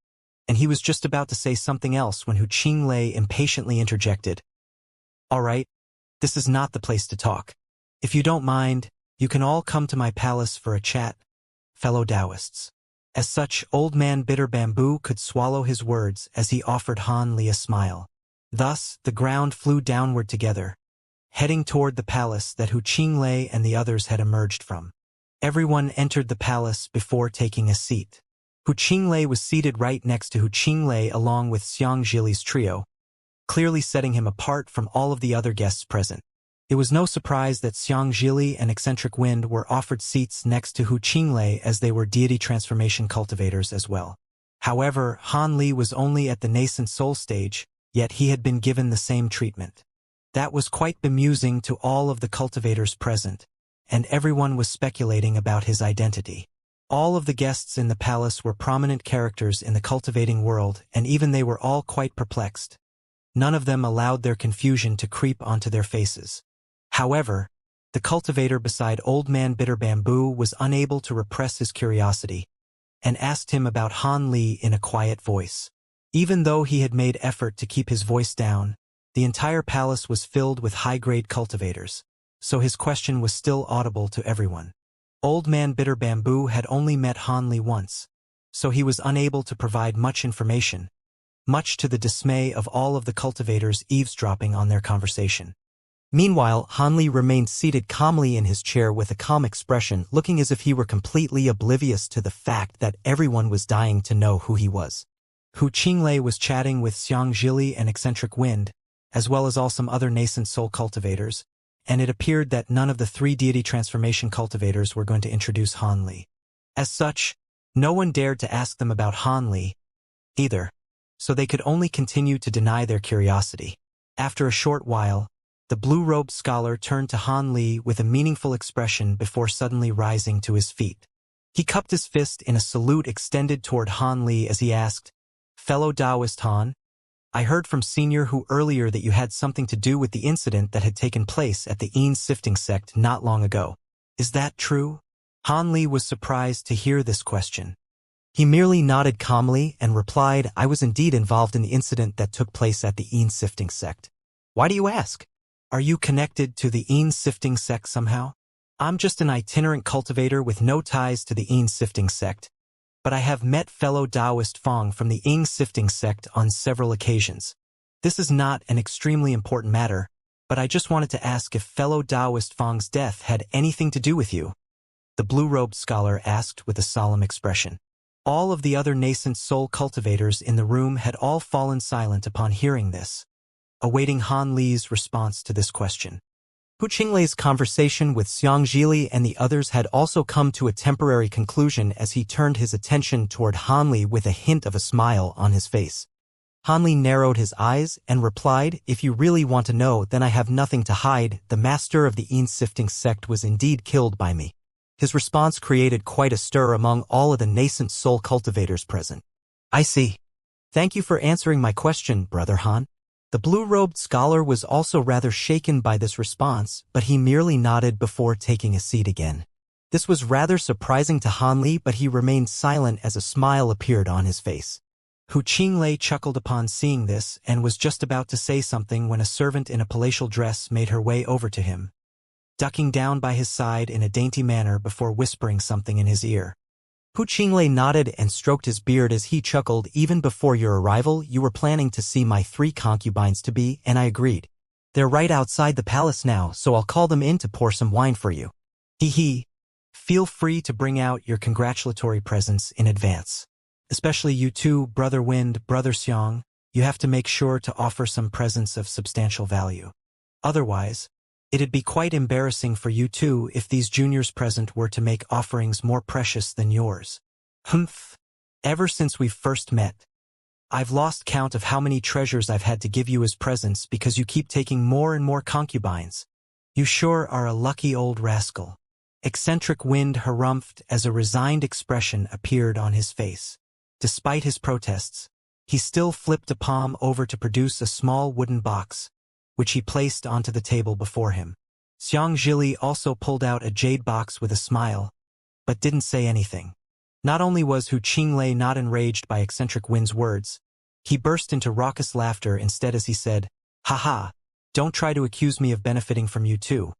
and he was just about to say something else when Hu Qinglei impatiently interjected, "All right, this is not the place to talk. If you don't mind, you can all come to my palace for a chat, fellow Taoists." As such, Old Man Bitter Bamboo could swallow his words as he offered Han Li a smile. Thus, the ground flew downward together, heading toward the palace that Hu Qinglei and the others had emerged from. Everyone entered the palace before taking a seat. Hu Qinglei was seated right next to Hu Qinglei along with Xianxia's trio, clearly setting him apart from all of the other guests present. It was no surprise that Xianxia and Eccentric Wind were offered seats next to Hu Qinglei as they were deity transformation cultivators as well. However, Han Li was only at the nascent soul stage, yet he had been given the same treatment. That was quite bemusing to all of the cultivators present, and everyone was speculating about his identity. All of the guests in the palace were prominent characters in the cultivating world, and even they were all quite perplexed. None of them allowed their confusion to creep onto their faces. However, the cultivator beside Old Man Bitter Bamboo was unable to repress his curiosity, and asked him about Han Li in a quiet voice. Even though he had made effort to keep his voice down, the entire palace was filled with high-grade cultivators, so his question was still audible to everyone. Old Man Bitter Bamboo had only met Han Li once, so he was unable to provide much information, much to the dismay of all of the cultivators eavesdropping on their conversation. Meanwhile, Han Li remained seated calmly in his chair with a calm expression, looking as if he were completely oblivious to the fact that everyone was dying to know who he was. Hu Qinglei was chatting with Xianxia and Eccentric Wind, as well as all some other nascent soul cultivators, and it appeared that none of the three deity transformation cultivators were going to introduce Han Li. As such, no one dared to ask them about Han Li either, so they could only continue to deny their curiosity. After a short while, the blue-robed scholar turned to Han Li with a meaningful expression before suddenly rising to his feet. He cupped his fist in a salute extended toward Han Li as he asked, "Fellow Taoist Han, I heard from Senior Hu earlier that you had something to do with the incident that had taken place at the Yin-sifting sect not long ago. Is that true?" Han Li was surprised to hear this question. He merely nodded calmly and replied, "I was indeed involved in the incident that took place at the Yin-sifting sect." "Why do you ask? Are you connected to the Yin-sifting sect somehow?" "I'm just an itinerant cultivator with no ties to the Yin-sifting sect, but I have met fellow Taoist Fong from the Yin-sifting sect on several occasions. This is not an extremely important matter, but I just wanted to ask if fellow Taoist Fong's death had anything to do with you," the blue-robed scholar asked with a solemn expression. All of the other nascent soul cultivators in the room had all fallen silent upon hearing this, awaiting Han Li's response to this question. Hu Qinglei's conversation with Xianxia and the others had also come to a temporary conclusion as he turned his attention toward Han Li with a hint of a smile on his face. Han Li narrowed his eyes and replied, "If you really want to know, then I have nothing to hide. The master of the Yin-sifting sect was indeed killed by me." His response created quite a stir among all of the nascent soul cultivators present. I see. Thank you for answering my question, Brother Han. The blue-robed scholar was also rather shaken by this response, but he merely nodded before taking a seat again. This was rather surprising to Han Li, but he remained silent as a smile appeared on his face. Hu Qinglei chuckled upon seeing this and was just about to say something when a servant in a palatial dress made her way over to him, ducking down by his side in a dainty manner before whispering something in his ear. Hu Qinglei nodded and stroked his beard as he chuckled. Even before your arrival, you were planning to see my 3 concubines-to-be, and I agreed. They're right outside the palace now, so I'll call them in to pour some wine for you. Hee hee. Feel free to bring out your congratulatory presents in advance. Especially you two, Brother Wind, Brother Xiang, you have to make sure to offer some presents of substantial value. Otherwise, it'd be quite embarrassing for you two if these juniors present were to make offerings more precious than yours. Humph. Ever since we first met, I've lost count of how many treasures I've had to give you as presents because you keep taking more and more concubines. You sure are a lucky old rascal. Eccentric Wind harumphed as a resigned expression appeared on his face. Despite his protests, he still flipped a palm over to produce a small wooden box, which he placed onto the table before him. Xianxia also pulled out a jade box with a smile, but didn't say anything. Not only was Hu Qinglei not enraged by Eccentric Wind's words, he burst into raucous laughter instead as he said, "Haha, don't try to accuse me of benefiting from you too.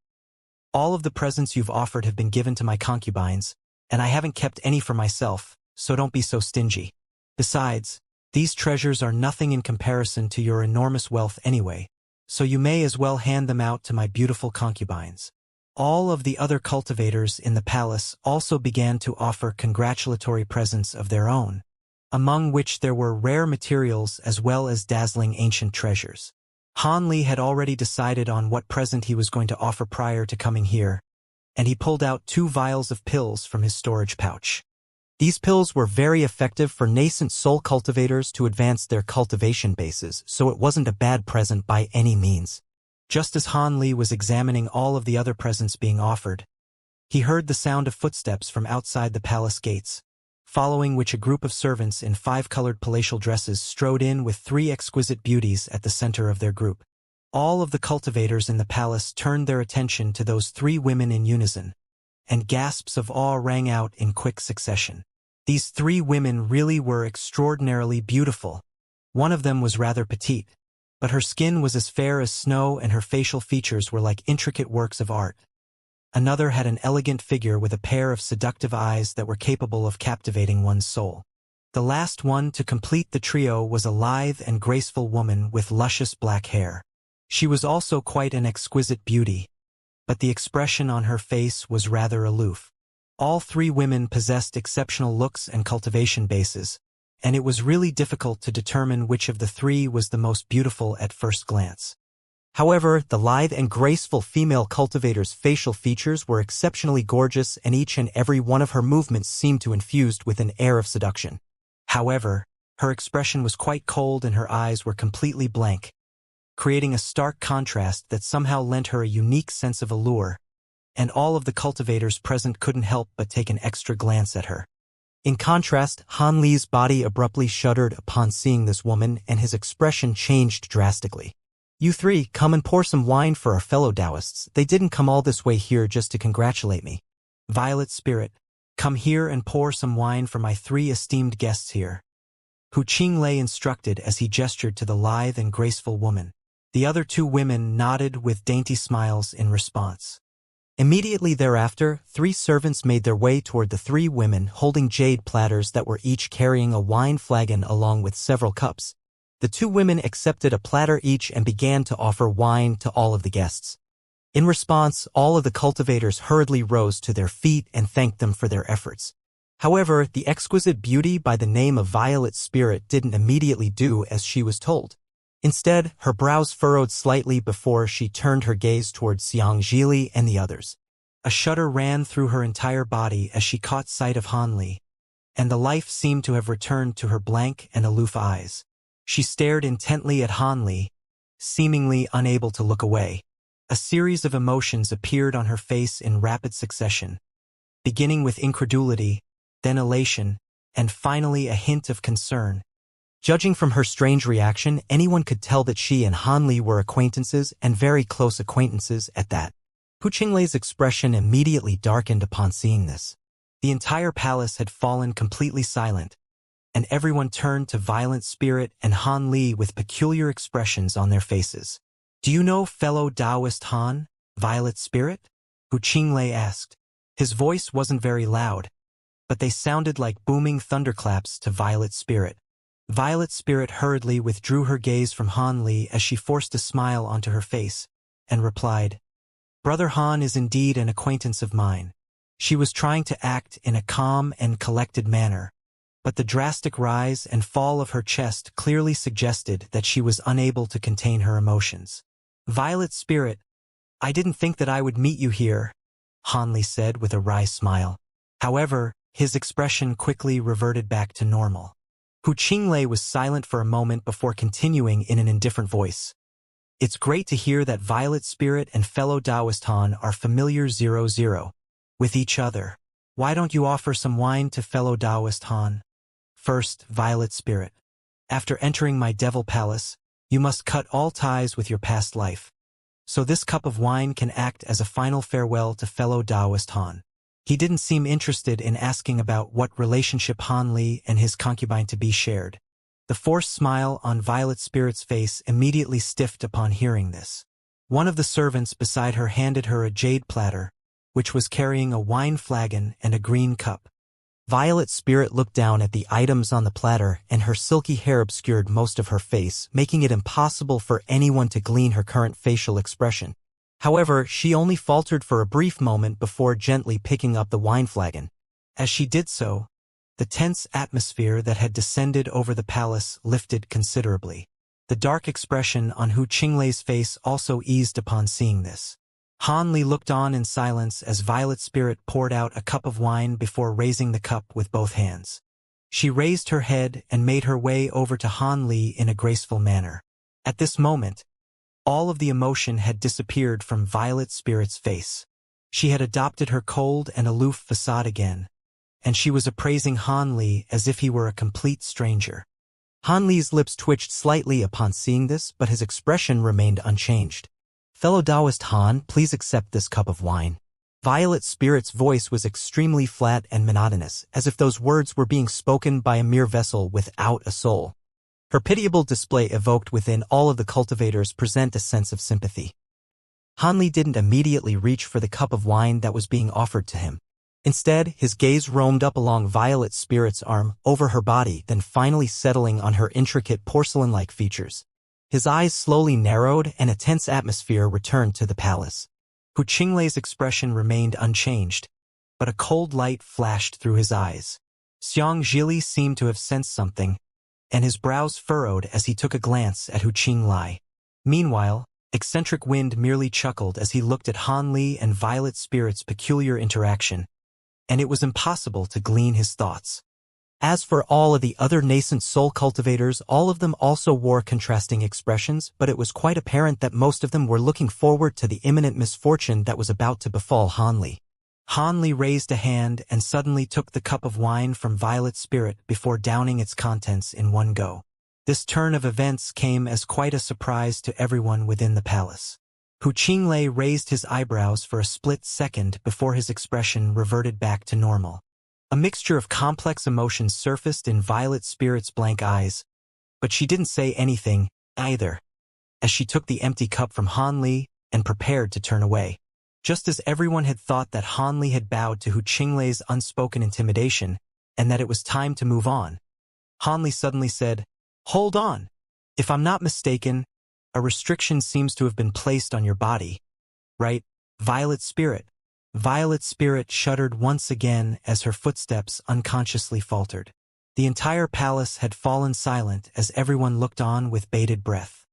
All of the presents you've offered have been given to my concubines, and I haven't kept any for myself, so don't be so stingy. Besides, these treasures are nothing in comparison to your enormous wealth anyway, so you may as well hand them out to my beautiful concubines." All of the other cultivators in the palace also began to offer congratulatory presents of their own, among which there were rare materials as well as dazzling ancient treasures. Han Li had already decided on what present he was going to offer prior to coming here, and he pulled out 2 vials of pills from his storage pouch. These pills were very effective for nascent soul cultivators to advance their cultivation bases, so it wasn't a bad present by any means. Just as Han Li was examining all of the other presents being offered, he heard the sound of footsteps from outside the palace gates, following which a group of servants in 5-colored palatial dresses strode in with 3 exquisite beauties at the center of their group. All of the cultivators in the palace turned their attention to those 3 women in unison, and gasps of awe rang out in quick succession. These 3 women really were extraordinarily beautiful. One of them was rather petite, but her skin was as fair as snow and her facial features were like intricate works of art. Another had an elegant figure with a pair of seductive eyes that were capable of captivating one's soul. The last one to complete the trio was a lithe and graceful woman with luscious black hair. She was also quite an exquisite beauty, but the expression on her face was rather aloof. All 3 women possessed exceptional looks and cultivation bases, and it was really difficult to determine which of the 3 was the most beautiful at first glance. However, the lithe and graceful female cultivator's facial features were exceptionally gorgeous, and each and every one of her movements seemed to infused with an air of seduction. However, her expression was quite cold and her eyes were completely blank, creating a stark contrast that somehow lent her a unique sense of allure, and all of the cultivators present couldn't help but take an extra glance at her. In contrast, Han Li's body abruptly shuddered upon seeing this woman, and his expression changed drastically. "You 3, come and pour some wine for our fellow Taoists. They didn't come all this way here just to congratulate me. Violet Spirit, come here and pour some wine for my 3 esteemed guests here." Hu Qinglei instructed as he gestured to the lithe and graceful woman. The other 2 women nodded with dainty smiles in response. Immediately thereafter, 3 servants made their way toward the 3 women holding jade platters that were each carrying a wine flagon along with several cups. The 2 women accepted a platter each and began to offer wine to all of the guests. In response, all of the cultivators hurriedly rose to their feet and thanked them for their efforts. However, the exquisite beauty by the name of Violet Spirit didn't immediately do as she was told. Instead, her brows furrowed slightly before she turned her gaze towards Xianxia and the others. A shudder ran through her entire body as she caught sight of Han Li, and the life seemed to have returned to her blank and aloof eyes. She stared intently at Han Li, seemingly unable to look away. A series of emotions appeared on her face in rapid succession, beginning with incredulity, then elation, and finally a hint of concern. Judging from her strange reaction, anyone could tell that she and Han Li were acquaintances and very close acquaintances at that. Hu Qinglei's expression immediately darkened upon seeing this. The entire palace had fallen completely silent, and everyone turned to Violet Spirit and Han Li with peculiar expressions on their faces. "Do you know fellow Taoist Han, Violet Spirit?" Hu Qinglei asked. His voice wasn't very loud, but they sounded like booming thunderclaps to Violet Spirit. Violet Spirit hurriedly withdrew her gaze from Han Li as she forced a smile onto her face, and replied, "Brother Han is indeed an acquaintance of mine." She was trying to act in a calm and collected manner, but the drastic rise and fall of her chest clearly suggested that she was unable to contain her emotions. "Violet Spirit, I didn't think that I would meet you here," Han Li said with a wry smile. However, his expression quickly reverted back to normal. Hu Qinglei was silent for a moment before continuing in an indifferent voice. "It's great to hear that Violet Spirit and fellow Taoist Han are familiar 0-0 with each other. Why don't you offer some wine to fellow Taoist Han?" "First, Violet Spirit, after entering my devil palace, you must cut all ties with your past life. So this cup of wine can act as a final farewell to fellow Taoist Han." He didn't seem interested in asking about what relationship Han Li and his concubine-to-be shared. The forced smile on Violet Spirit's face immediately stiffed upon hearing this. One of the servants beside her handed her a jade platter, which was carrying a wine flagon and a green cup. Violet Spirit looked down at the items on the platter, and her silky hair obscured most of her face, making it impossible for anyone to glean her current facial expression. However, she only faltered for a brief moment before gently picking up the wine flagon. As she did so, the tense atmosphere that had descended over the palace lifted considerably. The dark expression on Hu Qinglei's face also eased upon seeing this. Han Li looked on in silence as Violet Spirit poured out a cup of wine before raising the cup with both hands. She raised her head and made her way over to Han Li in a graceful manner. At this moment, all of the emotion had disappeared from Violet Spirit's face. She had adopted her cold and aloof facade again, and she was appraising Han Li as if he were a complete stranger. Han Li's lips twitched slightly upon seeing this, but his expression remained unchanged. "Fellow Taoist Han, please accept this cup of wine." Violet Spirit's voice was extremely flat and monotonous, as if those words were being spoken by a mere vessel without a soul. Her pitiable display evoked within all of the cultivators present a sense of sympathy. Han Li didn't immediately reach for the cup of wine that was being offered to him. Instead, his gaze roamed up along Violet Spirit's arm, over her body, then finally settling on her intricate porcelain-like features. His eyes slowly narrowed and a tense atmosphere returned to the palace. Hu Qinglei's expression remained unchanged, but a cold light flashed through his eyes. Xianxia seemed to have sensed something, and his brows furrowed as he took a glance at Hu Qinglei. Meanwhile, Eccentric Wind merely chuckled as he looked at Han Li and Violet Spirit's peculiar interaction, and it was impossible to glean his thoughts. As for all of the other nascent soul cultivators, all of them also wore contrasting expressions, but it was quite apparent that most of them were looking forward to the imminent misfortune that was about to befall Han Li. Han Li raised a hand and suddenly took the cup of wine from Violet Spirit before downing its contents in one go. This turn of events came as quite a surprise to everyone within the palace. Hu Qinglei raised his eyebrows for a split second before his expression reverted back to normal. A mixture of complex emotions surfaced in Violet Spirit's blank eyes, but she didn't say anything, either, as she took the empty cup from Han Li and prepared to turn away. Just as everyone had thought that Han Li had bowed to Hu Qinglei's unspoken intimidation and that it was time to move on, Han Li suddenly said, "Hold on. If I'm not mistaken, a restriction seems to have been placed on your body, right, Violet Spirit?" Violet Spirit shuddered once again as her footsteps unconsciously faltered. The entire palace had fallen silent as everyone looked on with bated breath.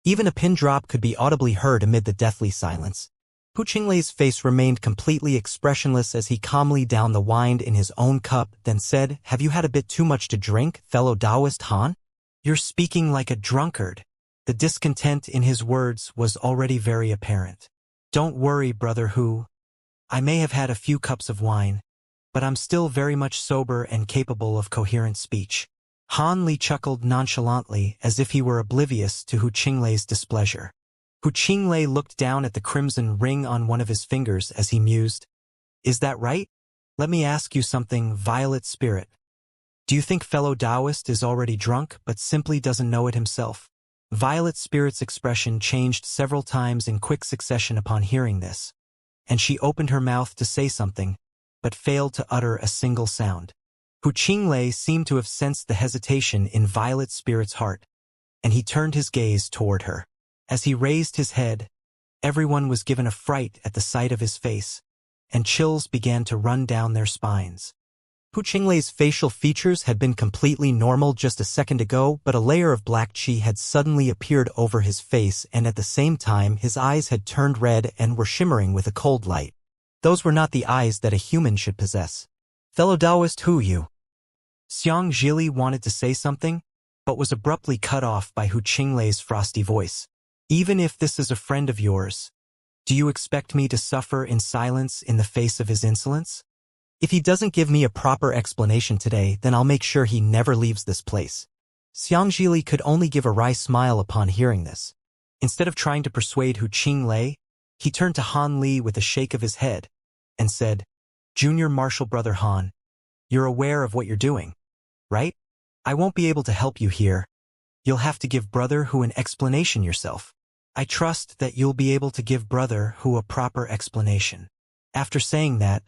Even a pin drop could be audibly heard amid the deathly silence. Hu Qinglei's face remained completely expressionless as he calmly downed the wine in his own cup, then said, "Have you had a bit too much to drink, fellow Taoist Han? You're speaking like a drunkard." The discontent in his words was already very apparent. "Don't worry, brother Hu. I may have had a few cups of wine, but I'm still very much sober and capable of coherent speech. Han Li chuckled nonchalantly as if he were oblivious to Hu Qinglei's displeasure. Hu Qinglei looked down at the crimson ring on one of his fingers as he mused. Is that right? Let me ask you something, Violet Spirit. Do you think fellow Taoist is already drunk but simply doesn't know it himself? Violet Spirit's expression changed several times in quick succession upon hearing this, and she opened her mouth to say something, but failed to utter a single sound. Hu Qinglei seemed to have sensed the hesitation in Violet Spirit's heart, and he turned his gaze toward her. As he raised his head, everyone was given a fright at the sight of his face, and chills began to run down their spines. Hu Qinglei's facial features had been completely normal just a second ago, but a layer of black qi had suddenly appeared over his face, and at the same time his eyes had turned red and were shimmering with a cold light. Those were not the eyes that a human should possess. Fellow Taoist, who you? Xianxia wanted to say something, but was abruptly cut off by Hu Qinglei's frosty voice. Even if this is a friend of yours, do you expect me to suffer in silence in the face of his insolence? If he doesn't give me a proper explanation today, then I'll make sure he never leaves this place. Xianxia could only give a wry smile upon hearing this. Instead of trying to persuade Hu Qinglei, he turned to Han Li with a shake of his head and said, Junior Marshal Brother Han, you're aware of what you're doing, right? I won't be able to help you here. You'll have to give Brother Hu an explanation yourself. I trust that you'll be able to give Brother Hu a proper explanation. After saying that,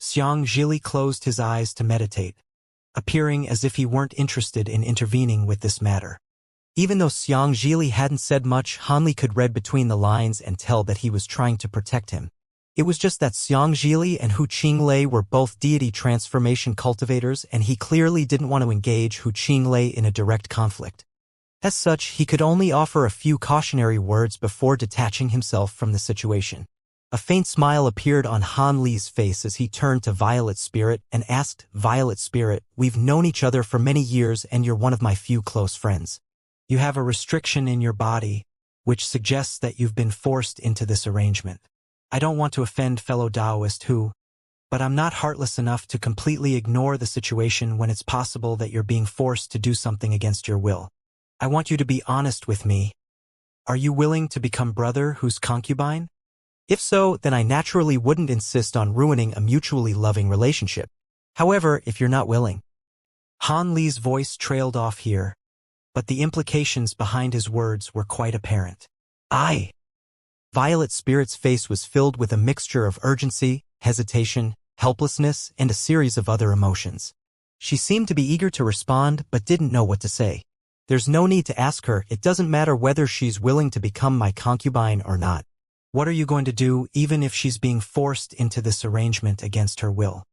Xianxia closed his eyes to meditate, appearing as if he weren't interested in intervening with this matter. Even though Xianxia hadn't said much, Han Li could read between the lines and tell that he was trying to protect him. It was just that Xianxia and Hu Qinglei were both deity transformation cultivators, and he clearly didn't want to engage Hu Qinglei in a direct conflict. As such, he could only offer a few cautionary words before detaching himself from the situation. A faint smile appeared on Han Li's face as he turned to Violet Spirit and asked, Violet Spirit, we've known each other for many years and you're one of my few close friends. You have a restriction in your body, which suggests that you've been forced into this arrangement. I don't want to offend fellow Taoist but I'm not heartless enough to completely ignore the situation when it's possible that you're being forced to do something against your will. I want you to be honest with me. Are you willing to become Brother Hu's concubine? If so, then I naturally wouldn't insist on ruining a mutually loving relationship. However, if you're not willing. Han Li's voice trailed off here, but the implications behind his words were quite apparent. Violet Spirit's face was filled with a mixture of urgency, hesitation, helplessness, and a series of other emotions. She seemed to be eager to respond, but didn't know what to say. There's no need to ask her, it doesn't matter whether she's willing to become my concubine or not. What are you going to do even if she's being forced into this arrangement against her will?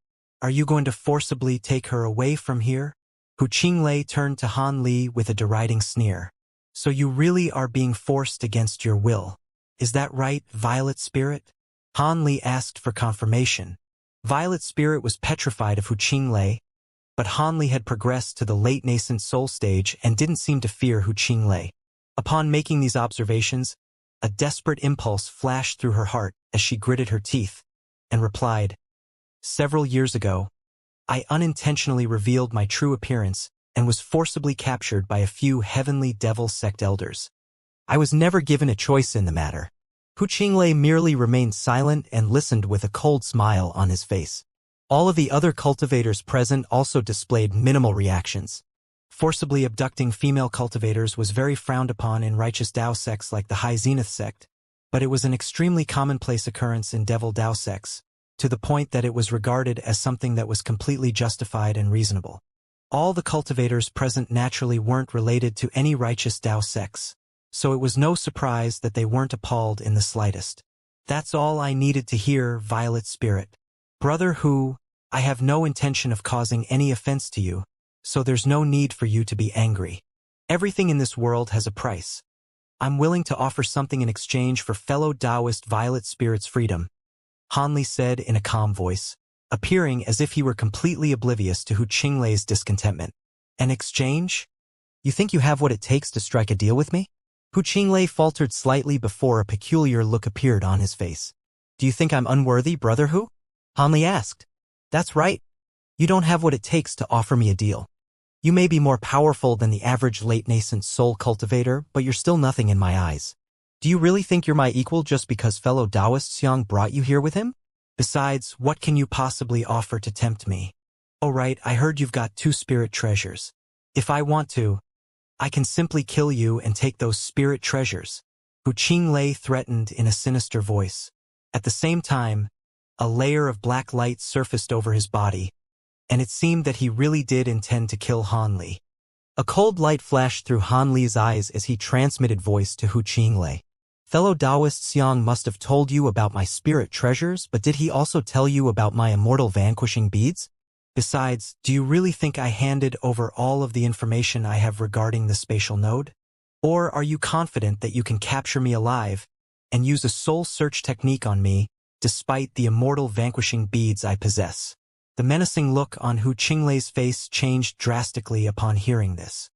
Are you going to forcibly take her away from here? Hu Qinglei turned to Han Li with a deriding sneer. So you really are being forced against your will. Is that right, Violet Spirit? Han Li asked for confirmation. Violet Spirit was petrified of Hu Qinglei, but Han Li had progressed to the late nascent soul stage and didn't seem to fear Hu Qinglei. Upon making these observations, a desperate impulse flashed through her heart as she gritted her teeth and replied, Several years ago, I unintentionally revealed my true appearance and was forcibly captured by a few heavenly devil sect elders. I was never given a choice in the matter. Hu Qinglei merely remained silent and listened with a cold smile on his face. All of the other cultivators present also displayed minimal reactions. Forcibly abducting female cultivators was very frowned upon in righteous Dao sects like the High Zenith sect, but it was an extremely commonplace occurrence in Devil Dao sects, to the point that it was regarded as something that was completely justified and reasonable. All the cultivators present naturally weren't related to any righteous Dao sects, so it was no surprise that they weren't appalled in the slightest. That's all I needed to hear, Violet Spirit. Brother Hu, I have no intention of causing any offense to you, so there's no need for you to be angry. Everything in this world has a price. I'm willing to offer something in exchange for fellow Taoist Violet Spirit's freedom, Han Li said in a calm voice, appearing as if he were completely oblivious to Hu Qinglei's discontentment. An exchange? You think you have what it takes to strike a deal with me? Hu Qinglei faltered slightly before a peculiar look appeared on his face. Do you think I'm unworthy, Brother Hu? Han Li asked. That's right. You don't have what it takes to offer me a deal. You may be more powerful than the average late-nascent soul cultivator, but you're still nothing in my eyes. Do you really think you're my equal just because fellow Taoist Xiang brought you here with him? Besides, what can you possibly offer to tempt me? Oh right, I heard you've got 2 spirit treasures. If I want to, I can simply kill you and take those spirit treasures. Hu Qinglei threatened in a sinister voice. At the same time, a layer of black light surfaced over his body, and it seemed that he really did intend to kill Han Li. A cold light flashed through Han Li's eyes as he transmitted voice to Hu Qinglei. Fellow Taoist Xiang must have told you about my spirit treasures, but did he also tell you about my immortal vanquishing beads? Besides, do you really think I handed over all of the information I have regarding the spatial node? Or are you confident that you can capture me alive and use a soul search technique on me, despite the immortal vanquishing beads I possess? The menacing look on Hu Qinglei's face changed drastically upon hearing this.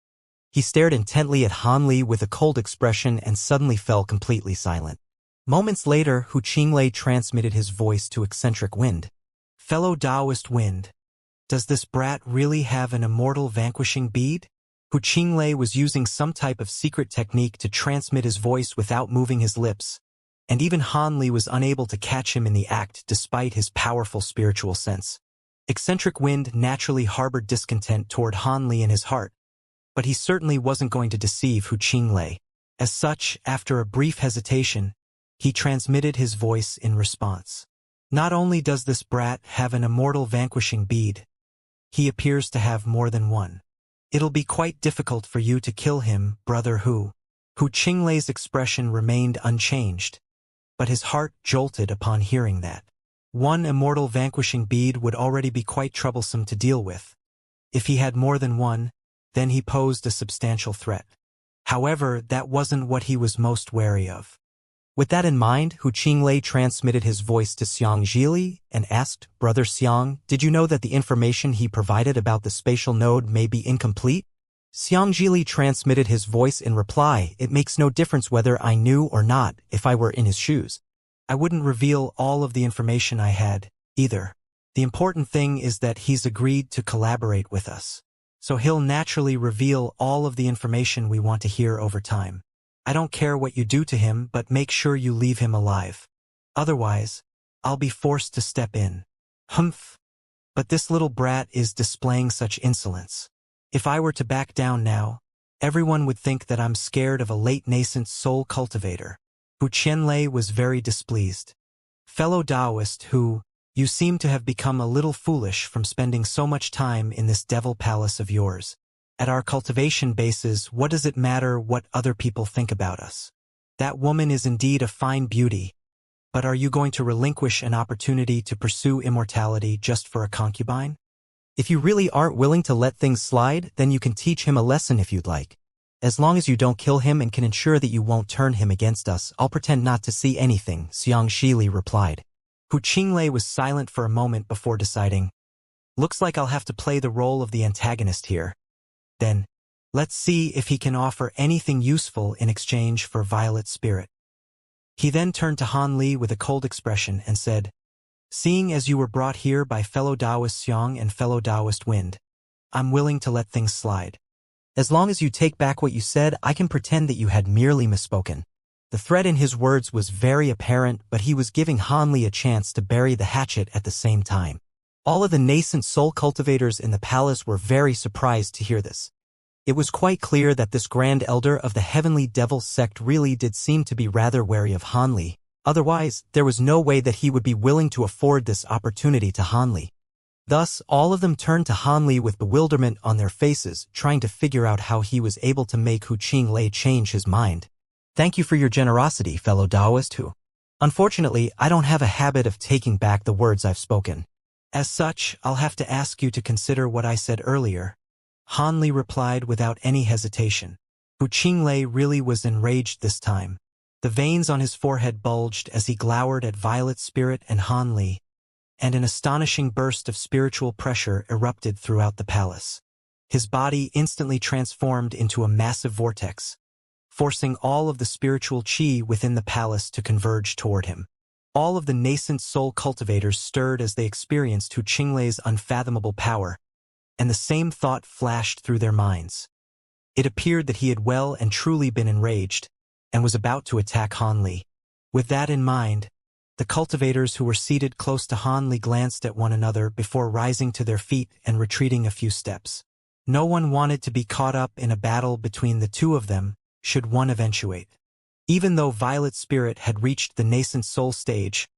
He stared intently at Han Li with a cold expression and suddenly fell completely silent. Moments later, Hu Qinglei transmitted his voice to eccentric Wind. Fellow Taoist Wind, does this brat really have an immortal vanquishing bead? Hu Qinglei was using some type of secret technique to transmit his voice without moving his lips, and even Han Li was unable to catch him in the act despite his powerful spiritual sense. Eccentric Wind naturally harbored discontent toward Han Li in his heart, but he certainly wasn't going to deceive Hu Qinglei. As such, after a brief hesitation, he transmitted his voice in response. Not only does this brat have an immortal vanquishing bead, he appears to have more than one. It'll be quite difficult for you to kill him, brother Hu. Hu Qinglei's expression remained unchanged, but his heart jolted upon hearing that. One immortal vanquishing bead would already be quite troublesome to deal with. If he had more than one, then he posed a substantial threat. However, that wasn't what he was most wary of. With that in mind, Hu Qinglei transmitted his voice to Xianxia and asked, Brother Xiang, did you know that the information he provided about the spatial node may be incomplete? Xianxia transmitted his voice in reply, it makes no difference whether I knew or not. If I were in his shoes, I wouldn't reveal all of the information I had, either. The important thing is that he's agreed to collaborate with us. So he'll naturally reveal all of the information we want to hear over time. I don't care what you do to him, but make sure you leave him alive. Otherwise, I'll be forced to step in. Humph. But this little brat is displaying such insolence. If I were to back down now, everyone would think that I'm scared of a late nascent soul cultivator. Hu Qianlei was very displeased. Fellow Taoist Hu, you seem to have become a little foolish from spending so much time in this devil palace of yours. At our cultivation bases, what does it matter what other people think about us? That woman is indeed a fine beauty, but are you going to relinquish an opportunity to pursue immortality just for a concubine? If you really aren't willing to let things slide, then you can teach him a lesson if you'd like. As long as you don't kill him and can ensure that you won't turn him against us, I'll pretend not to see anything, Xianxia replied. Hu Qinglei was silent for a moment before deciding, looks like I'll have to play the role of the antagonist here. Then, let's see if he can offer anything useful in exchange for Violet Spirit. He then turned to Han Li with a cold expression and said, seeing as you were brought here by fellow Taoist Xiang and fellow Taoist Wind, I'm willing to let things slide. As long as you take back what you said, I can pretend that you had merely misspoken. The threat in his words was very apparent, but he was giving Han Li a chance to bury the hatchet at the same time. All of the nascent soul cultivators in the palace were very surprised to hear this. It was quite clear that this Grand Elder of the Heavenly Devil sect really did seem to be rather wary of Han Li. Otherwise, there was no way that he would be willing to afford this opportunity to Han Li. Thus, all of them turned to Han Li with bewilderment on their faces, trying to figure out how he was able to make Hu Qinglei change his mind. Thank you for your generosity, fellow Taoist Hu. Unfortunately, I don't have a habit of taking back the words I've spoken. As such, I'll have to ask you to consider what I said earlier. Han Li replied without any hesitation. Hu Qinglei really was enraged this time. The veins on his forehead bulged as he glowered at Violet Spirit and Han Li, and an astonishing burst of spiritual pressure erupted throughout the palace. His body instantly transformed into a massive vortex, forcing all of the spiritual qi within the palace to converge toward him. All of the nascent soul cultivators stirred as they experienced Hu Qinglei's unfathomable power, and the same thought flashed through their minds. It appeared that he had well and truly been enraged, and was about to attack Han Li. With that in mind, the cultivators who were seated close to Han Li glanced at one another before rising to their feet and retreating a few steps. No one wanted to be caught up in a battle between the two of them, should one eventuate. Even though Violet Spirit had reached the nascent soul stage,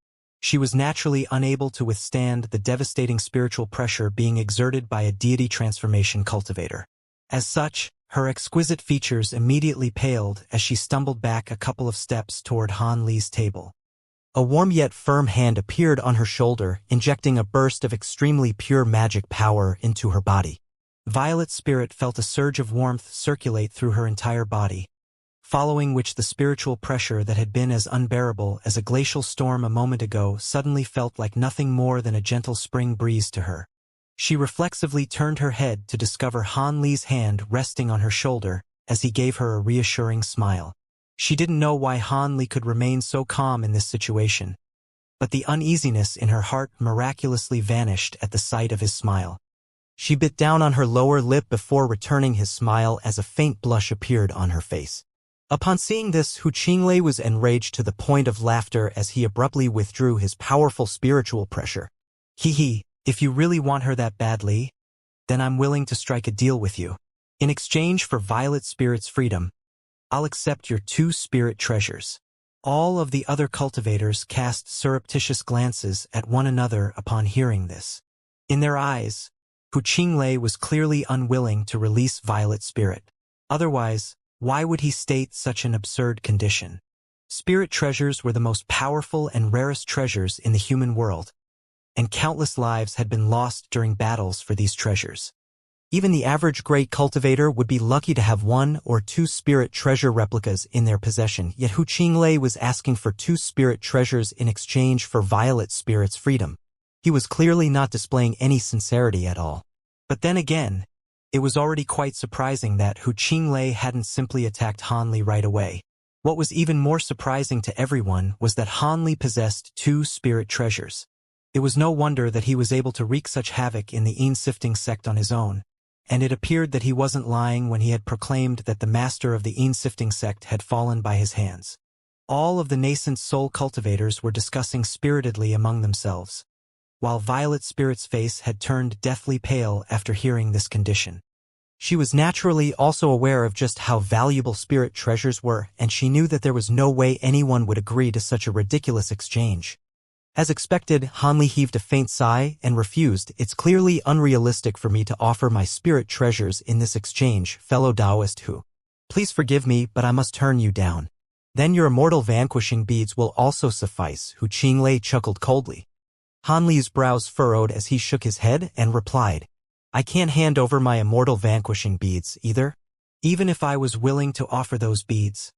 she was naturally unable to withstand the devastating spiritual pressure being exerted by a deity transformation cultivator. As such, her exquisite features immediately paled as she stumbled back a couple of steps toward Han Li's table. A warm yet firm hand appeared on her shoulder, injecting a burst of extremely pure magic power into her body. Violet Spirit felt a surge of warmth circulate through her entire body, following which the spiritual pressure that had been as unbearable as a glacial storm a moment ago suddenly felt like nothing more than a gentle spring breeze to her. She reflexively turned her head to discover Han Li's hand resting on her shoulder as he gave her a reassuring smile. She didn't know why Han Li could remain so calm in this situation, but the uneasiness in her heart miraculously vanished at the sight of his smile. She bit down on her lower lip before returning his smile as a faint blush appeared on her face. Upon seeing this, Hu Qinglei was enraged to the point of laughter as he abruptly withdrew his powerful spiritual pressure. Hee, if you really want her that badly, then I'm willing to strike a deal with you. In exchange for Violet Spirit's freedom, I'll accept your 2 spirit treasures. All of the other cultivators cast surreptitious glances at one another upon hearing this. In their eyes, Hu Qinglei was clearly unwilling to release Violet Spirit. Otherwise, why would he state such an absurd condition? Spirit treasures were the most powerful and rarest treasures in the human world, and countless lives had been lost during battles for these treasures. Even the average great cultivator would be lucky to have 1 or 2 spirit treasure replicas in their possession, yet Hu Qinglei was asking for 2 spirit treasures in exchange for Violet Spirit's freedom. He was clearly not displaying any sincerity at all. But then again, it was already quite surprising that Hu Qinglei hadn't simply attacked Han Li right away. What was even more surprising to everyone was that Han Li possessed 2 spirit treasures. It was no wonder that he was able to wreak such havoc in the Yin-sifting sect on his own, and it appeared that he wasn't lying when he had proclaimed that the master of the Yin-sifting sect had fallen by his hands. All of the nascent soul cultivators were discussing spiritedly among themselves, while Violet Spirit's face had turned deathly pale after hearing this condition. She was naturally also aware of just how valuable spirit treasures were, and she knew that there was no way anyone would agree to such a ridiculous exchange. As expected, Han Li heaved a faint sigh and refused. It's clearly unrealistic for me to offer my spirit treasures in this exchange, fellow Taoist Hu. Please forgive me, but I must turn you down. Then your immortal vanquishing beads will also suffice, Hu Qinglei chuckled coldly. Han Li's brows furrowed as he shook his head and replied, I can't hand over my immortal vanquishing beads either. Even if I was willing to offer those beads,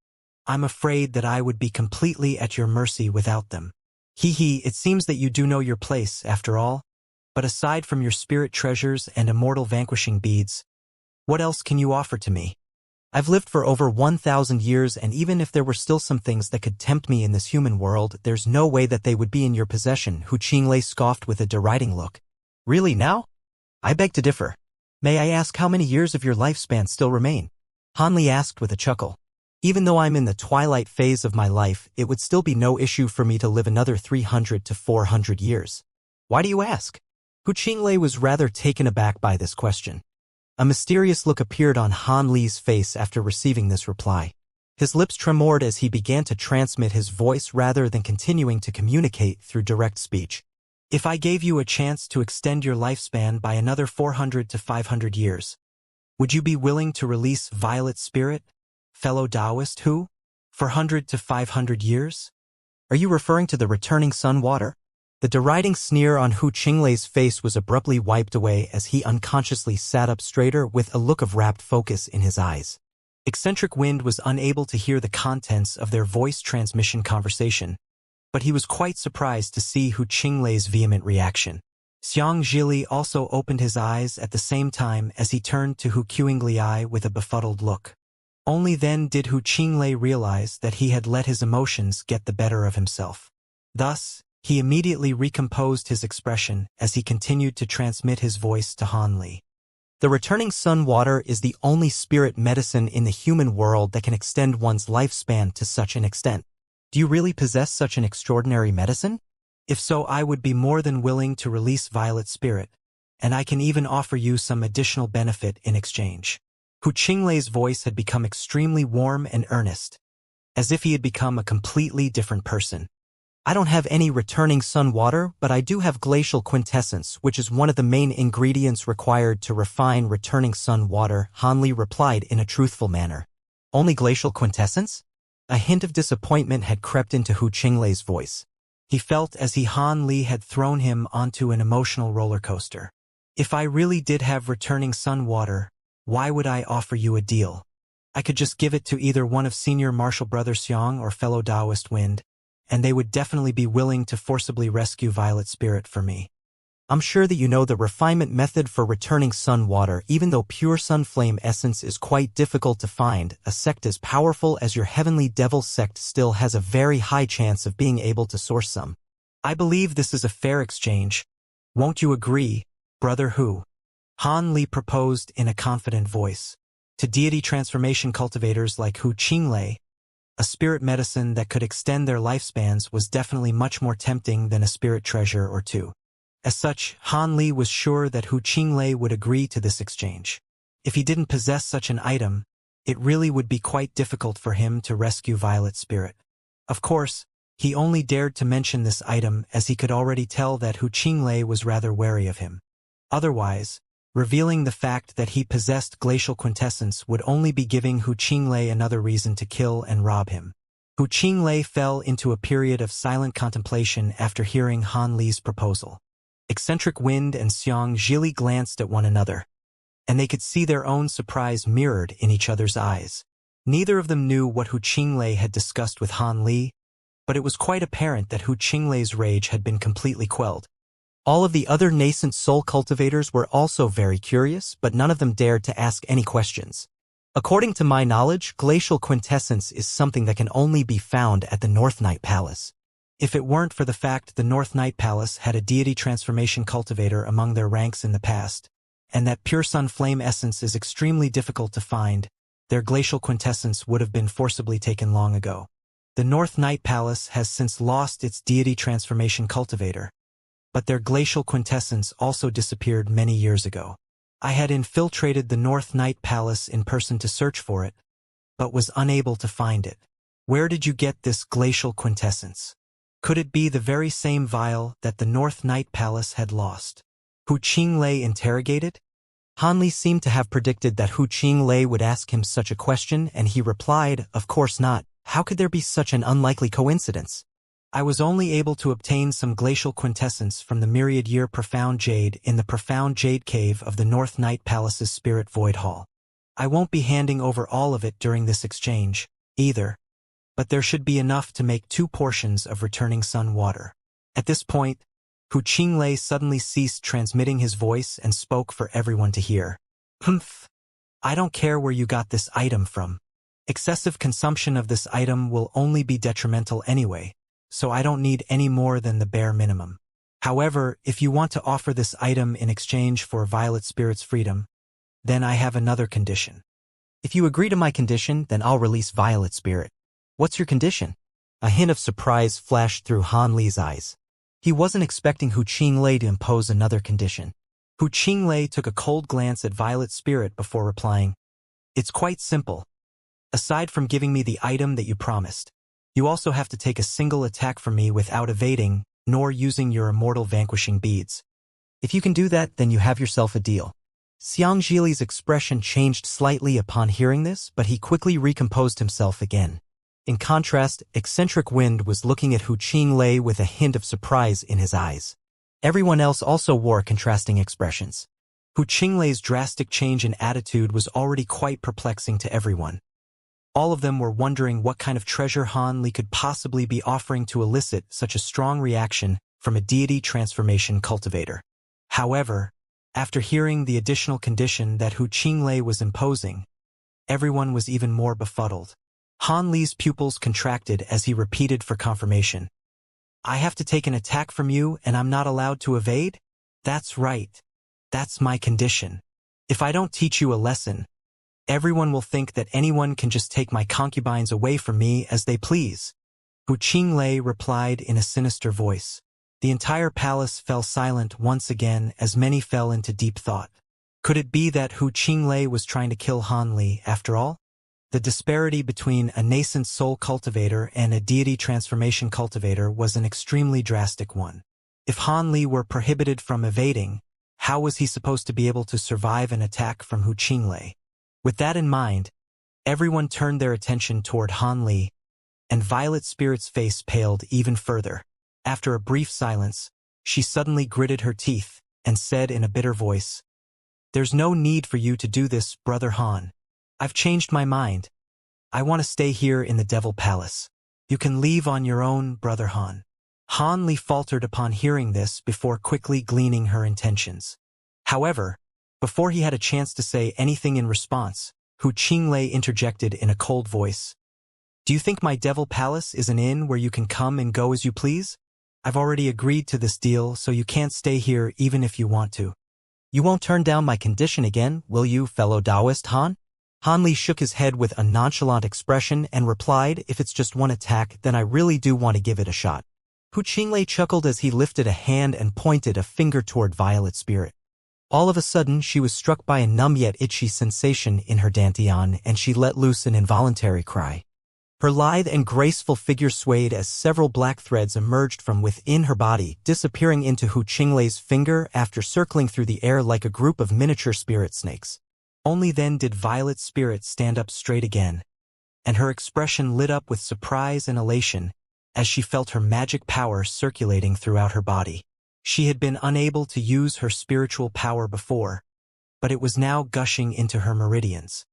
I'm afraid that I would be completely at your mercy without them. It seems that you do know your place, after all. But aside from your spirit treasures and immortal vanquishing beads, what else can you offer to me? I've lived for over 1,000 years, and even if there were still some things that could tempt me in this human world, there's no way that they would be in your possession, Hu Qinglei scoffed with a deriding look. Really now? I beg to differ. May I ask how many years of your lifespan still remain? Han Li asked with a chuckle. Even though I'm in the twilight phase of my life, it would still be no issue for me to live another 300 to 400 years. Why do you ask? Hu Qinglei was rather taken aback by this question. A mysterious look appeared on Han Li's face after receiving this reply. His lips tremored as he began to transmit his voice rather than continuing to communicate through direct speech. If I gave you a chance to extend your lifespan by another 400 to 500 years, would you be willing to release Violet Spirit, fellow Taoist Hu? 400 to 500 years? Are you referring to the returning sun water? The deriding sneer on Hu Qinglei's face was abruptly wiped away as he unconsciously sat up straighter with a look of rapt focus in his eyes. Eccentric Wind was unable to hear the contents of their voice transmission conversation, but he was quite surprised to see Hu Qinglei's vehement reaction. Xianxia also opened his eyes at the same time as he turned to Hu Qinglei with a befuddled look. Only then did Hu Qinglei realize that he had let his emotions get the better of himself. Thus, he immediately recomposed his expression as he continued to transmit his voice to Han Li. The returning sun water is the only spirit medicine in the human world that can extend one's lifespan to such an extent. Do you really possess such an extraordinary medicine? If so, I would be more than willing to release Violet Spirit, and I can even offer you some additional benefit in exchange. Hu Qinglei's voice had become extremely warm and earnest, as if he had become a completely different person. I don't have any returning sun water, but I do have glacial quintessence, which is one of the main ingredients required to refine returning sun water, Han Li replied in a truthful manner. Only glacial quintessence? A hint of disappointment had crept into Hu Qinglei's voice. He felt as he Han Li had thrown him onto an emotional roller coaster. If I really did have returning sun water, why would I offer you a deal? I could just give it to either one of senior martial brother Xiang or fellow Taoist Wind, and they would definitely be willing to forcibly rescue Violet Spirit for me. I'm sure that you know the refinement method for returning sun water. Even though pure sun flame essence is quite difficult to find, a sect as powerful as your Heavenly Devil sect still has a very high chance of being able to source some. I believe this is a fair exchange. Won't you agree, Brother Hu? Han Li proposed in a confident voice. To deity transformation cultivators like Hu Qinglei, a spirit medicine that could extend their lifespans was definitely much more tempting than a spirit treasure or two. As such, Han Li was sure that Hu Qinglei would agree to this exchange. If he didn't possess such an item, it really would be quite difficult for him to rescue Violet Spirit. Of course, he only dared to mention this item as he could already tell that Hu Qinglei was rather wary of him. Otherwise, revealing the fact that he possessed glacial quintessence would only be giving Hu Qinglei another reason to kill and rob him. Hu Qinglei fell into a period of silent contemplation after hearing Han Li's proposal. Eccentric Wind and Xianxia glanced at one another, and they could see their own surprise mirrored in each other's eyes. Neither of them knew what Hu Qinglei had discussed with Han Li, but it was quite apparent that Hu Qinglei's rage had been completely quelled. All of the other nascent soul cultivators were also very curious, but none of them dared to ask any questions. According to my knowledge, glacial quintessence is something that can only be found at the North Night Palace. If it weren't for the fact the North Night Palace had a deity transformation cultivator among their ranks in the past, and that pure sun flame essence is extremely difficult to find, their glacial quintessence would have been forcibly taken long ago. The North Night Palace has since lost its deity transformation cultivator, but their glacial quintessence also disappeared many years ago. I had infiltrated the North Night Palace in person to search for it, but was unable to find it. Where did you get this glacial quintessence? Could it be the very same vial that the North Night Palace had lost? Hu Qinglei interrogated. Han Li seemed to have predicted that Hu Qinglei would ask him such a question, and he replied, "Of course not. How could there be such an unlikely coincidence? I was only able to obtain some glacial quintessence from the myriad-year profound jade in the profound jade cave of the North Night Palace's Spirit Void Hall. I won't be handing over all of it during this exchange, either, but there should be enough to make 2 portions of returning sun water." At this point, Hu Qinglei suddenly ceased transmitting his voice and spoke for everyone to hear. "Humph. I don't care where you got this item from. Excessive consumption of this item will only be detrimental anyway, so I don't need any more than the bare minimum. However, if you want to offer this item in exchange for Violet Spirit's freedom, then I have another condition. If you agree to my condition, then I'll release Violet Spirit." "What's your condition?" A hint of surprise flashed through Han Li's eyes. He wasn't expecting Hu Qinglei to impose another condition. Hu Qinglei took a cold glance at Violet Spirit before replying, "It's quite simple. Aside from giving me the item that you promised, you also have to take a single attack from me without evading, nor using your immortal vanquishing beads. If you can do that, then you have yourself a deal." Xianxia's expression changed slightly upon hearing this, but he quickly recomposed himself again. In contrast, Eccentric Wind was looking at Hu Qinglei with a hint of surprise in his eyes. Everyone else also wore contrasting expressions. Hu Qinglei's drastic change in attitude was already quite perplexing to everyone. All of them were wondering what kind of treasure Han Li could possibly be offering to elicit such a strong reaction from a deity transformation cultivator. However, after hearing the additional condition that Hu Qinglei was imposing, everyone was even more befuddled. Han Li's pupils contracted as he repeated for confirmation. I have to take an attack from you and I'm not allowed to evade? That's right. That's my condition. If I don't teach you a lesson, everyone will think that anyone can just take my concubines away from me as they please. Wuxia replied in a sinister voice. The entire palace fell silent once again as many fell into deep thought. Could it be that Wuxia was trying to kill Han Li after all? The disparity between a nascent soul cultivator and a deity transformation cultivator was an extremely drastic one. If Han Li were prohibited from evading, how was he supposed to be able to survive an attack from Wuxia? With that in mind, everyone turned their attention toward Han Li, and Violet Spirit's face paled even further. After a brief silence, she suddenly gritted her teeth and said in a bitter voice, "There's no need for you to do this, Brother Han. I've changed my mind. I want to stay here in the Devil Palace. You can leave on your own, Brother Han." Han Li faltered upon hearing this before quickly gleaning her intentions. However, before he had a chance to say anything in response, Wuxia interjected in a cold voice. "Do you think my Devil Palace is an inn where you can come and go as you please? I've already agreed to this deal, so you can't stay here even if you want to. You won't turn down my condition again, will you, fellow Taoist Han?" Han Li shook his head with a nonchalant expression and replied, "If it's just one attack, then I really do want to give it a shot." Wuxia chuckled as he lifted a hand and pointed a finger toward Violet Spirit. All of a sudden, she was struck by a numb yet itchy sensation in her dantian, and she let loose an involuntary cry. Her lithe and graceful figure swayed as several black threads emerged from within her body, disappearing into Wuxia's finger after circling through the air like a group of miniature spirit snakes. Only then did Violet Spirit stand up straight again, and her expression lit up with surprise and elation as she felt her magic power circulating throughout her body. She had been unable to use her spiritual power before, but it was now gushing into her meridians.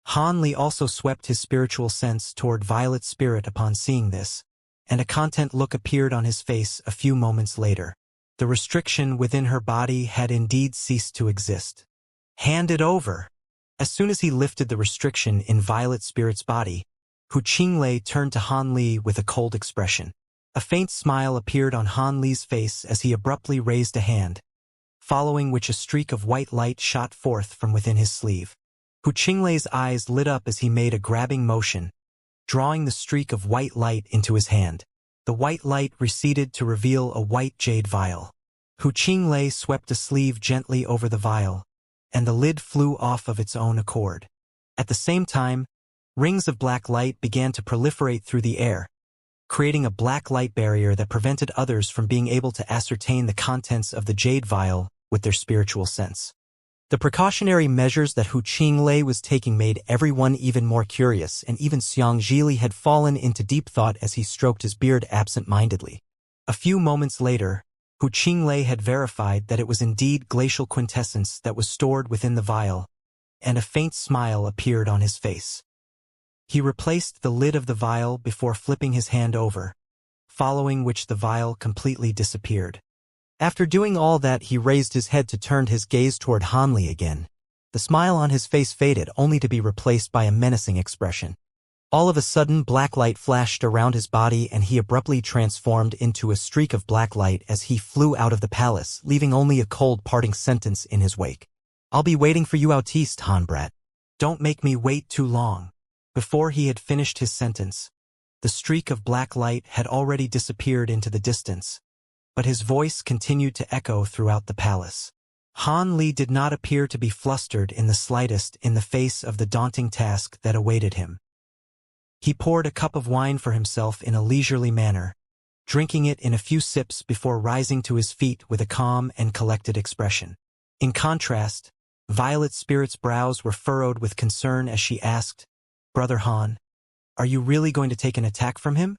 Han Li also swept his spiritual sense toward Violet Spirit upon seeing this, and a content look appeared on his face a few moments later. The restriction within her body had indeed ceased to exist. "Hand it over." As soon as he lifted the restriction in Violet Spirit's body, Wuxia turned to Han Li with a cold expression. A faint smile appeared on Han Li's face as he abruptly raised a hand, following which a streak of white light shot forth from within his sleeve. Wuxia's eyes lit up as he made a grabbing motion, drawing the streak of white light into his hand. The white light receded to reveal a white jade vial. Wuxia swept a sleeve gently over the vial, and the lid flew off of its own accord. At the same time, rings of black light began to proliferate through the air, creating a black light barrier that prevented others from being able to ascertain the contents of the jade vial with their spiritual sense. The precautionary measures that Wuxia was taking made everyone even more curious, and even Xianxia had fallen into deep thought as he stroked his beard absent-mindedly. A few moments later, Wuxia had verified that it was indeed glacial quintessence that was stored within the vial, and a faint smile appeared on his face. He replaced the lid of the vial before flipping his hand over, following which the vial completely disappeared. After doing all that, he raised his head to turn his gaze toward Han Li again. The smile on his face faded, only to be replaced by a menacing expression. All of a sudden, black light flashed around his body and he abruptly transformed into a streak of black light as he flew out of the palace, leaving only a cold parting sentence in his wake. "I'll be waiting for you out east, Han brat. Don't make me wait too long." Before he had finished his sentence, the streak of black light had already disappeared into the distance, but his voice continued to echo throughout the palace. Han Li did not appear to be flustered in the slightest in the face of the daunting task that awaited him. He poured a cup of wine for himself in a leisurely manner, drinking it in a few sips before rising to his feet with a calm and collected expression. In contrast, Violet Spirit's brows were furrowed with concern as she asked, "Brother Han, are you really going to take an attack from him?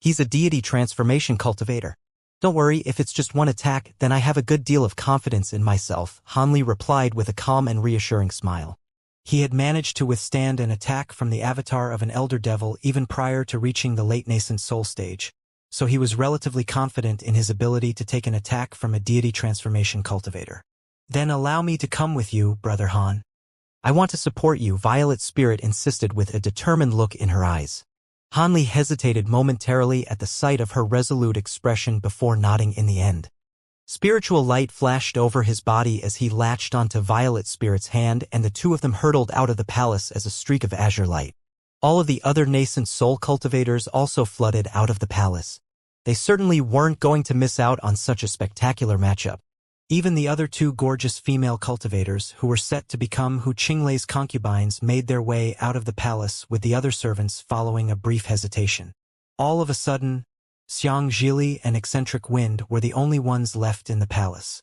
He's a deity transformation cultivator." "Don't worry, if it's just one attack, then I have a good deal of confidence in myself," Han Li replied with a calm and reassuring smile. He had managed to withstand an attack from the avatar of an elder devil even prior to reaching the late nascent soul stage, so he was relatively confident in his ability to take an attack from a deity transformation cultivator. "Then allow me to come with you, Brother Han. I want to support you," Violet Spirit insisted with a determined look in her eyes. Han Li hesitated momentarily at the sight of her resolute expression before nodding in the end. Spiritual light flashed over his body as he latched onto Violet Spirit's hand, and the two of them hurtled out of the palace as a streak of azure light. All of the other nascent soul cultivators also flooded out of the palace. They certainly weren't going to miss out on such a spectacular matchup. Even the other two gorgeous female cultivators, who were set to become Hu Qinglei's concubines, made their way out of the palace, with the other servants following a brief hesitation. All of a sudden, Xianxia and Eccentric Wind were the only ones left in the palace.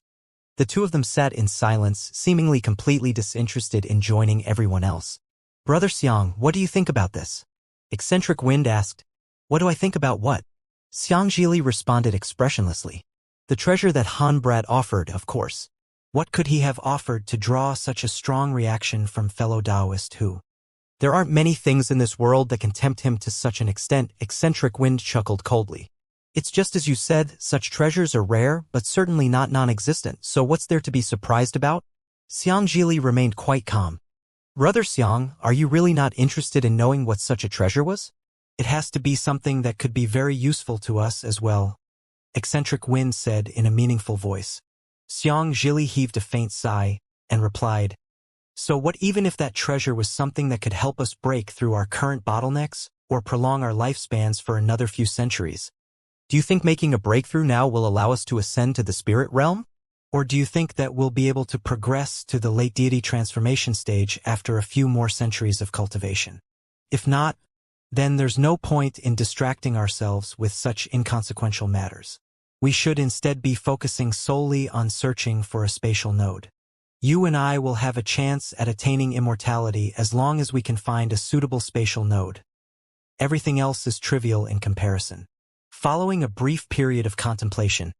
The two of them sat in silence, seemingly completely disinterested in joining everyone else. "Brother Xiang, what do you think about this?" Eccentric Wind asked. "What do I think about what?" Xianxia responded expressionlessly. "The treasure that Han Brat offered, of course. What could he have offered to draw such a strong reaction from fellow Taoist who? There aren't many things in this world that can tempt him to such an extent." Eccentric Wind chuckled coldly. "It's just as you said, such treasures are rare, but certainly not non-existent, so what's there to be surprised about?" Xianxia remained quite calm. "Brother Xiang, are you really not interested in knowing what such a treasure was? It has to be something that could be very useful to us as well," Eccentric Wind said in a meaningful voice. Xianxia heaved a faint sigh and replied, "So what even if that treasure was something that could help us break through our current bottlenecks or prolong our lifespans for another few centuries? Do you think making a breakthrough now will allow us to ascend to the spirit realm? Or do you think that we'll be able to progress to the late deity transformation stage after a few more centuries of cultivation? If not, then there's no point in distracting ourselves with such inconsequential matters. We should instead be focusing solely on searching for a spatial node. You and I will have a chance at attaining immortality as long as we can find a suitable spatial node. Everything else is trivial in comparison." Following a brief period of contemplation,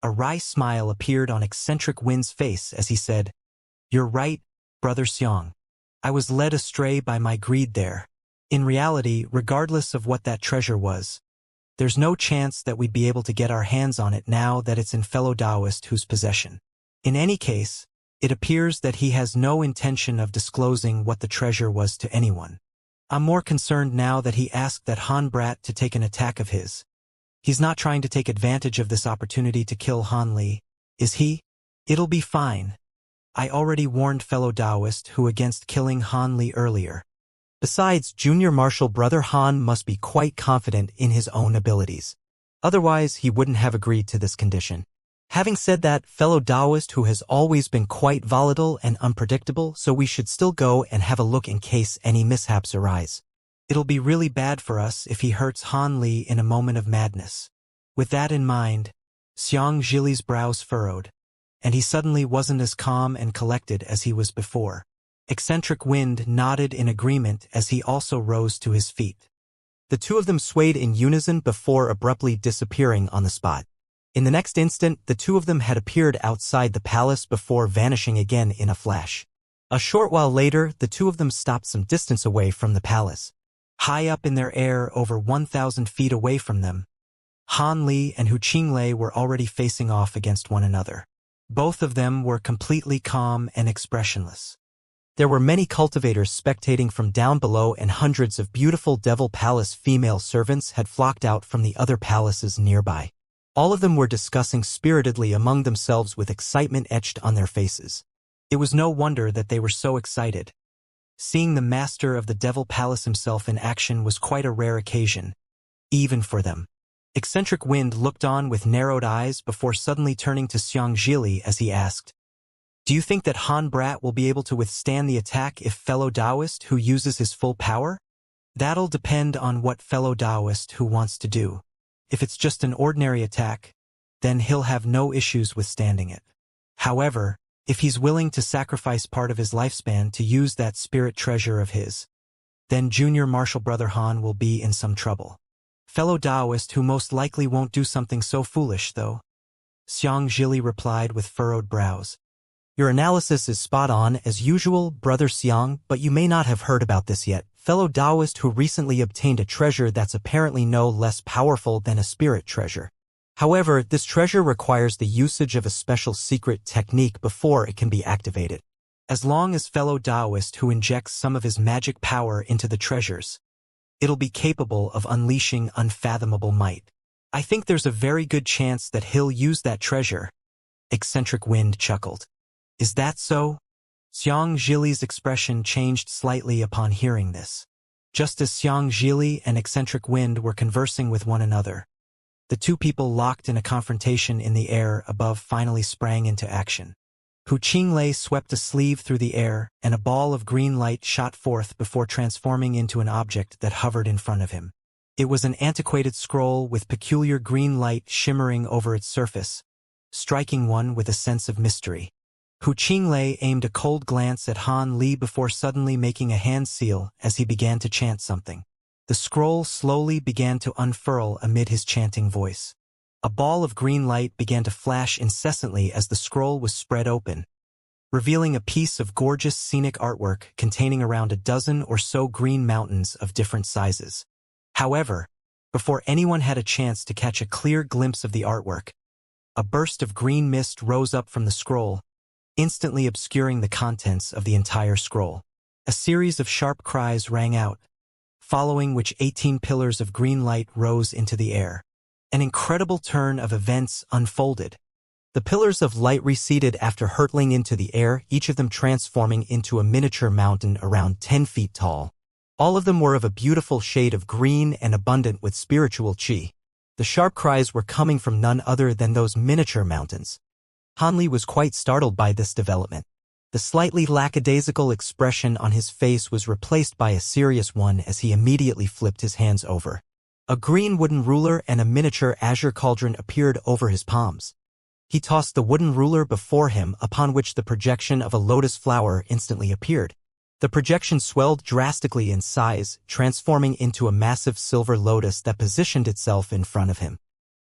a wry smile appeared on Eccentric Wind's face as he said, "You're right, Brother Xiang. I was led astray by my greed there. In reality, regardless of what that treasure was, there's no chance that we'd be able to get our hands on it now that it's in fellow Taoist whose possession. In any case, it appears that he has no intention of disclosing what the treasure was to anyone. I'm more concerned now that he asked that Han Brat to take an attack of his. He's not trying to take advantage of this opportunity to kill Han Li, is he? It'll be fine. I already warned fellow Taoist who against killing Han Li earlier. Besides, Junior Marshal Brother Han must be quite confident in his own abilities. Otherwise, he wouldn't have agreed to this condition. Having said that, fellow Taoist who has always been quite volatile and unpredictable, so we should still go and have a look in case any mishaps arise. It'll be really bad for us if he hurts Han Li in a moment of madness." With that in mind, Xianxia's brows furrowed, and he suddenly wasn't as calm and collected as he was before. Eccentric Wind nodded in agreement as he also rose to his feet. The two of them swayed in unison before abruptly disappearing on the spot. In the next instant, the two of them had appeared outside the palace before vanishing again in a flash. A short while later, the two of them stopped some distance away from the palace. High up in their air, over 1,000 feet away from them, Han Li and Hu Qinglei were already facing off against one another. Both of them were completely calm and expressionless. There were many cultivators spectating from down below, and hundreds of beautiful Devil Palace female servants had flocked out from the other palaces nearby. All of them were discussing spiritedly among themselves with excitement etched on their faces. It was no wonder that they were so excited. Seeing the master of the Devil Palace himself in action was quite a rare occasion, even for them. Eccentric Wind looked on with narrowed eyes before suddenly turning to Xianxia as he asked, "Do you think that Han Brat will be able to withstand the attack if fellow Taoist who uses his full power?" "That'll depend on what fellow Taoist who wants to do. If it's just an ordinary attack, then he'll have no issues withstanding it. However, if he's willing to sacrifice part of his lifespan to use that spirit treasure of his, then Junior Marshal Brother Han will be in some trouble. Fellow Taoist who most likely won't do something so foolish, though," Xianxia replied with furrowed brows. "Your analysis is spot on, as usual, Brother Xiang, but you may not have heard about this yet. Fellow Taoist who recently obtained a treasure that's apparently no less powerful than a spirit treasure. However, this treasure requires the usage of a special secret technique before it can be activated. As long as fellow Taoist who injects some of his magic power into the treasures, it'll be capable of unleashing unfathomable might. I think there's a very good chance that he'll use that treasure. Eccentric Wind chuckled. Is that so? Xianxia's expression changed slightly upon hearing this. Just as Xianxia and Eccentric Wind were conversing with one another, the two people locked in a confrontation in the air above finally sprang into action. Qinglei swept a sleeve through the air, and a ball of green light shot forth before transforming into an object that hovered in front of him. It was an antiquated scroll with peculiar green light shimmering over its surface, striking one with a sense of mystery. Qinglei aimed a cold glance at Han Li before suddenly making a hand seal as he began to chant something. The scroll slowly began to unfurl amid his chanting voice. A ball of green light began to flash incessantly as the scroll was spread open, revealing a piece of gorgeous scenic artwork containing around a dozen or so green mountains of different sizes. However, before anyone had a chance to catch a clear glimpse of the artwork, a burst of green mist rose up from the scroll, instantly obscuring the contents of the entire scroll. A series of sharp cries rang out, following which 18 pillars of green light rose into the air. An incredible turn of events unfolded. The pillars of light receded after hurtling into the air, each of them transforming into a miniature mountain around 10 feet tall. All of them were of a beautiful shade of green and abundant with spiritual qi. The sharp cries were coming from none other than those miniature mountains. Han Li was quite startled by this development. The slightly lackadaisical expression on his face was replaced by a serious one as he immediately flipped his hands over. A green wooden ruler and a miniature azure cauldron appeared over his palms. He tossed the wooden ruler before him, upon which the projection of a lotus flower instantly appeared. The projection swelled drastically in size, transforming into a massive silver lotus that positioned itself in front of him.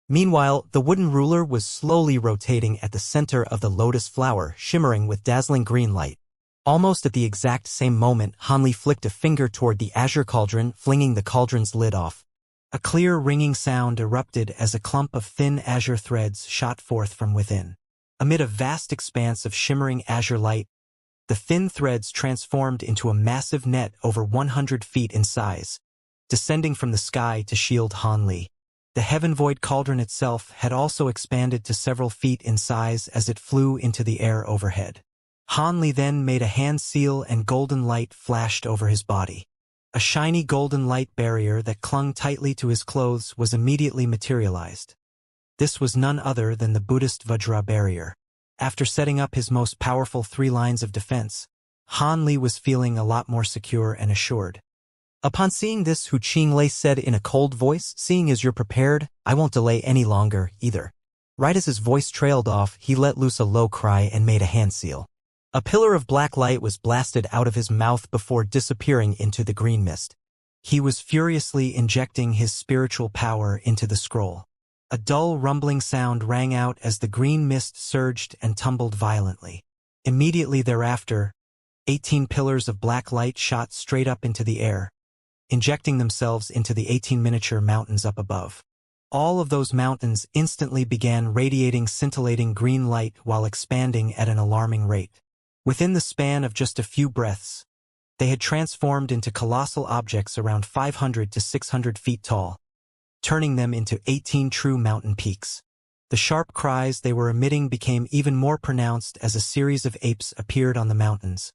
Meanwhile, the wooden ruler was slowly rotating at the center of the lotus flower, shimmering with dazzling green light. Almost at the exact same moment, Han Li flicked a finger toward the azure cauldron, flinging the cauldron's lid off. A clear ringing sound erupted as a clump of thin azure threads shot forth from within. Amid a vast expanse of shimmering azure light, the thin threads transformed into a massive net over 100 feet in size, descending from the sky to shield Han Li. The heaven-void cauldron itself had also expanded to several feet in size as it flew into the air overhead. Han Li then made a hand seal and golden light flashed over his body. A shiny golden light barrier that clung tightly to his clothes was immediately materialized. This was none other than the Buddhist Vajra barrier. After setting up his most powerful 3 lines of defense, Han Li was feeling a lot more secure and assured. Upon seeing this, Qinglei said in a cold voice, "Seeing as you're prepared, I won't delay any longer, either." Right as his voice trailed off, he let loose a low cry and made a hand seal. A pillar of black light was blasted out of his mouth before disappearing into the green mist. He was furiously injecting his spiritual power into the scroll. A dull rumbling sound rang out as the green mist surged and tumbled violently. Immediately thereafter, 18 pillars of black light shot straight up into the air, injecting themselves into the 18 miniature mountains up above. All of those mountains instantly began radiating scintillating green light while expanding at an alarming rate. Within the span of just a few breaths, they had transformed into colossal objects around 500 to 600 feet tall, turning them into 18 true mountain peaks. The sharp cries they were emitting became even more pronounced as a series of apes appeared on the mountains,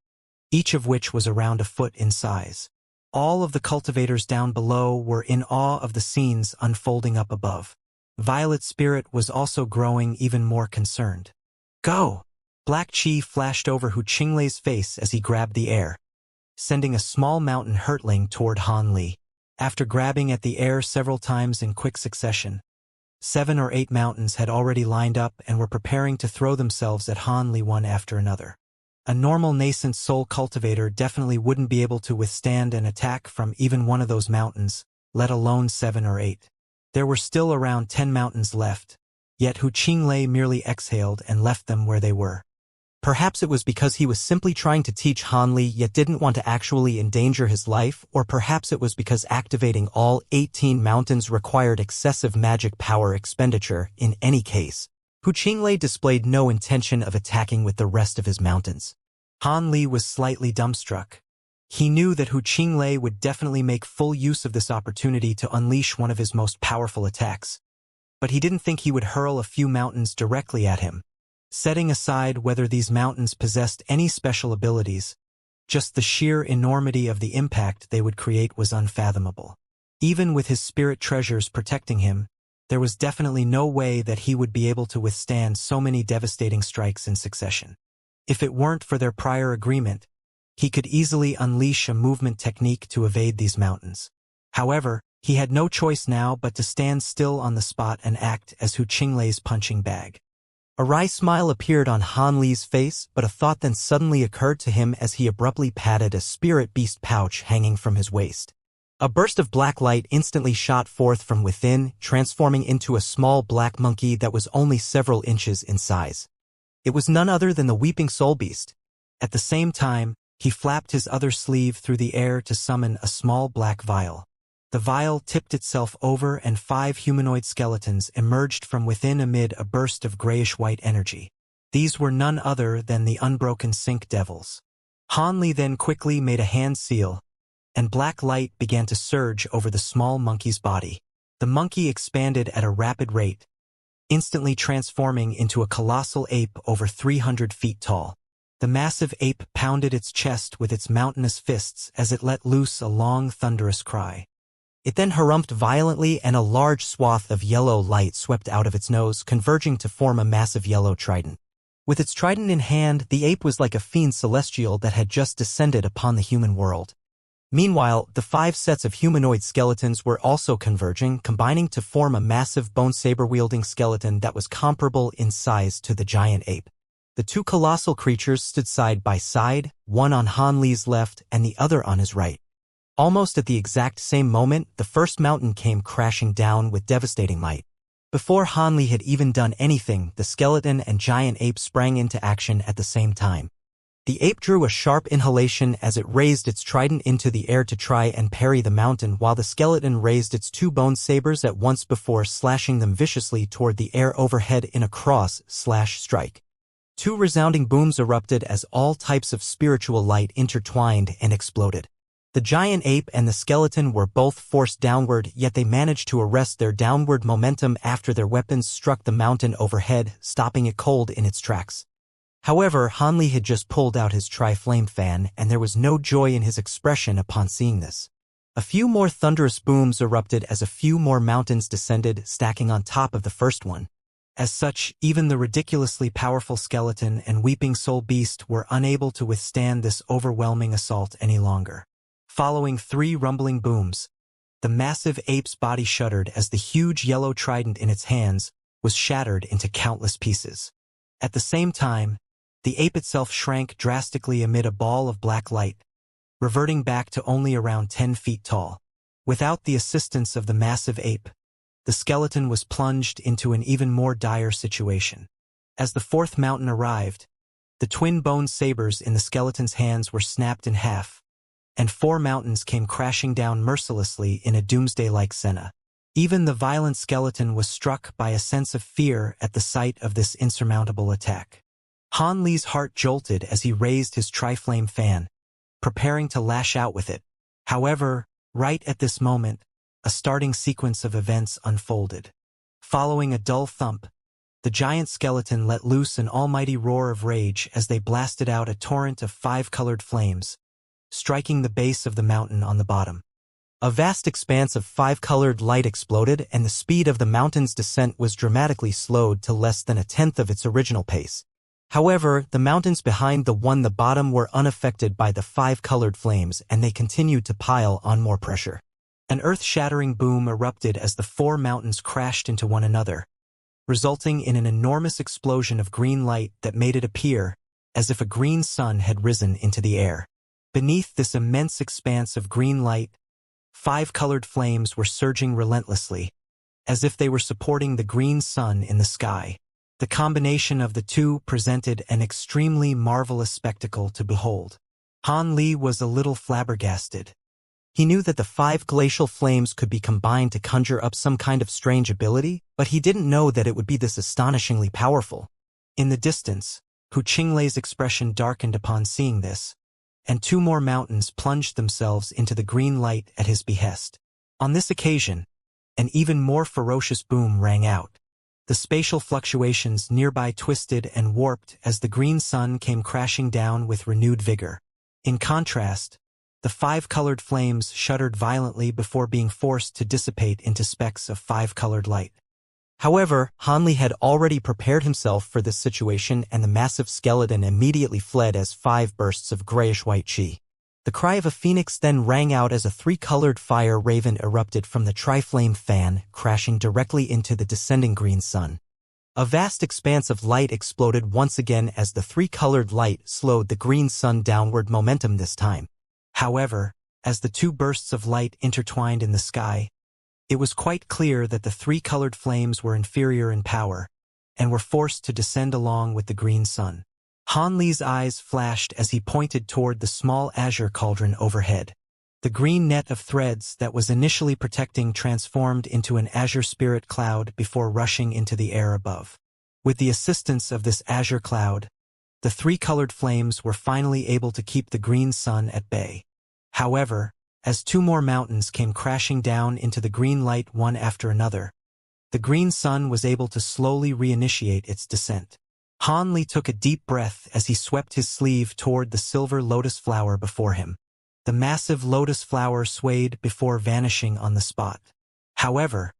each of which was around a foot in size. All of the cultivators down below were in awe of the scenes unfolding up above. Violet Spirit was also growing even more concerned. "Go!" Black chi flashed over Qinglei's face as he grabbed the air, sending a small mountain hurtling toward Han Li. After grabbing at the air several times in quick succession, 7 or 8 mountains had already lined up and were preparing to throw themselves at Han Li one after another. A normal nascent soul cultivator definitely wouldn't be able to withstand an attack from even one of those mountains, let alone 7 or 8. There were still around 10 mountains left, yet Qinglei merely exhaled and left them where they were. Perhaps it was because he was simply trying to teach Han Li yet didn't want to actually endanger his life, or perhaps it was because activating all 18 mountains required excessive magic power expenditure. In any case, Qinglei displayed no intention of attacking with the rest of his mountains. Han Li was slightly dumbstruck. He knew that Hu Qinglei would definitely make full use of this opportunity to unleash one of his most powerful attacks. But he didn't think he would hurl a few mountains directly at him. Setting aside whether these mountains possessed any special abilities, just the sheer enormity of the impact they would create was unfathomable. Even with his spirit treasures protecting him, there was definitely no way that he would be able to withstand so many devastating strikes in succession. If it weren't for their prior agreement, he could easily unleash a movement technique to evade these mountains. However, he had no choice now but to stand still on the spot and act as Hu Qinglei's punching bag. A wry smile appeared on Han Li's face, but a thought then suddenly occurred to him as he abruptly patted a spirit beast pouch hanging from his waist. A burst of black light instantly shot forth from within, transforming into a small black monkey that was only several inches in size. It was none other than the Weeping Soul Beast. At the same time, he flapped his other sleeve through the air to summon a small black vial. The vial tipped itself over and 5 humanoid skeletons emerged from within amid a burst of grayish-white energy. These were none other than the unbroken Sync Devils. Han Li then quickly made a hand seal, and black light began to surge over the small monkey's body. The monkey expanded at a rapid rate, instantly transforming into a colossal ape over 300 feet tall. The massive ape pounded its chest with its mountainous fists as it let loose a long, thunderous cry. It then harumphed violently and a large swath of yellow light swept out of its nose, converging to form a massive yellow trident. With its trident in hand, the ape was like a fiend celestial that had just descended upon the human world. Meanwhile, the 5 sets of humanoid skeletons were also converging, combining to form a massive bone saber-wielding skeleton that was comparable in size to the giant ape. The 2 colossal creatures stood side by side, one on Han Li's left and the other on his right. Almost at the exact same moment, the first mountain came crashing down with devastating might. Before Han Li had even done anything, the skeleton and giant ape sprang into action at the same time. The ape drew a sharp inhalation as it raised its trident into the air to try and parry the mountain, while the skeleton raised its 2 bone sabers at once before slashing them viciously toward the air overhead in a cross/strike. 2 resounding booms erupted as all types of spiritual light intertwined and exploded. The giant ape and the skeleton were both forced downward, yet they managed to arrest their downward momentum after their weapons struck the mountain overhead, stopping it cold in its tracks. However, Han Li had just pulled out his tri-flame fan, and there was no joy in his expression upon seeing this. A few more thunderous booms erupted as a few more mountains descended, stacking on top of the first one. As such, even the ridiculously powerful skeleton and Weeping Soul Beast were unable to withstand this overwhelming assault any longer. Following 3 rumbling booms, the massive ape's body shuddered as the huge yellow trident in its hands was shattered into countless pieces. At the same time, the ape itself shrank drastically amid a ball of black light, reverting back to only around 10 feet tall. Without the assistance of the massive ape, the skeleton was plunged into an even more dire situation. As the 4th mountain arrived, the twin bone sabers in the skeleton's hands were snapped in half, and 4 mountains came crashing down mercilessly in a doomsday-like scena. Even the violent skeleton was struck by a sense of fear at the sight of this insurmountable attack. Han Li's heart jolted as he raised his tri-flame fan, preparing to lash out with it. However, right at this moment, a starting sequence of events unfolded. Following a dull thump, the giant skeleton let loose an almighty roar of rage as they blasted out a torrent of 5-colored flames, striking the base of the mountain on the bottom. A vast expanse of 5-colored light exploded, and the speed of the mountain's descent was dramatically slowed to less than a tenth of its original pace. However, the mountains behind the bottom were unaffected by the 5-colored flames, and they continued to pile on more pressure. An earth-shattering boom erupted as the 4 mountains crashed into one another, resulting in an enormous explosion of green light that made it appear as if a green sun had risen into the air. Beneath this immense expanse of green light, 5-colored flames were surging relentlessly, as if they were supporting the green sun in the sky. The combination of the 2 presented an extremely marvelous spectacle to behold. Han Li was a little flabbergasted. He knew that the 5 glacial flames could be combined to conjure up some kind of strange ability, but he didn't know that it would be this astonishingly powerful. In the distance, Hu Qinglei's expression darkened upon seeing this, and 2 more mountains plunged themselves into the green light at his behest. On this occasion, an even more ferocious boom rang out. The spatial fluctuations nearby twisted and warped as the green sun came crashing down with renewed vigor. In contrast, the 5-colored flames shuddered violently before being forced to dissipate into specks of 5-colored light. However, Hanli had already prepared himself for this situation, and the massive skeleton immediately fled as 5 bursts of grayish-white chi. The cry of a phoenix then rang out as a 3-colored fire raven erupted from the tri-flame fan, crashing directly into the descending green sun. A vast expanse of light exploded once again as the 3-colored light slowed the green sun downward momentum this time. However, as the 2 bursts of light intertwined in the sky, it was quite clear that the 3-colored flames were inferior in power, and were forced to descend along with the green sun. Hanli's eyes flashed as he pointed toward the small azure cauldron overhead. The green net of threads that was initially protecting transformed into an azure spirit cloud before rushing into the air above. With the assistance of this azure cloud, the 3-colored flames were finally able to keep the green sun at bay. However, as 2 more mountains came crashing down into the green light one after another, the green sun was able to slowly reinitiate its descent. Hanli took a deep breath as he swept his sleeve toward the silver lotus flower before him. The massive lotus flower swayed before vanishing on the spot. However,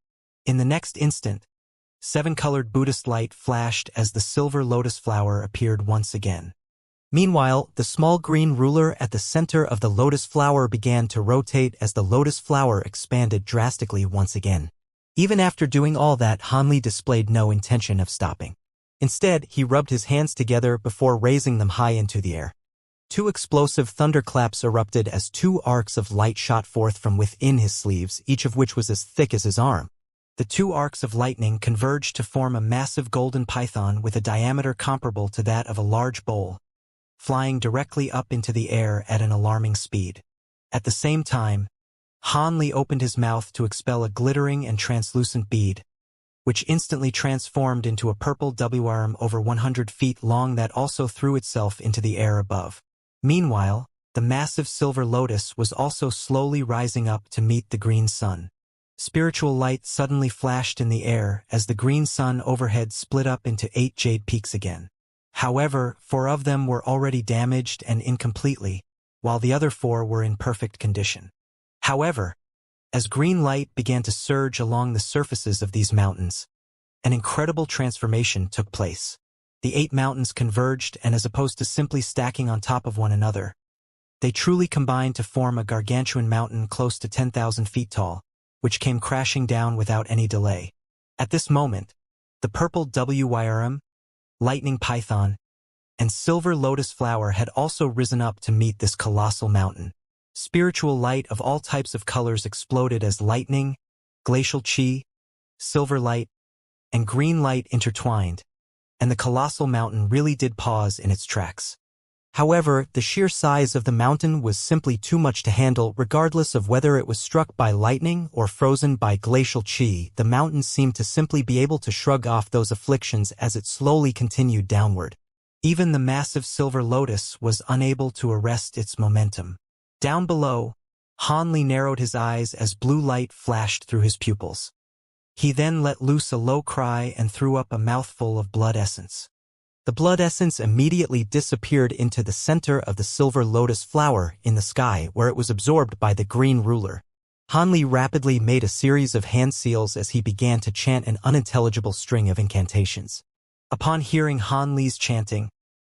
in the next instant, 7-colored Buddhist light flashed as the silver lotus flower appeared once again. Meanwhile, the small green ruler at the center of the lotus flower began to rotate as the lotus flower expanded drastically once again. Even after doing all that, Hanli displayed no intention of stopping. Instead, he rubbed his hands together before raising them high into the air. 2 explosive thunderclaps erupted as 2 arcs of light shot forth from within his sleeves, each of which was as thick as his arm. The 2 arcs of lightning converged to form a massive golden python with a diameter comparable to that of a large bowl, flying directly up into the air at an alarming speed. At the same time, Hanli opened his mouth to expel a glittering and translucent bead, which instantly transformed into a purple worm over 100 feet long that also threw itself into the air above. Meanwhile, the massive silver lotus was also slowly rising up to meet the green sun. Spiritual light suddenly flashed in the air as the green sun overhead split up into 8 jade peaks again. However, 4 of them were already damaged and incompletely, while the other 4 were in perfect condition. However, as green light began to surge along the surfaces of these mountains, an incredible transformation took place. The 8 mountains converged, and as opposed to simply stacking on top of one another, they truly combined to form a gargantuan mountain close to 10,000 feet tall, which came crashing down without any delay. At this moment, the purple WYRM, lightning python, and silver lotus flower had also risen up to meet this colossal mountain. Spiritual light of all types of colors exploded as lightning, glacial chi, silver light, and green light intertwined, and the colossal mountain really did pause in its tracks. However, the sheer size of the mountain was simply too much to handle. Regardless of whether it was struck by lightning or frozen by glacial chi, the mountain seemed to simply be able to shrug off those afflictions as it slowly continued downward. Even the massive silver lotus was unable to arrest its momentum. Down below, Hanli narrowed his eyes as blue light flashed through his pupils. He then let loose a low cry and threw up a mouthful of blood essence. The blood essence immediately disappeared into the center of the silver lotus flower in the sky, where it was absorbed by the green ruler. Hanli rapidly made a series of hand seals as he began to chant an unintelligible string of incantations. Upon hearing Hanli's chanting,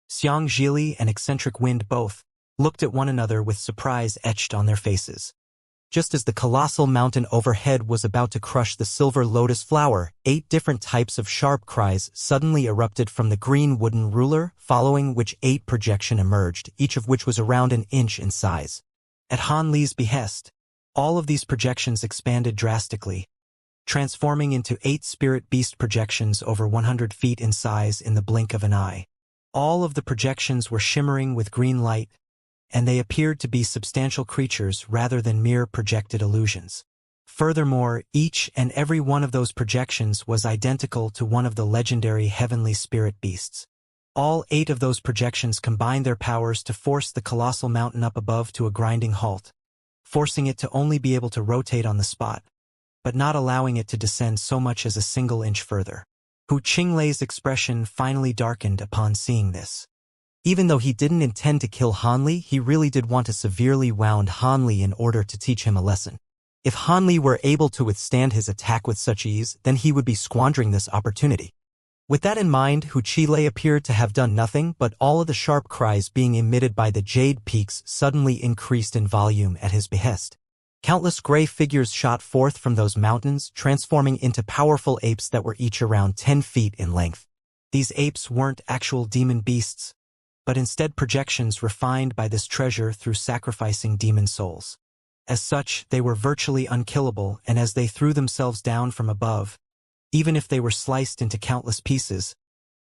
Xianxia and Eccentric Wind both looked at one another with surprise etched on their faces. Just as the colossal mountain overhead was about to crush the silver lotus flower, 8 different types of sharp cries suddenly erupted from the green wooden ruler, following which 8 projection emerged, each of which was around an inch in size. At Hanli's behest, all of these projections expanded drastically, transforming into 8 spirit beast projections over 100 feet in size in the blink of an eye. All of the projections were shimmering with green light, and they appeared to be substantial creatures rather than mere projected illusions. Furthermore, each and every one of those projections was identical to one of the legendary heavenly spirit beasts. All 8 of those projections combined their powers to force the colossal mountain up above to a grinding halt, forcing it to only be able to rotate on the spot, but not allowing it to descend so much as a single inch further. Hu Qinglei's expression finally darkened upon seeing this. Even though he didn't intend to kill Hanli, he really did want to severely wound Hanli in order to teach him a lesson. If Hanli were able to withstand his attack with such ease, then he would be squandering this opportunity. With that in mind, Hu Qilei appeared to have done nothing, but all of the sharp cries being emitted by the jade peaks suddenly increased in volume at his behest. Countless gray figures shot forth from those mountains, transforming into powerful apes that were each around 10 feet in length. These apes weren't actual demon beasts, but instead projections refined by this treasure through sacrificing demon souls. As such, they were virtually unkillable, and as they threw themselves down from above, even if they were sliced into countless pieces,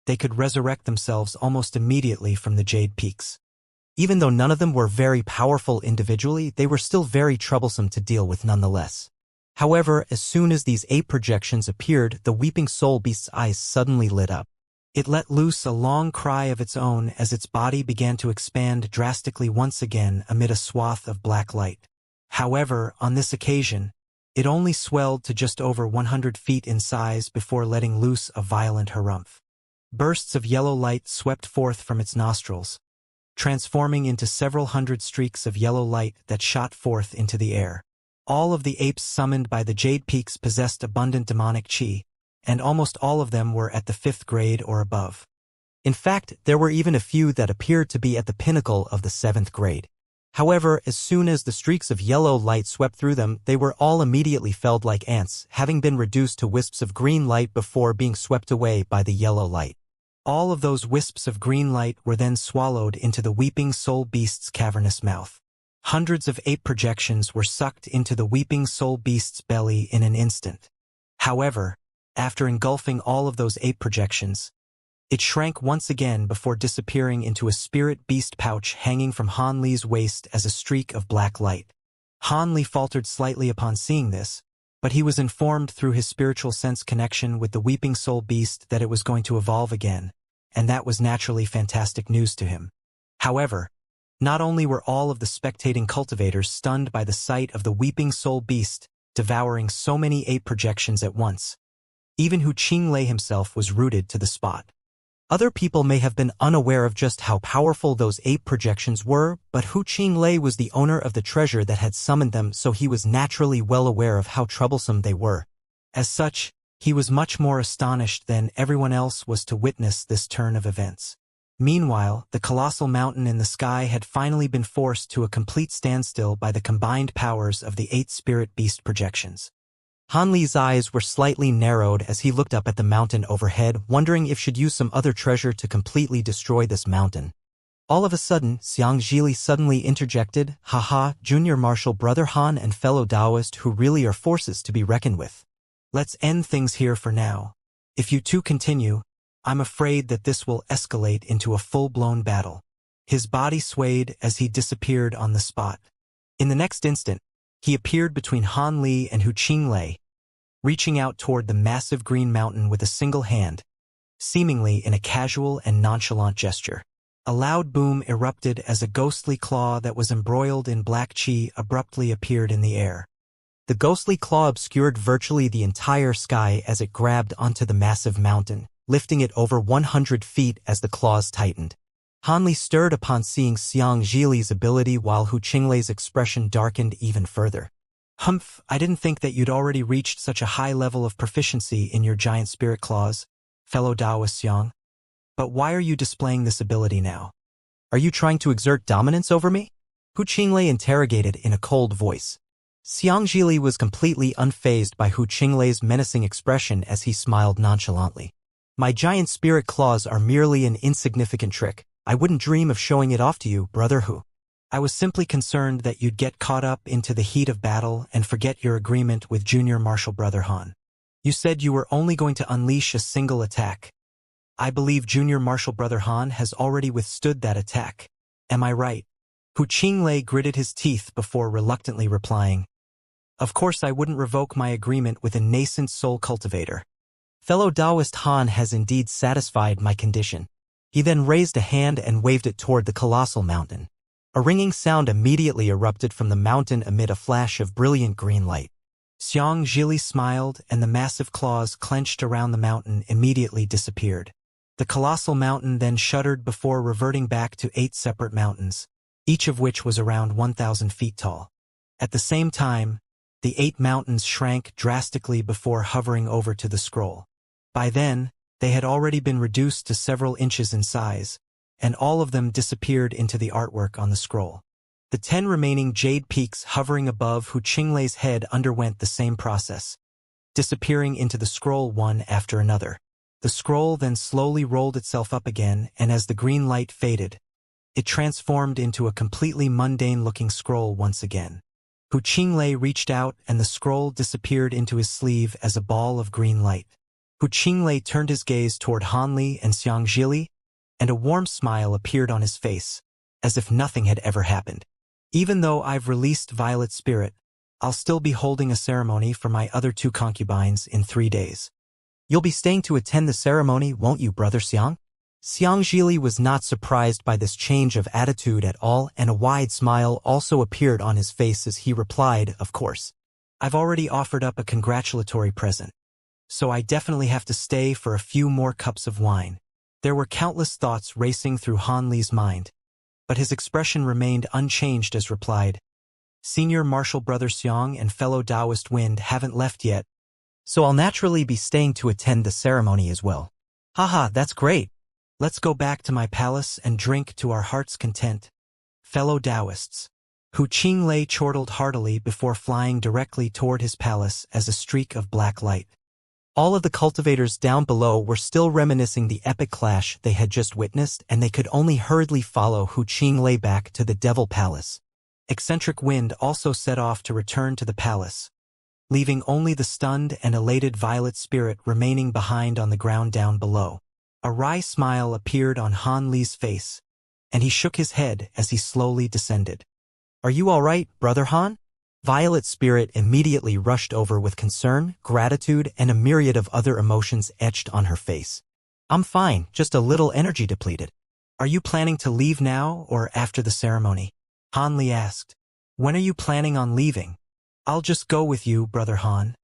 they could resurrect themselves almost immediately from the jade peaks. Even though none of them were very powerful individually, they were still very troublesome to deal with nonetheless. However, as soon as these 8 projections appeared, the weeping soul beast's eyes suddenly lit up. It let loose a long cry of its own as its body began to expand drastically once again amid a swath of black light. However, on this occasion, it only swelled to just over 100 feet in size before letting loose a violent harumph. Bursts of yellow light swept forth from its nostrils, transforming into several hundred streaks of yellow light that shot forth into the air. All of the apes summoned by the Jade Peaks possessed abundant demonic chi, and almost all of them were at the 5th grade or above. In fact, there were even a few that appeared to be at the pinnacle of the 7th grade. However, as soon as the streaks of yellow light swept through them, they were all immediately felled like ants, having been reduced to wisps of green light before being swept away by the yellow light. All of those wisps of green light were then swallowed into the weeping soul beast's cavernous mouth. Hundreds of ape projections were sucked into the weeping soul beast's belly in an instant. However, after engulfing all of those ape projections, it shrank once again before disappearing into a spirit beast pouch hanging from Han Li's waist as a streak of black light. Han Li faltered slightly upon seeing this, but he was informed through his spiritual sense connection with the weeping soul beast that it was going to evolve again, and that was naturally fantastic news to him. However, not only were all of the spectating cultivators stunned by the sight of the weeping soul beast devouring so many ape projections at once, even Hu Qinglei himself was rooted to the spot. Other people may have been unaware of just how powerful those ape projections were, but Hu Qinglei was the owner of the treasure that had summoned them, so he was naturally well aware of how troublesome they were. As such, he was much more astonished than everyone else was to witness this turn of events. Meanwhile, the colossal mountain in the sky had finally been forced to a complete standstill by the combined powers of the 8 spirit beast projections. Han Li's eyes were slightly narrowed as he looked up at the mountain overhead, wondering if she'd use some other treasure to completely destroy this mountain. All of a sudden, Xianxia suddenly interjected, "Haha, Junior Marshal Brother Han and fellow Taoist who really are forces to be reckoned with. Let's end things here for now. If you two continue, I'm afraid that this will escalate into a full-blown battle." His body swayed as he disappeared on the spot. In the next instant, he appeared between Han Li and Hu Qinglei, reaching out toward the massive green mountain with a single hand, seemingly in a casual and nonchalant gesture. A loud boom erupted as a ghostly claw that was embroiled in black chi abruptly appeared in the air. The ghostly claw obscured virtually the entire sky as it grabbed onto the massive mountain, lifting it over 100 feet as the claws tightened. Han Li stirred upon seeing Xianxia's ability while Hu Qinglei's expression darkened even further. "Humph, I didn't think that you'd already reached such a high level of proficiency in your giant spirit claws, fellow Taoist Xiang. But why are you displaying this ability now? Are you trying to exert dominance over me?" Hu Qinglei interrogated in a cold voice. Xianxia was completely unfazed by Hu Qinglei's menacing expression as he smiled nonchalantly. "My giant spirit claws are merely an insignificant trick. I wouldn't dream of showing it off to you, Brother Hu. I was simply concerned that you'd get caught up into the heat of battle and forget your agreement with Junior Marshal Brother Han. You said you were only going to unleash a single attack. I believe Junior Marshal Brother Han has already withstood that attack. Am I right?" Hu Qinglei gritted his teeth before reluctantly replying, "Of course I wouldn't revoke my agreement with a nascent soul cultivator. Fellow Taoist Han has indeed satisfied my condition. He then raised a hand and waved it toward the colossal mountain. A ringing sound immediately erupted from the mountain amid a flash of brilliant green light. Xianxia smiled, and the massive claws clenched around the mountain immediately disappeared. The colossal mountain then shuddered before reverting back to 8 separate mountains, each of which was around 1,000 feet tall. At the same time, the 8 mountains shrank drastically before hovering over to the scroll. By then, they had already been reduced to several inches in size, and all of them disappeared into the artwork on the scroll. The 10 remaining jade peaks hovering above Wuxia's head underwent the same process, disappearing into the scroll one after another. The scroll then slowly rolled itself up again, and as the green light faded, it transformed into a completely mundane-looking scroll once again. Wuxia reached out, and the scroll disappeared into his sleeve as a ball of green light. Wuxia turned his gaze toward Hanli and Xianxia, and a warm smile appeared on his face, as if nothing had ever happened. Even though I've released Violet Spirit, I'll still be holding a ceremony for my other 2 concubines in 3 days. You'll be staying to attend the ceremony, won't you, Brother Xiang? Xianxia was not surprised by this change of attitude at all, and a wide smile also appeared on his face as he replied, "Of course. I've already offered up a congratulatory present, so I definitely have to stay for a few more cups of wine." There were countless thoughts racing through Hanli's mind, but his expression remained unchanged as replied, "Senior Martial Brother Xiang and fellow Taoist Wind haven't left yet, so I'll naturally be staying to attend the ceremony as well." "Haha, that's great. Let's go back to my palace and drink to our heart's content, fellow Taoists." Wuxia chortled heartily before flying directly toward his palace as a streak of black light. All of the cultivators down below were still reminiscing the epic clash they had just witnessed, and they could only hurriedly follow Wuxia back to the Devil Palace. Eccentric Wind also set off to return to the palace, leaving only the stunned and elated Violet Spirit remaining behind on the ground down below. A wry smile appeared on Hanli's face, and he shook his head as he slowly descended. "Are you all right, Brother Han?" Violet Spirit immediately rushed over with concern, gratitude, and a myriad of other emotions etched on her face. "I'm fine, just a little energy depleted." "Are you planning to leave now or after the ceremony?" Hanli asked. "When are you planning on leaving?" "I'll just go with you, Brother Han,"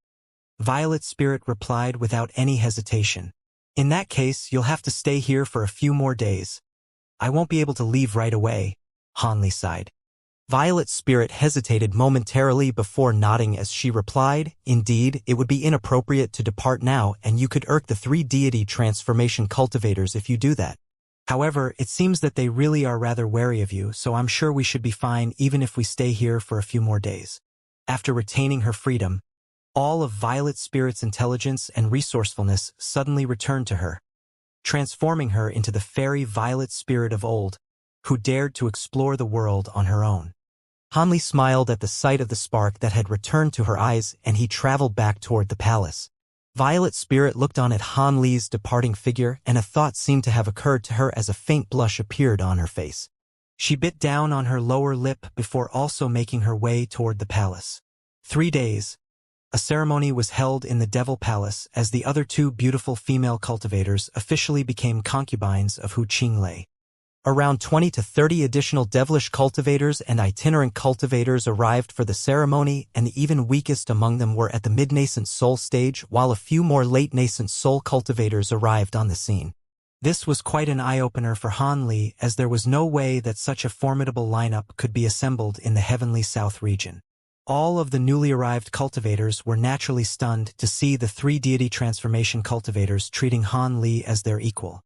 Violet Spirit replied without any hesitation. "In that case, you'll have to stay here for a few more days. I won't be able to leave right away," Hanli sighed. Violet Spirit hesitated momentarily before nodding as she replied, "Indeed, it would be inappropriate to depart now, and you could irk the 3 deity transformation cultivators if you do that. However, it seems that they really are rather wary of you, so I'm sure we should be fine even if we stay here for a few more days." After retaining her freedom, all of Violet Spirit's intelligence and resourcefulness suddenly returned to her, transforming her into the fairy Violet Spirit of old, who dared to explore the world on her own. Hanli smiled at the sight of the spark that had returned to her eyes, and he traveled back toward the palace. Violet Spirit looked on at Hanli's departing figure, and a thought seemed to have occurred to her as a faint blush appeared on her face. She bit down on her lower lip before also making her way toward the palace. 3 days. A ceremony was held in the Devil Palace as the other 2 beautiful female cultivators officially became concubines of Wuxia. Around 20 to 30 additional devilish cultivators and itinerant cultivators arrived for the ceremony, and the even weakest among them were at the mid-nascent soul stage, while a few more late-nascent soul cultivators arrived on the scene. This was quite an eye-opener for Hanli, as there was no way that such a formidable lineup could be assembled in the Heavenly South region. All of the newly arrived cultivators were naturally stunned to see the 3 deity transformation cultivators treating Hanli as their equal.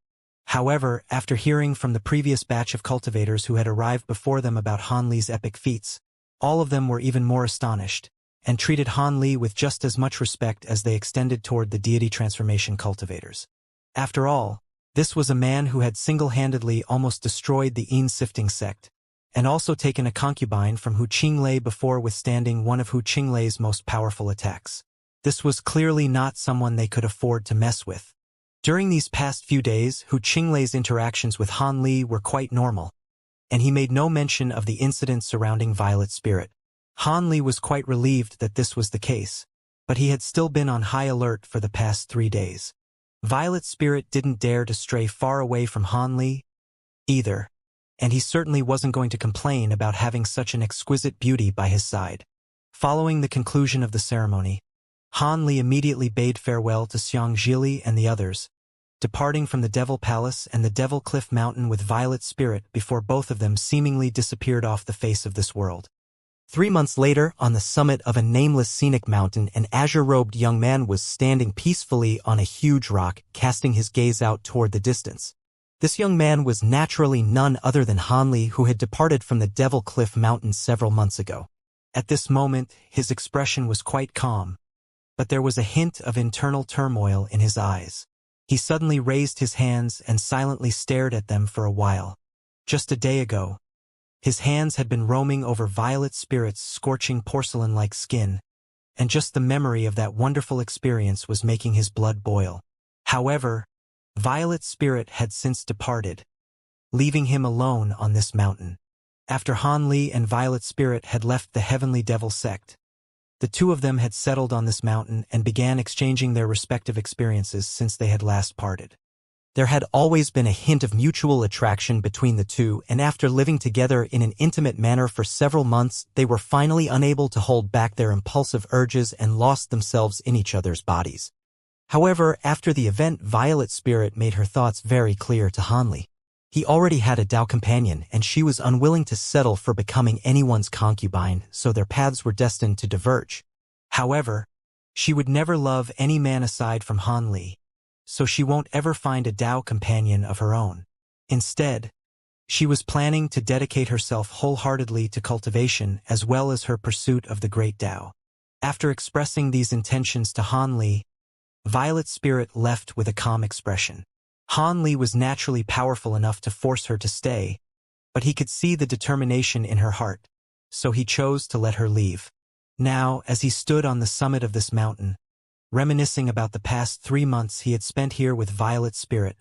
However, after hearing from the previous batch of cultivators who had arrived before them about Hanli's epic feats, all of them were even more astonished, and treated Hanli with just as much respect as they extended toward the deity transformation cultivators. After all, this was a man who had single-handedly almost destroyed the Sifting sect, and also taken a concubine from Wuxia before withstanding one of Wuxia's most powerful attacks. This was clearly not someone they could afford to mess with. During these past few days, Wuxia's interactions with Hanli were quite normal, and he made no mention of the incident surrounding Violet Spirit. Hanli was quite relieved that this was the case, but he had still been on high alert for the past 3 days. Violet's spirit didn't dare to stray far away from Han Li either, and he certainly wasn't going to complain about having such an exquisite beauty by his side. Following the conclusion of the ceremony, Han Li immediately bade farewell to Xianxia and the others, departing from the Devil Palace and the Devil Cliff Mountain with Violet's spirit before both of them seemingly disappeared off the face of this world. 3 months later, on the summit of a nameless scenic mountain, an azure-robed young man was standing peacefully on a huge rock, casting his gaze out toward the distance. This young man was naturally none other than Han Li, who had departed from the Devil Cliff Mountain several months ago. At this moment, his expression was quite calm, but there was a hint of internal turmoil in his eyes. He suddenly raised his hands and silently stared at them for a while. Just a day ago, his hands had been roaming over Violet's spirit's scorching porcelain-like skin, and just the memory of that wonderful experience was making his blood boil. However, Violet's spirit had since departed, leaving him alone on this mountain. After Han Li and Violet's spirit had left the Heavenly Devil sect, the two of them had settled on this mountain and began exchanging their respective experiences since they had last parted. There had always been a hint of mutual attraction between the two, and after living together in an intimate manner for several months, they were finally unable to hold back their impulsive urges and lost themselves in each other's bodies. However, after the event, Violet's spirit made her thoughts very clear to Han Li. He already had a Dao companion, and she was unwilling to settle for becoming anyone's concubine, so their paths were destined to diverge. However, she would never love any man aside from Han Li, so she won't ever find a Dao companion of her own. Instead, she was planning to dedicate herself wholeheartedly to cultivation as well as her pursuit of the great Dao. After expressing these intentions to Han Li, Violet's spirit left with a calm expression. Han Li was naturally powerful enough to force her to stay, but he could see the determination in her heart, so he chose to let her leave. Now, as he stood on the summit of this mountain, reminiscing about the past 3 months he had spent here with Violet's spirit,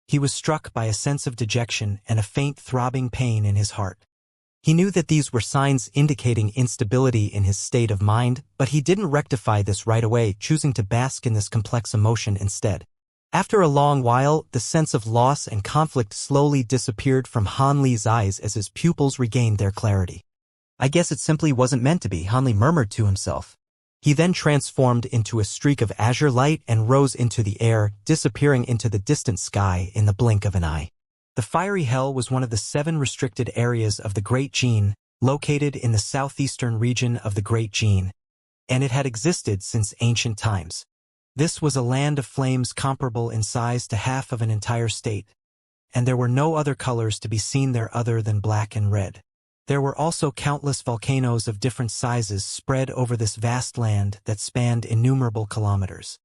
he was struck by a sense of dejection and a faint throbbing pain in his heart. He knew that these were signs indicating instability in his state of mind, but he didn't rectify this right away, choosing to bask in this complex emotion instead. After a long while, the sense of loss and conflict slowly disappeared from Han Li's eyes as his pupils regained their clarity. "I guess it simply wasn't meant to be," Han Li murmured to himself. He then transformed into a streak of azure light and rose into the air, disappearing into the distant sky in the blink of an eye. The fiery hell was one of the 7 restricted areas of the Great Gene, located in the southeastern region of the Great Gene, and it had existed since ancient times. This was a land of flames comparable in size to half of an entire state, and there were no other colors to be seen there other than black and red. There were also countless volcanoes of different sizes spread over this vast land that spanned innumerable kilometers.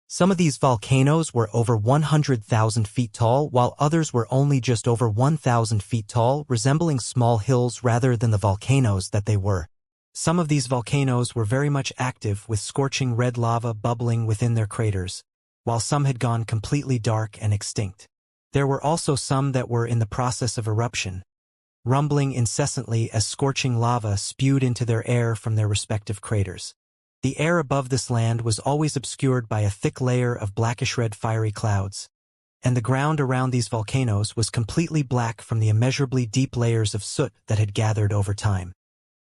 Some of these volcanoes were over 100,000 feet tall, while others were only just over 1,000 feet tall, resembling small hills rather than the volcanoes that they were. Some of these volcanoes were very much active, with scorching red lava bubbling within their craters, while some had gone completely dark and extinct. There were also some that were in the process of eruption, rumbling incessantly as scorching lava spewed into their air from their respective craters. The air above this land was always obscured by a thick layer of blackish-red fiery clouds, and the ground around these volcanoes was completely black from the immeasurably deep layers of soot that had gathered over time.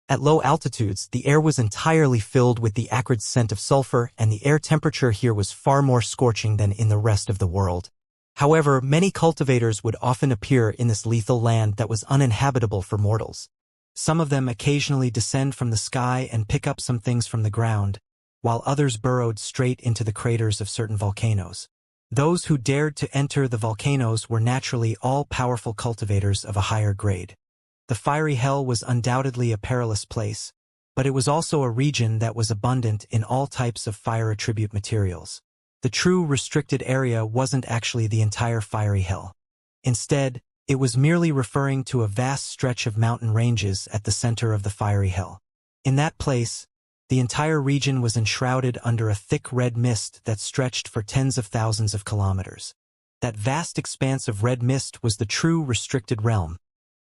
At low altitudes, the air was entirely filled with the acrid scent of sulfur, and the air temperature here was far more scorching than in the rest of the world. However, many cultivators would often appear in this lethal land that was uninhabitable for mortals. Some of them occasionally descend from the sky and pick up some things from the ground, while others burrowed straight into the craters of certain volcanoes. Those who dared to enter the volcanoes were naturally all-powerful cultivators of a higher grade. The fiery hell was undoubtedly a perilous place, but it was also a region that was abundant in all types of fire attribute materials. The true restricted area wasn't actually the entire fiery hell. Instead, it was merely referring to a vast stretch of mountain ranges at the center of the fiery hell. In that place, the entire region was enshrouded under a thick red mist that stretched for tens of thousands of kilometers. That vast expanse of red mist was the true restricted realm,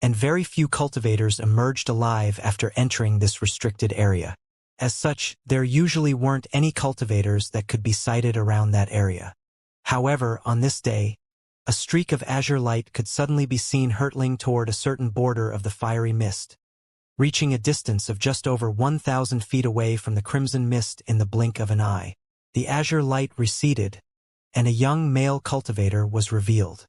and very few cultivators emerged alive after entering this restricted area. As such, there usually weren't any cultivators that could be sighted around that area. However, on this day, a streak of azure light could suddenly be seen hurtling toward a certain border of the fiery mist, reaching a distance of just over 1,000 feet away from the crimson mist in the blink of an eye. The azure light receded, and a young male cultivator was revealed.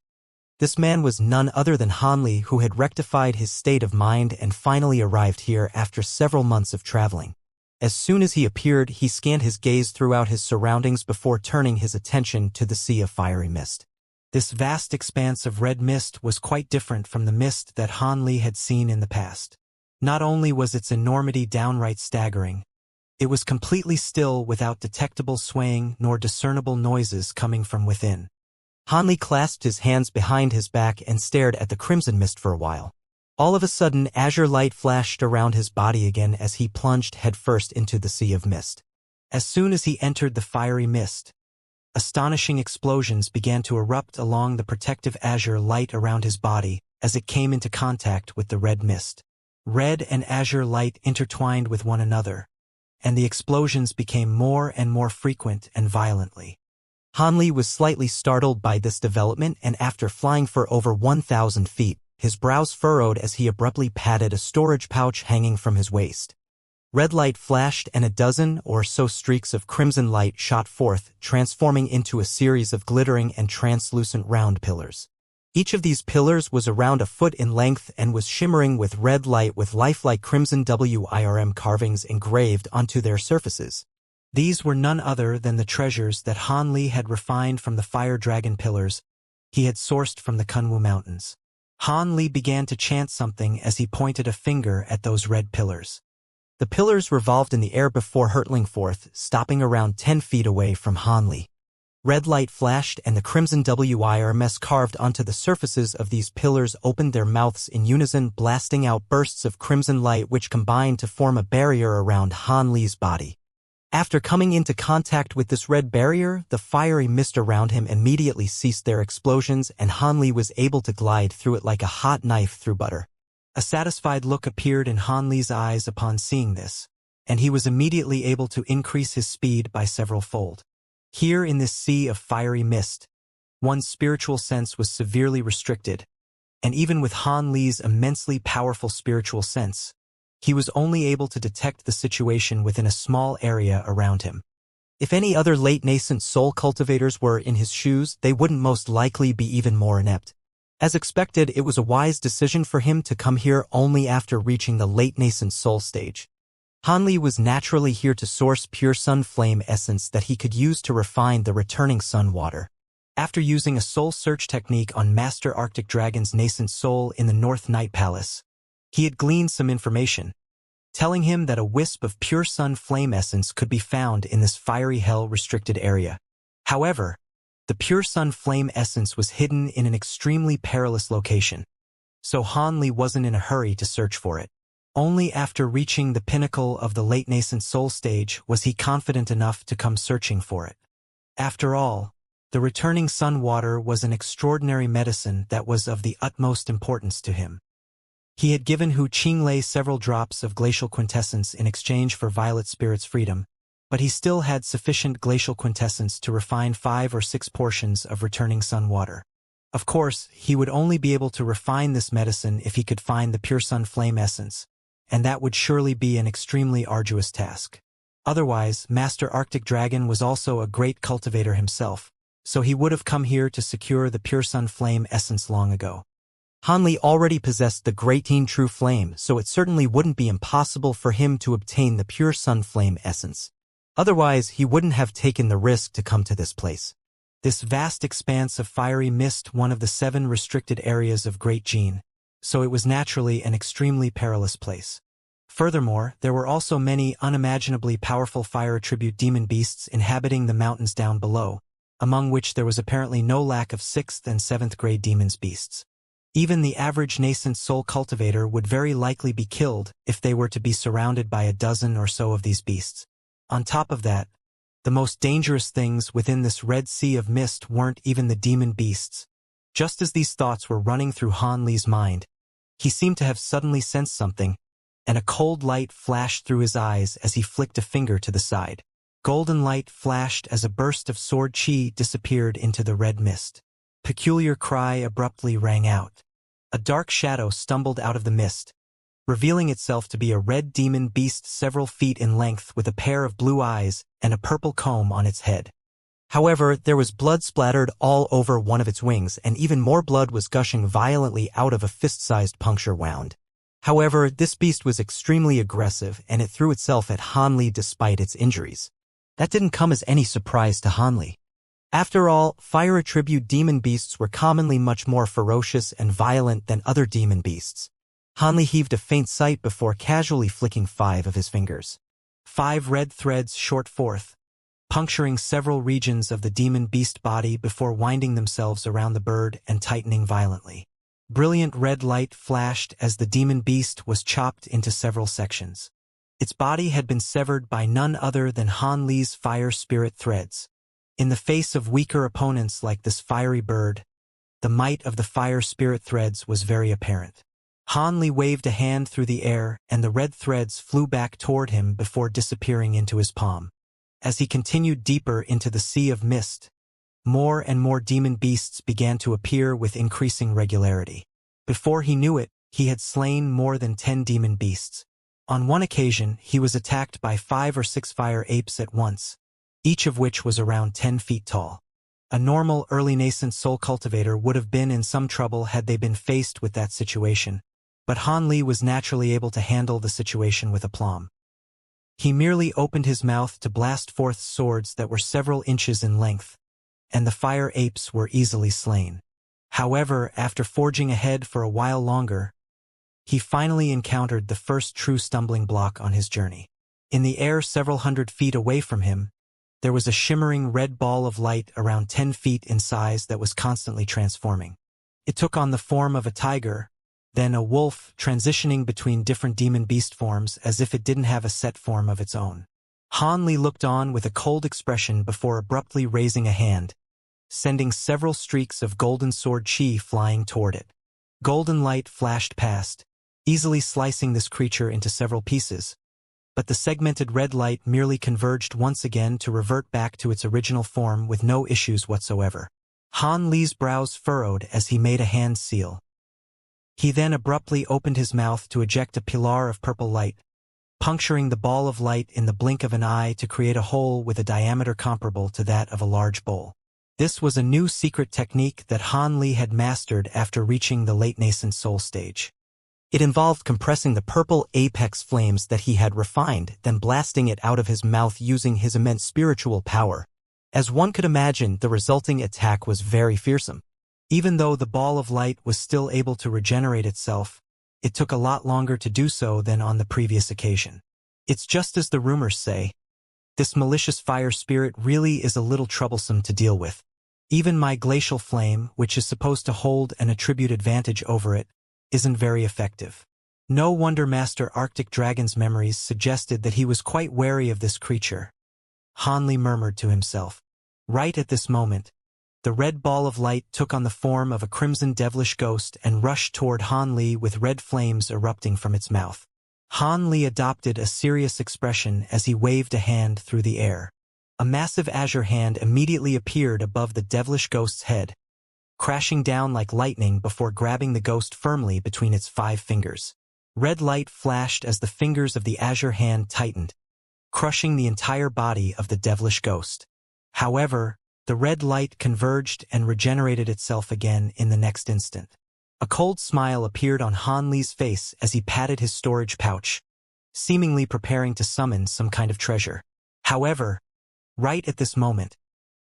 This man was none other than Hanli, who had rectified his state of mind and finally arrived here after several months of traveling. As soon as he appeared, he scanned his gaze throughout his surroundings before turning his attention to the sea of fiery mist. This vast expanse of red mist was quite different from the mist that Hanli had seen in the past. Not only was its enormity downright staggering, it was completely still without detectable swaying nor discernible noises coming from within. Hanli clasped his hands behind his back and stared at the crimson mist for a while. All of a sudden, azure light flashed around his body again as he plunged headfirst into the sea of mist. As soon as he entered the fiery mist, astonishing explosions began to erupt along the protective azure light around his body as it came into contact with the red mist. Red and azure light intertwined with one another, and the explosions became more and more frequent and violently. Hanli was slightly startled by this development, and after flying for over 1,000 feet, his brows furrowed as he abruptly patted a storage pouch hanging from his waist. Red light flashed and a dozen or so streaks of crimson light shot forth, transforming into a series of glittering and translucent round pillars. Each of these pillars was around a foot in length and was shimmering with red light with lifelike crimson WIRM carvings engraved onto their surfaces. These were none other than the treasures that Hanli had refined from the fire dragon pillars he had sourced from the Kunwu Mountains. Hanli began to chant something as he pointed a finger at those red pillars. The pillars revolved in the air before hurtling forth, stopping around 10 feet away from Hanli. Red light flashed and the crimson WIRMs carved onto the surfaces of these pillars opened their mouths in unison, blasting out bursts of crimson light which combined to form a barrier around Hanli's body. After coming into contact with this red barrier, the fiery mist around him immediately ceased their explosions and Hanli was able to glide through it like a hot knife through butter. A satisfied look appeared in Hanli's eyes upon seeing this, and he was immediately able to increase his speed by several fold. Here in this sea of fiery mist, one's spiritual sense was severely restricted, and even with Hanli's immensely powerful spiritual sense, he was only able to detect the situation within a small area around him. If any other late nascent soul cultivators were in his shoes, they wouldn't most likely be even more inept. As expected, it was a wise decision for him to come here only after reaching the late nascent soul stage. Hanli was naturally here to source pure sun flame essence that he could use to refine the returning sun water. After using a soul search technique on Master Arctic Dragon's nascent soul in the North Night Palace, he had gleaned some information, telling him that a wisp of pure sun flame essence could be found in this fiery hell-restricted area. However, the pure sun flame essence was hidden in an extremely perilous location, so Hanli wasn't in a hurry to search for it. Only after reaching the pinnacle of the late nascent soul stage was he confident enough to come searching for it. After all, the returning sun water was an extraordinary medicine that was of the utmost importance to him. He had given Hu Qinglei several drops of glacial quintessence in exchange for Violet Spirit's freedom, but he still had sufficient glacial quintessence to refine 5 or 6 portions of returning sun water. Of course, he would only be able to refine this medicine if he could find the pure sun flame essence, and that would surely be an extremely arduous task. Otherwise, Master Arctic Dragon was also a great cultivator himself, so he would have come here to secure the pure sun flame essence long ago. Hanli already possessed the Great True Flame, so it certainly wouldn't be impossible for him to obtain the pure sun flame essence. Otherwise, he wouldn't have taken the risk to come to this place. This vast expanse of fiery mist, one of the 7 restricted areas of Great Jin, so it was naturally an extremely perilous place. Furthermore, there were also many unimaginably powerful fire-attribute demon beasts inhabiting the mountains down below, among which there was apparently no lack of 6th and 7th grade demons beasts. Even the average nascent soul cultivator would very likely be killed if they were to be surrounded by a dozen or so of these beasts. On top of that, the most dangerous things within this red sea of mist weren't even the demon beasts. Just as these thoughts were running through Hanli's mind, he seemed to have suddenly sensed something, and a cold light flashed through his eyes as he flicked a finger to the side. Golden light flashed as a burst of sword chi disappeared into the red mist. Peculiar cry abruptly rang out. A dark shadow stumbled out of the mist, revealing itself to be a red demon beast several feet in length with a pair of blue eyes and a purple comb on its head. However, there was blood splattered all over one of its wings, and even more blood was gushing violently out of a fist-sized puncture wound. However, this beast was extremely aggressive, and it threw itself at Han Li despite its injuries. That didn't come as any surprise to Han Li. After all, fire attribute demon beasts were commonly much more ferocious and violent than other demon beasts. Han Li heaved a faint sigh before casually flicking 5 of his fingers. 5 red threads shot forth, puncturing several regions of the demon beast body before winding themselves around the bird and tightening violently. Brilliant red light flashed as the demon beast was chopped into several sections. Its body had been severed by none other than Han Li's fire spirit threads. In the face of weaker opponents like this fiery bird, the might of the fire spirit threads was very apparent. Han Li waved a hand through the air, and the red threads flew back toward him before disappearing into his palm. As he continued deeper into the sea of mist, more and more demon beasts began to appear with increasing regularity. Before he knew it, he had slain more than 10 demon beasts. On one occasion, he was attacked by 5 or 6 fire apes at once, each of which was around 10 feet tall. A normal early nascent soul cultivator would have been in some trouble had they been faced with that situation, but Han Li was naturally able to handle the situation with aplomb. He merely opened his mouth to blast forth swords that were several inches in length, and the fire apes were easily slain. However, after forging ahead for a while longer, he finally encountered the first true stumbling block on his journey. In the air several hundred feet away from him, there was a shimmering red ball of light around 10 feet in size that was constantly transforming. It took on the form of a tiger, then a wolf, transitioning between different demon beast forms as if it didn't have a set form of its own. Han Li looked on with a cold expression before abruptly raising a hand, sending several streaks of golden sword chi flying toward it. Golden light flashed past, easily slicing this creature into several pieces, but the segmented red light merely converged once again to revert back to its original form with no issues whatsoever. Han Li's brows furrowed as he made a hand seal. He then abruptly opened his mouth to eject a pillar of purple light, puncturing the ball of light in the blink of an eye to create a hole with a diameter comparable to that of a large bowl. This was a new secret technique that Han Li had mastered after reaching the late nascent soul stage. It involved compressing the purple apex flames that he had refined, then blasting it out of his mouth using his immense spiritual power. As one could imagine, the resulting attack was very fearsome. Even though the ball of light was still able to regenerate itself, it took a lot longer to do so than on the previous occasion. It's just as the rumors say. This malicious fire spirit really is a little troublesome to deal with. Even my glacial flame, which is supposed to hold an attribute advantage over it, isn't very effective. No wonder Master Arctic Dragon's memories suggested that he was quite wary of this creature. Han Li murmured to himself. Right at this moment, the red ball of light took on the form of a crimson devilish ghost and rushed toward Han Li with red flames erupting from its mouth. Han Li adopted a serious expression as he waved a hand through the air. A massive azure hand immediately appeared above the devilish ghost's head, crashing down like lightning before grabbing the ghost firmly between its 5 fingers. Red light flashed as the fingers of the azure hand tightened, crushing the entire body of the devilish ghost. However, the red light converged and regenerated itself again in the next instant. A cold smile appeared on Han Li's face as he patted his storage pouch, seemingly preparing to summon some kind of treasure. However, right at this moment,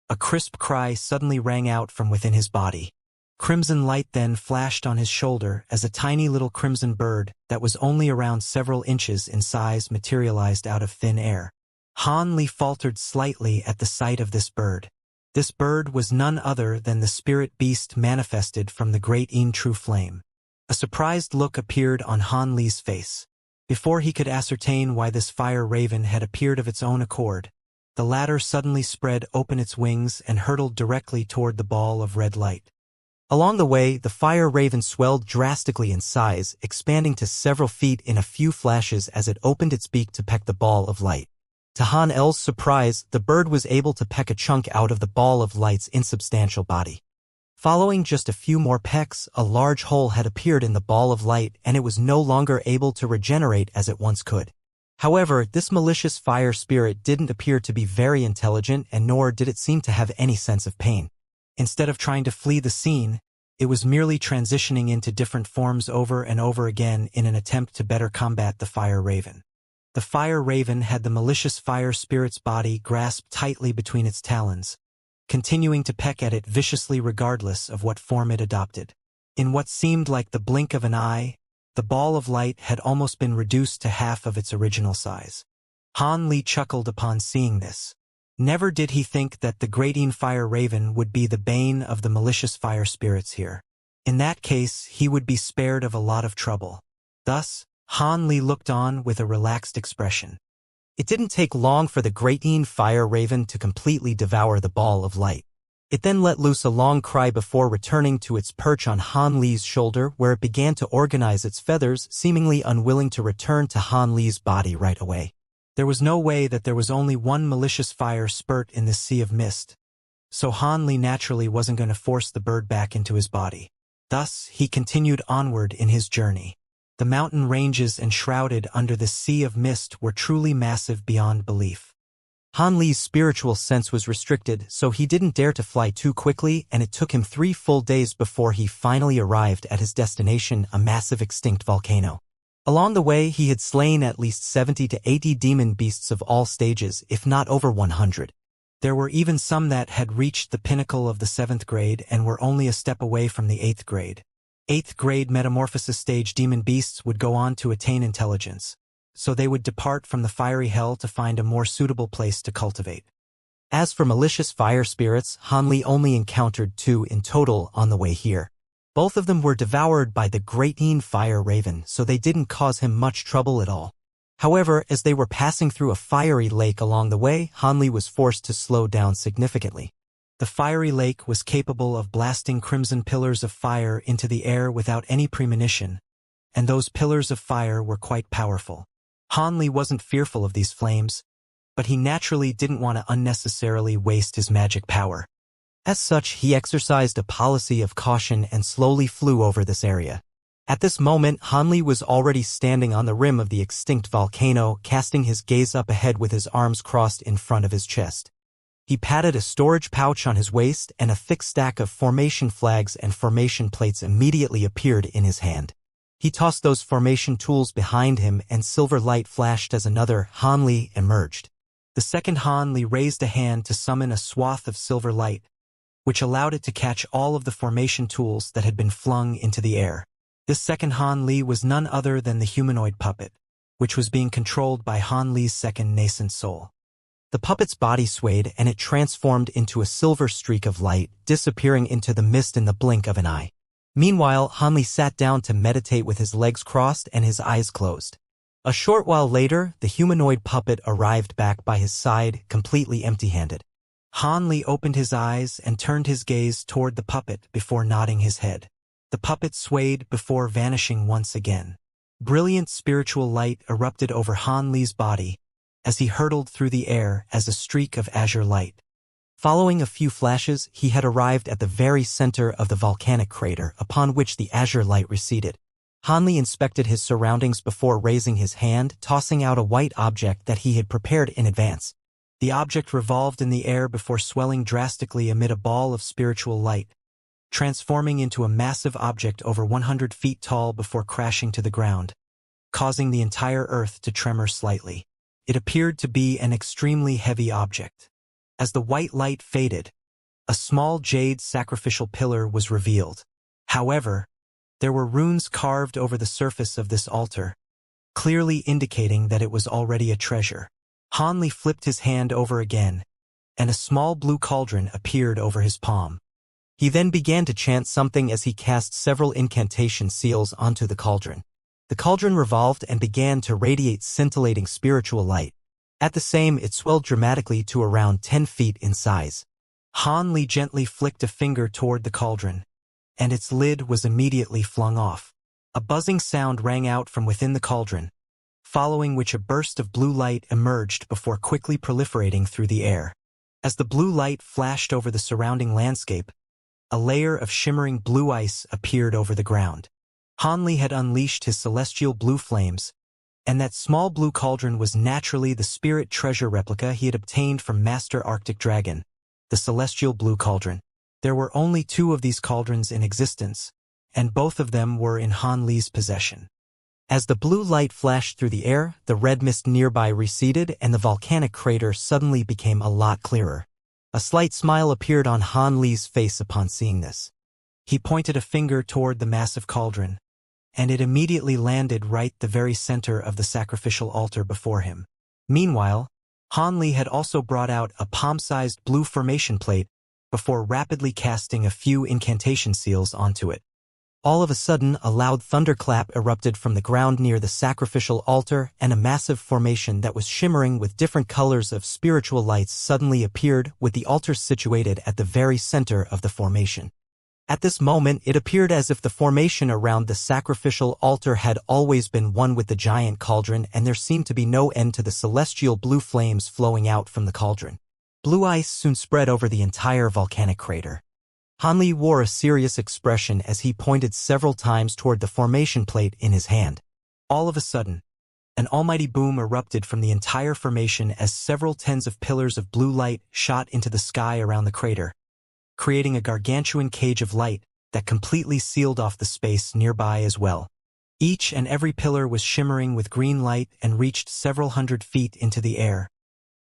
a crisp cry suddenly rang out from within his body. Crimson light then flashed on his shoulder as a tiny little crimson bird that was only around several inches in size materialized out of thin air. Han Li faltered slightly at the sight of this bird. This bird was none other than the spirit beast manifested from the great True Flame. A surprised look appeared on Han Li's face. Before he could ascertain why this fire raven had appeared of its own accord, the latter suddenly spread open its wings and hurtled directly toward the ball of red light. Along the way, the fire raven swelled drastically in size, expanding to several feet in a few flashes as it opened its beak to peck the ball of light. To Han L's surprise, the bird was able to peck a chunk out of the ball of light's insubstantial body. Following just a few more pecks, a large hole had appeared in the ball of light and it was no longer able to regenerate as it once could. However, this malicious fire spirit didn't appear to be very intelligent and nor did it seem to have any sense of pain. Instead of trying to flee the scene, it was merely transitioning into different forms over and over again in an attempt to better combat the fire raven. The fire raven had the malicious fire spirit's body grasped tightly between its talons, continuing to peck at it viciously regardless of what form it adopted. In what seemed like the blink of an eye, the ball of light had almost been reduced to half of its original size. Han Li chuckled upon seeing this. Never did he think that the Great Fire Raven would be the bane of the malicious fire spirits here. In that case, he would be spared of a lot of trouble. Thus, Han Li looked on with a relaxed expression. It didn't take long for the Great Fire Raven to completely devour the ball of light. It then let loose a long cry before returning to its perch on Han Li's shoulder where it began to organize its feathers, seemingly unwilling to return to Han Li's body right away. There was no way that there was only one malicious fire spurt in this sea of mist, so Han Li naturally wasn't going to force the bird back into his body. Thus, he continued onward in his journey. The mountain ranges enshrouded under the sea of mist were truly massive beyond belief. Han Li's spiritual sense was restricted, so he didn't dare to fly too quickly, and it took him 3 full days before he finally arrived at his destination, a massive extinct volcano. Along the way, he had slain at least 70 to 80 demon beasts of all stages, if not over 100. There were even some that had reached the pinnacle of the 7th grade and were only a step away from the 8th grade. 8th grade metamorphosis stage demon beasts would go on to attain intelligence, so they would depart from the fiery hell to find a more suitable place to cultivate. As for malicious fire spirits, Han Li only encountered 2 in total on the way here. Both of them were devoured by the Great Fire Raven, so they didn't cause him much trouble at all. However, as they were passing through a fiery lake along the way, Han Li was forced to slow down significantly. The fiery lake was capable of blasting crimson pillars of fire into the air without any premonition, and those pillars of fire were quite powerful. Han Li wasn't fearful of these flames, but he naturally didn't want to unnecessarily waste his magic power. As such, he exercised a policy of caution and slowly flew over this area. At this moment, Han Li was already standing on the rim of the extinct volcano, casting his gaze up ahead with his arms crossed in front of his chest. He patted a storage pouch on his waist, and a thick stack of formation flags and formation plates immediately appeared in his hand. He tossed those formation tools behind him and silver light flashed as another Han Li emerged. The second Han Li raised a hand to summon a swath of silver light, which allowed it to catch all of the formation tools that had been flung into the air. This second Han Li was none other than the humanoid puppet, which was being controlled by Han Li's second nascent soul. The puppet's body swayed and it transformed into a silver streak of light, disappearing into the mist in the blink of an eye. Meanwhile, Han Li sat down to meditate with his legs crossed and his eyes closed. A short while later, the humanoid puppet arrived back by his side, completely empty-handed. Han Li opened his eyes and turned his gaze toward the puppet before nodding his head. The puppet swayed before vanishing once again. Brilliant spiritual light erupted over Han Li's body as he hurtled through the air as a streak of azure light. Following a few flashes, he had arrived at the very center of the volcanic crater upon which the azure light receded. Han Li inspected his surroundings before raising his hand, tossing out a white object that he had prepared in advance. The object revolved in the air before swelling drastically amid a ball of spiritual light, transforming into a massive object over 100 feet tall before crashing to the ground, causing the entire earth to tremor slightly. It appeared to be an extremely heavy object. As the white light faded, a small jade sacrificial pillar was revealed. However, there were runes carved over the surface of this altar, clearly indicating that it was already a treasure. Han Li flipped his hand over again, and a small blue cauldron appeared over his palm. He then began to chant something as he cast several incantation seals onto the cauldron. The cauldron revolved and began to radiate scintillating spiritual light. At the same, it swelled dramatically to around 10 feet in size. Han Li gently flicked a finger toward the cauldron, and its lid was immediately flung off. A buzzing sound rang out from within the cauldron, following which a burst of blue light emerged before quickly proliferating through the air. As the blue light flashed over the surrounding landscape, a layer of shimmering blue ice appeared over the ground. Hanli had unleashed his celestial blue flames, and that small blue cauldron was naturally the spirit treasure replica he had obtained from Master Arctic Dragon, the celestial blue cauldron. There were only 2 of these cauldrons in existence, and both of them were in Hanli's possession. As the blue light flashed through the air, the red mist nearby receded and the volcanic crater suddenly became a lot clearer. A slight smile appeared on Hanli's face upon seeing this. He pointed a finger toward the massive cauldron, and it immediately landed right the very center of the sacrificial altar before him. Meanwhile, Hanli had also brought out a palm-sized blue formation plate before rapidly casting a few incantation seals onto it. All of a sudden, a loud thunderclap erupted from the ground near the sacrificial altar, and a massive formation that was shimmering with different colors of spiritual lights suddenly appeared, with the altar situated at the very center of the formation. At this moment, it appeared as if the formation around the sacrificial altar had always been one with the giant cauldron, and there seemed to be no end to the celestial blue flames flowing out from the cauldron. Blue ice soon spread over the entire volcanic crater. Hanli wore a serious expression as he pointed several times toward the formation plate in his hand. All of a sudden, an almighty boom erupted from the entire formation as several tens of pillars of blue light shot into the sky around the crater, creating a gargantuan cage of light that completely sealed off the space nearby as well. Each and every pillar was shimmering with green light and reached several hundred feet into the air,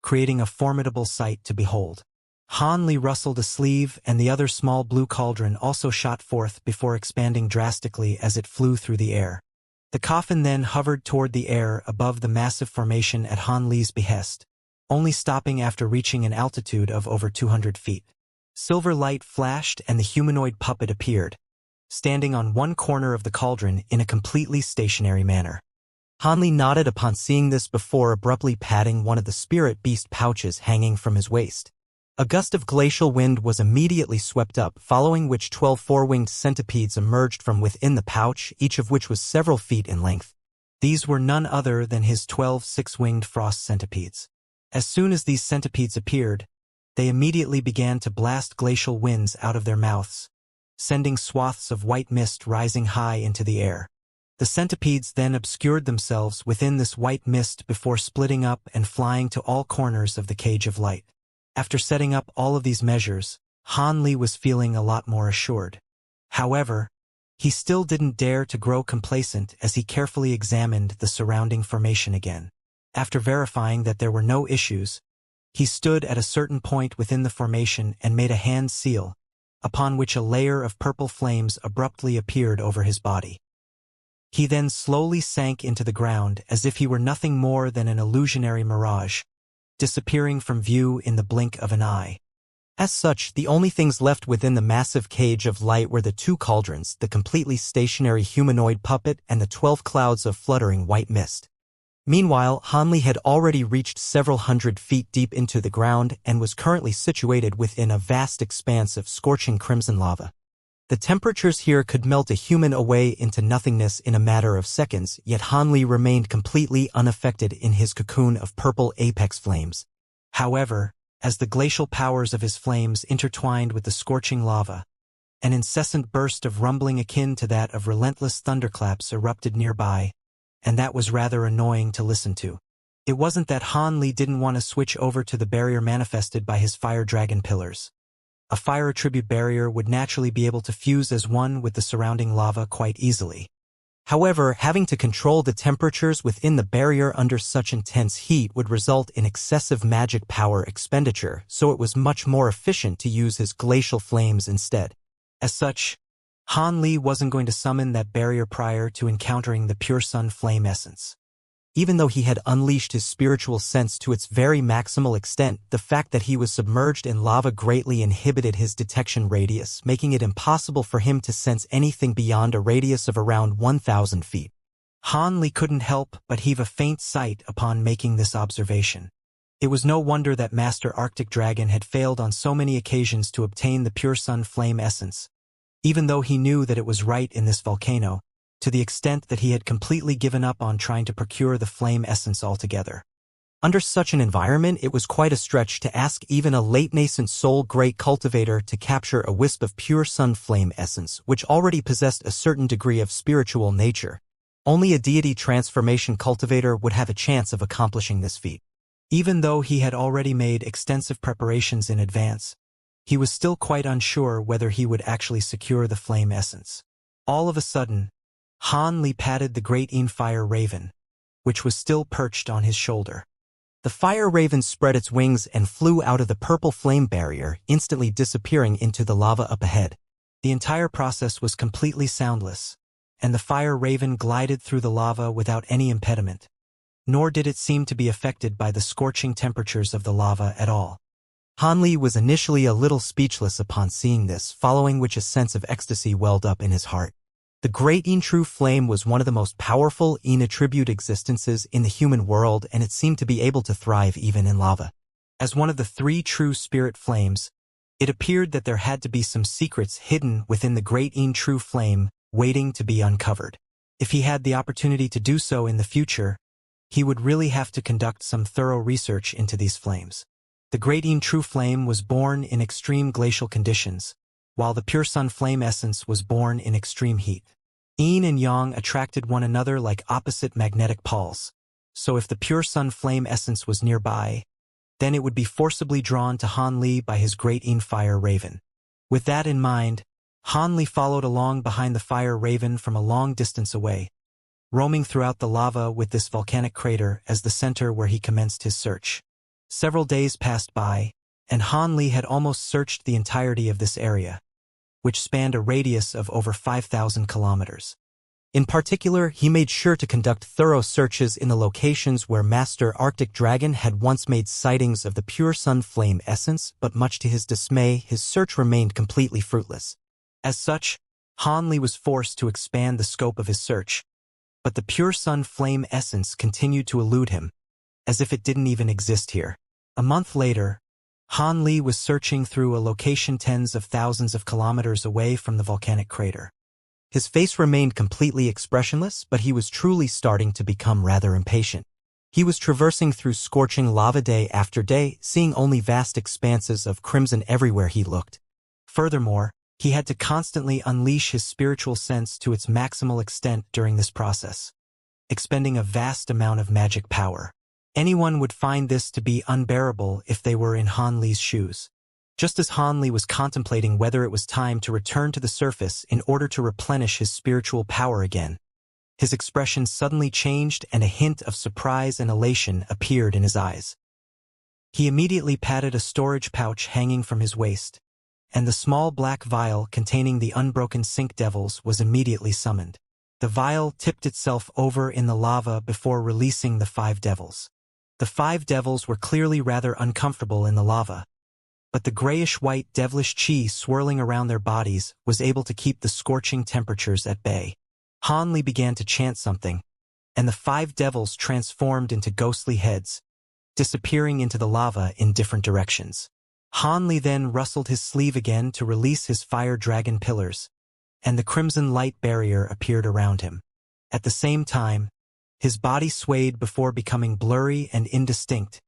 creating a formidable sight to behold. Hanli rustled a sleeve, and the other small blue cauldron also shot forth before expanding drastically as it flew through the air. The coffin then hovered toward the air above the massive formation at Hanli's behest, only stopping after reaching an altitude of over 200 feet. Silver light flashed and the humanoid puppet appeared, standing on one corner of the cauldron in a completely stationary manner. Hanli nodded upon seeing this before abruptly patting one of the spirit beast pouches hanging from his waist. A gust of glacial wind was immediately swept up, following which 12 four-winged centipedes emerged from within the pouch, each of which was several feet in length. These were none other than his 12 six-winged frost centipedes. As soon as these centipedes appeared, they immediately began to blast glacial winds out of their mouths, sending swaths of white mist rising high into the air. The centipedes then obscured themselves within this white mist before splitting up and flying to all corners of the cage of light. After setting up all of these measures, Hanli was feeling a lot more assured. However, he still didn't dare to grow complacent as he carefully examined the surrounding formation again. After verifying that there were no issues, he stood at a certain point within the formation and made a hand seal, upon which a layer of purple flames abruptly appeared over his body. He then slowly sank into the ground as if he were nothing more than an illusionary mirage, disappearing from view in the blink of an eye. As such, the only things left within the massive cage of light were the 2 cauldrons, the completely stationary humanoid puppet, and the 12 clouds of fluttering white mist. Meanwhile, Hanli had already reached several hundred feet deep into the ground and was currently situated within a vast expanse of scorching crimson lava. The temperatures here could melt a human away into nothingness in a matter of seconds, yet Hanli remained completely unaffected in his cocoon of purple apex flames. However, as the glacial powers of his flames intertwined with the scorching lava, an incessant burst of rumbling akin to that of relentless thunderclaps erupted nearby, and that was rather annoying to listen to. It wasn't that Hanli didn't want to switch over to the barrier manifested by his fire dragon pillars. A fire attribute barrier would naturally be able to fuse as one with the surrounding lava quite easily. However, having to control the temperatures within the barrier under such intense heat would result in excessive magic power expenditure, so it was much more efficient to use his glacial flames instead. As such, Hanli wasn't going to summon that barrier prior to encountering the pure sun flame essence. Even though he had unleashed his spiritual sense to its very maximal extent, the fact that he was submerged in lava greatly inhibited his detection radius, making it impossible for him to sense anything beyond a radius of around 1,000 feet. Hanli couldn't help but heave a faint sigh upon making this observation. It was no wonder that Master Arctic Dragon had failed on so many occasions to obtain the pure sun flame essence. Even though he knew that it was right in this volcano, to the extent that he had completely given up on trying to procure the flame essence altogether. Under such an environment, it was quite a stretch to ask even a late-nascent soul-great cultivator to capture a wisp of pure sun flame essence, which already possessed a certain degree of spiritual nature. Only a deity transformation cultivator would have a chance of accomplishing this feat. Even though he had already made extensive preparations in advance, he was still quite unsure whether he would actually secure the flame essence. All of a sudden, Han Li patted the great fire raven, which was still perched on his shoulder. The fire raven spread its wings and flew out of the purple flame barrier, instantly disappearing into the lava up ahead. The entire process was completely soundless, and the fire raven glided through the lava without any impediment. Nor did it seem to be affected by the scorching temperatures of the lava at all. Han Li was initially a little speechless upon seeing this, following which a sense of ecstasy welled up in his heart. The great true flame was one of the most powerful attribute existences in the human world, and it seemed to be able to thrive even in lava. As one of the 3 true spirit flames, it appeared that there had to be some secrets hidden within the great true flame, waiting to be uncovered. If he had the opportunity to do so in the future, he would really have to conduct some thorough research into these flames. The great true flame was born in extreme glacial conditions, while the pure sun flame essence was born in extreme heat. Yin and Yang attracted one another like opposite magnetic poles, so if the pure sun flame essence was nearby, then it would be forcibly drawn to Han Li by his great fire raven. With that in mind, Han Li followed along behind the fire raven from a long distance away, roaming throughout the lava with this volcanic crater as the center where he commenced his search. Several days passed by, and Han Li had almost searched the entirety of this area, which spanned a radius of over 5,000 kilometers. In particular, he made sure to conduct thorough searches in the locations where Master Arctic Dragon had once made sightings of the pure sun flame essence, but much to his dismay, his search remained completely fruitless. As such, Han Li was forced to expand the scope of his search, but the pure sun flame essence continued to elude him, as if it didn't even exist here. A month later, Han Li was searching through a location tens of thousands of kilometers away from the volcanic crater. His face remained completely expressionless, but he was truly starting to become rather impatient. He was traversing through scorching lava day after day, seeing only vast expanses of crimson everywhere he looked. Furthermore, he had to constantly unleash his spiritual sense to its maximal extent during this process, expending a vast amount of magic power. Anyone would find this to be unbearable if they were in Han Li's shoes. Just as Han Li was contemplating whether it was time to return to the surface in order to replenish his spiritual power again, his expression suddenly changed and a hint of surprise and elation appeared in his eyes. He immediately patted a storage pouch hanging from his waist, and the small black vial containing the unbroken sink devils was immediately summoned. The vial tipped itself over in the lava before releasing the 5 devils. The 5 devils were clearly rather uncomfortable in the lava, but the grayish-white devilish chi swirling around their bodies was able to keep the scorching temperatures at bay. Han Li began to chant something, and the 5 devils transformed into ghostly heads, disappearing into the lava in different directions. Han Li then rustled his sleeve again to release his fire dragon pillars, and the crimson light barrier appeared around him. At the same time, his body swayed before becoming blurry and indistinct,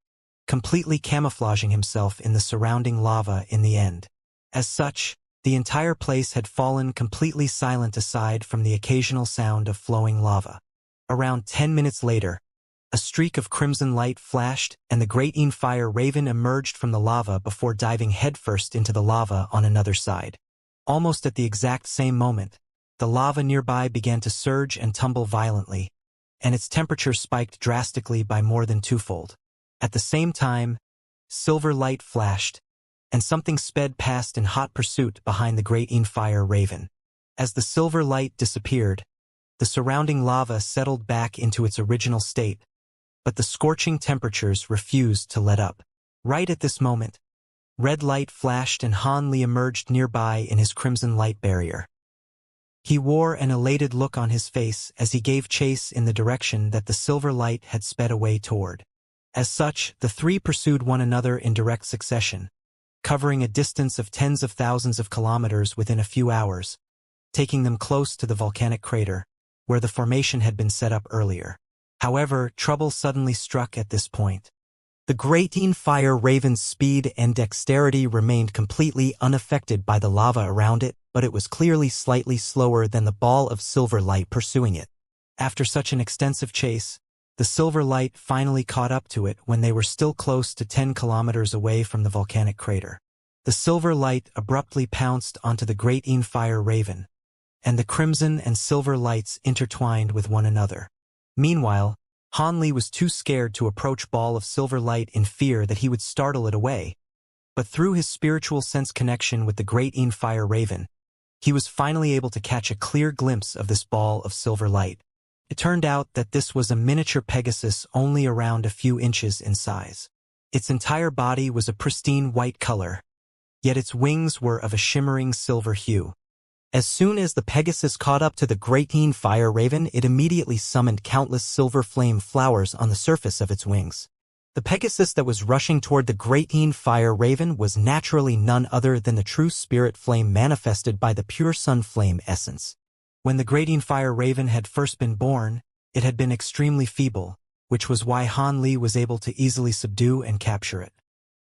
completely camouflaging himself in the surrounding lava in the end. As such, the entire place had fallen completely silent aside from the occasional sound of flowing lava. Around 10 minutes later, a streak of crimson light flashed and the great fire raven emerged from the lava before diving headfirst into the lava on another side. Almost at the exact same moment, the lava nearby began to surge and tumble violently, and its temperature spiked drastically by more than 2-fold. At the same time, silver light flashed, and something sped past in hot pursuit behind the great fire raven. As the silver light disappeared, the surrounding lava settled back into its original state, but the scorching temperatures refused to let up. Right at this moment, red light flashed and Han Li emerged nearby in his crimson light barrier. He wore an elated look on his face as he gave chase in the direction that the silver light had sped away toward. As such, the 3 pursued one another in direct succession, covering a distance of tens of thousands of kilometers within a few hours, taking them close to the volcanic crater. where the formation had been set up earlier. However, trouble suddenly struck at this point. The great fire raven's speed and dexterity remained completely unaffected by the lava around it, but it was clearly slightly slower than the ball of silver light pursuing it. After such an extensive chase, the silver light finally caught up to it when they were still close to 10 kilometers away from the volcanic crater. The silver light abruptly pounced onto the great fire raven, and the crimson and silver lights intertwined with one another. Meanwhile, Hanli was too scared to approach ball of silver light in fear that he would startle it away, but through his spiritual sense connection with the great fire raven, he was finally able to catch a clear glimpse of this ball of silver light. It turned out that this was a miniature Pegasus only around a few inches in size. Its entire body was a pristine white color, yet its wings were of a shimmering silver hue. As soon as the Pegasus caught up to the great fire raven, it immediately summoned countless silver flame flowers on the surface of its wings. The Pegasus that was rushing toward the great fire raven was naturally none other than the true spirit flame manifested by the pure sun flame essence. When the great fire raven had first been born, it had been extremely feeble, which was why Han Li was able to easily subdue and capture it.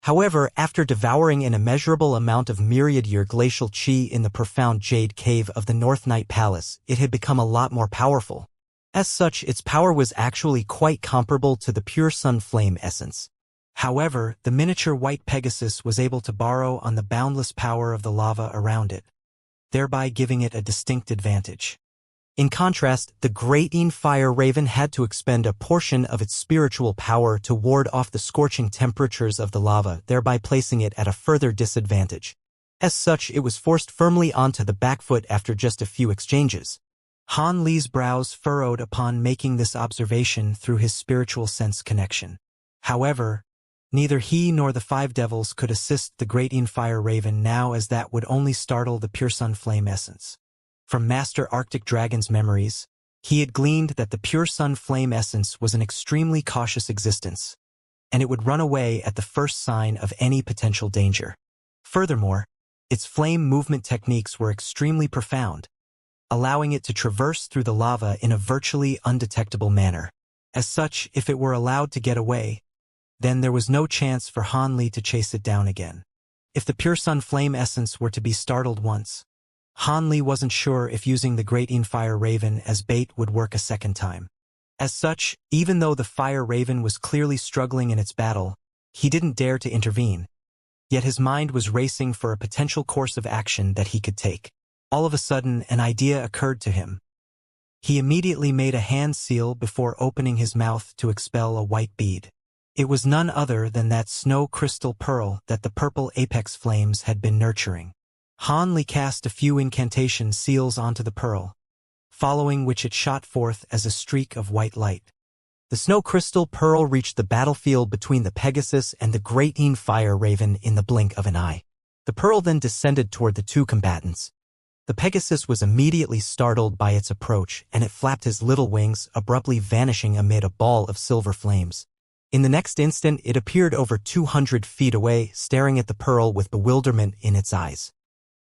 However, after devouring an immeasurable amount of myriad-year glacial chi in the profound jade cave of the North Night Palace, it had become a lot more powerful. As such, its power was actually quite comparable to the pure sun flame essence. However, the miniature white Pegasus was able to borrow on the boundless power of the lava around it, thereby giving it a distinct advantage. In contrast, the great fire raven had to expend a portion of its spiritual power to ward off the scorching temperatures of the lava, thereby placing it at a further disadvantage. As such, it was forced firmly onto the back foot after just a few exchanges. Han Li's brows furrowed upon making this observation through his spiritual sense connection. However, neither he nor the five devils could assist the great fire raven now, as that would only startle the pure sun flame essence. From Master Arctic Dragon's memories, he had gleaned that the pure sun flame essence was an extremely cautious existence, and it would run away at the first sign of any potential danger. Furthermore, its flame movement techniques were extremely profound, allowing it to traverse through the lava in a virtually undetectable manner. As such, if it were allowed to get away, then there was no chance for Han Li to chase it down again. If the pure sun flame essence were to be startled once, Han Li wasn't sure if using the great fire raven as bait would work a second time. As such, even though the fire raven was clearly struggling in its battle, he didn't dare to intervene. Yet his mind was racing for a potential course of action that he could take. All of a sudden, an idea occurred to him. He immediately made a hand seal before opening his mouth to expel a white bead. It was none other than that snow crystal pearl that the purple apex flames had been nurturing. Han Li cast a few incantation seals onto the pearl, following which it shot forth as a streak of white light. The snow crystal pearl reached the battlefield between the Pegasus and the great fire raven in the blink of an eye. The pearl then descended toward the two combatants. The Pegasus was immediately startled by its approach, and it flapped his little wings, abruptly vanishing amid a ball of silver flames. In the next instant, it appeared over 200 feet away, staring at the pearl with bewilderment in its eyes.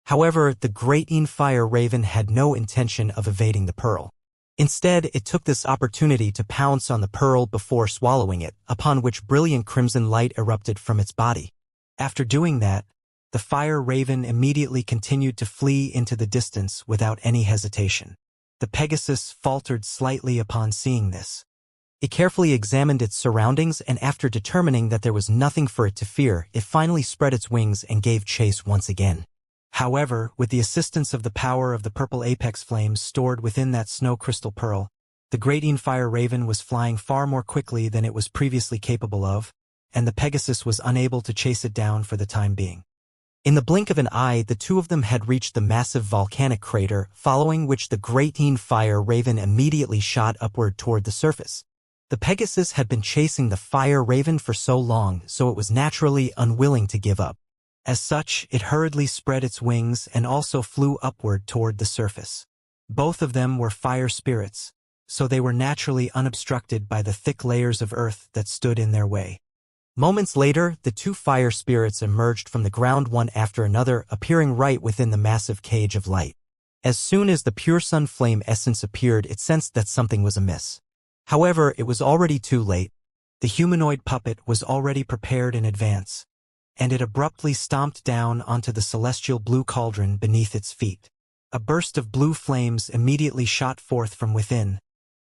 However, the great fire raven had no intention of evading the pearl. Instead, it took this opportunity to pounce on the pearl before swallowing it, upon which brilliant crimson light erupted from its body. After doing that, the fire raven immediately continued to flee into the distance without any hesitation. The Pegasus faltered slightly upon seeing this. It carefully examined its surroundings, and after determining that there was nothing for it to fear, it finally spread its wings and gave chase once again. However, with the assistance of the power of the purple apex flames stored within that snow crystal pearl, the great fire raven was flying far more quickly than it was previously capable of, and the Pegasus was unable to chase it down for the time being. In the blink of an eye, the two of them had reached the massive volcanic crater, following which the great fire raven immediately shot upward toward the surface. The Pegasus had been chasing the fire raven for so long, so it was naturally unwilling to give up. As such, it hurriedly spread its wings and also flew upward toward the surface. Both of them were fire spirits, so they were naturally unobstructed by the thick layers of earth that stood in their way. Moments later, the two fire spirits emerged from the ground one after another, appearing right within the massive cage of light. As soon as the pure sun flame essence appeared, it sensed that something was amiss. However, it was already too late. The humanoid puppet was already prepared in advance, and it abruptly stomped down onto the celestial blue cauldron beneath its feet. A burst of blue flames immediately shot forth from within,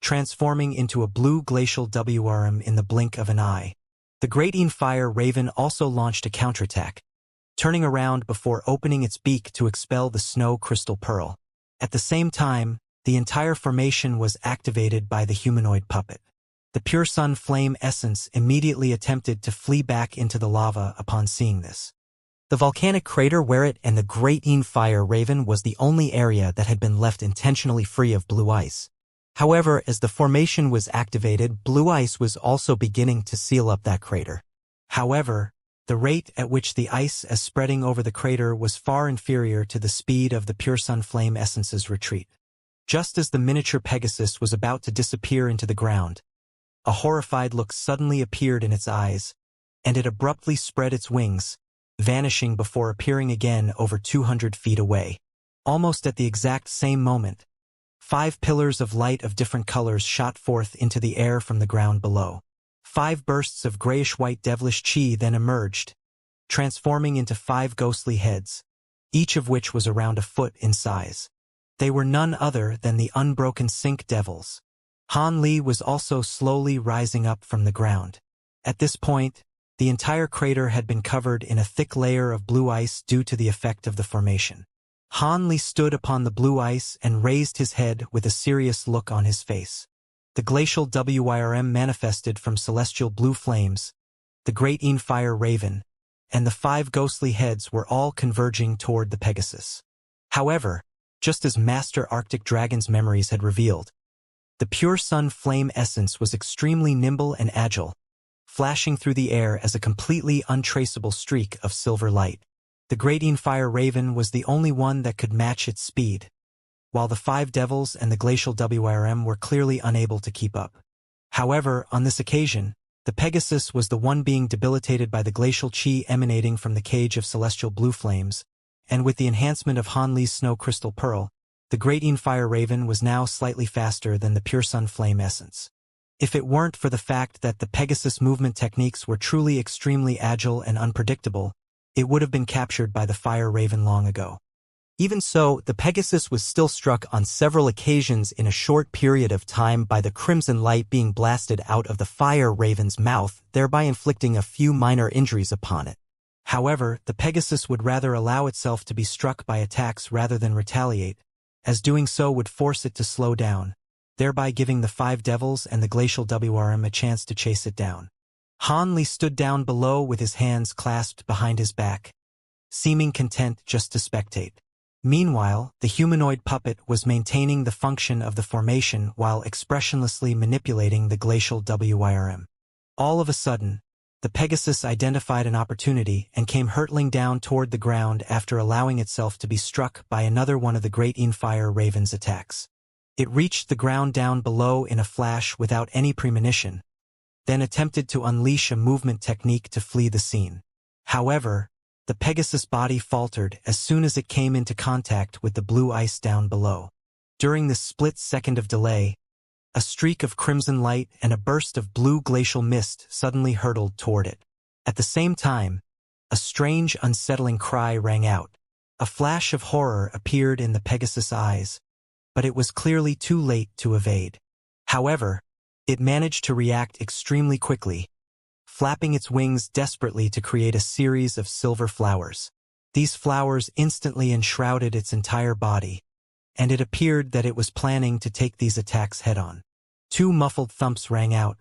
transforming into a blue glacial WRM in the blink of an eye. The great fire raven also launched a counterattack, turning around before opening its beak to expel the snow crystal pearl. At the same time, the entire formation was activated by the humanoid puppet. The pure sun flame essence immediately attempted to flee back into the lava upon seeing this. The volcanic crater where it and the great fire raven was the only area that had been left intentionally free of blue ice. However, as the formation was activated, blue ice was also beginning to seal up that crater. However, the rate at which the ice is spreading over the crater was far inferior to the speed of the pure sun flame essence's retreat. Just as the miniature Pegasus was about to disappear into the ground, a horrified look suddenly appeared in its eyes, and it abruptly spread its wings, vanishing before appearing again over 200 feet away. Almost at the exact same moment, 5 pillars of light of different colors shot forth into the air from the ground below. 5 bursts of grayish-white devilish chi then emerged, transforming into 5 ghostly heads, each of which was around a foot in size. They were none other than the unbroken Sync Devils. Han Li was also slowly rising up from the ground. At this point, the entire crater had been covered in a thick layer of blue ice due to the effect of the formation. Han Li stood upon the blue ice and raised his head with a serious look on his face. The glacial WIRM manifested from celestial blue flames, the great fire raven, and the 5 ghostly heads were all converging toward the Pegasus. However, just as Master Arctic Dragon's memories had revealed, the pure sun flame essence was extremely nimble and agile, flashing through the air as a completely untraceable streak of silver light. The great fire raven was the only one that could match its speed, while the 5 devils and the glacial WIRM were clearly unable to keep up. However, on this occasion, the Pegasus was the one being debilitated by the glacial chi emanating from the cage of celestial blue flames, and with the enhancement of Han Li's snow crystal pearl, the great fire raven was now slightly faster than the pure sun flame essence. If it weren't for the fact that the Pegasus movement techniques were truly extremely agile and unpredictable, it would have been captured by the fire raven long ago. Even so, the Pegasus was still struck on several occasions in a short period of time by the crimson light being blasted out of the fire raven's mouth, thereby inflicting a few minor injuries upon it. However, the Pegasus would rather allow itself to be struck by attacks rather than retaliate, as doing so would force it to slow down, thereby giving the 5 devils and the glacial WRM a chance to chase it down. Han Li stood down below with his hands clasped behind his back, seeming content just to spectate. Meanwhile, the humanoid puppet was maintaining the function of the formation while expressionlessly manipulating the glacial WIRM. All of a sudden, the Pegasus identified an opportunity and came hurtling down toward the ground after allowing itself to be struck by another one of the great fire raven's attacks. It reached the ground down below in a flash without any premonition, then attempted to unleash a movement technique to flee the scene. However, the Pegasus body faltered as soon as it came into contact with the blue ice down below. During this split second of delay, a streak of crimson light and a burst of blue glacial mist suddenly hurtled toward it. At the same time, a strange, unsettling cry rang out. A flash of horror appeared in the Pegasus' eyes, but it was clearly too late to evade. However, it managed to react extremely quickly, flapping its wings desperately to create a series of silver flowers. These flowers instantly enshrouded its entire body, and it appeared that it was planning to take these attacks head-on. 2 muffled thumps rang out,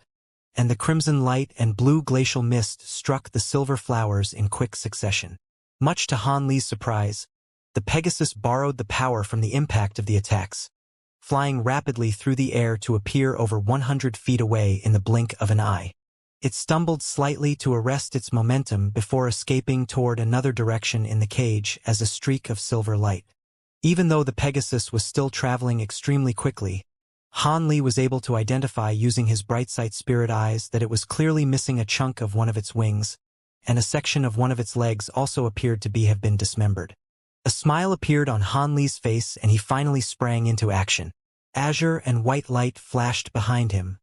and the crimson light and blue glacial mist struck the silver flowers in quick succession. Much to Han Li's surprise, the Pegasus borrowed the power from the impact of the attacks, flying rapidly through the air to appear over 100 feet away in the blink of an eye. It stumbled slightly to arrest its momentum before escaping toward another direction in the cage as a streak of silver light. Even though the Pegasus was still traveling extremely quickly, Han Li was able to identify using his bright sight spirit eyes that it was clearly missing a chunk of one of its wings, and a section of one of its legs also appeared to have been dismembered. A smile appeared on Han Li's face and he finally sprang into action. Azure and white light flashed behind him,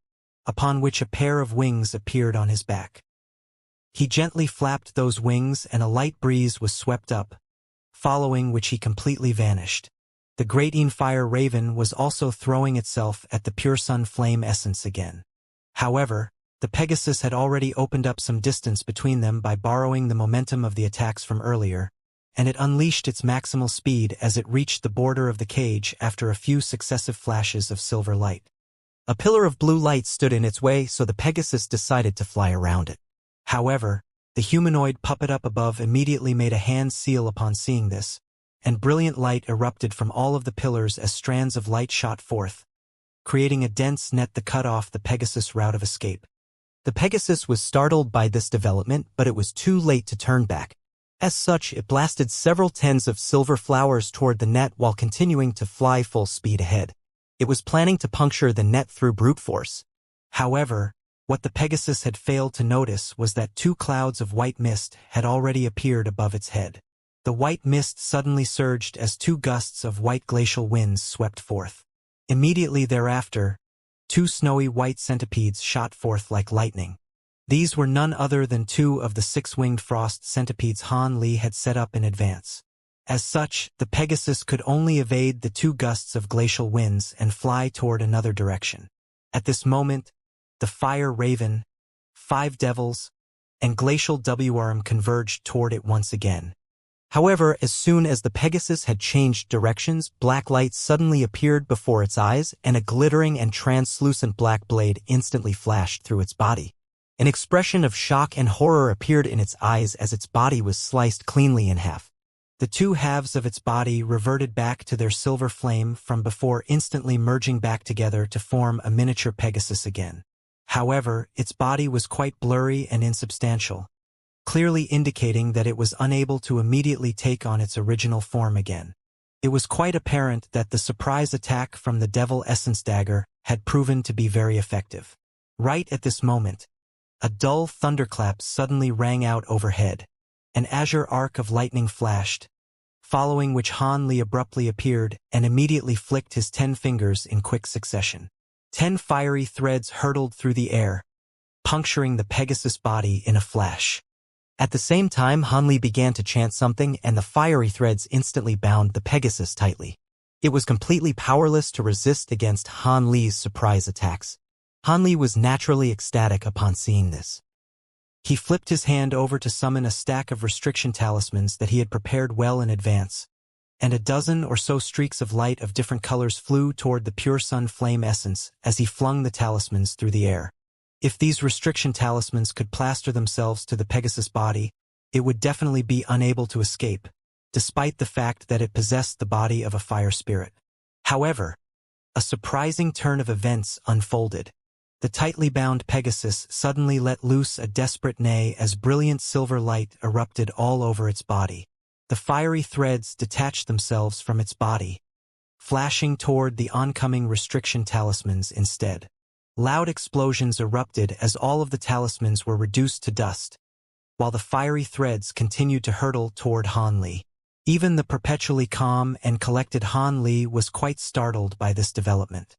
upon which a pair of wings appeared on his back. He gently flapped those wings and a light breeze was swept up, following which he completely vanished. The great fire raven was also throwing itself at the pure sun flame essence again. However, the Pegasus had already opened up some distance between them by borrowing the momentum of the attacks from earlier, and it unleashed its maximal speed as it reached the border of the cage after a few successive flashes of silver light. A pillar of blue light stood in its way, so the Pegasus decided to fly around it. However, the humanoid puppet up above immediately made a hand seal upon seeing this, and brilliant light erupted from all of the pillars as strands of light shot forth, creating a dense net that cut off the Pegasus' route of escape. The Pegasus was startled by this development, but it was too late to turn back. As such, it blasted several tens of silver flowers toward the net while continuing to fly full speed ahead. It was planning to puncture the net through brute force. However, what the Pegasus had failed to notice was that 2 clouds of white mist had already appeared above its head. The white mist suddenly surged as 2 gusts of white glacial winds swept forth. Immediately thereafter, 2 snowy white centipedes shot forth like lightning. These were none other than 2 of the 6-winged frost centipedes Han Li had set up in advance. As such, the Pegasus could only evade the 2 gusts of glacial winds and fly toward another direction. At this moment, the fire raven, 5 devils, and glacial WRM converged toward it once again. However, as soon as the Pegasus had changed directions, black light suddenly appeared before its eyes and a glittering and translucent black blade instantly flashed through its body. An expression of shock and horror appeared in its eyes as its body was sliced cleanly in half. The 2 halves of its body reverted back to their silver flame from before, instantly merging back together to form a miniature Pegasus again. However, its body was quite blurry and insubstantial, clearly indicating that it was unable to immediately take on its original form again. It was quite apparent that the surprise attack from the Devil Essence Dagger had proven to be very effective. Right at this moment, a dull thunderclap suddenly rang out overhead. An azure arc of lightning flashed, following which Han Li abruptly appeared and immediately flicked his 10 fingers in quick succession. 10 fiery threads hurtled through the air, puncturing the Pegasus body in a flash. At the same time, Han Li began to chant something and the fiery threads instantly bound the Pegasus tightly. It was completely powerless to resist against Han Li's surprise attacks. Han Li was naturally ecstatic upon seeing this. He flipped his hand over to summon a stack of restriction talismans that he had prepared well in advance, and a dozen or so streaks of light of different colors flew toward the pure sun flame essence as he flung the talismans through the air. If these restriction talismans could plaster themselves to the Pegasus body, it would definitely be unable to escape, despite the fact that it possessed the body of a fire spirit. However, a surprising turn of events unfolded. The tightly bound Pegasus suddenly let loose a desperate neigh as brilliant silver light erupted all over its body. The fiery threads detached themselves from its body, flashing toward the oncoming restriction talismans instead. Loud explosions erupted as all of the talismans were reduced to dust, while the fiery threads continued to hurtle toward Han Li. Even the perpetually calm and collected Han Li was quite startled by this development.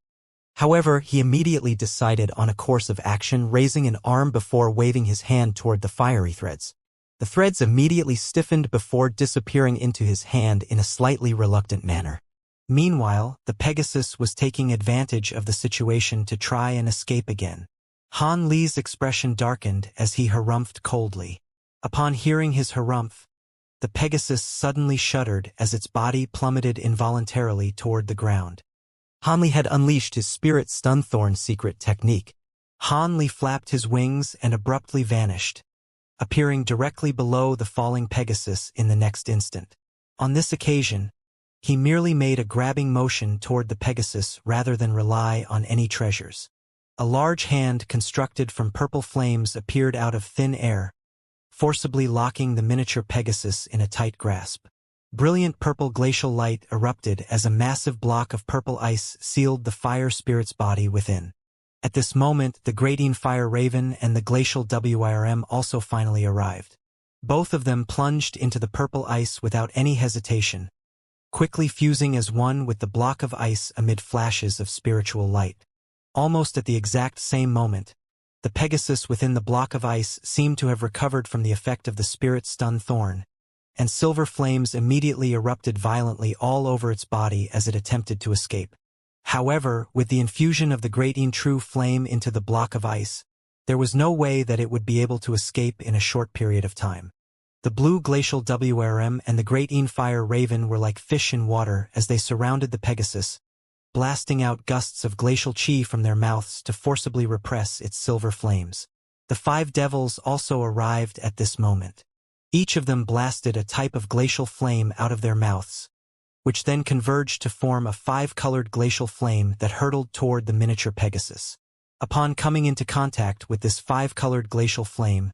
However, he immediately decided on a course of action, raising an arm before waving his hand toward the fiery threads. The threads immediately stiffened before disappearing into his hand in a slightly reluctant manner. Meanwhile, the Pegasus was taking advantage of the situation to try and escape again. Han Li's expression darkened as he harumphed coldly. Upon hearing his harumph, the Pegasus suddenly shuddered as its body plummeted involuntarily toward the ground. Han Li had unleashed his Spirit Stunthorn secret technique. Han Li flapped his wings and abruptly vanished, appearing directly below the falling Pegasus in the next instant. On this occasion, he merely made a grabbing motion toward the Pegasus rather than rely on any treasures. A large hand constructed from purple flames appeared out of thin air, forcibly locking the miniature Pegasus in a tight grasp. Brilliant purple glacial light erupted as a massive block of purple ice sealed the fire spirit's body within. At this moment, the Great Fire Raven and the glacial WIRM also finally arrived. Both of them plunged into the purple ice without any hesitation, quickly fusing as one with the block of ice amid flashes of spiritual light. Almost at the exact same moment, the Pegasus within the block of ice seemed to have recovered from the effect of the spirit-stun thorn, and silver flames immediately erupted violently all over its body as it attempted to escape. However, with the infusion of the great true flame into the block of ice, there was no way that it would be able to escape in a short period of time. The blue glacial WRM and the great fire raven were like fish in water as they surrounded the Pegasus, blasting out gusts of glacial chi from their mouths to forcibly repress its silver flames. The 5 devils also arrived at this moment. Each of them blasted a type of glacial flame out of their mouths, which then converged to form a 5-colored glacial flame that hurtled toward the miniature Pegasus. Upon coming into contact with this 5-colored glacial flame,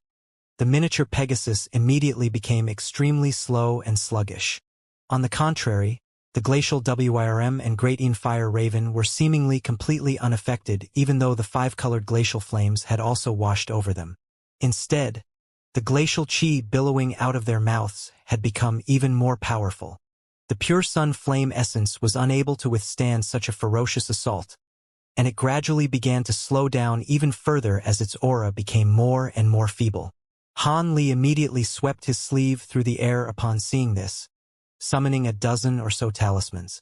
the miniature Pegasus immediately became extremely slow and sluggish. On the contrary, the glacial WRM and great fire raven were seemingly completely unaffected even though the 5-colored glacial flames had also washed over them. Instead, the glacial chi billowing out of their mouths had become even more powerful. The pure sun flame essence was unable to withstand such a ferocious assault, and it gradually began to slow down even further as its aura became more and more feeble. Han Li immediately swept his sleeve through the air upon seeing this, summoning a dozen or so talismans.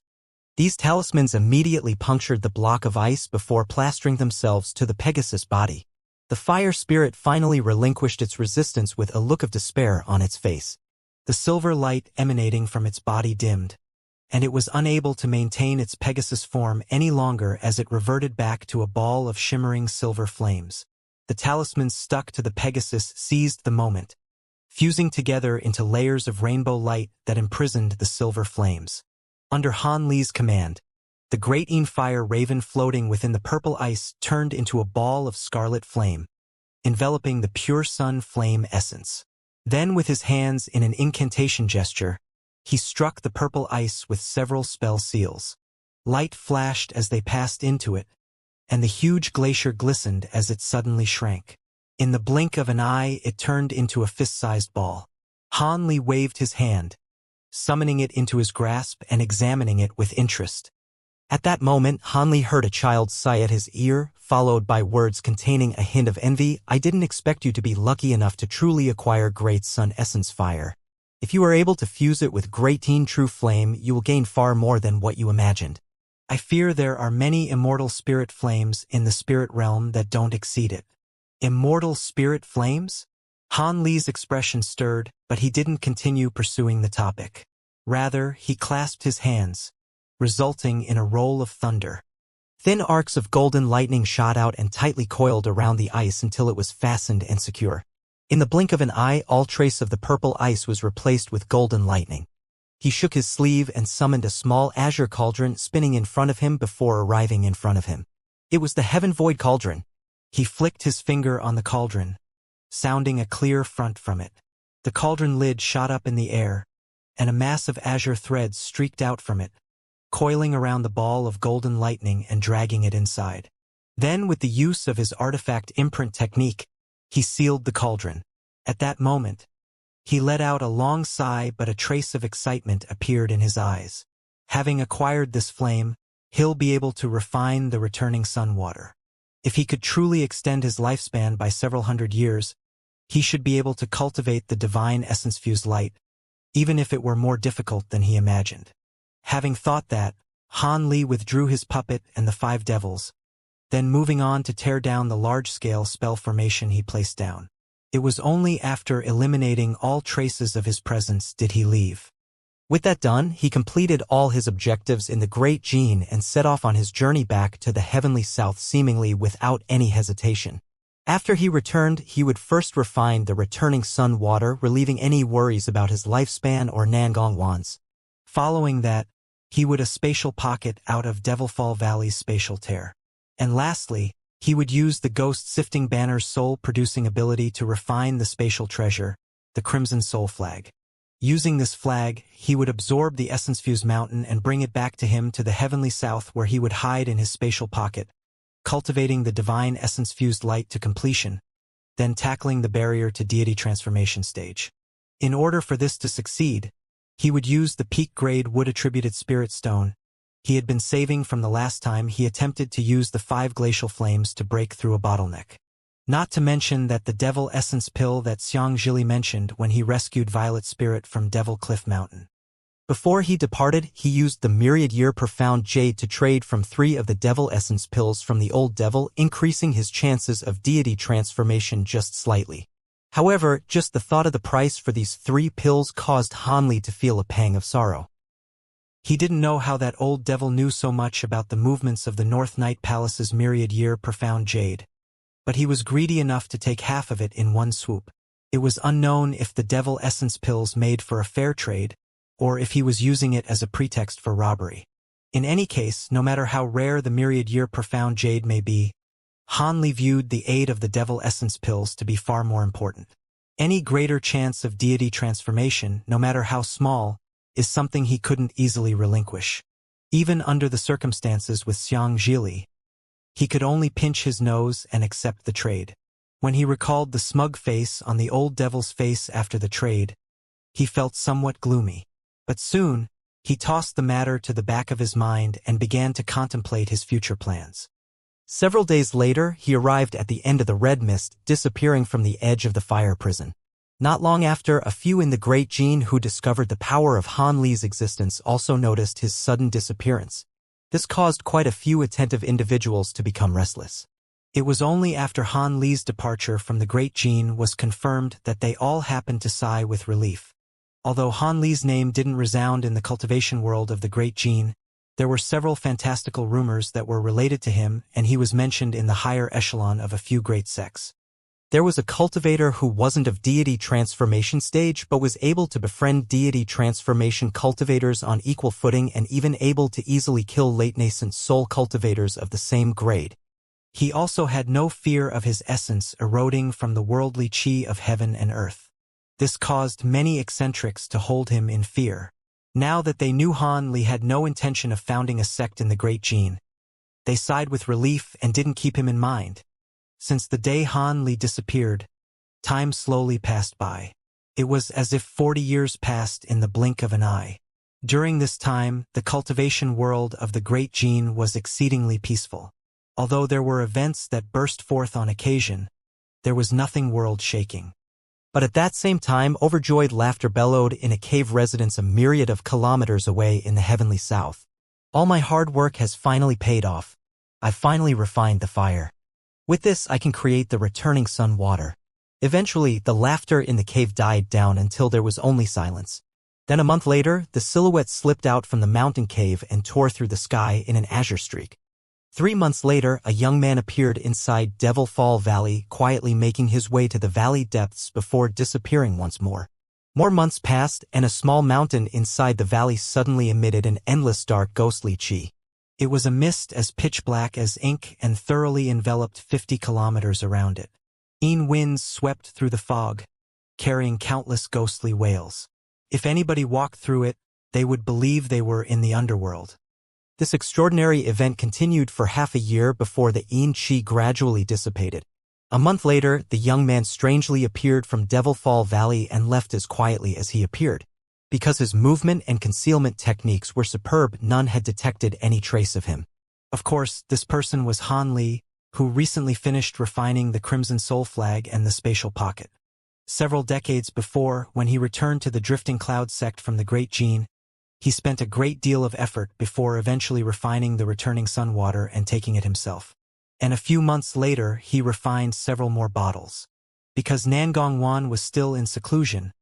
These talismans immediately punctured the block of ice before plastering themselves to the Pegasus body. The fire spirit finally relinquished its resistance with a look of despair on its face. The silver light emanating from its body dimmed, and it was unable to maintain its Pegasus form any longer as it reverted back to a ball of shimmering silver flames. The talismans stuck to the Pegasus seized the moment, fusing together into layers of rainbow light that imprisoned the silver flames. Under Han Li's command, the great fire raven floating within the purple ice turned into a ball of scarlet flame, enveloping the pure sun flame essence. Then with his hands in an incantation gesture, he struck the purple ice with several spell seals. Light flashed as they passed into it, and the huge glacier glistened as it suddenly shrank. In the blink of an eye, it turned into a fist-sized ball. Han Li waved his hand, summoning it into his grasp and examining it with interest. At that moment, Han Li heard a child's sigh at his ear, followed by words containing a hint of envy. "I didn't expect you to be lucky enough to truly acquire Great Sun Essence Fire. If you are able to fuse it with Great True Flame, you will gain far more than what you imagined. I fear there are many immortal spirit flames in the spirit realm that don't exceed it." Immortal spirit flames? Han Li's expression stirred, but he didn't continue pursuing the topic. Rather, he clasped his hands, resulting in a roll of thunder. Thin arcs of golden lightning shot out and tightly coiled around the ice until it was fastened and secure. In the blink of an eye, all trace of the purple ice was replaced with golden lightning. He shook his sleeve and summoned a small azure cauldron spinning in front of him before arriving in front of him. It was the Heaven Void Cauldron. He flicked his finger on the cauldron, sounding a clear front from it. The cauldron lid shot up in the air, and a mass of azure threads streaked out from it, coiling around the ball of golden lightning and dragging it inside. Then, with the use of his artifact imprint technique, he sealed the cauldron. At that moment, he let out a long sigh, but a trace of excitement appeared in his eyes. Having acquired this flame, he'll be able to refine the returning sun water. If he could truly extend his lifespan by several hundred years, he should be able to cultivate the divine essence-fused light, even if it were more difficult than he imagined. Having thought that, Han Li withdrew his puppet and the 5 devils, then moving on to tear down the large-scale spell formation he placed down. It was only after eliminating all traces of his presence did he leave. With that done, he completed all his objectives in the Great Gene and set off on his journey back to the heavenly south seemingly without any hesitation. After he returned, he would first refine the returning sun water, relieving any worries about his lifespan or Nangong Wan's. Following that, he would a spatial pocket out of Devilfall Valley's spatial tear. And lastly, he would use the Ghost Sifting Banner's soul-producing ability to refine the spatial treasure, the Crimson Soul Flag. Using this flag, he would absorb the essence-fused mountain and bring it back to him to the heavenly south where he would hide in his spatial pocket, cultivating the divine essence-fused light to completion, then tackling the barrier to deity transformation stage. In order for this to succeed, he would use the peak-grade wood-attributed spirit stone he had been saving from the last time he attempted to use the 5 glacial flames to break through a bottleneck. Not to mention that the devil essence pill that Xianxia mentioned when he rescued Violet Spirit from Devil Cliff Mountain. Before he departed, he used the myriad-year profound jade to trade from 3 of the devil essence pills from the old devil, increasing his chances of deity transformation just slightly. However, just the thought of the price for these 3 pills caused Hanli to feel a pang of sorrow. He didn't know how that old devil knew so much about the movements of the North Night Palace's myriad-year profound jade. But he was greedy enough to take half of it in one swoop. It was unknown if the devil essence pills made for a fair trade, or if he was using it as a pretext for robbery. In any case, no matter how rare the myriad-year profound jade may be, Hanli viewed the aid of the devil essence pills to be far more important. Any greater chance of deity transformation, no matter how small, is something he couldn't easily relinquish. Even under the circumstances with Xianxia, he could only pinch his nose and accept the trade. When he recalled the smug face on the old devil's face after the trade, he felt somewhat gloomy. But soon, he tossed the matter to the back of his mind and began to contemplate his future plans. Several days later, he arrived at the end of the red mist, disappearing from the edge of the fire prison. Not long after, a few in the Great Gene who discovered the power of Han Li's existence also noticed his sudden disappearance. This caused quite a few attentive individuals to become restless. It was only after Han Li's departure from the Great Gene was confirmed that they all happened to sigh with relief. Although Han Li's name didn't resound in the cultivation world of the Great Gene, there were several fantastical rumors that were related to him, and he was mentioned in the higher echelon of a few great sects. There was a cultivator who wasn't of deity transformation stage but was able to befriend deity transformation cultivators on equal footing and even able to easily kill late nascent soul cultivators of the same grade. He also had no fear of his essence eroding from the worldly chi of heaven and earth. This caused many eccentrics to hold him in fear. Now that they knew Han Li had no intention of founding a sect in the Great Gene, they sighed with relief and didn't keep him in mind. Since the day Han Li disappeared, time slowly passed by. It was as if 40 years passed in the blink of an eye. During this time, the cultivation world of the Great Gene was exceedingly peaceful. Although there were events that burst forth on occasion, there was nothing world-shaking. But at that same time, overjoyed laughter bellowed in a cave residence a myriad of kilometers away in the heavenly south. All my hard work has finally paid off. I've finally refined the fire. With this, I can create the returning sun water. Eventually, the laughter in the cave died down until there was only silence. Then a month later, the silhouette slipped out from the mountain cave and tore through the sky in an azure streak. 3 months later, a young man appeared inside Devil Fall Valley, quietly making his way to the valley depths before disappearing once more. More months passed, and a small mountain inside the valley suddenly emitted an endless dark ghostly chi. It was a mist as pitch black as ink and thoroughly enveloped 50 kilometers around it. Keen winds swept through the fog, carrying countless ghostly wails. If anybody walked through it, they would believe they were in the underworld. This extraordinary event continued for half a year before the Yin Chi gradually dissipated. A month later, the young man strangely appeared from Devil Fall Valley and left as quietly as he appeared. Because his movement and concealment techniques were superb, none had detected any trace of him. Of course, this person was Han Li, who recently finished refining the Crimson Soul Flag and the Spatial Pocket. Several decades before, when he returned to the Drifting Cloud sect from the Great Gene, he spent a great deal of effort before eventually refining the returning sun water and taking it himself. And a few months later, he refined several more bottles. Because Nangong Wan was still in seclusion,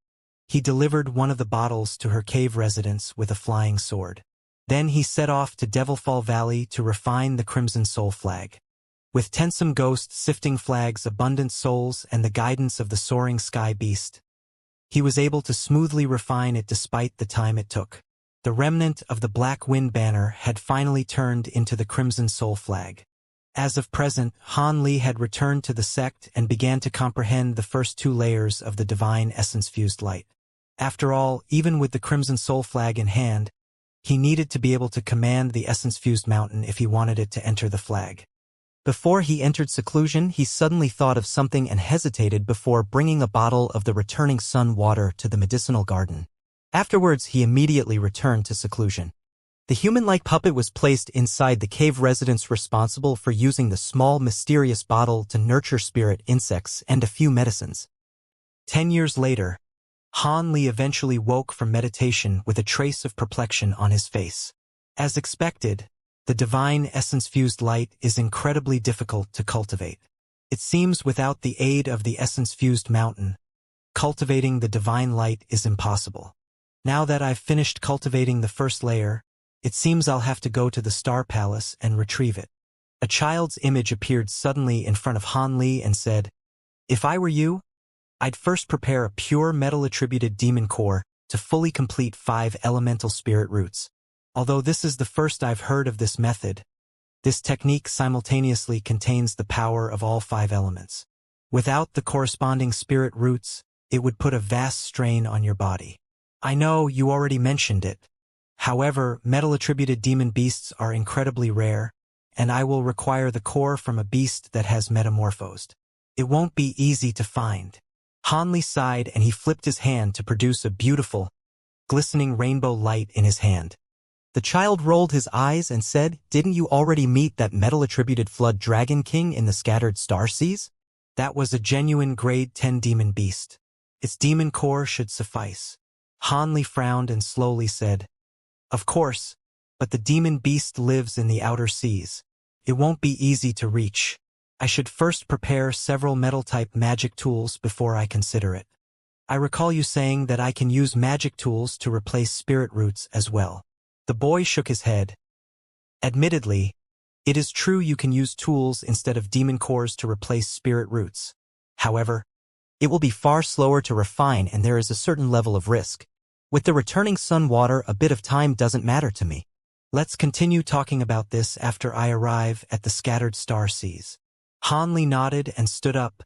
he delivered one of the bottles to her cave residence with a flying sword. Then he set off to Devil Fall Valley to refine the Crimson Soul Flag. With tensome ghosts sifting flags, abundant souls, and the guidance of the soaring sky beast, he was able to smoothly refine it despite the time it took. The remnant of the Black Wind banner had finally turned into the Crimson Soul Flag. As of present, Han Li had returned to the sect and began to comprehend the first 2 layers of the divine essence-fused light. After all, even with the Crimson Soul Flag in hand, he needed to be able to command the essence-fused mountain if he wanted it to enter the flag. Before he entered seclusion, he suddenly thought of something and hesitated before bringing a bottle of the returning sun water to the medicinal garden. Afterwards, he immediately returned to seclusion. The human-like puppet was placed inside the cave residence responsible for using the small, mysterious bottle to nurture spirit insects and a few medicines. 10 years later, Han Li eventually woke from meditation with a trace of perplexion on his face. As expected, the divine essence-fused light is incredibly difficult to cultivate. It seems without the aid of the essence-fused mountain, cultivating the divine light is impossible. Now that I've finished cultivating the first layer, it seems I'll have to go to the Star Palace and retrieve it. A child's image appeared suddenly in front of Han Li and said, "If I were you, I'd first prepare a pure metal-attributed demon core to fully complete 5 elemental spirit roots. Although this is the first I've heard of this method, this technique simultaneously contains the power of all 5 elements. Without the corresponding spirit roots, it would put a vast strain on your body. I know you already mentioned it. However, metal-attributed demon beasts are incredibly rare, and I will require the core from a beast that has metamorphosed. It won't be easy to find." Han Li sighed and he flipped his hand to produce a beautiful, glistening rainbow light in his hand. The child rolled his eyes and said, "Didn't you already meet that metal-attributed flood dragon king in the scattered star seas? That was a genuine grade 10 demon beast. Its demon core should suffice." Han Li frowned and slowly said, "Of course, but the demon beast lives in the outer seas. It won't be easy to reach. I should first prepare several metal-type magic tools before I consider it. I recall you saying that I can use magic tools to replace spirit roots as well." The boy shook his head. "Admittedly, it is true you can use tools instead of demon cores to replace spirit roots. However, it will be far slower to refine and there is a certain level of risk. With the returning sun water, a bit of time doesn't matter to me. Let's continue talking about this after I arrive at the scattered star seas." Han Li nodded and stood up,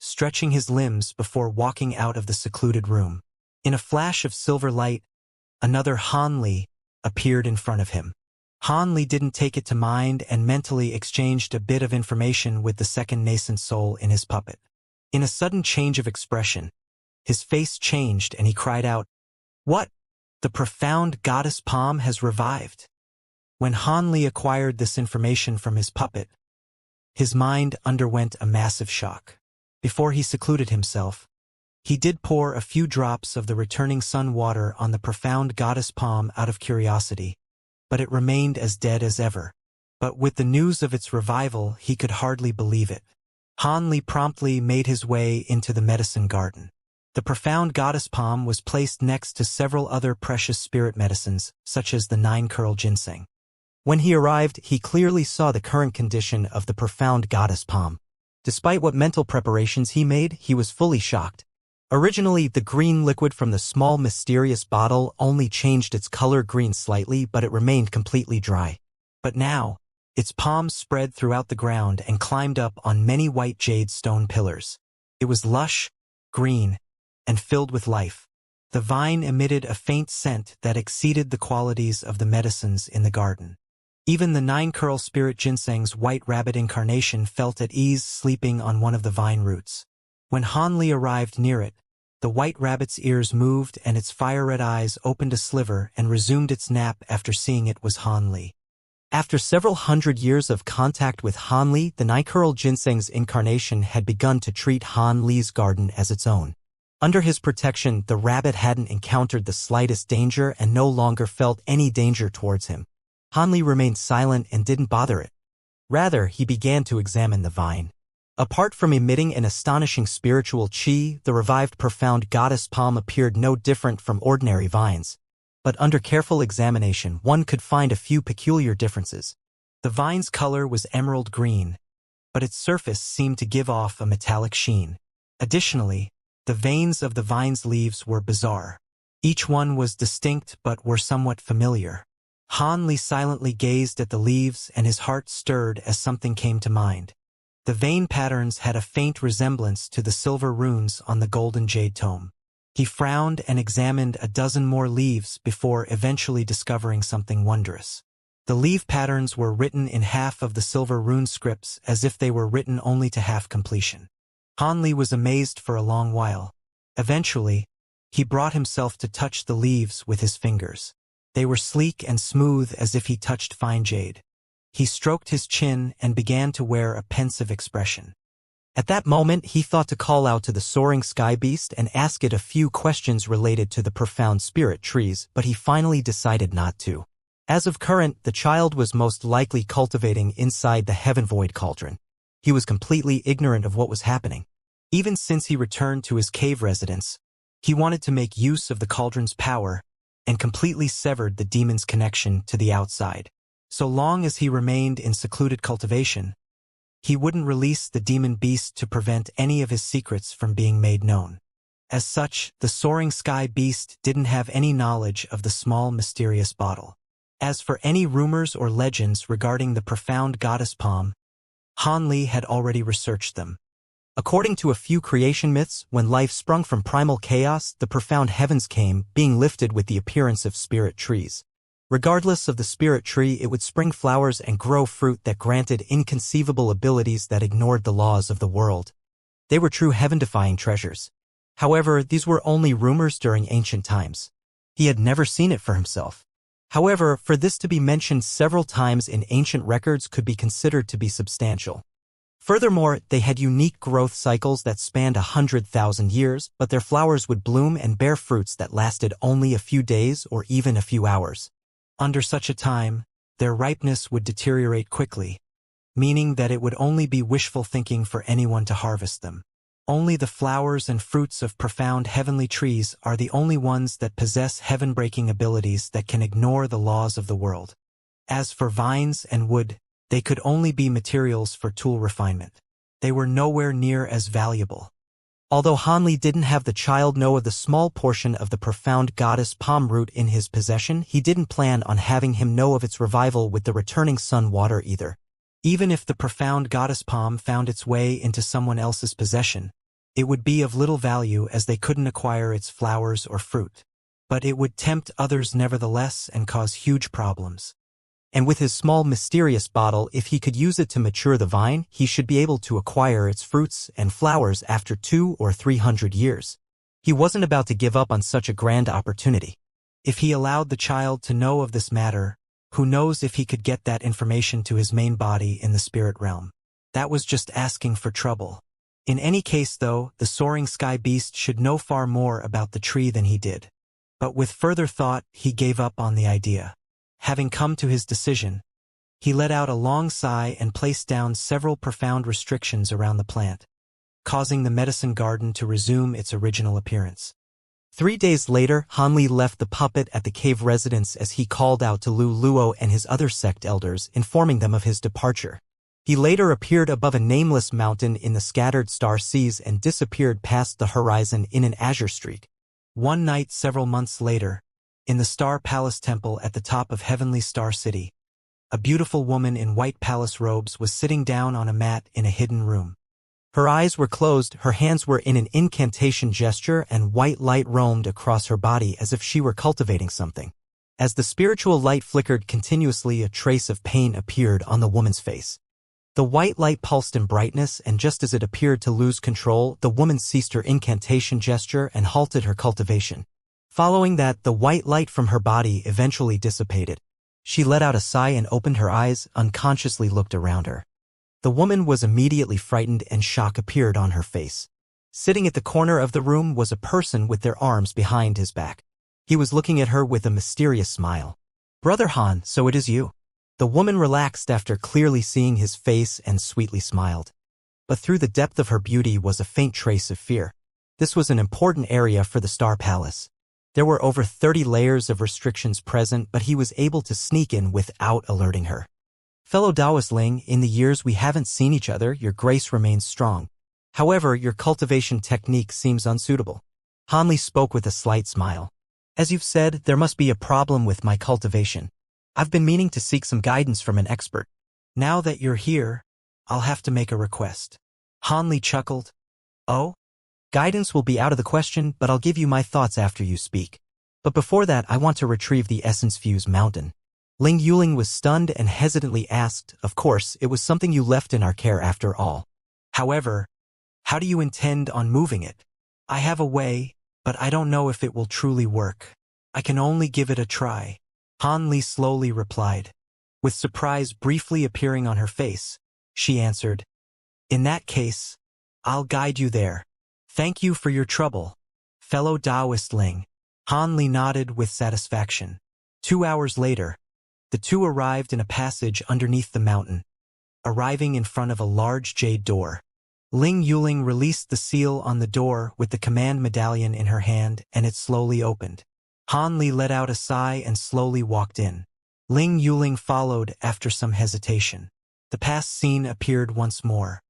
stretching his limbs before walking out of the secluded room. In a flash of silver light, another Han Li appeared in front of him. Han Li didn't take it to mind and mentally exchanged a bit of information with the second nascent soul in his puppet. In a sudden change of expression, his face changed and he cried out, "What? The profound goddess palm has revived." When Han Li acquired this information from his puppet, his mind underwent a massive shock. Before he secluded himself, he did pour a few drops of the returning sun water on the profound goddess palm out of curiosity, but it remained as dead as ever. But with the news of its revival, he could hardly believe it. Han Li promptly made his way into the medicine garden. The profound goddess palm was placed next to several other precious spirit medicines, such as the 9-curl ginseng. When he arrived, he clearly saw the current condition of the profound goddess palm. Despite what mental preparations he made, he was fully shocked. Originally, the green liquid from the small mysterious bottle only changed its color green slightly, but it remained completely dry. But now, its palms spread throughout the ground and climbed up on many white jade stone pillars. It was lush, green, and filled with life. The vine emitted a faint scent that exceeded the qualities of the medicines in the garden. Even the 9-curl spirit ginseng's white rabbit incarnation felt at ease sleeping on one of the vine roots. When Han Li arrived near it, the white rabbit's ears moved and its fire-red eyes opened a sliver and resumed its nap after seeing it was Han Li. After several hundred years of contact with Han Li, the 9-curl ginseng's incarnation had begun to treat Han Li's garden as its own. Under his protection, the rabbit hadn't encountered the slightest danger and no longer felt any danger towards him. Han Li remained silent and didn't bother it. Rather, he began to examine the vine. Apart from emitting an astonishing spiritual qi, the revived profound goddess palm appeared no different from ordinary vines. But under careful examination, one could find a few peculiar differences. The vine's color was emerald green, but its surface seemed to give off a metallic sheen. Additionally, the veins of the vine's leaves were bizarre. Each one was distinct but were somewhat familiar. Han Li silently gazed at the leaves and his heart stirred as something came to mind. The vein patterns had a faint resemblance to the silver runes on the golden jade tome. He frowned and examined a dozen more leaves before eventually discovering something wondrous. The leaf patterns were written in half of the silver rune scripts as if they were written only to half completion. Han Li was amazed for a long while. Eventually, he brought himself to touch the leaves with his fingers. They were sleek and smooth as if he touched fine jade. He stroked his chin and began to wear a pensive expression. At that moment, he thought to call out to the soaring sky beast and ask it a few questions related to the profound spirit trees, but he finally decided not to. As of current, the child was most likely cultivating inside the heaven void cauldron. He was completely ignorant of what was happening. Even since he returned to his cave residence, he wanted to make use of the cauldron's power and completely severed the demon's connection to the outside. So long as he remained in secluded cultivation, he wouldn't release the demon beast to prevent any of his secrets from being made known. As such, the soaring sky beast didn't have any knowledge of the small mysterious bottle. As for any rumors or legends regarding the profound goddess palm, Han Li had already researched them. According to a few creation myths, when life sprung from primal chaos, the profound heavens came, being lifted with the appearance of spirit trees. Regardless of the spirit tree, it would spring flowers and grow fruit that granted inconceivable abilities that ignored the laws of the world. They were true heaven-defying treasures. However, these were only rumors during ancient times. He had never seen it for himself. However, for this to be mentioned several times in ancient records could be considered to be substantial. Furthermore, they had unique growth cycles that spanned 100,000 years, but their flowers would bloom and bear fruits that lasted only a few days or even a few hours. Under such a time, their ripeness would deteriorate quickly, meaning that it would only be wishful thinking for anyone to harvest them. Only the flowers and fruits of profound heavenly trees are the only ones that possess heaven-breaking abilities that can ignore the laws of the world. As for vines and wood, they could only be materials for tool refinement. They were nowhere near as valuable. Although Han Li didn't have the child know of the small portion of the profound goddess palm root in his possession, he didn't plan on having him know of its revival with the returning sun water either. Even if the profound goddess palm found its way into someone else's possession, it would be of little value as they couldn't acquire its flowers or fruit. But it would tempt others nevertheless and cause huge problems. And with his small mysterious bottle, if he could use it to mature the vine, he should be able to acquire its fruits and flowers after 200 or 300 years. He wasn't about to give up on such a grand opportunity. If he allowed the child to know of this matter, who knows if he could get that information to his main body in the spirit realm. That was just asking for trouble. In any case though, the soaring sky beast should know far more about the tree than he did. But with further thought, he gave up on the idea. Having come to his decision, he let out a long sigh and placed down several profound restrictions around the plant, causing the medicine garden to resume its original appearance. 3 days later, Han Li left the puppet at the cave residence as he called out to Lu Luo and his other sect elders, informing them of his departure. He later appeared above a nameless mountain in the scattered star seas and disappeared past the horizon in an azure streak. One night several months later, in the Star Palace Temple at the top of Heavenly Star City, a beautiful woman in white palace robes was sitting down on a mat in a hidden room. Her eyes were closed, her hands were in an incantation gesture, and white light roamed across her body as if she were cultivating something. As the spiritual light flickered continuously, a trace of pain appeared on the woman's face. The white light pulsed in brightness, and just as it appeared to lose control, the woman ceased her incantation gesture and halted her cultivation. Following that, the white light from her body eventually dissipated. She let out a sigh and opened her eyes, unconsciously looked around her. The woman was immediately frightened and shock appeared on her face. Sitting at the corner of the room was a person with their arms behind his back. He was looking at her with a mysterious smile. "Brother Han, so it is you." The woman relaxed after clearly seeing his face and sweetly smiled. But through the depth of her beauty was a faint trace of fear. This was an important area for the Star Palace. There were over 30 layers of restrictions present, but he was able to sneak in without alerting her. "Fellow Taoist Ling, in the years we haven't seen each other, your grace remains strong. However, your cultivation technique seems unsuitable." Han Li spoke with a slight smile. "As you've said, there must be a problem with my cultivation. I've been meaning to seek some guidance from an expert. Now that you're here, I'll have to make a request." Han Li chuckled. "Oh? Guidance will be out of the question, but I'll give you my thoughts after you speak. But before that, I want to retrieve the Essence Fuse Mountain." Ling Yuling was stunned and hesitantly asked, "Of course, it was something you left in our care after all. However, how do you intend on moving it?" "I have a way, but I don't know if it will truly work. I can only give it a try," Han Li slowly replied. With surprise briefly appearing on her face, she answered, "In that case, I'll guide you there. Thank you for your trouble, fellow Taoist Ling." Han Li nodded with satisfaction. 2 hours later, the two arrived in a passage underneath the mountain, arriving in front of a large jade door. Ling Yuling released the seal on the door with the command medallion in her hand, and it slowly opened. Han Li let out a sigh and slowly walked in. Ling Yuling followed after some hesitation. The past scene appeared once more.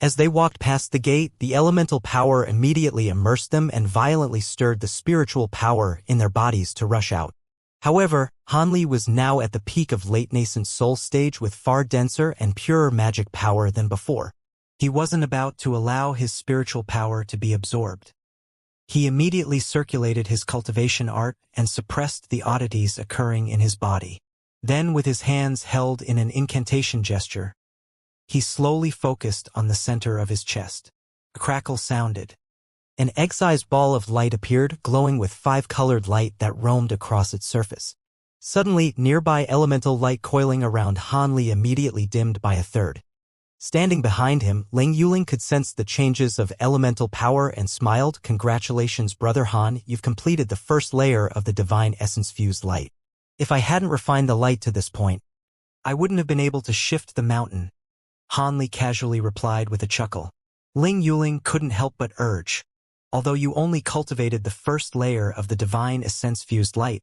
As they walked past the gate, the elemental power immediately immersed them and violently stirred the spiritual power in their bodies to rush out. However, Han Li was now at the peak of late nascent soul stage with far denser and purer magic power than before. He wasn't about to allow his spiritual power to be absorbed. He immediately circulated his cultivation art and suppressed the oddities occurring in his body. Then, with his hands held in an incantation gesture, he slowly focused on the center of his chest. A crackle sounded. An egg-sized ball of light appeared, glowing with 5-colored light that roamed across its surface. Suddenly, nearby elemental light coiling around Han Li immediately dimmed by a third. Standing behind him, Ling Yuling could sense the changes of elemental power and smiled. "Congratulations, Brother Han, you've completed the first layer of the divine essence-fused light. If I hadn't refined the light to this point, I wouldn't have been able to shift the mountain," Han Li casually replied with a chuckle. Ling Yuling couldn't help but urge, "Although you only cultivated the first layer of the divine essence-fused light,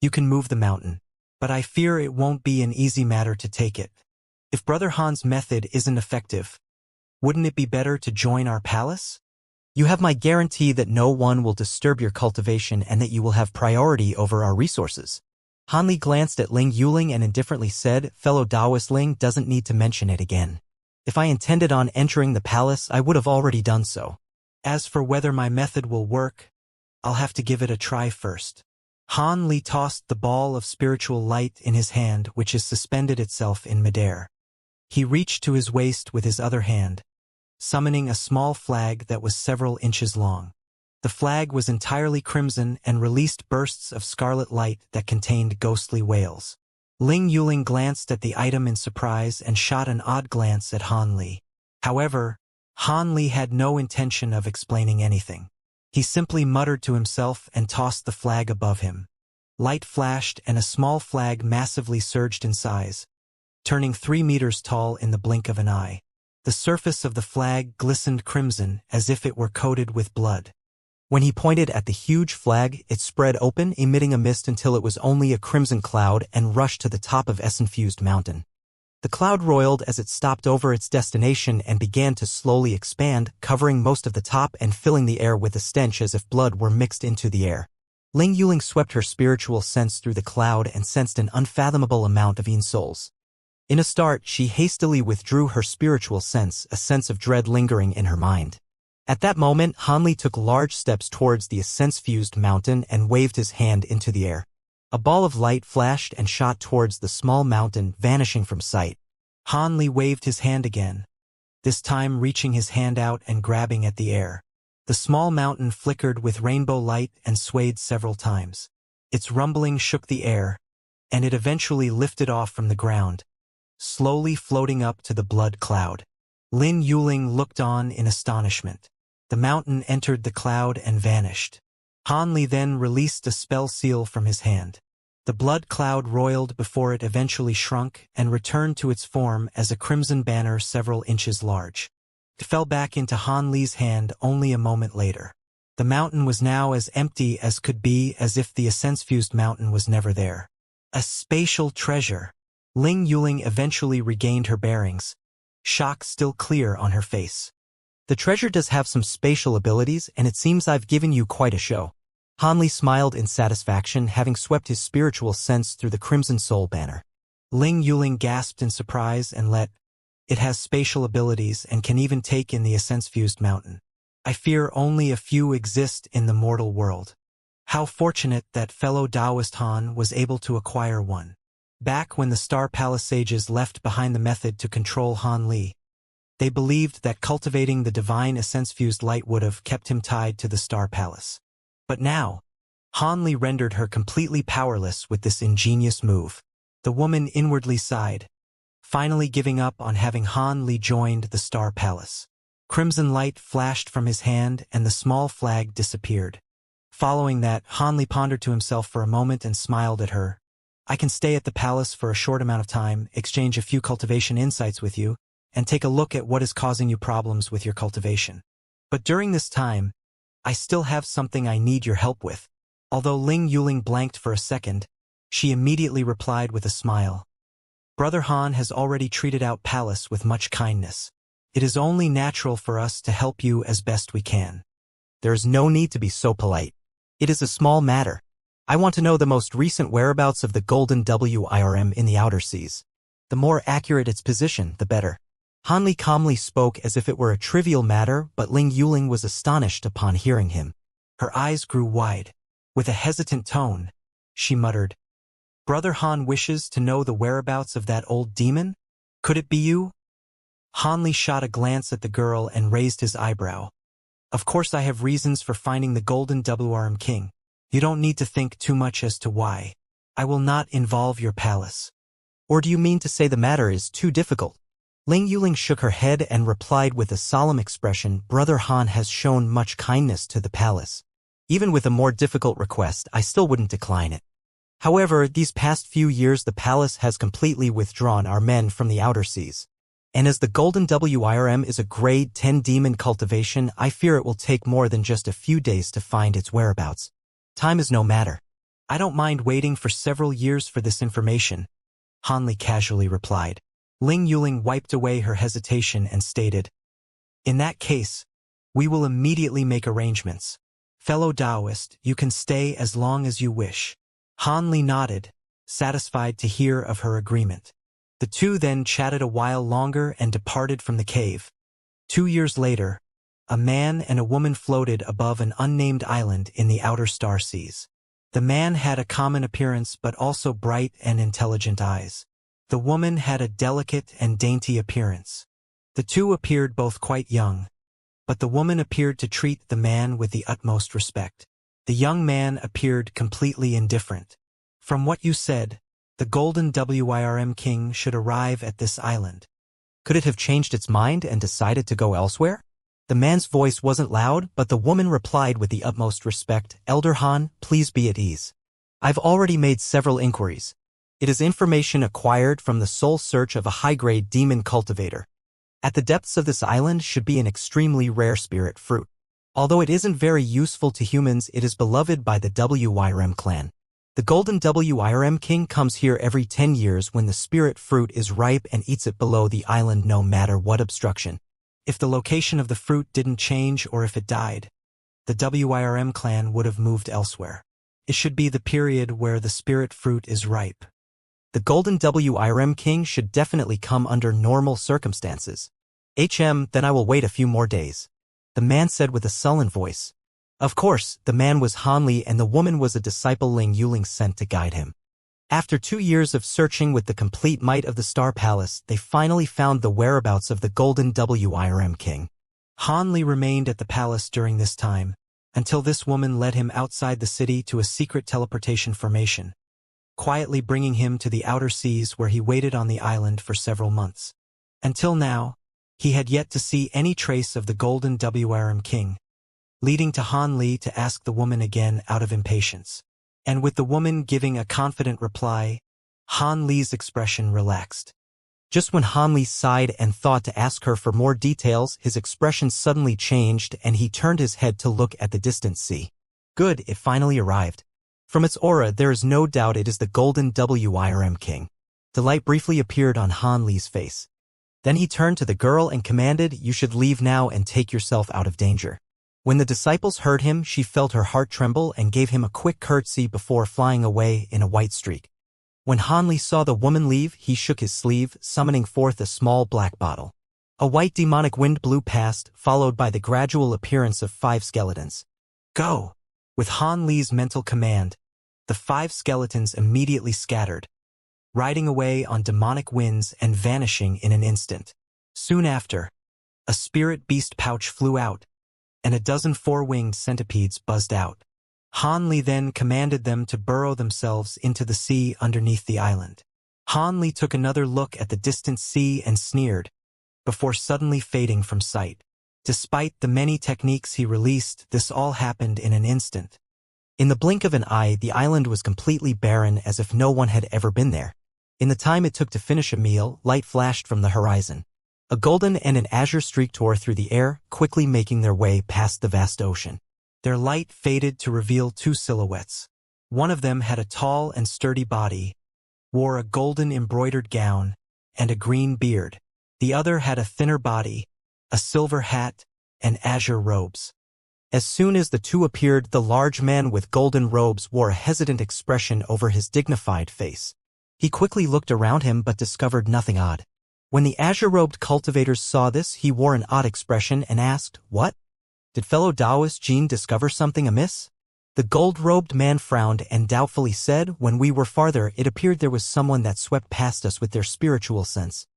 you can move the mountain. But I fear it won't be an easy matter to take it. If Brother Han's method isn't effective, wouldn't it be better to join our palace? You have my guarantee that no one will disturb your cultivation and that you will have priority over our resources." Han Li glanced at Ling Yuling and indifferently said, "Fellow Taoist Ling doesn't need to mention it again. If I intended on entering the palace, I would have already done so. As for whether my method will work, I'll have to give it a try first." Han Li tossed the ball of spiritual light in his hand, which is suspended itself in midair. He reached to his waist with his other hand, summoning a small flag that was several inches long. The flag was entirely crimson and released bursts of scarlet light that contained ghostly wails. Ling Yuling glanced at the item in surprise and shot an odd glance at Han Li. However, Han Li had no intention of explaining anything. He simply muttered to himself and tossed the flag above him. Light flashed and a small flag massively surged in size, turning 3 meters tall in the blink of an eye. The surface of the flag glistened crimson as if it were coated with blood. When he pointed at the huge flag, it spread open, emitting a mist until it was only a crimson cloud and rushed to the top of Essence-fused mountain. The cloud roiled as it stopped over its destination and began to slowly expand, covering most of the top and filling the air with a stench as if blood were mixed into the air. Ling Yuling swept her spiritual sense through the cloud and sensed an unfathomable amount of souls. In a start, she hastily withdrew her spiritual sense, a sense of dread lingering in her mind. At that moment, Han Li took large steps towards the essence-fused mountain and waved his hand into the air. A ball of light flashed and shot towards the small mountain, vanishing from sight. Han Li waved his hand again, this time reaching his hand out and grabbing at the air. The small mountain flickered with rainbow light and swayed several times. Its rumbling shook the air, and it eventually lifted off from the ground, slowly floating up to the blood cloud. Lin Yuling looked on in astonishment. The mountain entered the cloud and vanished. Han Li then released a spell seal from his hand. The blood cloud roiled before it eventually shrunk and returned to its form as a crimson banner several inches large. It fell back into Han Li's hand only a moment later. The mountain was now as empty as could be, as if the essence-fused mountain was never there. A spatial treasure. Ling Yuling eventually regained her bearings, shock still clear on her face. "The treasure does have some spatial abilities, and it seems I've given you quite a show." Han Li smiled in satisfaction, having swept his spiritual sense through the Crimson Soul banner. Ling Yuling gasped in surprise and "It has spatial abilities and can even take in the essence-fused mountain. I fear only a few exist in the mortal world. How fortunate that fellow Taoist Han was able to acquire one." Back when the Star Palace sages left behind the method to control Han Li, they believed that cultivating the divine essence-fused light would have kept him tied to the Star Palace. But now, Han Li rendered her completely powerless with this ingenious move. The woman inwardly sighed, finally giving up on having Han Li joined the Star Palace. Crimson light flashed from his hand and the small flag disappeared. Following that, Han Li pondered to himself for a moment and smiled at her. I can stay at the palace for a short amount of time, exchange a few cultivation insights with you, and take a look at what is causing you problems with your cultivation. But during this time, I still have something I need your help with. Although Ling Yuling blanked for a second, she immediately replied with a smile. Brother Han has already treated our palace with much kindness. It is only natural for us to help you as best we can. There is no need to be so polite. It is a small matter. I want to know the most recent whereabouts of the golden WIRM in the outer seas. The more accurate its position, the better. Han Li calmly spoke as if it were a trivial matter, but Ling Yuling was astonished upon hearing him. Her eyes grew wide. With a hesitant tone, she muttered, Brother Han wishes to know the whereabouts of that old demon? Could it be you? Han Li shot a glance at the girl and raised his eyebrow. Of course I have reasons for finding the golden WRM king. You don't need to think too much as to why. I will not involve your palace. Or do you mean to say the matter is too difficult? Ling Yuling shook her head and replied with a solemn expression, Brother Han has shown much kindness to the palace. Even with a more difficult request, I still wouldn't decline it. However, these past few years the palace has completely withdrawn our men from the outer seas. And as the golden WIRM is a grade 10 demon cultivation, I fear it will take more than just a few days to find its whereabouts. Time is no matter. I don't mind waiting for several years for this information, Han Li casually replied. Ling Yuling wiped away her hesitation and stated, In that case, we will immediately make arrangements. Fellow Taoist, you can stay as long as you wish. Han Li nodded, satisfied to hear of her agreement. The two then chatted a while longer and departed from the cave. 2 years later, a man and a woman floated above an unnamed island in the outer star seas. The man had a common appearance but also bright and intelligent eyes. The woman had a delicate and dainty appearance. The two appeared both quite young, but the woman appeared to treat the man with the utmost respect. The young man appeared completely indifferent. From what you said, the golden WIRM king should arrive at this island. Could it have changed its mind and decided to go elsewhere? The man's voice wasn't loud, but the woman replied with the utmost respect, Elder Han, please be at ease. I've already made several inquiries. It is information acquired from the sole search of a high-grade demon cultivator. At the depths of this island should be an extremely rare spirit fruit. Although it isn't very useful to humans, it is beloved by the WIRM clan. The golden WIRM king comes here every 10 years when the spirit fruit is ripe and eats it below the island no matter what obstruction. If the location of the fruit didn't change or if it died, the WIRM clan would have moved elsewhere. It should be the period where the spirit fruit is ripe. The golden WIRM king should definitely come under normal circumstances. Then I will wait a few more days, the man said with a sullen voice. Of course, the man was Han Li and the woman was a disciple Ling Yuling sent to guide him. After 2 years of searching with the complete might of the Star Palace, they finally found the whereabouts of the golden WIRM king. Han Li remained at the palace during this time, until this woman led him outside the city to a secret teleportation formation, quietly bringing him to the outer seas where he waited on the island for several months. Until now, he had yet to see any trace of the golden WIRM king, leading to Han Li to ask the woman again out of impatience. And with the woman giving a confident reply, Han Li's expression relaxed. Just when Han Li sighed and thought to ask her for more details, his expression suddenly changed and he turned his head to look at the distant sea. Good, it finally arrived. From its aura, there is no doubt it is the golden WIRM king. The light briefly appeared on Han Li's face. Then he turned to the girl and commanded, You should leave now and take yourself out of danger. When the disciples heard him, she felt her heart tremble and gave him a quick curtsy before flying away in a white streak. When Han Li saw the woman leave, he shook his sleeve, summoning forth a small black bottle. A white demonic wind blew past, followed by the gradual appearance of 5 skeletons. Go! With Han Li's mental command, the 5 skeletons immediately scattered, riding away on demonic winds and vanishing in an instant. Soon after, a spirit beast pouch flew out, and a dozen four-winged centipedes buzzed out. Han Li then commanded them to burrow themselves into the sea underneath the island. Han Li took another look at the distant sea and sneered, before suddenly fading from sight. Despite the many techniques he released, this all happened in an instant. In the blink of an eye, the island was completely barren, as if no one had ever been there. In the time it took to finish a meal, light flashed from the horizon. A golden and an azure streak tore through the air, quickly making their way past the vast ocean. Their light faded to reveal two silhouettes. One of them had a tall and sturdy body, wore a golden embroidered gown, and a green beard. The other had a thinner body, a silver hat, and azure robes. As soon as the two appeared, the large man with golden robes wore a hesitant expression over his dignified face. He quickly looked around him but discovered nothing odd. When the azure-robed cultivators saw this, he wore an odd expression and asked, "What? Did fellow Taoist Jean discover something amiss?" The gold-robed man frowned and doubtfully said, "When we were farther, it appeared there was someone that swept past us with their spiritual sense.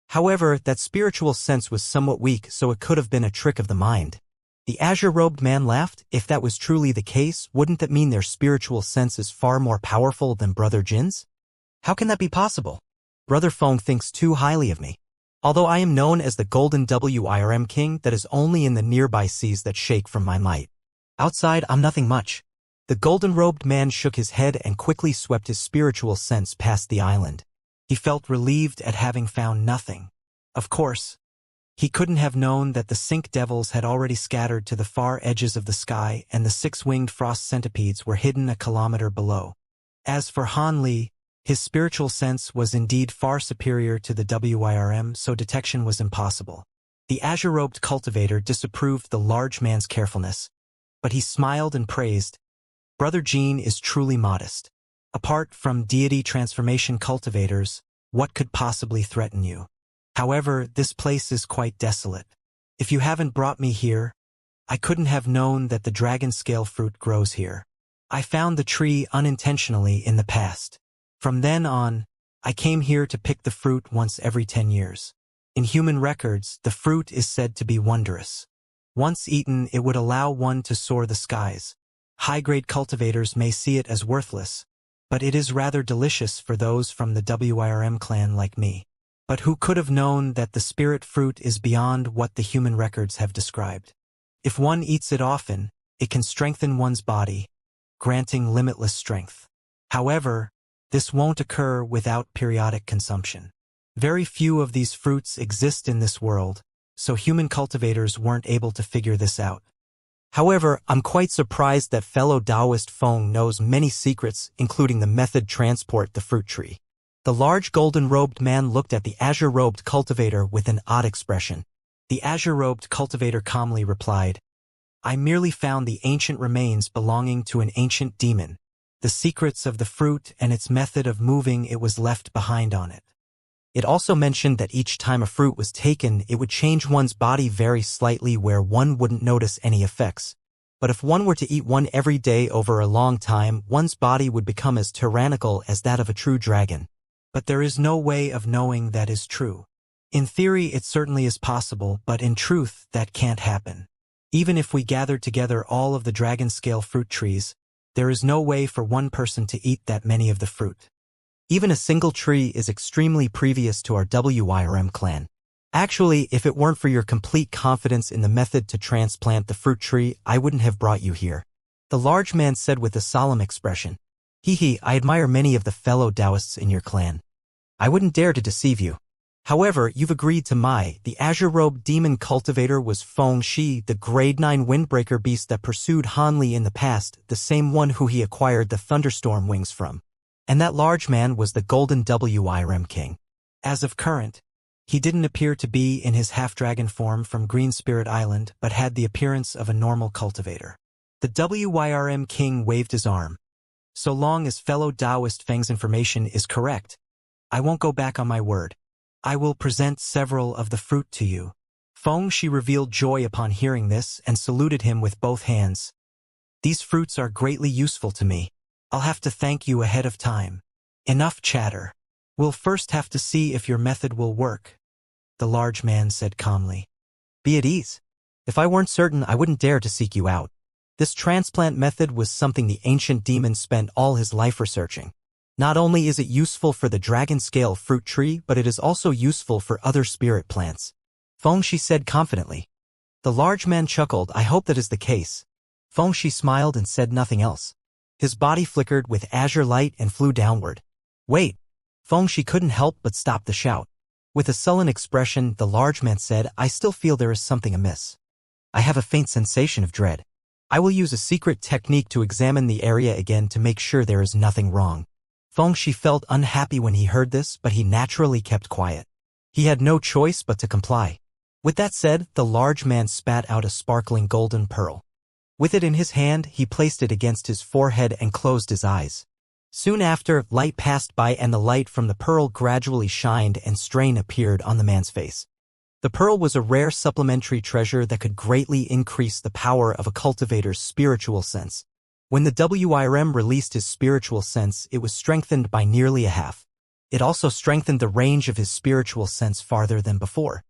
However, that spiritual sense was somewhat weak, so it could have been a trick of the mind." The azure-robed man laughed. "If that was truly the case, wouldn't that mean their spiritual sense is far more powerful than Brother Jin's? How can that be possible? Brother Feng thinks too highly of me. Although I am known as the Golden Wirm King, that is only in the nearby seas that shake from my might. Outside, I'm nothing much." The golden-robed man shook his head and quickly swept his spiritual sense past the island. He felt relieved at having found nothing. Of course, he couldn't have known that the sink devils had already scattered to the far edges of the sky and the six-winged frost centipedes were hidden a kilometer below. As for Han Li, his spiritual sense was indeed far superior to the WIRM, so detection was impossible. The azure-robed cultivator disapproved the large man's carefulness, but he smiled and praised, "Brother Jean is truly modest. Apart from deity transformation cultivators, what could possibly threaten you? However, this place is quite desolate. If you haven't brought me here, I couldn't have known that the dragon scale fruit grows here. I found the tree unintentionally in the past. From then on, I came here to pick the fruit once every 10 years. In human records, the fruit is said to be wondrous. Once eaten, it would allow one to soar the skies. High-grade cultivators may see it as worthless, but it is rather delicious for those from the WIRM clan like me. But who could have known that the spirit fruit is beyond what the human records have described? If one eats it often, it can strengthen one's body, granting limitless strength. However, this won't occur without periodic consumption. Very few of these fruits exist in this world, so human cultivators weren't able to figure this out. However, I'm quite surprised that fellow Taoist Feng knows many secrets, including the method transport the fruit tree." The large golden-robed man looked at the azure-robed cultivator with an odd expression. The azure-robed cultivator calmly replied, "I merely found the ancient remains belonging to an ancient demon. The secrets of the fruit and its method of moving it was left behind on it. It also mentioned that each time a fruit was taken, it would change one's body very slightly where one wouldn't notice any effects. But if one were to eat one every day over a long time, one's body would become as tyrannical as that of a true dragon. But there is no way of knowing that is true. In theory, it certainly is possible, but in truth, that can't happen. Even if we gathered together all of the dragon-scale fruit trees, there is no way for one person to eat that many of the fruit. Even a single tree is extremely previous to our WIRM clan. Actually, if it weren't for your complete confidence in the method to transplant the fruit tree, I wouldn't have brought you here." The large man said with a solemn expression, I admire many of the fellow Taoists in your clan. I wouldn't dare to deceive you. However, you've agreed to the azure-robed demon cultivator was Feng Shi, the grade 9 windbreaker beast that pursued Han Li in the past, the same one who he acquired the thunderstorm wings from. And that large man was the golden WIRM king. As of current, he didn't appear to be in his half-dragon form from Green Spirit Island, but had the appearance of a normal cultivator. The WIRM king waved his arm. "So long as fellow Taoist Feng's information is correct, I won't go back on my word. I will present several of the fruit to you." Feng Shi revealed joy upon hearing this and saluted him with both hands. "These fruits are greatly useful to me. I'll have to thank you ahead of time. Enough chatter. We'll first have to see if your method will work, the large man said calmly. Be at ease. If I weren't certain, I wouldn't dare to seek you out. This transplant method was something the ancient demon spent all his life researching. Not only is it useful for the dragon-scale fruit tree, but it is also useful for other spirit plants. Fengshi said confidently. The large man chuckled. I hope that is the case. Fengshi smiled and said nothing else. His body flickered with azure light and flew downward. Wait! Fengshi couldn't help but stop the shout. With a sullen expression, the large man said, I still feel there is something amiss. I have a faint sensation of dread. I will use a secret technique to examine the area again to make sure there is nothing wrong. Fengshi felt unhappy when he heard this, but he naturally kept quiet. He had no choice but to comply. With that said, the large man spat out a sparkling golden pearl. With it in his hand, he placed it against his forehead and closed his eyes. Soon after, light passed by and the light from the pearl gradually shined and strain appeared on the man's face. The pearl was a rare supplementary treasure that could greatly increase the power of a cultivator's spiritual sense. When the WIRM released his spiritual sense, it was strengthened by nearly a half. It also strengthened the range of his spiritual sense farther than before.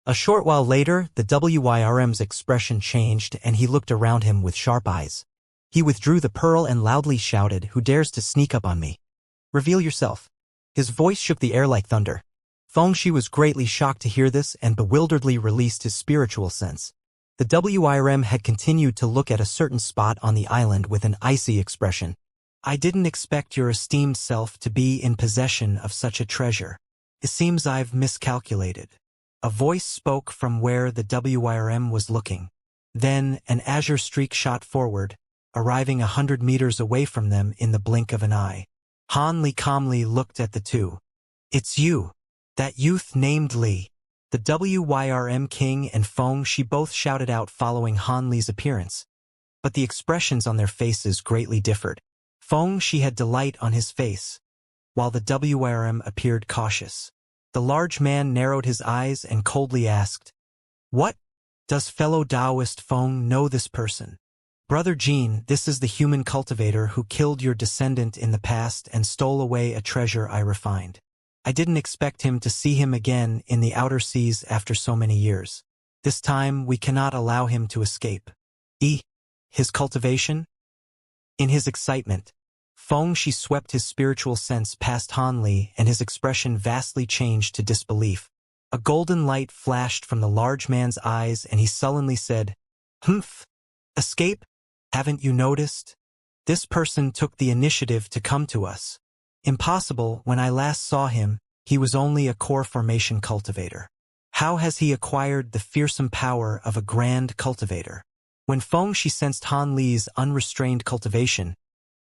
A short while later, the WIRM's expression changed and he looked around him with sharp eyes. He withdrew the pearl and loudly shouted, Who dares to sneak up on me? Reveal yourself. His voice shook the air like thunder. Fengshi was greatly shocked to hear this and bewilderedly released his spiritual sense. The WIRM had continued to look at a certain spot on the island with an icy expression. I didn't expect your esteemed self to be in possession of such a treasure. It seems I've miscalculated. A voice spoke from where the WIRM was looking. Then an azure streak shot forward, arriving 100 meters away from them in the blink of an eye. Han Li calmly looked at the two. It's you. That youth named Li. The WIRM king and Fengshi both shouted out following Han Li's appearance. But the expressions on their faces greatly differed. Fengshi had delight on his face, while the WIRM appeared cautious. The large man narrowed his eyes and coldly asked, What? Does fellow Taoist Feng know this person? Brother Jean, this is the human cultivator who killed your descendant in the past and stole away a treasure I refined. I didn't expect him to see him again in the outer seas after so many years. This time we cannot allow him to escape. His cultivation? In his excitement, Fengshi swept his spiritual sense past Han Li and his expression vastly changed to disbelief. A golden light flashed from the large man's eyes and he sullenly said, Humph! Escape? Haven't you noticed? This person took the initiative to come to us. Impossible, when I last saw him, he was only a core formation cultivator. How has he acquired the fearsome power of a grand cultivator? When Fengshi sensed Han Li's unrestrained cultivation,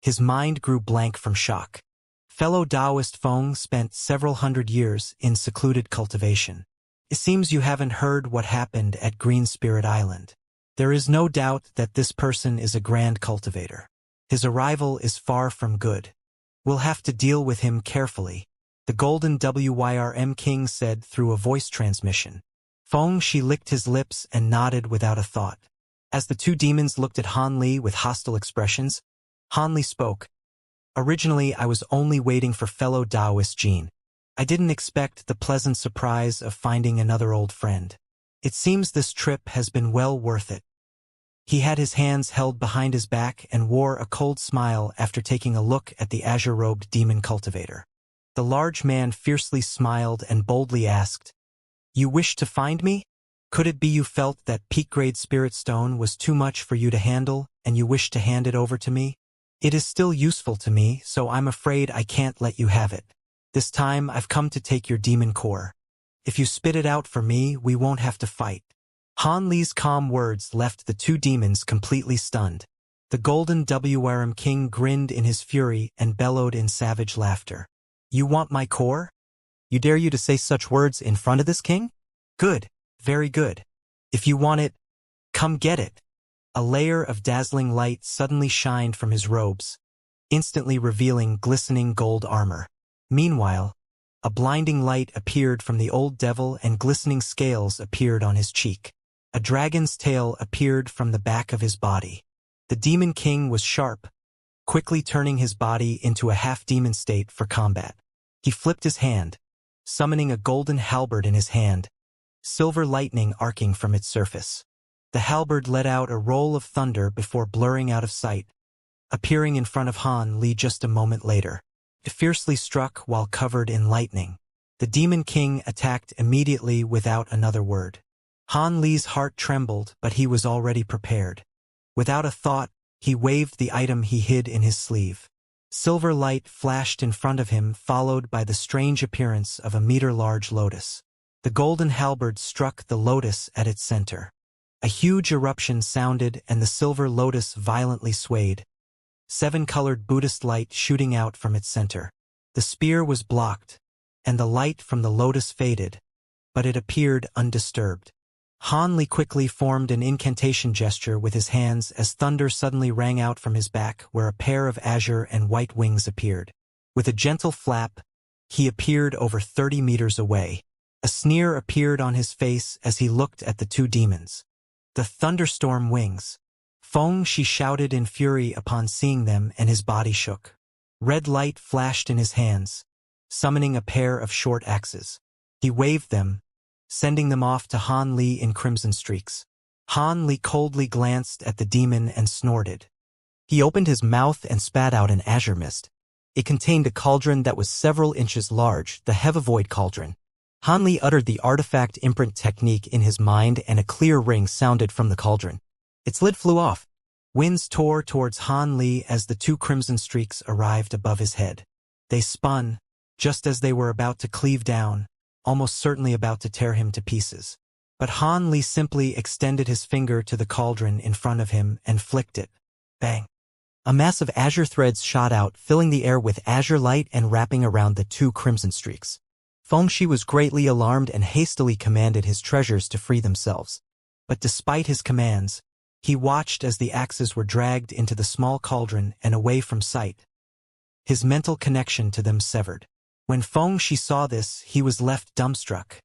his mind grew blank from shock. Fellow Taoist Feng spent several hundred years in secluded cultivation. It seems you haven't heard what happened at Green Spirit Island. There is no doubt that this person is a grand cultivator. His arrival is far from good. We'll have to deal with him carefully, the golden WIRM king said through a voice transmission. Fengshi licked his lips and nodded without a thought. As the two demons looked at Han Li with hostile expressions, Han Li spoke. Originally, I was only waiting for fellow Taoist Jean. I didn't expect the pleasant surprise of finding another old friend. It seems this trip has been well worth it. He had his hands held behind his back and wore a cold smile after taking a look at the azure-robed demon cultivator. The large man fiercely smiled and boldly asked, You wish to find me? Could it be you felt that peak-grade spirit stone was too much for you to handle and you wish to hand it over to me? It is still useful to me, so I'm afraid I can't let you have it. This time I've come to take your demon core. If you spit it out for me, we won't have to fight. Han Li's calm words left the two demons completely stunned. The golden WIRM king grinned in his fury and bellowed in savage laughter. You want my core? You dare you to say such words in front of this king? Good, very good. If you want it, come get it. A layer of dazzling light suddenly shined from his robes, instantly revealing glistening gold armor. Meanwhile, a blinding light appeared from the old devil and glistening scales appeared on his cheek. A dragon's tail appeared from the back of his body. The demon king was sharp, quickly turning his body into a half-demon state for combat. He flipped his hand, summoning a golden halberd in his hand, silver lightning arcing from its surface. The halberd let out a roll of thunder before blurring out of sight, appearing in front of Han Li just a moment later. It fiercely struck while covered in lightning. The Demon King attacked immediately without another word. Han Li's heart trembled, but he was already prepared. Without a thought, he waved the item he hid in his sleeve. Silver light flashed in front of him, followed by the strange appearance of a meter-large lotus. The golden halberd struck the lotus at its center. A huge eruption sounded and the silver lotus violently swayed, 7-colored Buddhist light shooting out from its center. The spear was blocked, and the light from the lotus faded, but it appeared undisturbed. Han Li quickly formed an incantation gesture with his hands as thunder suddenly rang out from his back where a pair of azure and white wings appeared. With a gentle flap, he appeared over 30 meters away. A sneer appeared on his face as he looked at the two demons. The thunderstorm wings. Feng Shi shouted in fury upon seeing them, and his body shook. Red light flashed in his hands, summoning a pair of short axes. He waved them, sending them off to Han Li in crimson streaks. Han Li coldly glanced at the demon and snorted. He opened his mouth and spat out an azure mist. It contained a cauldron that was several inches large, the Heavavoid cauldron. Han Li uttered the artifact imprint technique in his mind, and a clear ring sounded from the cauldron. Its lid flew off. Winds tore towards Han Li as the two crimson streaks arrived above his head. They spun, just as they were about to cleave down, almost certainly about to tear him to pieces. But Han Li simply extended his finger to the cauldron in front of him and flicked it. Bang! A mass of azure threads shot out, filling the air with azure light and wrapping around the two crimson streaks. Feng Shi was greatly alarmed and hastily commanded his treasures to free themselves. But despite his commands, he watched as the axes were dragged into the small cauldron and away from sight, his mental connection to them severed. When Feng Shi saw this, he was left dumbstruck.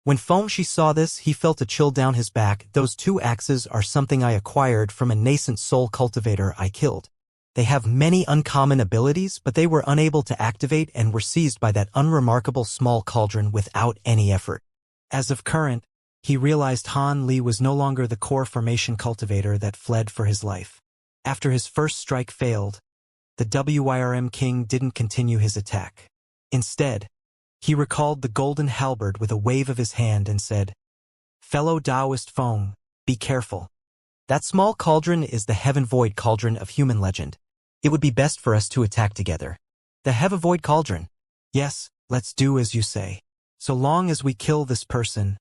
When Feng Shi saw this, he felt a chill down his back. Those two axes are something I acquired from a nascent soul cultivator I killed. They have many uncommon abilities, but they were unable to activate and were seized by that unremarkable small cauldron without any effort. As of current, he realized Han Li was no longer the core formation cultivator that fled for his life. After his first strike failed, the WIRM King didn't continue his attack. Instead, he recalled the golden halberd with a wave of his hand and said, "Fellow Taoist Feng, be careful. That small cauldron is the Heavenvoid cauldron of human legend. It would be best for us to attack together." "The Heavenvoid cauldron?" "Yes, let's do as you say. So long as we kill this person,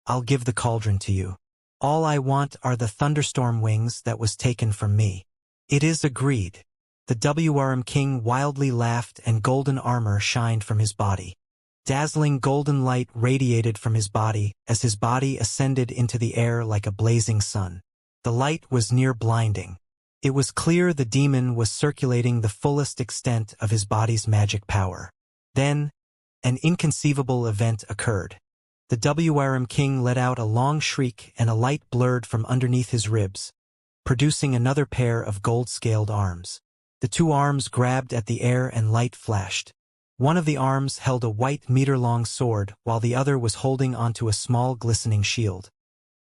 I'll give the cauldron to you. All I want are the thunderstorm wings that was taken from me." "It is agreed." The WRM King wildly laughed and golden armor shined from his body. Dazzling golden light radiated from his body as his body ascended into the air like a blazing sun. The light was near blinding. It was clear the demon was circulating the fullest extent of his body's magic power. Then, an inconceivable event occurred. The WRM King let out a long shriek and a light blurred from underneath his ribs, producing another pair of gold-scaled arms. The two arms grabbed at the air and light flashed. One of the arms held a white meter-long sword, while the other was holding onto a small glistening shield.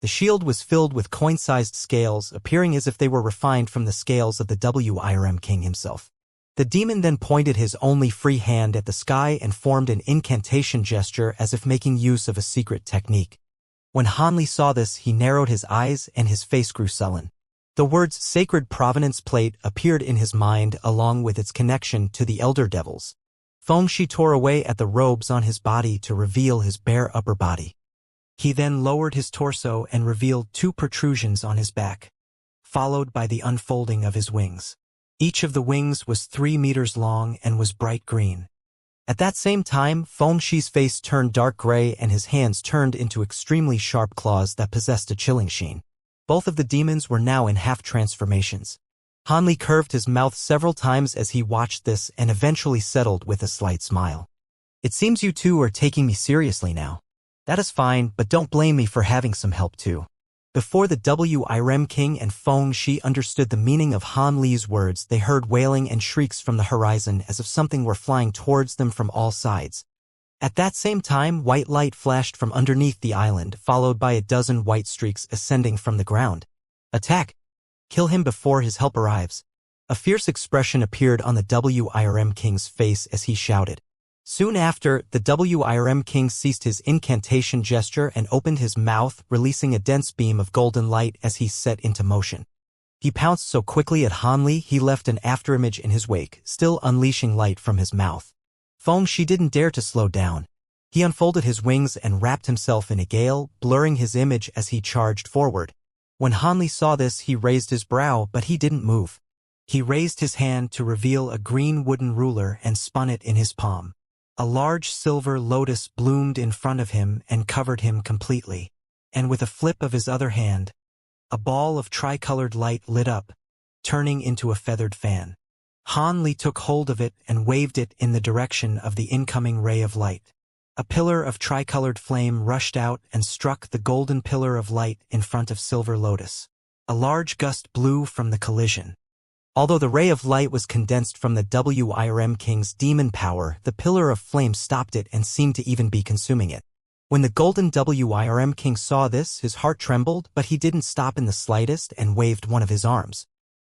The shield was filled with coin-sized scales, appearing as if they were refined from the scales of the WIRM King himself. The demon then pointed his only free hand at the sky and formed an incantation gesture as if making use of a secret technique. When Han Li saw this, he narrowed his eyes and his face grew sullen. The words Sacred Provenance Plate appeared in his mind along with its connection to the Elder Devils. Feng Shi tore away at the robes on his body to reveal his bare upper body. He then lowered his torso and revealed two protrusions on his back, followed by the unfolding of his wings. Each of the wings was 3 meters long and was bright green. At that same time, Feng Shi's face turned dark gray and his hands turned into extremely sharp claws that possessed a chilling sheen. Both of the demons were now in half-transformations. Han Li curved his mouth several times as he watched this and eventually settled with a slight smile. "It seems you two are taking me seriously now. That is fine, but don't blame me for having some help too. Before the Wirem King and Feng Shi understood the meaning of Han Li's words, they heard wailing and shrieks from the horizon as if something were flying towards them from all sides. At that same time, white light flashed from underneath the island, followed by a dozen white streaks ascending from the ground. Attack! Kill him before his help arrives. A fierce expression appeared on the Wirem King's face as he shouted. Soon after, the Wirem King ceased his incantation gesture and opened his mouth, releasing a dense beam of golden light as he set into motion. He pounced so quickly at Han Li he left an afterimage in his wake, still unleashing light from his mouth. Feng Shi didn't dare to slow down. He unfolded his wings and wrapped himself in a gale, blurring his image as he charged forward. When Han Li saw this, he raised his brow, but he didn't move. He raised his hand to reveal a green wooden ruler and spun it in his palm. A large silver lotus bloomed in front of him and covered him completely. And with a flip of his other hand, a ball of tricolored light lit up, turning into a feathered fan. Han Li took hold of it and waved it in the direction of the incoming ray of light. A pillar of tricolored flame rushed out and struck the golden pillar of light in front of Silver Lotus. A large gust blew from the collision. Although the ray of light was condensed from the Wirem King's demon power, the pillar of flame stopped it and seemed to even be consuming it. When the golden Wirem King saw this, his heart trembled, but he didn't stop in the slightest and waved one of his arms.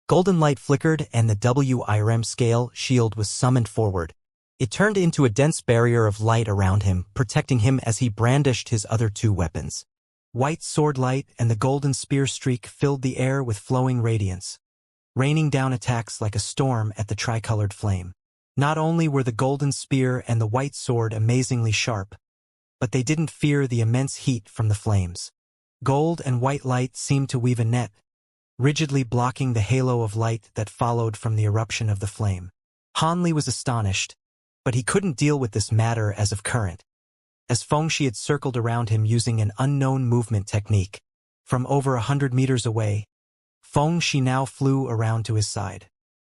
Golden light flickered and the Wirem scale shield was summoned forward. It turned into a dense barrier of light around him, protecting him as he brandished his other two weapons. White sword light and the golden spear streak filled the air with flowing radiance, raining down attacks like a storm at the tricolored flame. Not only were the golden spear and the white sword amazingly sharp, but they didn't fear the immense heat from the flames. Gold and white light seemed to weave a net, rigidly blocking the halo of light that followed from the eruption of the flame. Han Li was astonished, but he couldn't deal with this matter as of current, as Feng Shi had circled around him using an unknown movement technique. From over 100 meters away, Feng Shi now flew around to his side.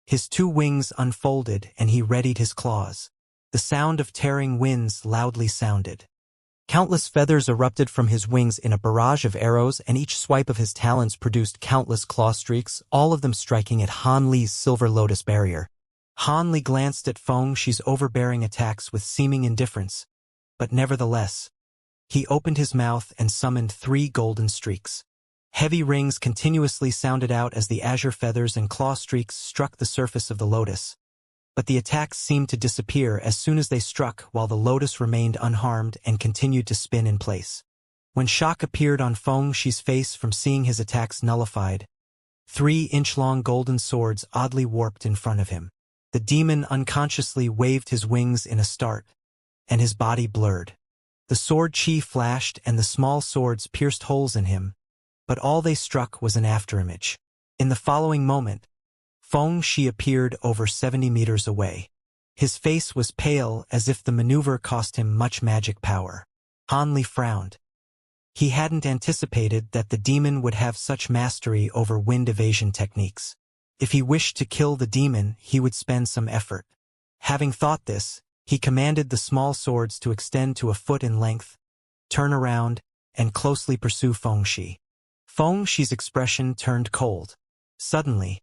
His two wings unfolded and he readied his claws. The sound of tearing winds loudly sounded. Countless feathers erupted from his wings in a barrage of arrows, and each swipe of his talons produced countless claw streaks, all of them striking at Han Li's Silver Lotus barrier. Han Li glanced at Feng Shi's overbearing attacks with seeming indifference, but nevertheless, he opened his mouth and summoned 3 golden streaks. Heavy rings continuously sounded out as the azure feathers and claw streaks struck the surface of the lotus. But the attacks seemed to disappear as soon as they struck, while the lotus remained unharmed and continued to spin in place. When shock appeared on Feng Shi's face from seeing his attacks nullified, 3-inch-long golden swords oddly warped in front of him. The demon unconsciously waved his wings in a start, and his body blurred. The sword chi flashed and the small swords pierced holes in him, but all they struck was an afterimage. In the following moment, Feng Shi appeared over 70 meters away. His face was pale as if the maneuver cost him much magic power. Han Li frowned. He hadn't anticipated that the demon would have such mastery over wind evasion techniques. If he wished to kill the demon, he would spend some effort. Having thought this, he commanded the small swords to extend to a foot in length, turn around, and closely pursue Feng Shi. Feng Shi's expression turned cold. Suddenly,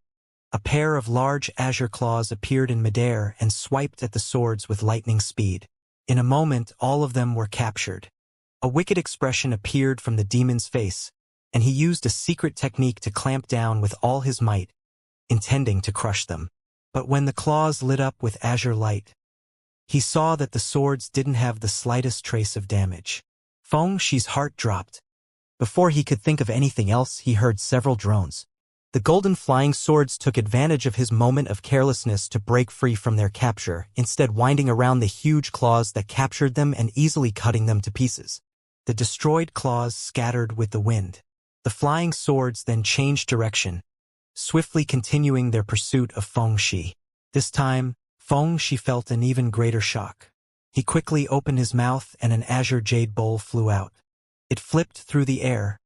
a pair of large azure claws appeared in midair and swiped at the swords with lightning speed. In a moment, all of them were captured. A wicked expression appeared from the demon's face, and he used a secret technique to clamp down with all his might, intending to crush them. But when the claws lit up with azure light, he saw that the swords didn't have the slightest trace of damage. Feng Shi's heart dropped. Before he could think of anything else, he heard several drones. The golden flying swords took advantage of his moment of carelessness to break free from their capture, instead winding around the huge claws that captured them and easily cutting them to pieces. The destroyed claws scattered with the wind. The flying swords then changed direction, swiftly continuing their pursuit of Feng Shi. This time, Feng Shi felt an even greater shock. He quickly opened his mouth and an azure jade bowl flew out. It flipped through the air,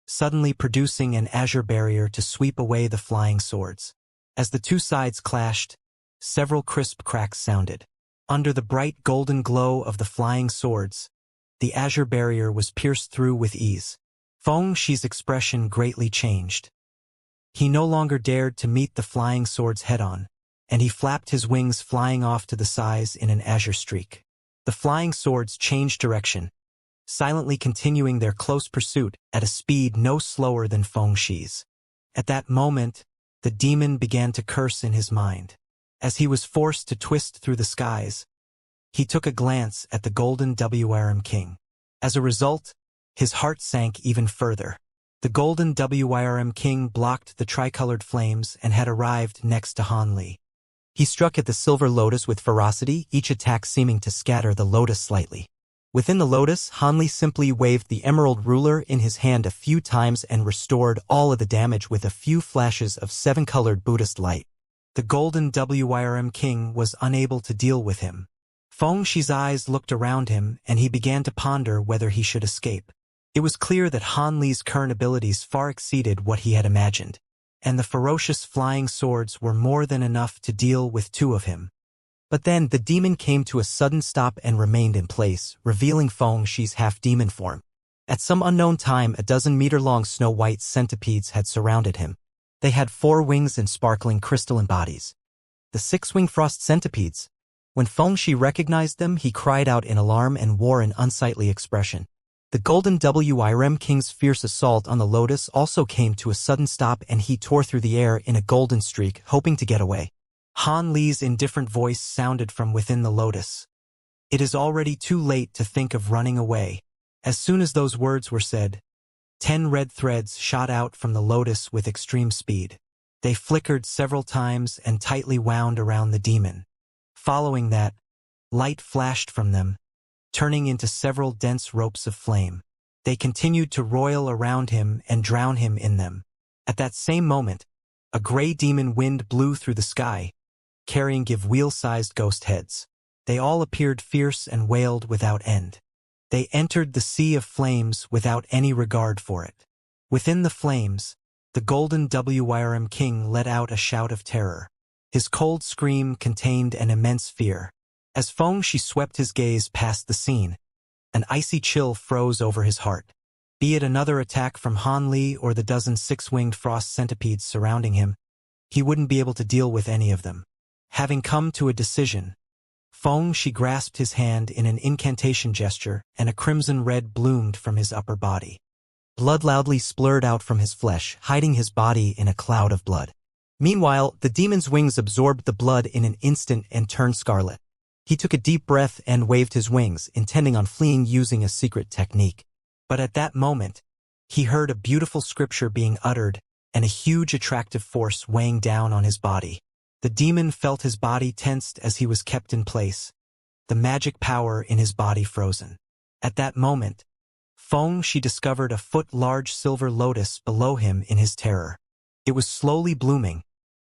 suddenly producing an azure barrier to sweep away the flying swords. As the two sides clashed, several crisp cracks sounded. Under the bright golden glow of the flying swords, the azure barrier was pierced through with ease. Feng Shi's expression greatly changed. He no longer dared to meet the flying swords head-on, and he flapped his wings flying off to the sides in an azure streak. The flying swords changed direction, silently continuing their close pursuit at a speed no slower than Feng Shi's. At that moment, the demon began to curse in his mind. As he was forced to twist through the skies, he took a glance at the golden WRM king. As a result, his heart sank even further. The golden WRM king blocked the tricolored flames and had arrived next to Han Li. He struck at the silver lotus with ferocity, each attack seeming to scatter the lotus slightly. Within the lotus, Han Li simply waved the emerald ruler in his hand a few times and restored all of the damage with a few flashes of seven-colored Buddhist light. The golden WRM king was unable to deal with him. Feng Shi's eyes looked around him, and he began to ponder whether he should escape. It was clear that Han Li's current abilities far exceeded what he had imagined, and the ferocious flying swords were more than enough to deal with two of him. But then the demon came to a sudden stop and remained in place, revealing Feng Shi's half-demon form. At some unknown time, a dozen-meter-long snow-white centipedes had surrounded him. They had 4 wings and sparkling crystalline bodies. The 6-winged frost centipedes. When Feng Shi recognized them, he cried out in alarm and wore an unsightly expression. The golden WRM king's fierce assault on the lotus also came to a sudden stop, and he tore through the air in a golden streak, hoping to get away. Han Li's indifferent voice sounded from within the lotus. "It is already too late to think of running away." As soon as those words were said, 10 red threads shot out from the lotus with extreme speed. They flickered several times and tightly wound around the demon. Following that, light flashed from them, turning into several dense ropes of flame. They continued to roil around him and drown him in them. At that same moment, a gray demon wind blew through the sky, carrying wheel-sized ghost heads. They all appeared fierce and wailed without end. They entered the sea of flames without any regard for it. Within the flames, the golden WRM king let out a shout of terror. His cold scream contained an immense fear. As Feng Shi swept his gaze past the scene, an icy chill froze over his heart. Be it another attack from Han Li or the dozen 6-winged frost centipedes surrounding him, he wouldn't be able to deal with any of them. Having come to a decision, Feng Shi grasped his hand in an incantation gesture, and a crimson red bloomed from his upper body. Blood loudly splurted out from his flesh, hiding his body in a cloud of blood. Meanwhile, the demon's wings absorbed the blood in an instant and turned scarlet. He took a deep breath and waved his wings, intending on fleeing using a secret technique. But at that moment, he heard a beautiful scripture being uttered and a huge attractive force weighing down on his body. The demon felt his body tensed as he was kept in place, the magic power in his body frozen. At that moment, Feng Shi discovered a foot-large silver lotus below him in his terror. It was slowly blooming,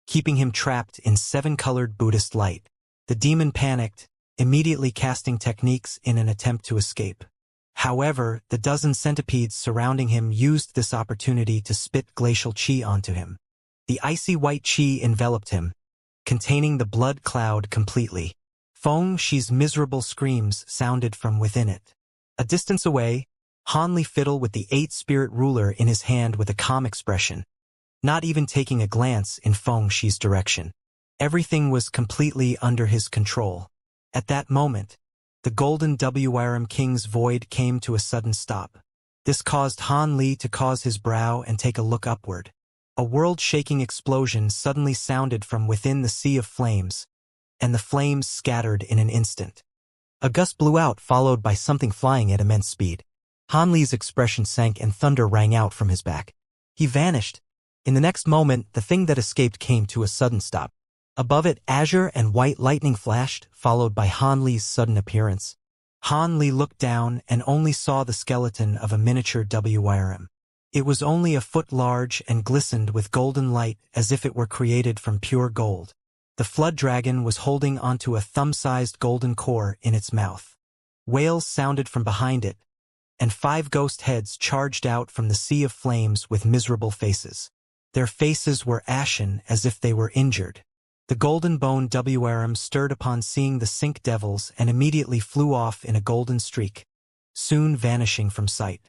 keeping him trapped in 7-colored Buddhist light. The demon panicked, immediately casting techniques in an attempt to escape. However, the dozen centipedes surrounding him used this opportunity to spit glacial qi onto him. The icy white qi enveloped him, containing the blood cloud completely. Feng Shi's miserable screams sounded from within it. A distance away, Han Li fiddled with the 8-spirit ruler in his hand with a calm expression, not even taking a glance in Feng Shi's direction. Everything was completely under his control. At that moment, the golden WRM king's void came to a sudden stop. This caused Han Li to cause his brow and take a look upward. A world-shaking explosion suddenly sounded from within the sea of flames, and the flames scattered in an instant. A gust blew out, followed by something flying at immense speed. Han Li's expression sank and thunder rang out from his back. He vanished. In the next moment, the thing that escaped came to a sudden stop. Above it, azure and white lightning flashed, followed by Han Li's sudden appearance. Han Li looked down and only saw the skeleton of a miniature WRM. It was only a foot large and glistened with golden light as if it were created from pure gold. The flood dragon was holding onto a thumb-sized golden core in its mouth. Wails sounded from behind it, and 5 ghost heads charged out from the sea of flames with miserable faces. Their faces were ashen as if they were injured. The golden bone WRM stirred upon seeing the sink devils and immediately flew off in a golden streak, soon vanishing from sight.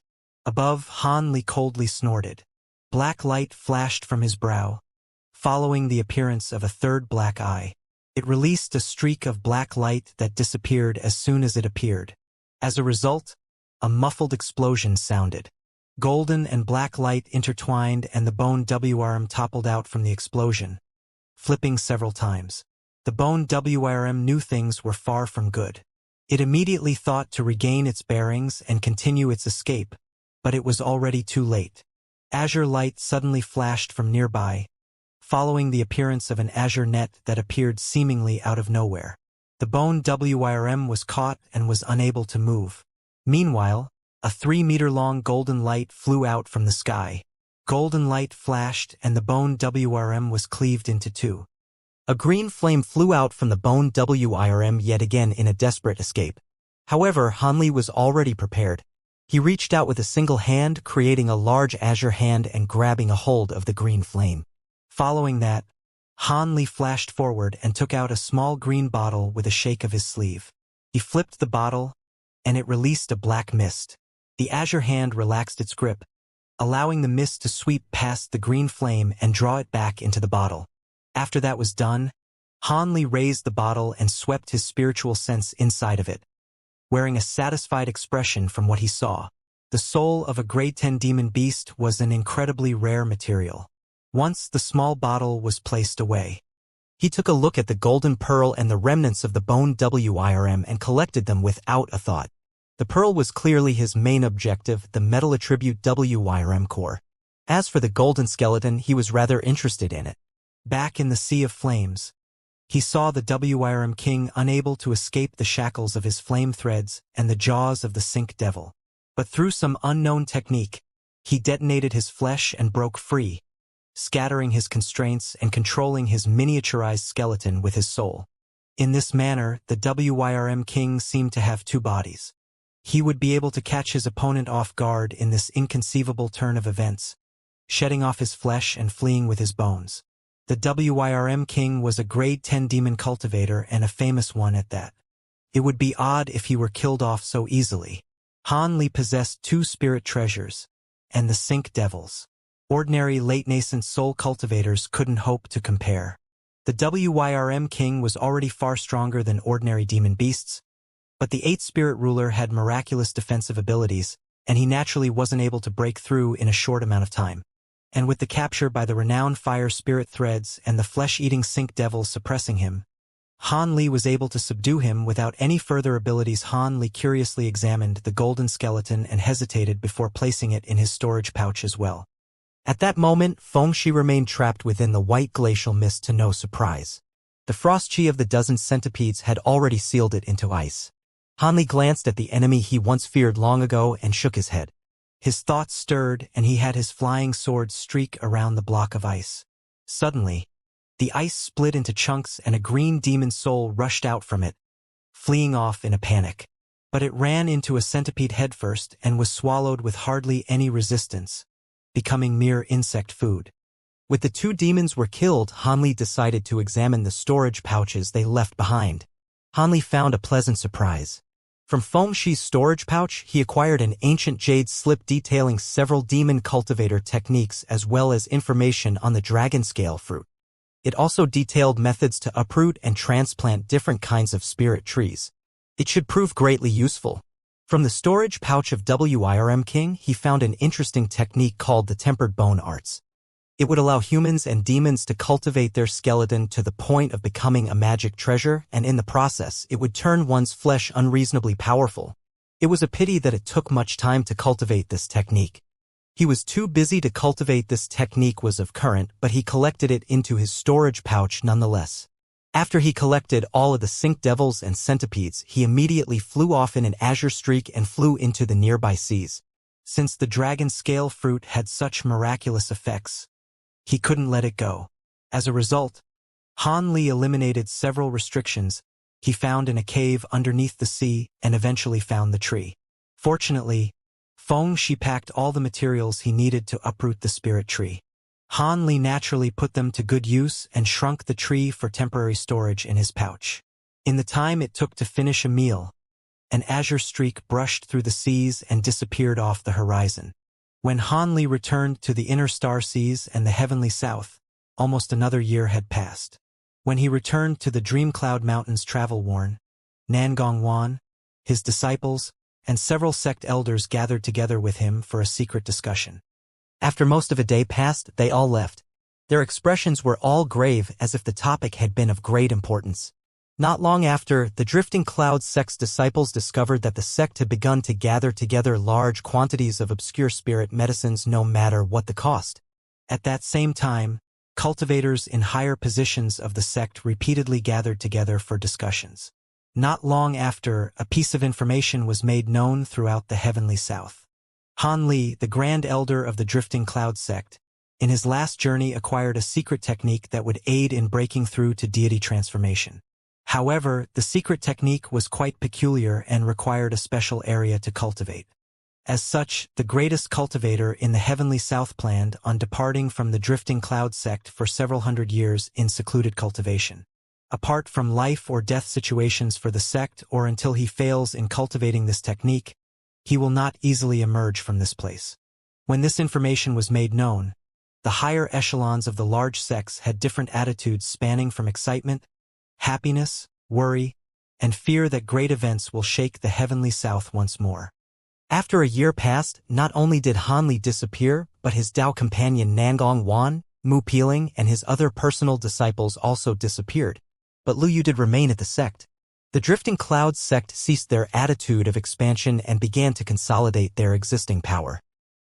Above, Han Li coldly snorted. Black light flashed from his brow, following the appearance of a third black eye. It released a streak of black light that disappeared as soon as it appeared. As a result, a muffled explosion sounded. Golden and black light intertwined and the bone WRM toppled out from the explosion, flipping several times. The bone WRM knew things were far from good. It immediately thought to regain its bearings and continue its escape, but it was already too late. Azure light suddenly flashed from nearby, following the appearance of an azure net that appeared seemingly out of nowhere. The bone WRM was caught and was unable to move. Meanwhile, a 3-meter-long golden light flew out from the sky. Golden light flashed and the bone WRM was cleaved into two. A green flame flew out from the bone WRM yet again in a desperate escape. However, Han Li was already prepared. He reached out with a single hand, creating a large azure hand and grabbing a hold of the green flame. Following that, Han Li flashed forward and took out a small green bottle with a shake of his sleeve. He flipped the bottle, and it released a black mist. The azure hand relaxed its grip, allowing the mist to sweep past the green flame and draw it back into the bottle. After that was done, Han Li raised the bottle and swept his spiritual sense inside of it, wearing a satisfied expression from what he saw. The soul of a grade 10 demon beast was an incredibly rare material. Once the small bottle was placed away, he took a look at the golden pearl and the remnants of the bone WIRM and collected them without a thought. The pearl was clearly his main objective, the metal attribute WIRM core. As for the golden skeleton, he was rather interested in it. Back in the Sea of Flames, he saw the WIRM king unable to escape the shackles of his flame threads and the jaws of the sink devil. But through some unknown technique, he detonated his flesh and broke free, scattering his constraints and controlling his miniaturized skeleton with his soul. In this manner, the WIRM king seemed to have two bodies. He would be able to catch his opponent off guard in this inconceivable turn of events, shedding off his flesh and fleeing with his bones. The WIRM king was a grade 10 demon cultivator and a famous one at that. It would be odd if he were killed off so easily. Han Li possessed two spirit treasures, and the sink devils. Ordinary late-nascent soul cultivators couldn't hope to compare. The WIRM king was already far stronger than ordinary demon beasts, but the 8th spirit ruler had miraculous defensive abilities, and he naturally wasn't able to break through in a short amount of time. And with the capture by the renowned fire spirit threads and the flesh-eating sink devils suppressing him, Han Li was able to subdue him without any further abilities. Han Li curiously examined the golden skeleton and hesitated before placing it in his storage pouch as well. At that moment, Fengshi remained trapped within the white glacial mist to no surprise. The frost chi of the dozen centipedes had already sealed it into ice. Han Li glanced at the enemy he once feared long ago and shook his head. His thoughts stirred and he had his flying sword streak around the block of ice. Suddenly, the ice split into chunks and a green demon soul rushed out from it, fleeing off in a panic. But it ran into a centipede headfirst and was swallowed with hardly any resistance, becoming mere insect food. With the two demons were killed, Han Li decided to examine the storage pouches they left behind. Han Li found a pleasant surprise. From Fengshi's storage pouch, he acquired an ancient jade slip detailing several demon cultivator techniques as well as information on the dragon scale fruit. It also detailed methods to uproot and transplant different kinds of spirit trees. It should prove greatly useful. From the storage pouch of WIRM King, he found an interesting technique called the tempered bone arts. It would allow humans and demons to cultivate their skeleton to the point of becoming a magic treasure, and in the process, it would turn one's flesh unreasonably powerful. It was a pity that it took much time to cultivate this technique. He was too busy to cultivate this technique was of current, but he collected it into his storage pouch nonetheless. After he collected all of the sink devils and centipedes, he immediately flew off in an azure streak and flew into the nearby seas. Since the dragon scale fruit had such miraculous effects, he couldn't let it go. As a result, Han Li eliminated several restrictions he found in a cave underneath the sea and eventually found the tree. Fortunately, Fengshi packed all the materials he needed to uproot the spirit tree. Han Li naturally put them to good use and shrunk the tree for temporary storage in his pouch. In the time it took to finish a meal, An azure streak brushed through the seas and disappeared off the horizon. When Han Li returned to the inner star seas and the heavenly south, almost another year had passed. When he returned to the Dream Cloud Mountains travel-worn, Nangong Wan, his disciples, and several sect elders gathered together with him for a secret discussion. After most of a day passed, they all left. Their expressions were all grave, as if the topic had been of great importance. Not long after, the Drifting Cloud sect's disciples discovered that the sect had begun to gather together large quantities of obscure spirit medicines no matter what the cost. At that same time, cultivators in higher positions of the sect repeatedly gathered together for discussions. Not long after, a piece of information was made known throughout the heavenly south. Han Li, the Grand Elder of the Drifting Cloud sect, in his last journey acquired a secret technique that would aid in breaking through to deity transformation. However, the secret technique was quite peculiar and required a special area to cultivate. As such, the greatest cultivator in the heavenly south planned on departing from the Drifting Cloud sect for several hundred years in secluded cultivation. Apart from life or death situations for the sect or until he fails in cultivating this technique, he will not easily emerge from this place. When this information was made known, the higher echelons of the large sects had different attitudes spanning from excitement, happiness, worry, and fear that great events will shake the heavenly south once more. After a year passed, not only did Han Li disappear, but his Dao companion Nangong Wan, Mu Peeling, and his other personal disciples also disappeared. But Lu Yu did remain at the sect. The Drifting Cloud sect ceased their attitude of expansion and began to consolidate their existing power.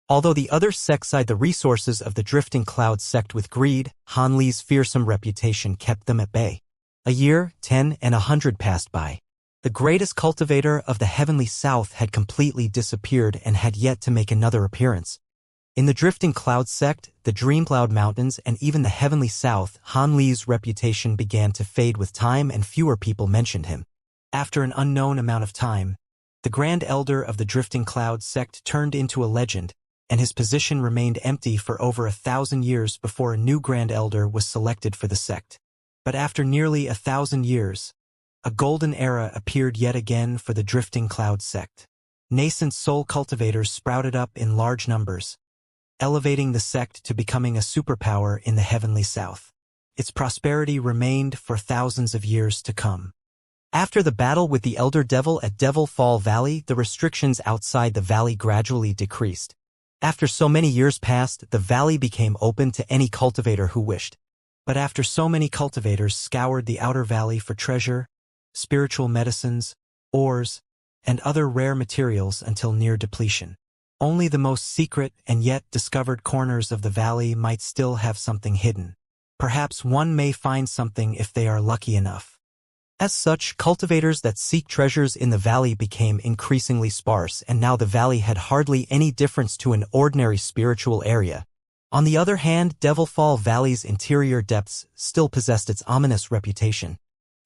Although the other sects eyed the resources of the Drifting Cloud sect with greed, Han Li's fearsome reputation kept them at bay. A year, 10, and 100 passed by. The greatest cultivator of the heavenly south had completely disappeared and had yet to make another appearance. In the Drifting Cloud sect, the Dream Cloud Mountains, and even the heavenly south, Han Li's reputation began to fade with time and fewer people mentioned him. After an unknown amount of time, the Grand Elder of the Drifting Cloud sect turned into a legend, and his position remained empty for over 1,000 years before a new Grand Elder was selected for the sect. But after nearly 1,000 years, a golden era appeared yet again for the Drifting Cloud sect. Nascent soul cultivators sprouted up in large numbers, elevating the sect to becoming a superpower in the heavenly south. Its prosperity remained for thousands of years to come. After the battle with the Elder Devil at Devil Fall Valley, the restrictions outside the valley gradually decreased. After so many years passed, the valley became open to any cultivator who wished. But after so many cultivators scoured the outer valley for treasure, spiritual medicines, ores, and other rare materials until near depletion, only the most secret and yet discovered corners of the valley might still have something hidden. Perhaps one may find something if they are lucky enough. As such, cultivators that seek treasures in the valley became increasingly sparse, and now the valley had hardly any difference to an ordinary spiritual area. On the other hand, Devil Fall Valley's interior depths still possessed its ominous reputation.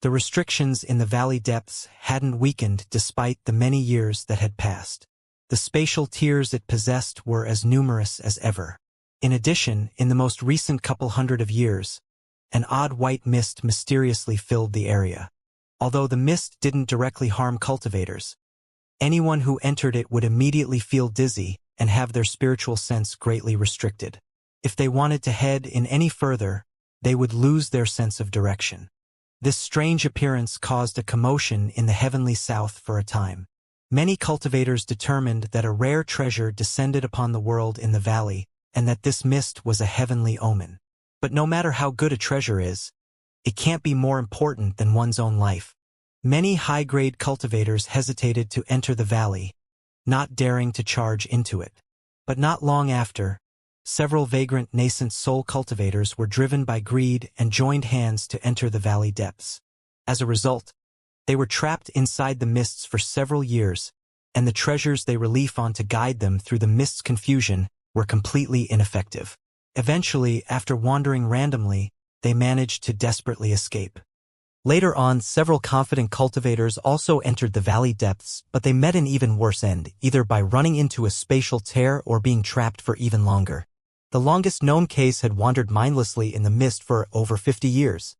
The restrictions in the valley depths hadn't weakened despite the many years that had passed. The spatial tiers it possessed were as numerous as ever. In addition, in the most recent couple hundred of years, an odd white mist mysteriously filled the area. Although the mist didn't directly harm cultivators, anyone who entered it would immediately feel dizzy and have their spiritual sense greatly restricted. If they wanted to head in any further, they would lose their sense of direction. This strange appearance caused a commotion in the heavenly south for a time. Many cultivators determined that a rare treasure descended upon the world in the valley, and that this mist was a heavenly omen. But no matter how good a treasure is, it can't be more important than one's own life. Many high-grade cultivators hesitated to enter the valley, not daring to charge into it. But not long after, several vagrant nascent soul cultivators were driven by greed and joined hands to enter the valley depths. As a result, they were trapped inside the mists for several years, and the treasures they relief on to guide them through the mist's confusion were completely ineffective. Eventually, after wandering randomly, they managed to desperately escape. Later on, several confident cultivators also entered the valley depths, but they met an even worse end, either by running into a spatial tear or being trapped for even longer. The longest known case had wandered mindlessly in the mist for over 50 years.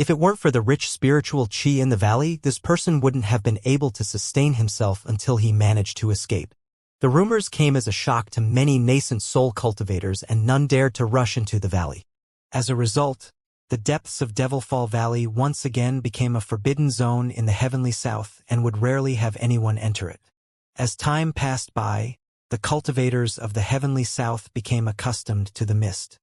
If it weren't for the rich spiritual chi in the valley, this person wouldn't have been able to sustain himself until he managed to escape. The rumors came as a shock to many nascent soul cultivators, and none dared to rush into the valley. As a result, the depths of Devilfall Valley once again became a forbidden zone in the heavenly south and would rarely have anyone enter it. As time passed by, the cultivators of the heavenly south became accustomed to the mist.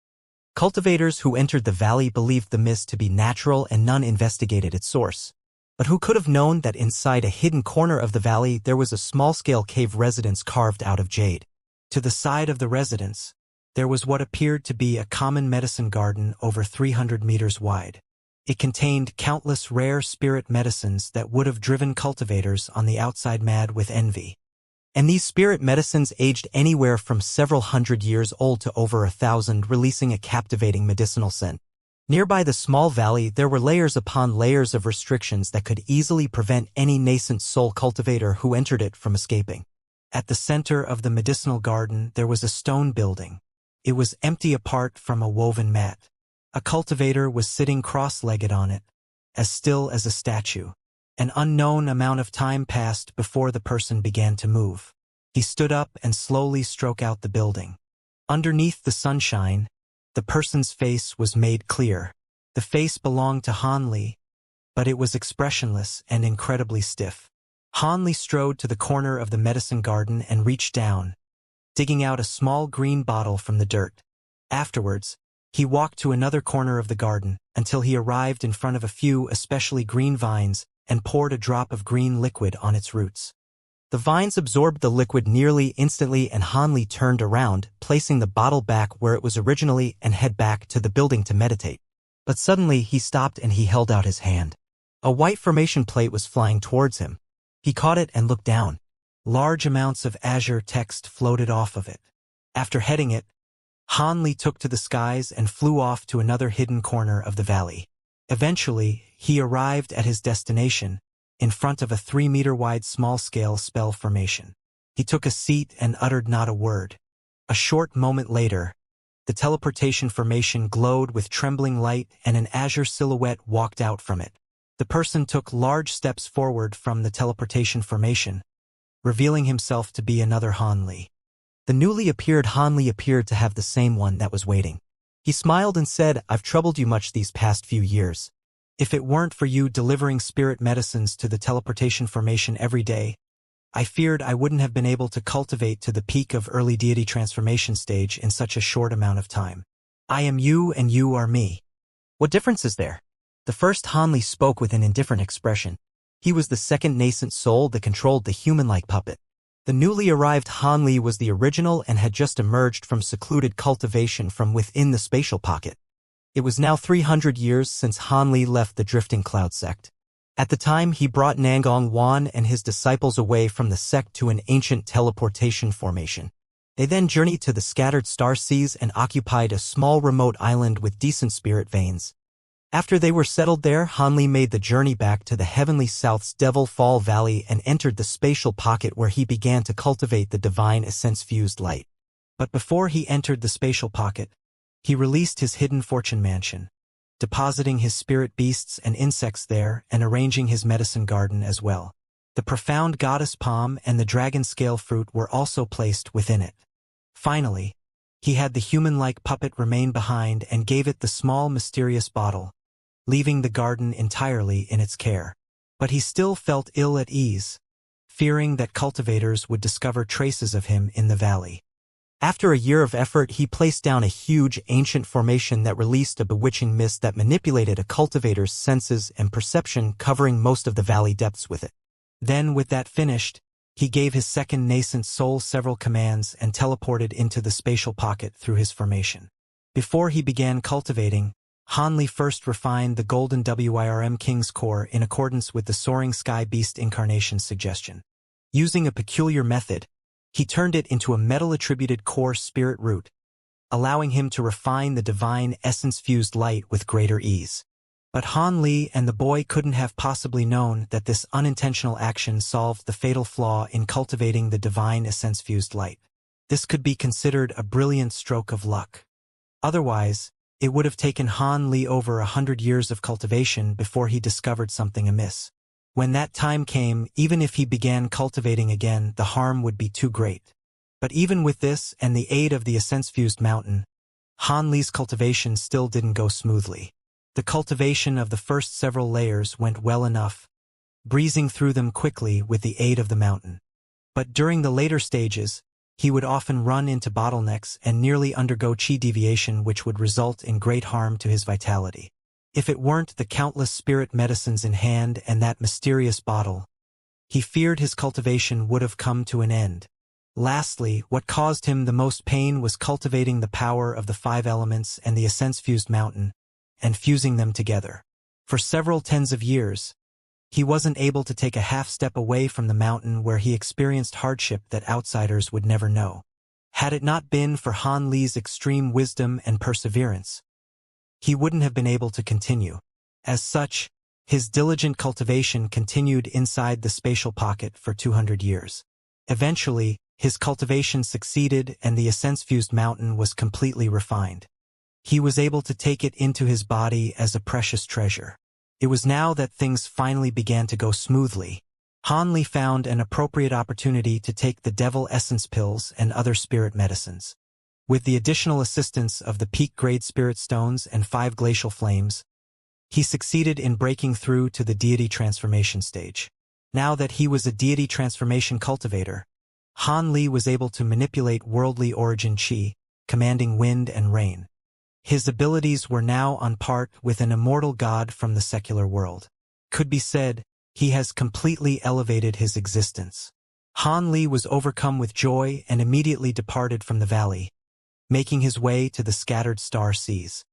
Cultivators who entered the valley believed the mist to be natural, and none investigated its source. But who could have known that inside a hidden corner of the valley there was a small-scale cave residence carved out of jade? To the side of the residence, there was what appeared to be a common medicine garden over 300 meters wide. It contained countless rare spirit medicines that would have driven cultivators on the outside mad with envy. And these spirit medicines aged anywhere from several hundred years old to over 1,000, releasing a captivating medicinal scent. Nearby the small valley, there were layers upon layers of restrictions that could easily prevent any nascent soul cultivator who entered it from escaping. At the center of the medicinal garden, there was a stone building. It was empty apart from a woven mat. A cultivator was sitting cross-legged on it, as still as a statue. An unknown amount of time passed before the person began to move. He stood up and slowly stroked out the building. Underneath the sunshine, the person's face was made clear. The face belonged to Han Li, but it was expressionless and incredibly stiff. Han Li strode to the corner of the medicine garden and reached down, digging out a small green bottle from the dirt. Afterwards, he walked to another corner of the garden until he arrived in front of a few especially green vines and poured a drop of green liquid on its roots. The vines absorbed the liquid nearly instantly, and Han Li turned around, placing the bottle back where it was originally, and head back to the building to meditate. But suddenly he stopped and he held out his hand. A white formation plate was flying towards him. He caught it and looked down. Large amounts of azure text floated off of it. After heading it, Han Li took to the skies and flew off to another hidden corner of the valley. Eventually, he arrived at his destination, in front of a 3-meter-wide small-scale spell formation. He took a seat and uttered not a word. A short moment later, the teleportation formation glowed with trembling light and an azure silhouette walked out from it. The person took large steps forward from the teleportation formation, revealing himself to be another Han Li. The newly appeared Han Li appeared to have the same one that was waiting. He smiled and said, "I've troubled you much these past few years. If it weren't for you delivering spirit medicines to the teleportation formation every day, I feared I wouldn't have been able to cultivate to the peak of early deity transformation stage in such a short amount of time. I am you and you are me. What difference is there?" The first Han Li spoke with an indifferent expression. He was the second nascent soul that controlled the human-like puppet. The newly arrived Han Li was the original and had just emerged from secluded cultivation from within the spatial pocket. It was now 300 years since Han Li left the Drifting Cloud sect. At the time, he brought Nangong Wan and his disciples away from the sect to an ancient teleportation formation. They then journeyed to the scattered star seas and occupied a small remote island with decent spirit veins. After they were settled there, Han Li made the journey back to the heavenly south's Devilfall Valley and entered the spatial pocket where he began to cultivate the divine essence-fused light. But before he entered the spatial pocket, he released his hidden fortune mansion, depositing his spirit beasts and insects there and arranging his medicine garden as well. The profound goddess palm and the dragon scale fruit were also placed within it. Finally, he had the human-like puppet remain behind and gave it the small mysterious bottle, leaving the garden entirely in its care. But he still felt ill at ease, fearing that cultivators would discover traces of him in the valley. After a year of effort, he placed down a huge ancient formation that released a bewitching mist that manipulated a cultivator's senses and perception, covering most of the valley depths with it. Then, with that finished, he gave his second nascent soul several commands and teleported into the spatial pocket through his formation. Before he began cultivating, Han Li first refined the golden WIRM King's Core in accordance with the Soaring Sky Beast incarnation suggestion. Using a peculiar method, he turned it into a metal-attributed core spirit root, allowing him to refine the divine essence-fused light with greater ease. But Han Li and the boy couldn't have possibly known that this unintentional action solved the fatal flaw in cultivating the divine essence-fused light. This could be considered a brilliant stroke of luck. Otherwise, It would have taken Han Li over 100 years of cultivation before he discovered something amiss. When that time came, even if he began cultivating again, the harm would be too great. But even with this and the aid of the essence-fused mountain, Han Li's cultivation still didn't go smoothly. The cultivation of the first several layers went well enough, breezing through them quickly with the aid of the mountain. But during the later stages, he would often run into bottlenecks and nearly undergo chi deviation, which would result in great harm to his vitality. If it weren't the countless spirit medicines in hand and that mysterious bottle, he feared his cultivation would have come to an end. Lastly, what caused him the most pain was cultivating the power of the 5 elements and the essence-fused mountain, and fusing them together. For several tens of years, he wasn't able to take a half step away from the mountain, where he experienced hardship that outsiders would never know. Had it not been for Han Li's extreme wisdom and perseverance, he wouldn't have been able to continue. As such, his diligent cultivation continued inside the spatial pocket for 200 years. Eventually, his cultivation succeeded and the essence-fused mountain was completely refined. He was able to take it into his body as a precious treasure. It was now that things finally began to go smoothly. Han Li found an appropriate opportunity to take the devil essence pills and other spirit medicines. With the additional assistance of the peak-grade spirit stones and 5 glacial flames, he succeeded in breaking through to the deity transformation stage. Now that he was a deity transformation cultivator, Han Li was able to manipulate worldly origin chi, commanding wind and rain. His abilities were now on par with an immortal god from the secular world. Could be said, he has completely elevated his existence. Han Li was overcome with joy and immediately departed from the valley, making his way to the scattered star seas.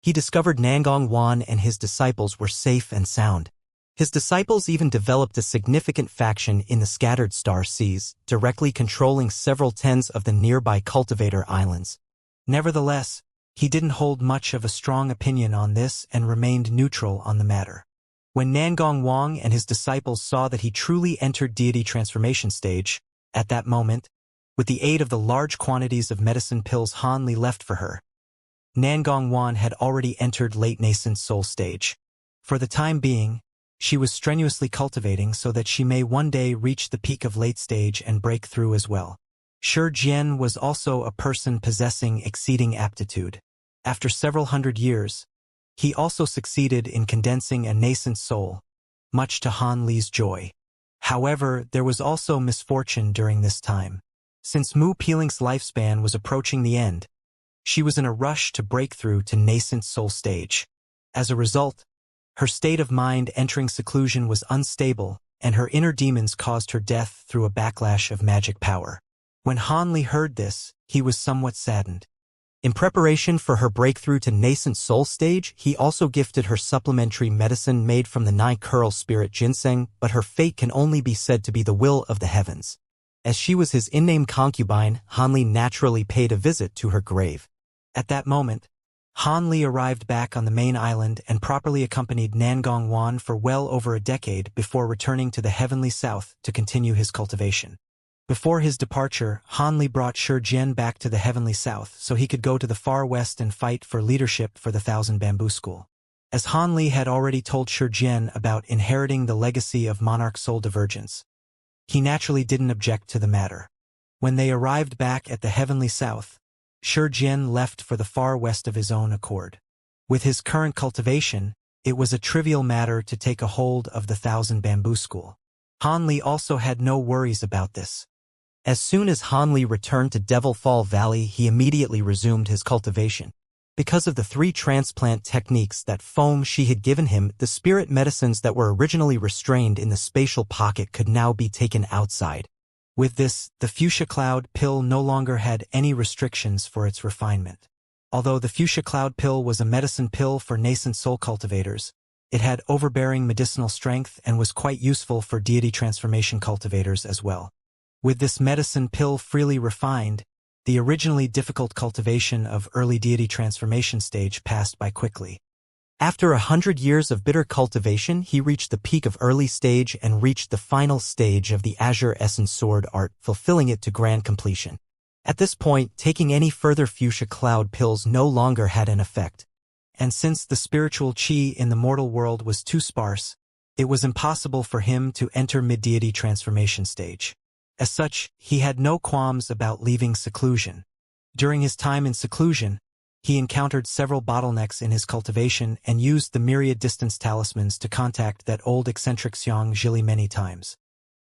He discovered Nangong Wan and his disciples were safe and sound. His disciples even developed a significant faction in the scattered star seas, directly controlling several tens of the nearby cultivator islands. Nevertheless, he didn't hold much of a strong opinion on this and remained neutral on the matter. When Nangong Wang and his disciples saw that he truly entered deity transformation stage, at that moment, with the aid of the large quantities of medicine pills Han Li left for her, Nangong Wan had already entered late nascent soul stage. For the time being, she was strenuously cultivating so that she may one day reach the peak of late stage and break through as well. Shi Jian was also a person possessing exceeding aptitude. After several hundred years, he also succeeded in condensing a nascent soul, much to Han Li's joy. However, there was also misfortune during this time. Since Mu Peeling's lifespan was approaching the end, she was in a rush to break through to nascent soul stage. As a result, her state of mind entering seclusion was unstable, and her inner demons caused her death through a backlash of magic power. When Han Li heard this, he was somewhat saddened. In preparation for her breakthrough to nascent soul stage, he also gifted her supplementary medicine made from the 9-curl spirit ginseng, but her fate can only be said to be the will of the heavens. As she was his in-name concubine, Han Li naturally paid a visit to her grave. At that moment, Han Li arrived back on the main island and properly accompanied Nangong Wan for well over a decade before returning to the heavenly south to continue his cultivation. Before his departure, Han Li brought Shi Jian back to the heavenly south so he could go to the far west and fight for leadership for the Thousand Bamboo School. As Han Li had already told Shi Jian about inheriting the legacy of monarch soul divergence, he naturally didn't object to the matter. When they arrived back at the heavenly south, Shi Jian left for the far west of his own accord. With his current cultivation, it was a trivial matter to take a hold of the Thousand Bamboo School. Han Li also had no worries about this. As soon as Han Li returned to Devil Fall Valley, he immediately resumed his cultivation. Because of the 3 transplant techniques that Feng Shi had given him, the spirit medicines that were originally restrained in the spatial pocket could now be taken outside. With this, the fuchsia cloud pill no longer had any restrictions for its refinement. Although the fuchsia cloud pill was a medicine pill for nascent soul cultivators, it had overbearing medicinal strength and was quite useful for deity transformation cultivators as well. With this medicine pill freely refined, the originally difficult cultivation of early deity transformation stage passed by quickly. After 100 years of bitter cultivation, he reached the peak of early stage and reached the final stage of the Azure Essence Sword art, fulfilling it to grand completion. At this point, taking any further fuchsia cloud pills no longer had an effect. And since the spiritual qi in the mortal world was too sparse, it was impossible for him to enter mid-deity transformation stage. As such, he had no qualms about leaving seclusion. During his time in seclusion, he encountered several bottlenecks in his cultivation and used the myriad distance talismans to contact that old eccentric Xianxia many times.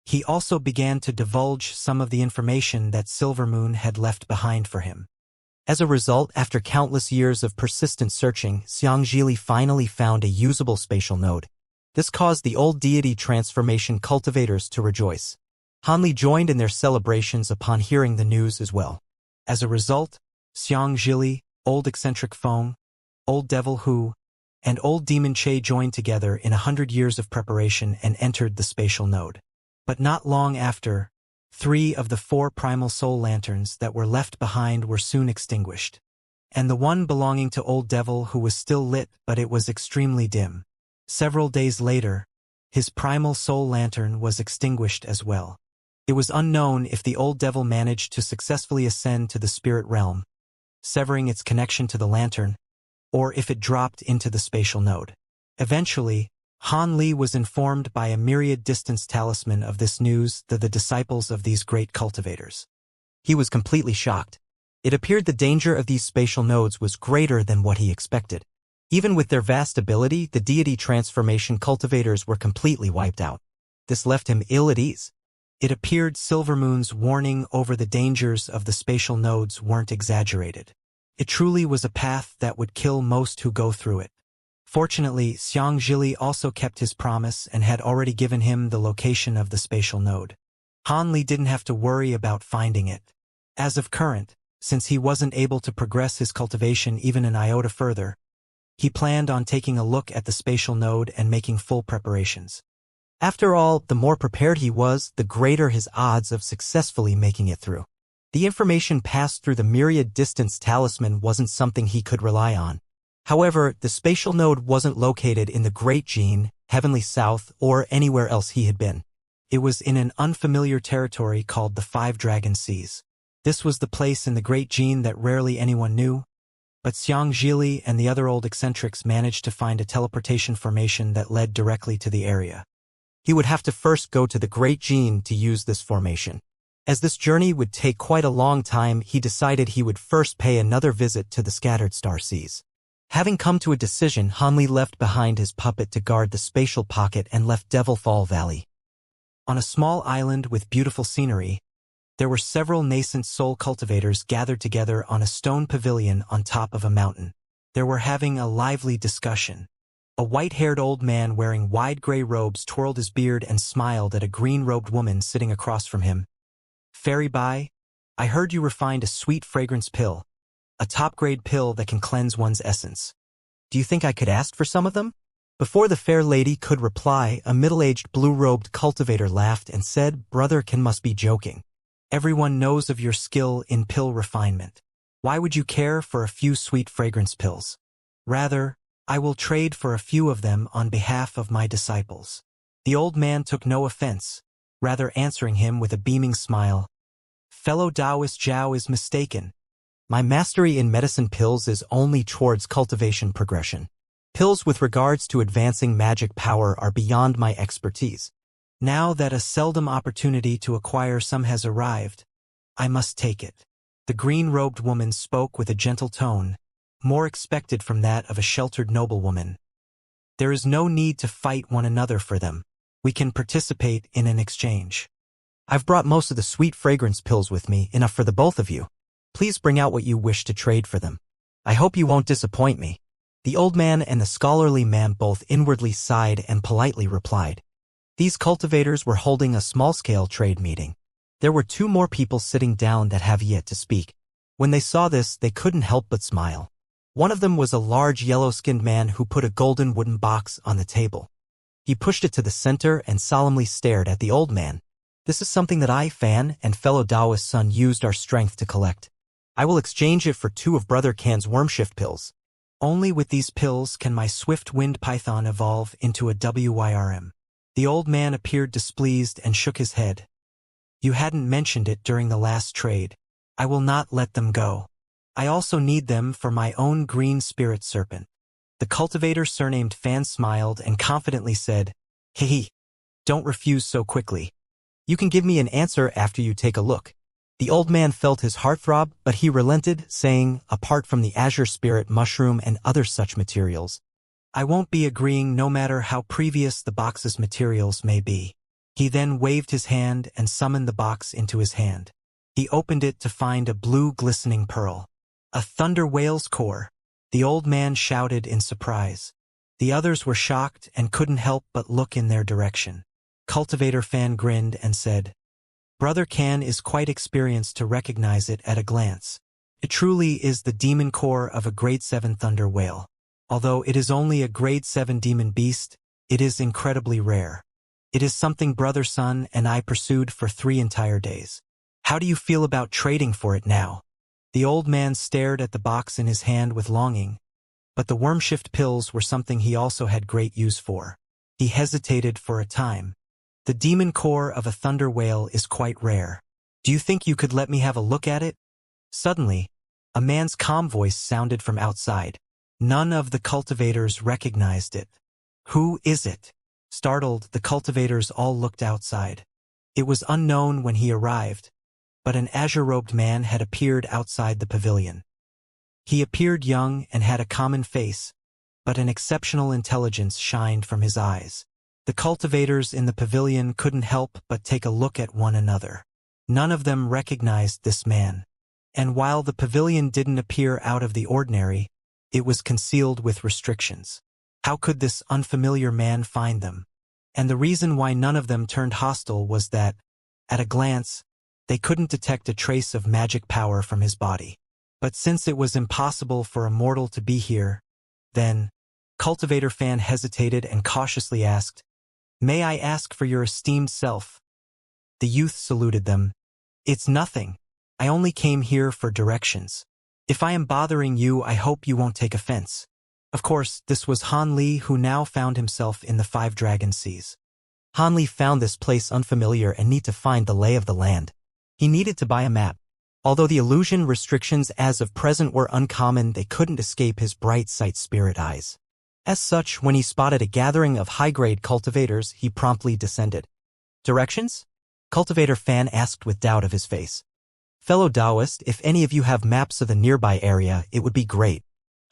He also began to divulge some of the information that Silvermoon had left behind for him. As a result, after countless years of persistent searching, Xianxia finally found a usable spatial node. This caused the old deity transformation cultivators to rejoice. Hanli joined in their celebrations upon hearing the news as well. As a result, Xianxia, Old Eccentric Feng, Old Devil Hu, and Old Demon Che joined together in 100 years of preparation and entered the spatial node. But not long after, 3 of the 4 primal soul lanterns that were left behind were soon extinguished. And the one belonging to Old Devil Hu was still lit, but it was extremely dim. Several days later, his primal soul lantern was extinguished as well. It was unknown if the Old Devil managed to successfully ascend to the spirit realm, severing its connection to the lantern, or if it dropped into the spatial node. Eventually, Han Li was informed by a myriad distance talisman of this news to the disciples of these great cultivators. He was completely shocked. It appeared the danger of these spatial nodes was greater than what he expected. Even with their vast ability, the deity transformation cultivators were completely wiped out. This left him ill at ease. It appeared Silvermoon's warning over the dangers of the spatial nodes weren't exaggerated. It truly was a path that would kill most who go through it. Fortunately, Xianxia also kept his promise and had already given him the location of the spatial node. Han Li didn't have to worry about finding it. As of current, since he wasn't able to progress his cultivation even an iota further, he planned on taking a look at the spatial node and making full preparations. After all, the more prepared he was, the greater his odds of successfully making it through. The information passed through the myriad distance talisman wasn't something he could rely on. However, the spatial node wasn't located in the Great Gene, Heavenly South, or anywhere else he had been. It was in an unfamiliar territory called the 5 Dragon Seas. This was the place in the Great Gene that rarely anyone knew, but Xianxia and the other old eccentrics managed to find a teleportation formation that led directly to the area. He would have to first go to the Great Gene to use this formation. As this journey would take quite a long time, he decided he would first pay another visit to the scattered star seas. Having come to a decision, Han Li left behind his puppet to guard the spatial pocket and left Devilfall Valley. On a small island with beautiful scenery, there were several nascent soul cultivators gathered together on a stone pavilion on top of a mountain. They were having a lively discussion. A white-haired old man wearing wide gray robes twirled his beard and smiled at a green-robed woman sitting across from him. "Fairy Bai, I heard you refined a sweet fragrance pill, a top-grade pill that can cleanse one's essence. Do you think I could ask for some of them?" Before the fair lady could reply, a middle-aged blue-robed cultivator laughed and said, "Brother Can must be joking. Everyone knows of your skill in pill refinement. Why would you care for a few sweet fragrance pills? Rather, I will trade for a few of them on behalf of my disciples." The old man took no offense, rather answering him with a beaming smile. "Fellow Taoist Zhao is mistaken. My mastery in medicine pills is only towards cultivation progression. Pills with regards to advancing magic power are beyond my expertise. Now that a seldom opportunity to acquire some has arrived, I must take it." The green-robed woman spoke with a gentle tone, more expected from that of a sheltered noblewoman. "There is no need to fight one another for them. We can participate in an exchange. I've brought most of the sweet fragrance pills with me, enough for the both of you. Please bring out what you wish to trade for them. I hope you won't disappoint me." The old man and the scholarly man both inwardly sighed and politely replied. These cultivators were holding a small-scale trade meeting. There were 2 more people sitting down that have yet to speak. When they saw this, they couldn't help but smile. One of them was a large yellow-skinned man who put a golden wooden box on the table. He pushed it to the center and solemnly stared at the old man. "This is something that I, Fan, and fellow Taoist Sun used our strength to collect. I will exchange it for 2 of Brother Can's wormshift pills. Only with these pills can my swift wind python evolve into a WYRM." The old man appeared displeased and shook his head. "You hadn't mentioned it during the last trade. I will not let them go. I also need them for my own green spirit serpent. The cultivator surnamed Fan smiled and confidently said, "Hehe, don't refuse so quickly. You can give me an answer after you take a look." The old man felt his heart throb, but he relented, saying, "Apart from the azure spirit mushroom and other such materials, I won't be agreeing no matter how previous the box's materials may be." He then waved his hand and summoned the box into his hand. He opened it to find a blue glistening pearl. "A thunder whale's core," the old man shouted in surprise. The others were shocked and couldn't help but look in their direction. Cultivator Fan grinned and said, "Brother Can is quite experienced to recognize it at a glance. It truly is the demon core of a grade 7 thunder whale. Although it is only a grade 7 demon beast, it is incredibly rare. It is something Brother Sun and I pursued for 3 entire days. How do you feel about trading for it now?" The old man stared at the box in his hand with longing, but the wormshift pills were something he also had great use for. He hesitated for a time. "The demon core of a thunder whale is quite rare. Do you think you could let me have a look at it?" Suddenly, a man's calm voice sounded from outside. None of the cultivators recognized it. "Who is it?" Startled, the cultivators all looked outside. It was unknown when he arrived, but an azure-robed man had appeared outside the pavilion. He appeared young and had a common face, but an exceptional intelligence shined from his eyes. The cultivators in the pavilion couldn't help but take a look at one another. None of them recognized this man. And while the pavilion didn't appear out of the ordinary, it was concealed with restrictions. How could this unfamiliar man find them? And the reason why none of them turned hostile was that, at a glance, they couldn't detect a trace of magic power from his body. But since it was impossible for a mortal to be here, then, Cultivator Fan hesitated and cautiously asked, "May I ask for your esteemed self?" The youth saluted them. "It's nothing. I only came here for directions. If I am bothering you, I hope you won't take offense." Of course, this was Han Li, who now found himself in the 5 Dragon Seas. Han Li found this place unfamiliar and need to find the lay of the land. He needed to buy a map. Although the illusion restrictions as of present were uncommon, they couldn't escape his bright sight spirit eyes. As such, when he spotted a gathering of high-grade cultivators, he promptly descended. "Directions?" Cultivator Fan asked with doubt of his face. "Fellow Taoist, if any of you have maps of the nearby area, it would be great."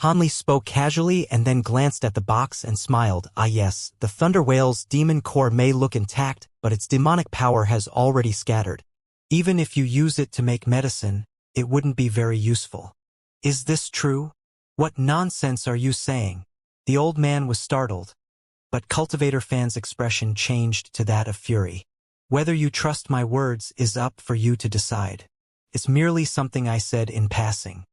Han Li spoke casually and then glanced at the box and smiled. "Ah yes, the Thunder Whale's demon core may look intact, but its demonic power has already scattered. Even if you use it to make medicine, it wouldn't be very useful." "Is this true? What nonsense are you saying?" The old man was startled, but Cultivator Fan's expression changed to that of fury. "Whether you trust my words is up for you to decide. It's merely something I said in passing.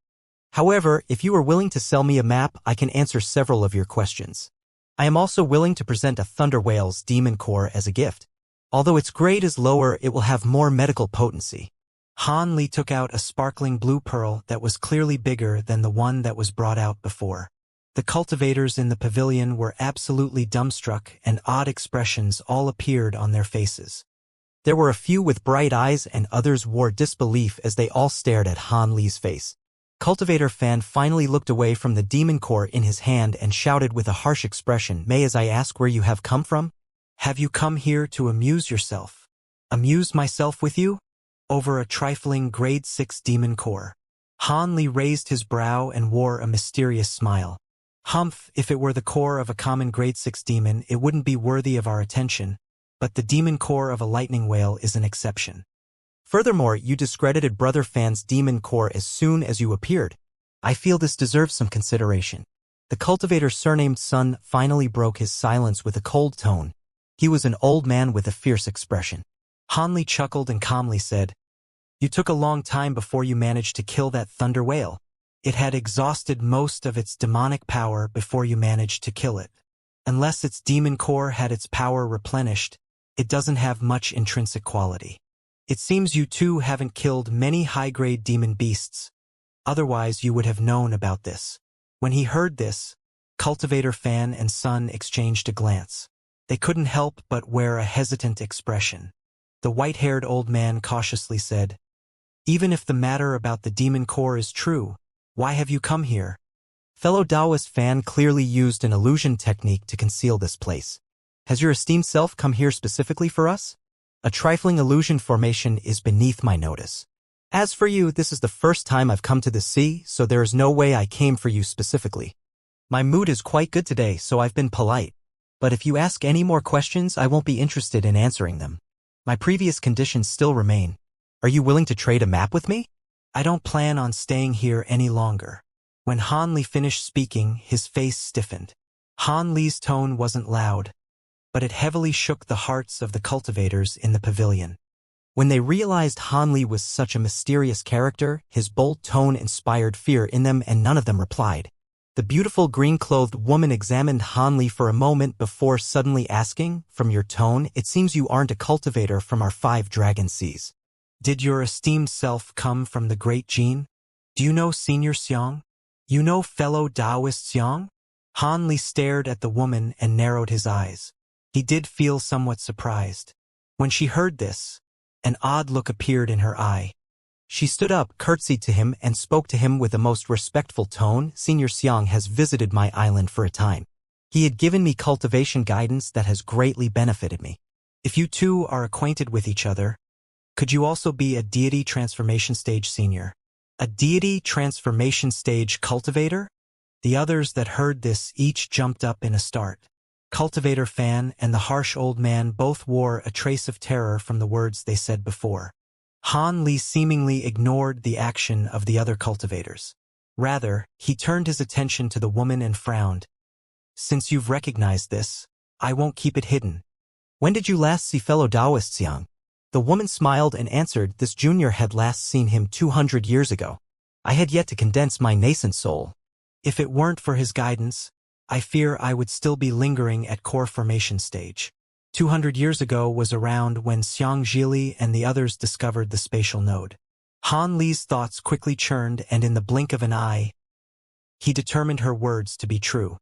However, if you are willing to sell me a map, I can answer several of your questions. I am also willing to present a Thunder Whale's demon core as a gift. Although its grade is lower, it will have more medical potency." Han Li took out a sparkling blue pearl that was clearly bigger than the one that was brought out before. The cultivators in the pavilion were absolutely dumbstruck, and odd expressions all appeared on their faces. There were a few with bright eyes and others wore disbelief as they all stared at Han Li's face. Cultivator Fan finally looked away from the demon core in his hand and shouted with a harsh expression, "May I ask where you have come from? Have you come here to amuse yourself?" "Amuse myself with you? Over a trifling grade 6 demon core?" Han Li raised his brow and wore a mysterious smile. "Humph, if it were the core of a common grade 6 demon, it wouldn't be worthy of our attention, but the demon core of a lightning whale is an exception. Furthermore, you discredited Brother Fan's demon core as soon as you appeared. I feel this deserves some consideration." The cultivator surnamed Sun finally broke his silence with a cold tone. He was an old man with a fierce expression. Han Li chuckled and calmly said, "You took a long time before you managed to kill that thunder whale. It had exhausted most of its demonic power before you managed to kill it. Unless its demon core had its power replenished, it doesn't have much intrinsic quality. It seems you too haven't killed many high-grade demon beasts. Otherwise you would have known about this." When he heard this, Cultivator Fan and Sun exchanged a glance. They couldn't help but wear a hesitant expression. The white-haired old man cautiously said, Even if the matter about the demon core is true, why have you come here? Fellow Taoist fan clearly used an illusion technique to conceal this place. Has your esteemed self come here specifically for us? A trifling illusion formation is beneath my notice. As for you, this is the first time I've come to the sea, so there is no way I came for you specifically. My mood is quite good today, so I've been polite. But if you ask any more questions, I won't be interested in answering them. My previous conditions still remain. Are you willing to trade a map with me? I don't plan on staying here any longer. When Han Li finished speaking, his face stiffened. Han Li's tone wasn't loud, but it heavily shook the hearts of the cultivators in the pavilion. When they realized Han Li was such a mysterious character, his bold tone inspired fear in them and none of them replied. The beautiful green-clothed woman examined Han Li for a moment before suddenly asking, "From your tone, it seems you aren't a cultivator from our 5 dragon seas. Did your esteemed self come from the great Jin? Do you know Senior Xiang? You know fellow Taoist Xiang?" Han Li stared at the woman and narrowed his eyes. He did feel somewhat surprised. When she heard this, an odd look appeared in her eye. She stood up, curtsied to him, and spoke to him with a most respectful tone. "Senior Xiang has visited my island for a time. He had given me cultivation guidance that has greatly benefited me. If you two are acquainted with each other, could you also be a deity transformation stage senior?" A deity transformation stage cultivator? The others that heard this each jumped up in a start. Cultivator fan and the harsh old man both wore a trace of terror from the words they said before. Han Li seemingly ignored the action of the other cultivators. Rather, he turned his attention to the woman and frowned. "Since you've recognized this, I won't keep it hidden. When did you last see fellow Taoist Xiang?" The woman smiled and answered this junior had last seen him 200 years ago. I had yet to condense my nascent soul. If it weren't for his guidance, I fear I would still be lingering at core formation stage. 200 years ago was around when Xianxia and the others discovered the spatial node. Han Li's thoughts quickly churned, and in the blink of an eye, he determined her words to be true.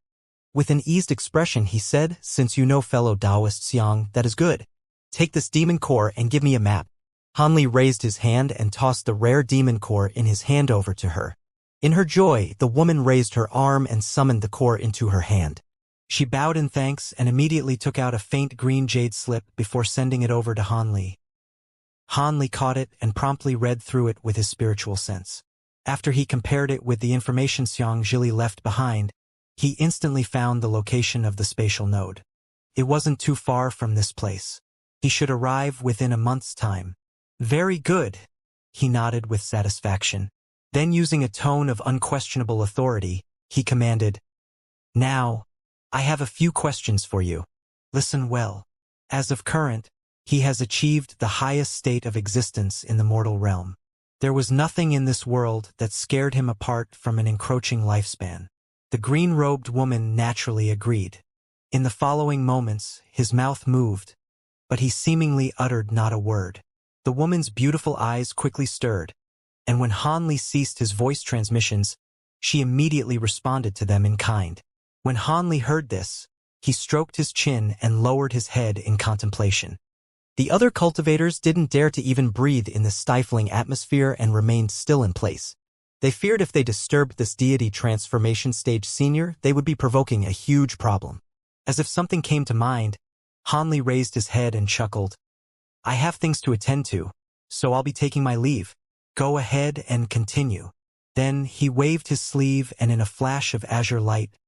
With an eased expression, he said, "Since you know fellow Taoist Xiang, that is good. Take this demon core and give me a map." Han Li raised his hand and tossed the rare demon core in his hand over to her. In her joy, the woman raised her arm and summoned the core into her hand. She bowed in thanks and immediately took out a faint green jade slip before sending it over to Han Li. Han Li caught it and promptly read through it with his spiritual sense. After he compared it with the information Xianxia left behind, he instantly found the location of the spatial node. It wasn't too far from this place. He should arrive within a month's time. "Very good," he nodded with satisfaction. Then, using a tone of unquestionable authority, he commanded, "Now, I have a few questions for you. Listen well. As of current, he has achieved the highest state of existence in the mortal realm. There was nothing in this world that scared him apart from an encroaching lifespan." The green-robed woman naturally agreed. In the following moments, his mouth moved, but he seemingly uttered not a word. The woman's beautiful eyes quickly stirred, and when Han Li ceased his voice transmissions, she immediately responded to them in kind. When Han Li heard this, he stroked his chin and lowered his head in contemplation. The other cultivators didn't dare to even breathe in the stifling atmosphere and remained still in place. They feared if they disturbed this deity transformation stage senior, they would be provoking a huge problem. As if something came to mind, Han Li raised his head and chuckled. "I have things to attend to, so I'll be taking my leave. Go ahead and continue." Then he waved his sleeve and in a flash of azure light,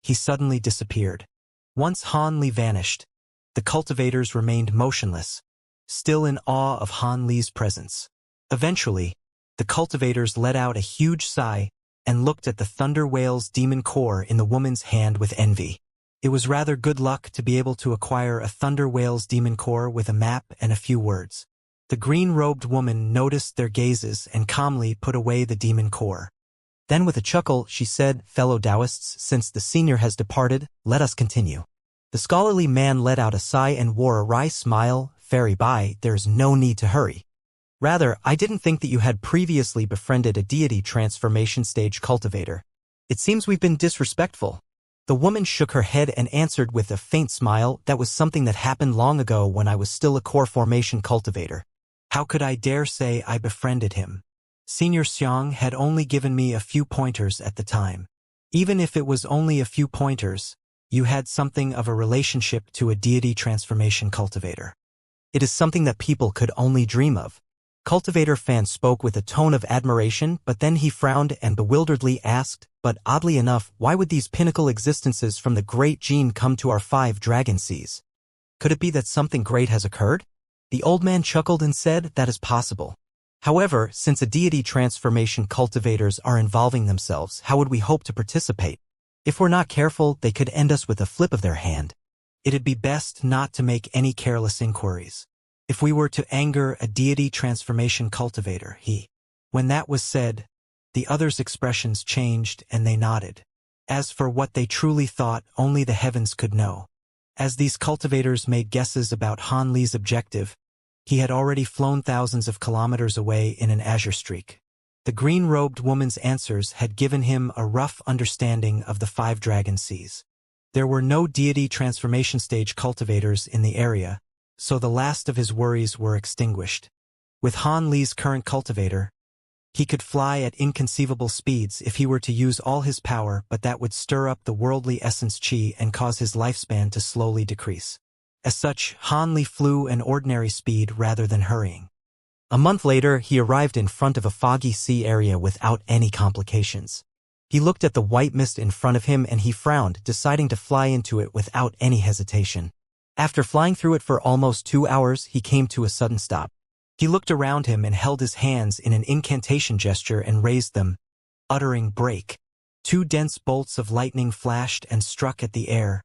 he suddenly disappeared. Once Han Li vanished, the cultivators remained motionless, still in awe of Han Li's presence. Eventually, the cultivators let out a huge sigh and looked at the Thunder Whale's demon core in the woman's hand with envy. It was rather good luck to be able to acquire a Thunder Whale's demon core with a map and a few words. The green-robed woman noticed their gazes and calmly put away the demon core. Then with a chuckle, she said, "Fellow Taoists, since the senior has departed, let us continue." The scholarly man let out a sigh and wore a wry smile. "Fairy Bai, there's no need to hurry. Rather, I didn't think that you had previously befriended a deity transformation stage cultivator. It seems we've been disrespectful." The woman shook her head and answered with a faint smile, "That was something that happened long ago when I was still a core formation cultivator. How could I dare say I befriended him? Senior Xiang had only given me a few pointers at the time. Even if it was only a few pointers, you had something of a relationship to a deity transformation cultivator. It is something that people could only dream of. Cultivator Fan spoke with a tone of admiration, but then he frowned and bewilderedly asked, but oddly enough, why would these pinnacle existences from the great gene come to our 5 dragon seas? Could it be that something great has occurred? The old man chuckled and said, that is possible. However, since a deity transformation cultivators are involving themselves, how would we hope to participate? If we're not careful, they could end us with a flip of their hand. It'd be best not to make any careless inquiries. If we were to anger a deity transformation cultivator, When that was said, the others' expressions changed and they nodded. As for what they truly thought, only the heavens could know. As these cultivators made guesses about Han Li's objective, he had already flown thousands of kilometers away in an azure streak. The green-robed woman's answers had given him a rough understanding of the 5 dragon seas. There were no deity transformation stage cultivators in the area, so the last of his worries were extinguished. With Han Li's current cultivator, he could fly at inconceivable speeds if he were to use all his power, but that would stir up the worldly essence chi and cause his lifespan to slowly decrease. As such, Han Li flew an ordinary speed rather than hurrying. A month later, he arrived in front of a foggy sea area without any complications. He looked at the white mist in front of him and he frowned, deciding to fly into it without any hesitation. After flying through it for almost 2 hours, he came to a sudden stop. He looked around him and held his hands in an incantation gesture and raised them, uttering break. 2 dense bolts of lightning flashed and struck at the air,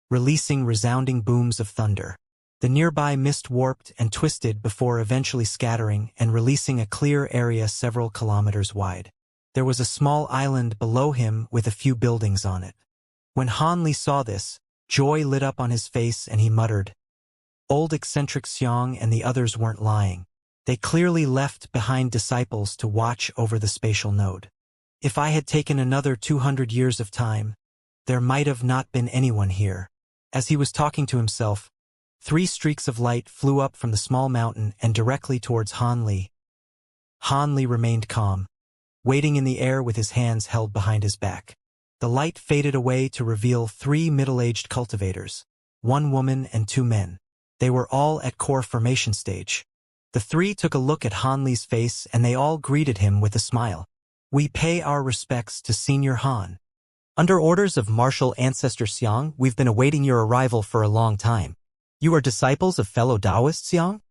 releasing resounding booms of thunder. The nearby mist warped and twisted before eventually scattering and releasing a clear area several kilometers wide. There was a small island below him with a few buildings on it. When Han Li saw this, joy lit up on his face and he muttered, "Old eccentric Xiang and the others weren't lying. They clearly left behind disciples to watch over the spatial node. If I had taken another 200 years of time, there might have not been anyone here." As he was talking to himself, 3 streaks of light flew up from the small mountain and directly towards Han Li. Han Li remained calm, waiting in the air with his hands held behind his back. The light faded away to reveal 3 middle-aged cultivators, 1 woman and 2 men. They were all at core formation stage. The 3 took a look at Han Li's face and they all greeted him with a smile. "We pay our respects to Senior Han. Under orders of Martial Ancestor Xiang, we've been awaiting your arrival for a long time. You are disciples of fellow Taoist Xiang?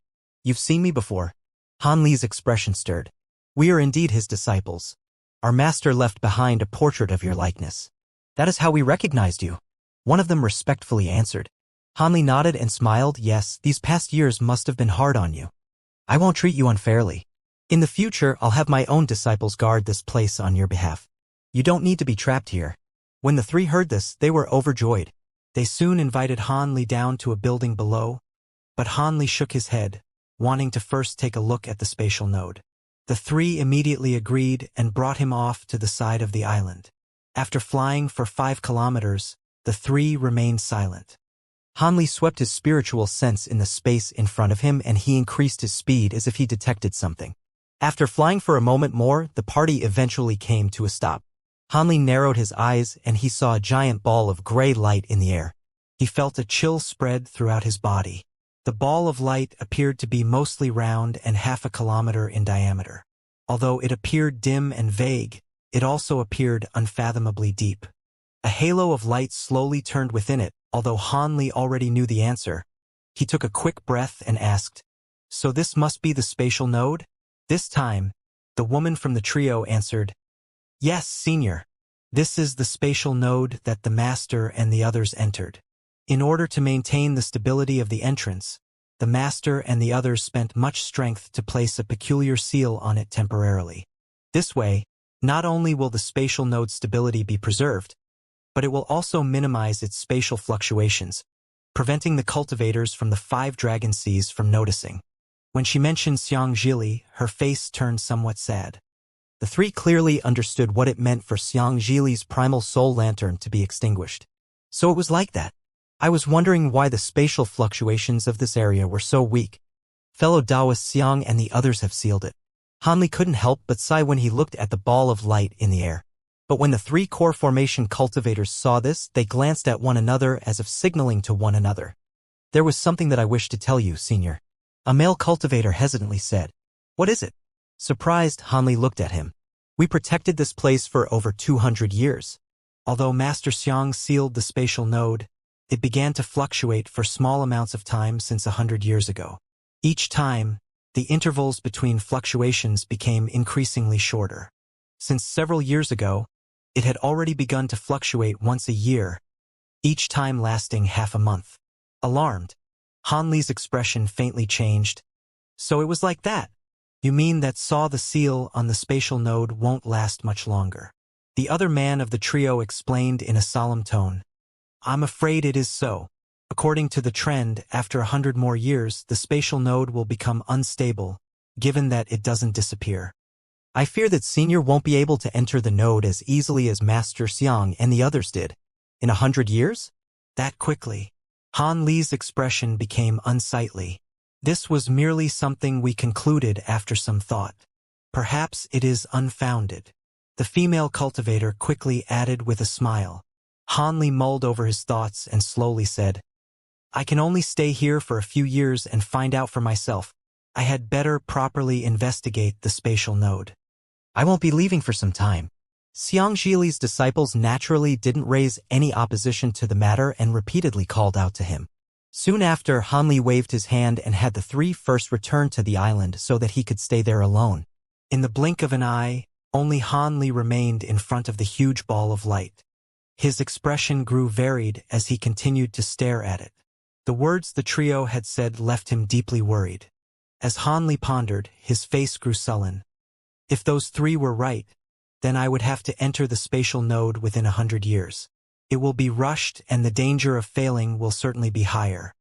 You've seen me before." Han Li's expression stirred. "We are indeed his disciples. Our master left behind a portrait of your likeness. That is how we recognized you." One of them respectfully answered. Han Li nodded and smiled. "Yes, these past years must have been hard on you. I won't treat you unfairly. In the future, I'll have my own disciples guard this place on your behalf. You don't need to be trapped here." When the 3 heard this, they were overjoyed. They soon invited Han Li down to a building below, but Han Li shook his head, wanting to first take a look at the spatial node. The 3 immediately agreed and brought him off to the side of the island. After flying for 5 kilometers, the 3 remained silent. Han Li swept his spiritual sense in the space in front of him and he increased his speed as if he detected something. After flying for a moment more, the party eventually came to a stop. Han Li narrowed his eyes and he saw a giant ball of gray light in the air. He felt a chill spread throughout his body. The ball of light appeared to be mostly round and half a kilometer in diameter. Although it appeared dim and vague, it also appeared unfathomably deep. A halo of light slowly turned within it, although Han Li already knew the answer. He took a quick breath and asked, "So this must be the spatial node?" This time, the woman from the trio answered, "Yes, Senior. This is the spatial node that the Master and the others entered. In order to maintain the stability of the entrance, the Master and the others spent much strength to place a peculiar seal on it temporarily. This way, not only will the spatial node's stability be preserved, but it will also minimize its spatial fluctuations, preventing the cultivators from the 5 dragon seas from noticing." When she mentioned Xianxia, her face turned somewhat sad. The 3 clearly understood what it meant for Xianxia's primal soul lantern to be extinguished. So it was like that. I was wondering why the spatial fluctuations of this area were so weak. Fellow Taoist Xiang and the others have sealed it. Hanli couldn't help but sigh when he looked at the ball of light in the air. But when the three core formation cultivators saw this, they glanced at one another as if signaling to one another. There was something that I wish to tell you, Senior. A male cultivator hesitantly said. What is it? Surprised, Hanli looked at him. We protected this place for over 200 years. Although Master Xiang sealed the spatial node, it began to fluctuate for small amounts of time since 100 years ago. Each time, the intervals between fluctuations became increasingly shorter. Since several years ago, it had already begun to fluctuate once a year, each time lasting half a month. Alarmed, Hanli's expression faintly changed. So it was like that. You mean that the seal on the spatial node won't last much longer? The other man of the trio explained in a solemn tone. I'm afraid it is so. According to the trend, after 100 more years, the spatial node will become unstable, given that it doesn't disappear. I fear that Senior won't be able to enter the node as easily as Master Xiang and the others did. In 100 years? That quickly. Hanli's expression became unsightly. This was merely something we concluded after some thought. Perhaps it is unfounded. The female cultivator quickly added with a smile. Hanli mulled over his thoughts and slowly said, I can only stay here for a few years and find out for myself. I had better properly investigate the spatial node. I won't be leaving for some time. Xianxia's disciples naturally didn't raise any opposition to the matter and repeatedly called out to him. Soon after, Hanli waved his hand and had the three first return to the island so that he could stay there alone. In the blink of an eye, only Hanli remained in front of the huge ball of light. His expression grew varied as he continued to stare at it. The words the trio had said left him deeply worried. As Hanli pondered, his face grew sullen. If those three were right, then I would have to enter the spatial node within 100 years. It will be rushed and the danger of failing will certainly be higher.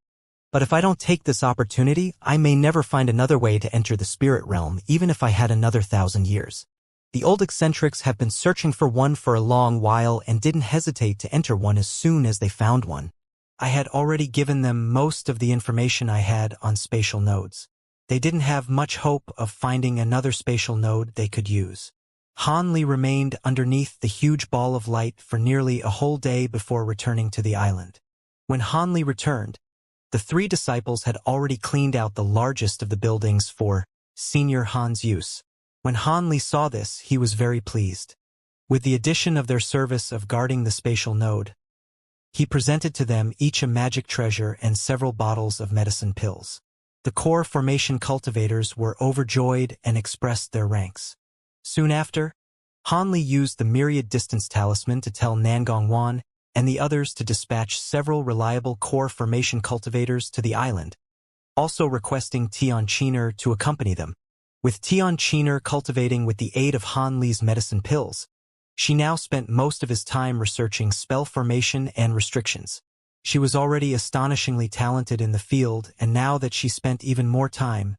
But if I don't take this opportunity, I may never find another way to enter the spirit realm, even if I had another 1,000 years. The old eccentrics have been searching for one for a long while and didn't hesitate to enter one as soon as they found one. I had already given them most of the information I had on spatial nodes. They didn't have much hope of finding another spatial node they could use. Hanli remained underneath the huge ball of light for nearly a whole day before returning to the island. When Hanli returned, the three disciples had already cleaned out the largest of the buildings for Senior Han's use. When Hanli saw this, he was very pleased. With the addition of their service of guarding the spatial node, he presented to them each a magic treasure and several bottles of medicine pills. The core formation cultivators were overjoyed and expressed their ranks. Soon after, Hanli used the myriad distance talisman to tell Nangongwan and the others to dispatch several reliable core formation cultivators to the island, also requesting Tianqiner to accompany them. With Tianqiner cultivating with the aid of Hanli's medicine pills, she now spent most of his time researching spell formation and restrictions. She was already astonishingly talented in the field, and now that she spent even more time,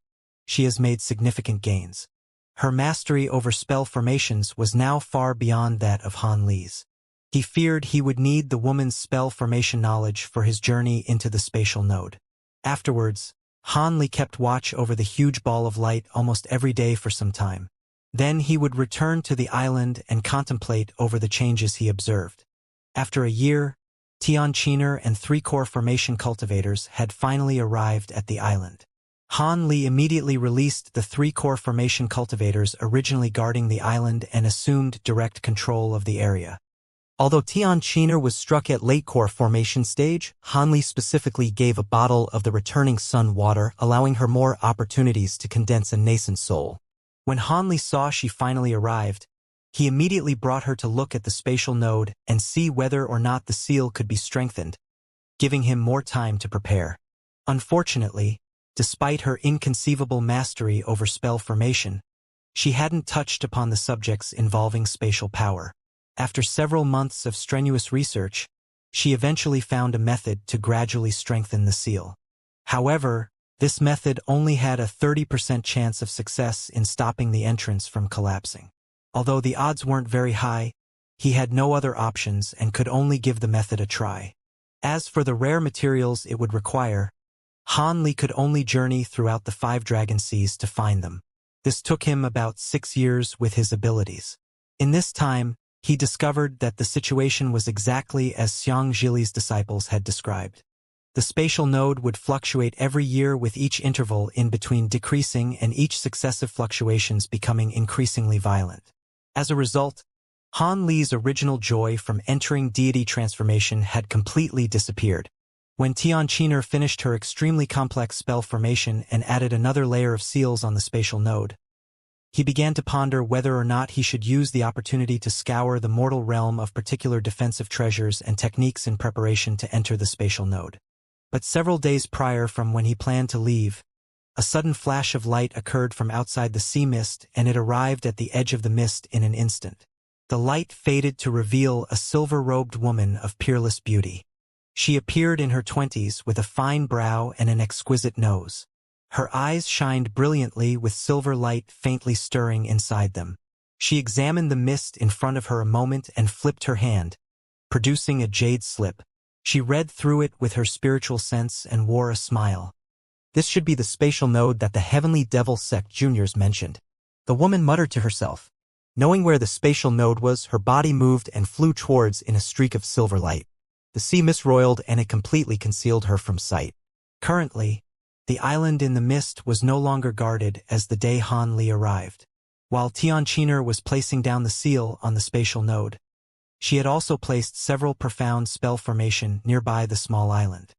she has made significant gains. Her mastery over spell formations was now far beyond that of Hanli's. He feared he would need the woman's spell formation knowledge for his journey into the spatial node. Afterwards, Hanli kept watch over the huge ball of light almost every day for some time. Then he would return to the island and contemplate over the changes he observed. After a year, Tianqiner and three core formation cultivators had finally arrived at the island. Hanli immediately released the three core formation cultivators originally guarding the island and assumed direct control of the area. Although Tianqiner was struck at late core formation stage, Hanli specifically gave a bottle of the returning sun water, allowing her more opportunities to condense a nascent soul. When Hanli saw she finally arrived, he immediately brought her to look at the spatial node and see whether or not the seal could be strengthened, giving him more time to prepare. Unfortunately, despite her inconceivable mastery over spell formation, she hadn't touched upon the subjects involving spatial power. After several months of strenuous research, she eventually found a method to gradually strengthen the seal. However, this method only had a 30% chance of success in stopping the entrance from collapsing. Although the odds weren't very high, he had no other options and could only give the method a try. As for the rare materials it would require, Han Li could only journey throughout the 5 dragon seas to find them. This took him about 6 years with his abilities. In this time, he discovered that the situation was exactly as Xianxia's disciples had described. The spatial node would fluctuate every year, with each interval in between decreasing and each successive fluctuations becoming increasingly violent. As a result, Han Li's original joy from entering deity transformation had completely disappeared. When Tianqiner finished her extremely complex spell formation and added another layer of seals on the spatial node, he began to ponder whether or not he should use the opportunity to scour the mortal realm of particular defensive treasures and techniques in preparation to enter the spatial node. But several days prior from when he planned to leave, a sudden flash of light occurred from outside the sea mist, and it arrived at the edge of the mist in an instant. The light faded to reveal a silver-robed woman of peerless beauty. She appeared in her 20s with a fine brow and an exquisite nose. Her eyes shined brilliantly with silver light faintly stirring inside them. She examined the mist in front of her a moment and flipped her hand, producing a jade slip. She read through it with her spiritual sense and wore a smile. This should be the spatial node that the Heavenly Devil Sect Juniors mentioned. The woman muttered to herself. Knowing where the spatial node was, her body moved and flew towards in a streak of silver light. The sea mist roiled and it completely concealed her from sight. Currently, the island in the mist was no longer guarded as the day Han Li arrived. While Tianqiner was placing down the seal on the spatial node, she had also placed several profound spell formation nearby the small island.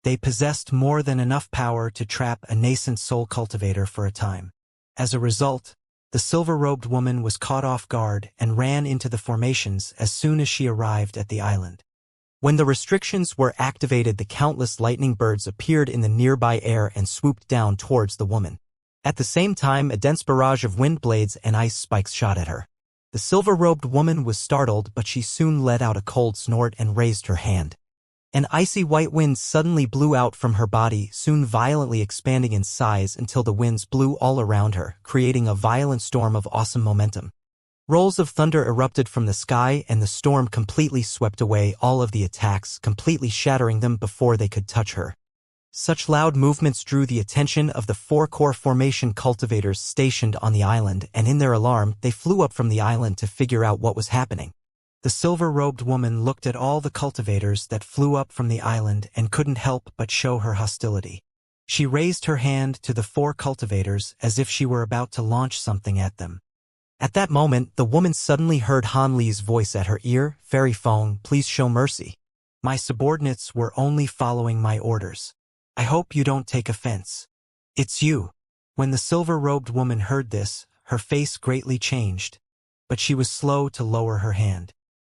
They possessed more than enough power to trap a nascent soul cultivator for a time. As a result, the silver-robed woman was caught off guard and ran into the formations as soon as she arrived at the island. When the restrictions were activated, the countless lightning birds appeared in the nearby air and swooped down towards the woman. At the same time, a dense barrage of wind blades and ice spikes shot at her. The silver-robed woman was startled, but she soon let out a cold snort and raised her hand. An icy white wind suddenly blew out from her body, soon violently expanding in size until the winds blew all around her, creating a violent storm of awesome momentum. Rolls of thunder erupted from the sky, and the storm completely swept away all of the attacks, completely shattering them before they could touch her. Such loud movements drew the attention of the 4 core formation cultivators stationed on the island, and in their alarm, they flew up from the island to figure out what was happening. The silver-robed woman looked at all the cultivators that flew up from the island and couldn't help but show her hostility. She raised her hand to the 4 cultivators as if she were about to launch something at them. At that moment, the woman suddenly heard Han Li's voice at her ear. "Fairy Feng, please show mercy. My subordinates were only following my orders. I hope you don't take offense. It's you." When the silver-robed woman heard this, her face greatly changed, but she was slow to lower her hand.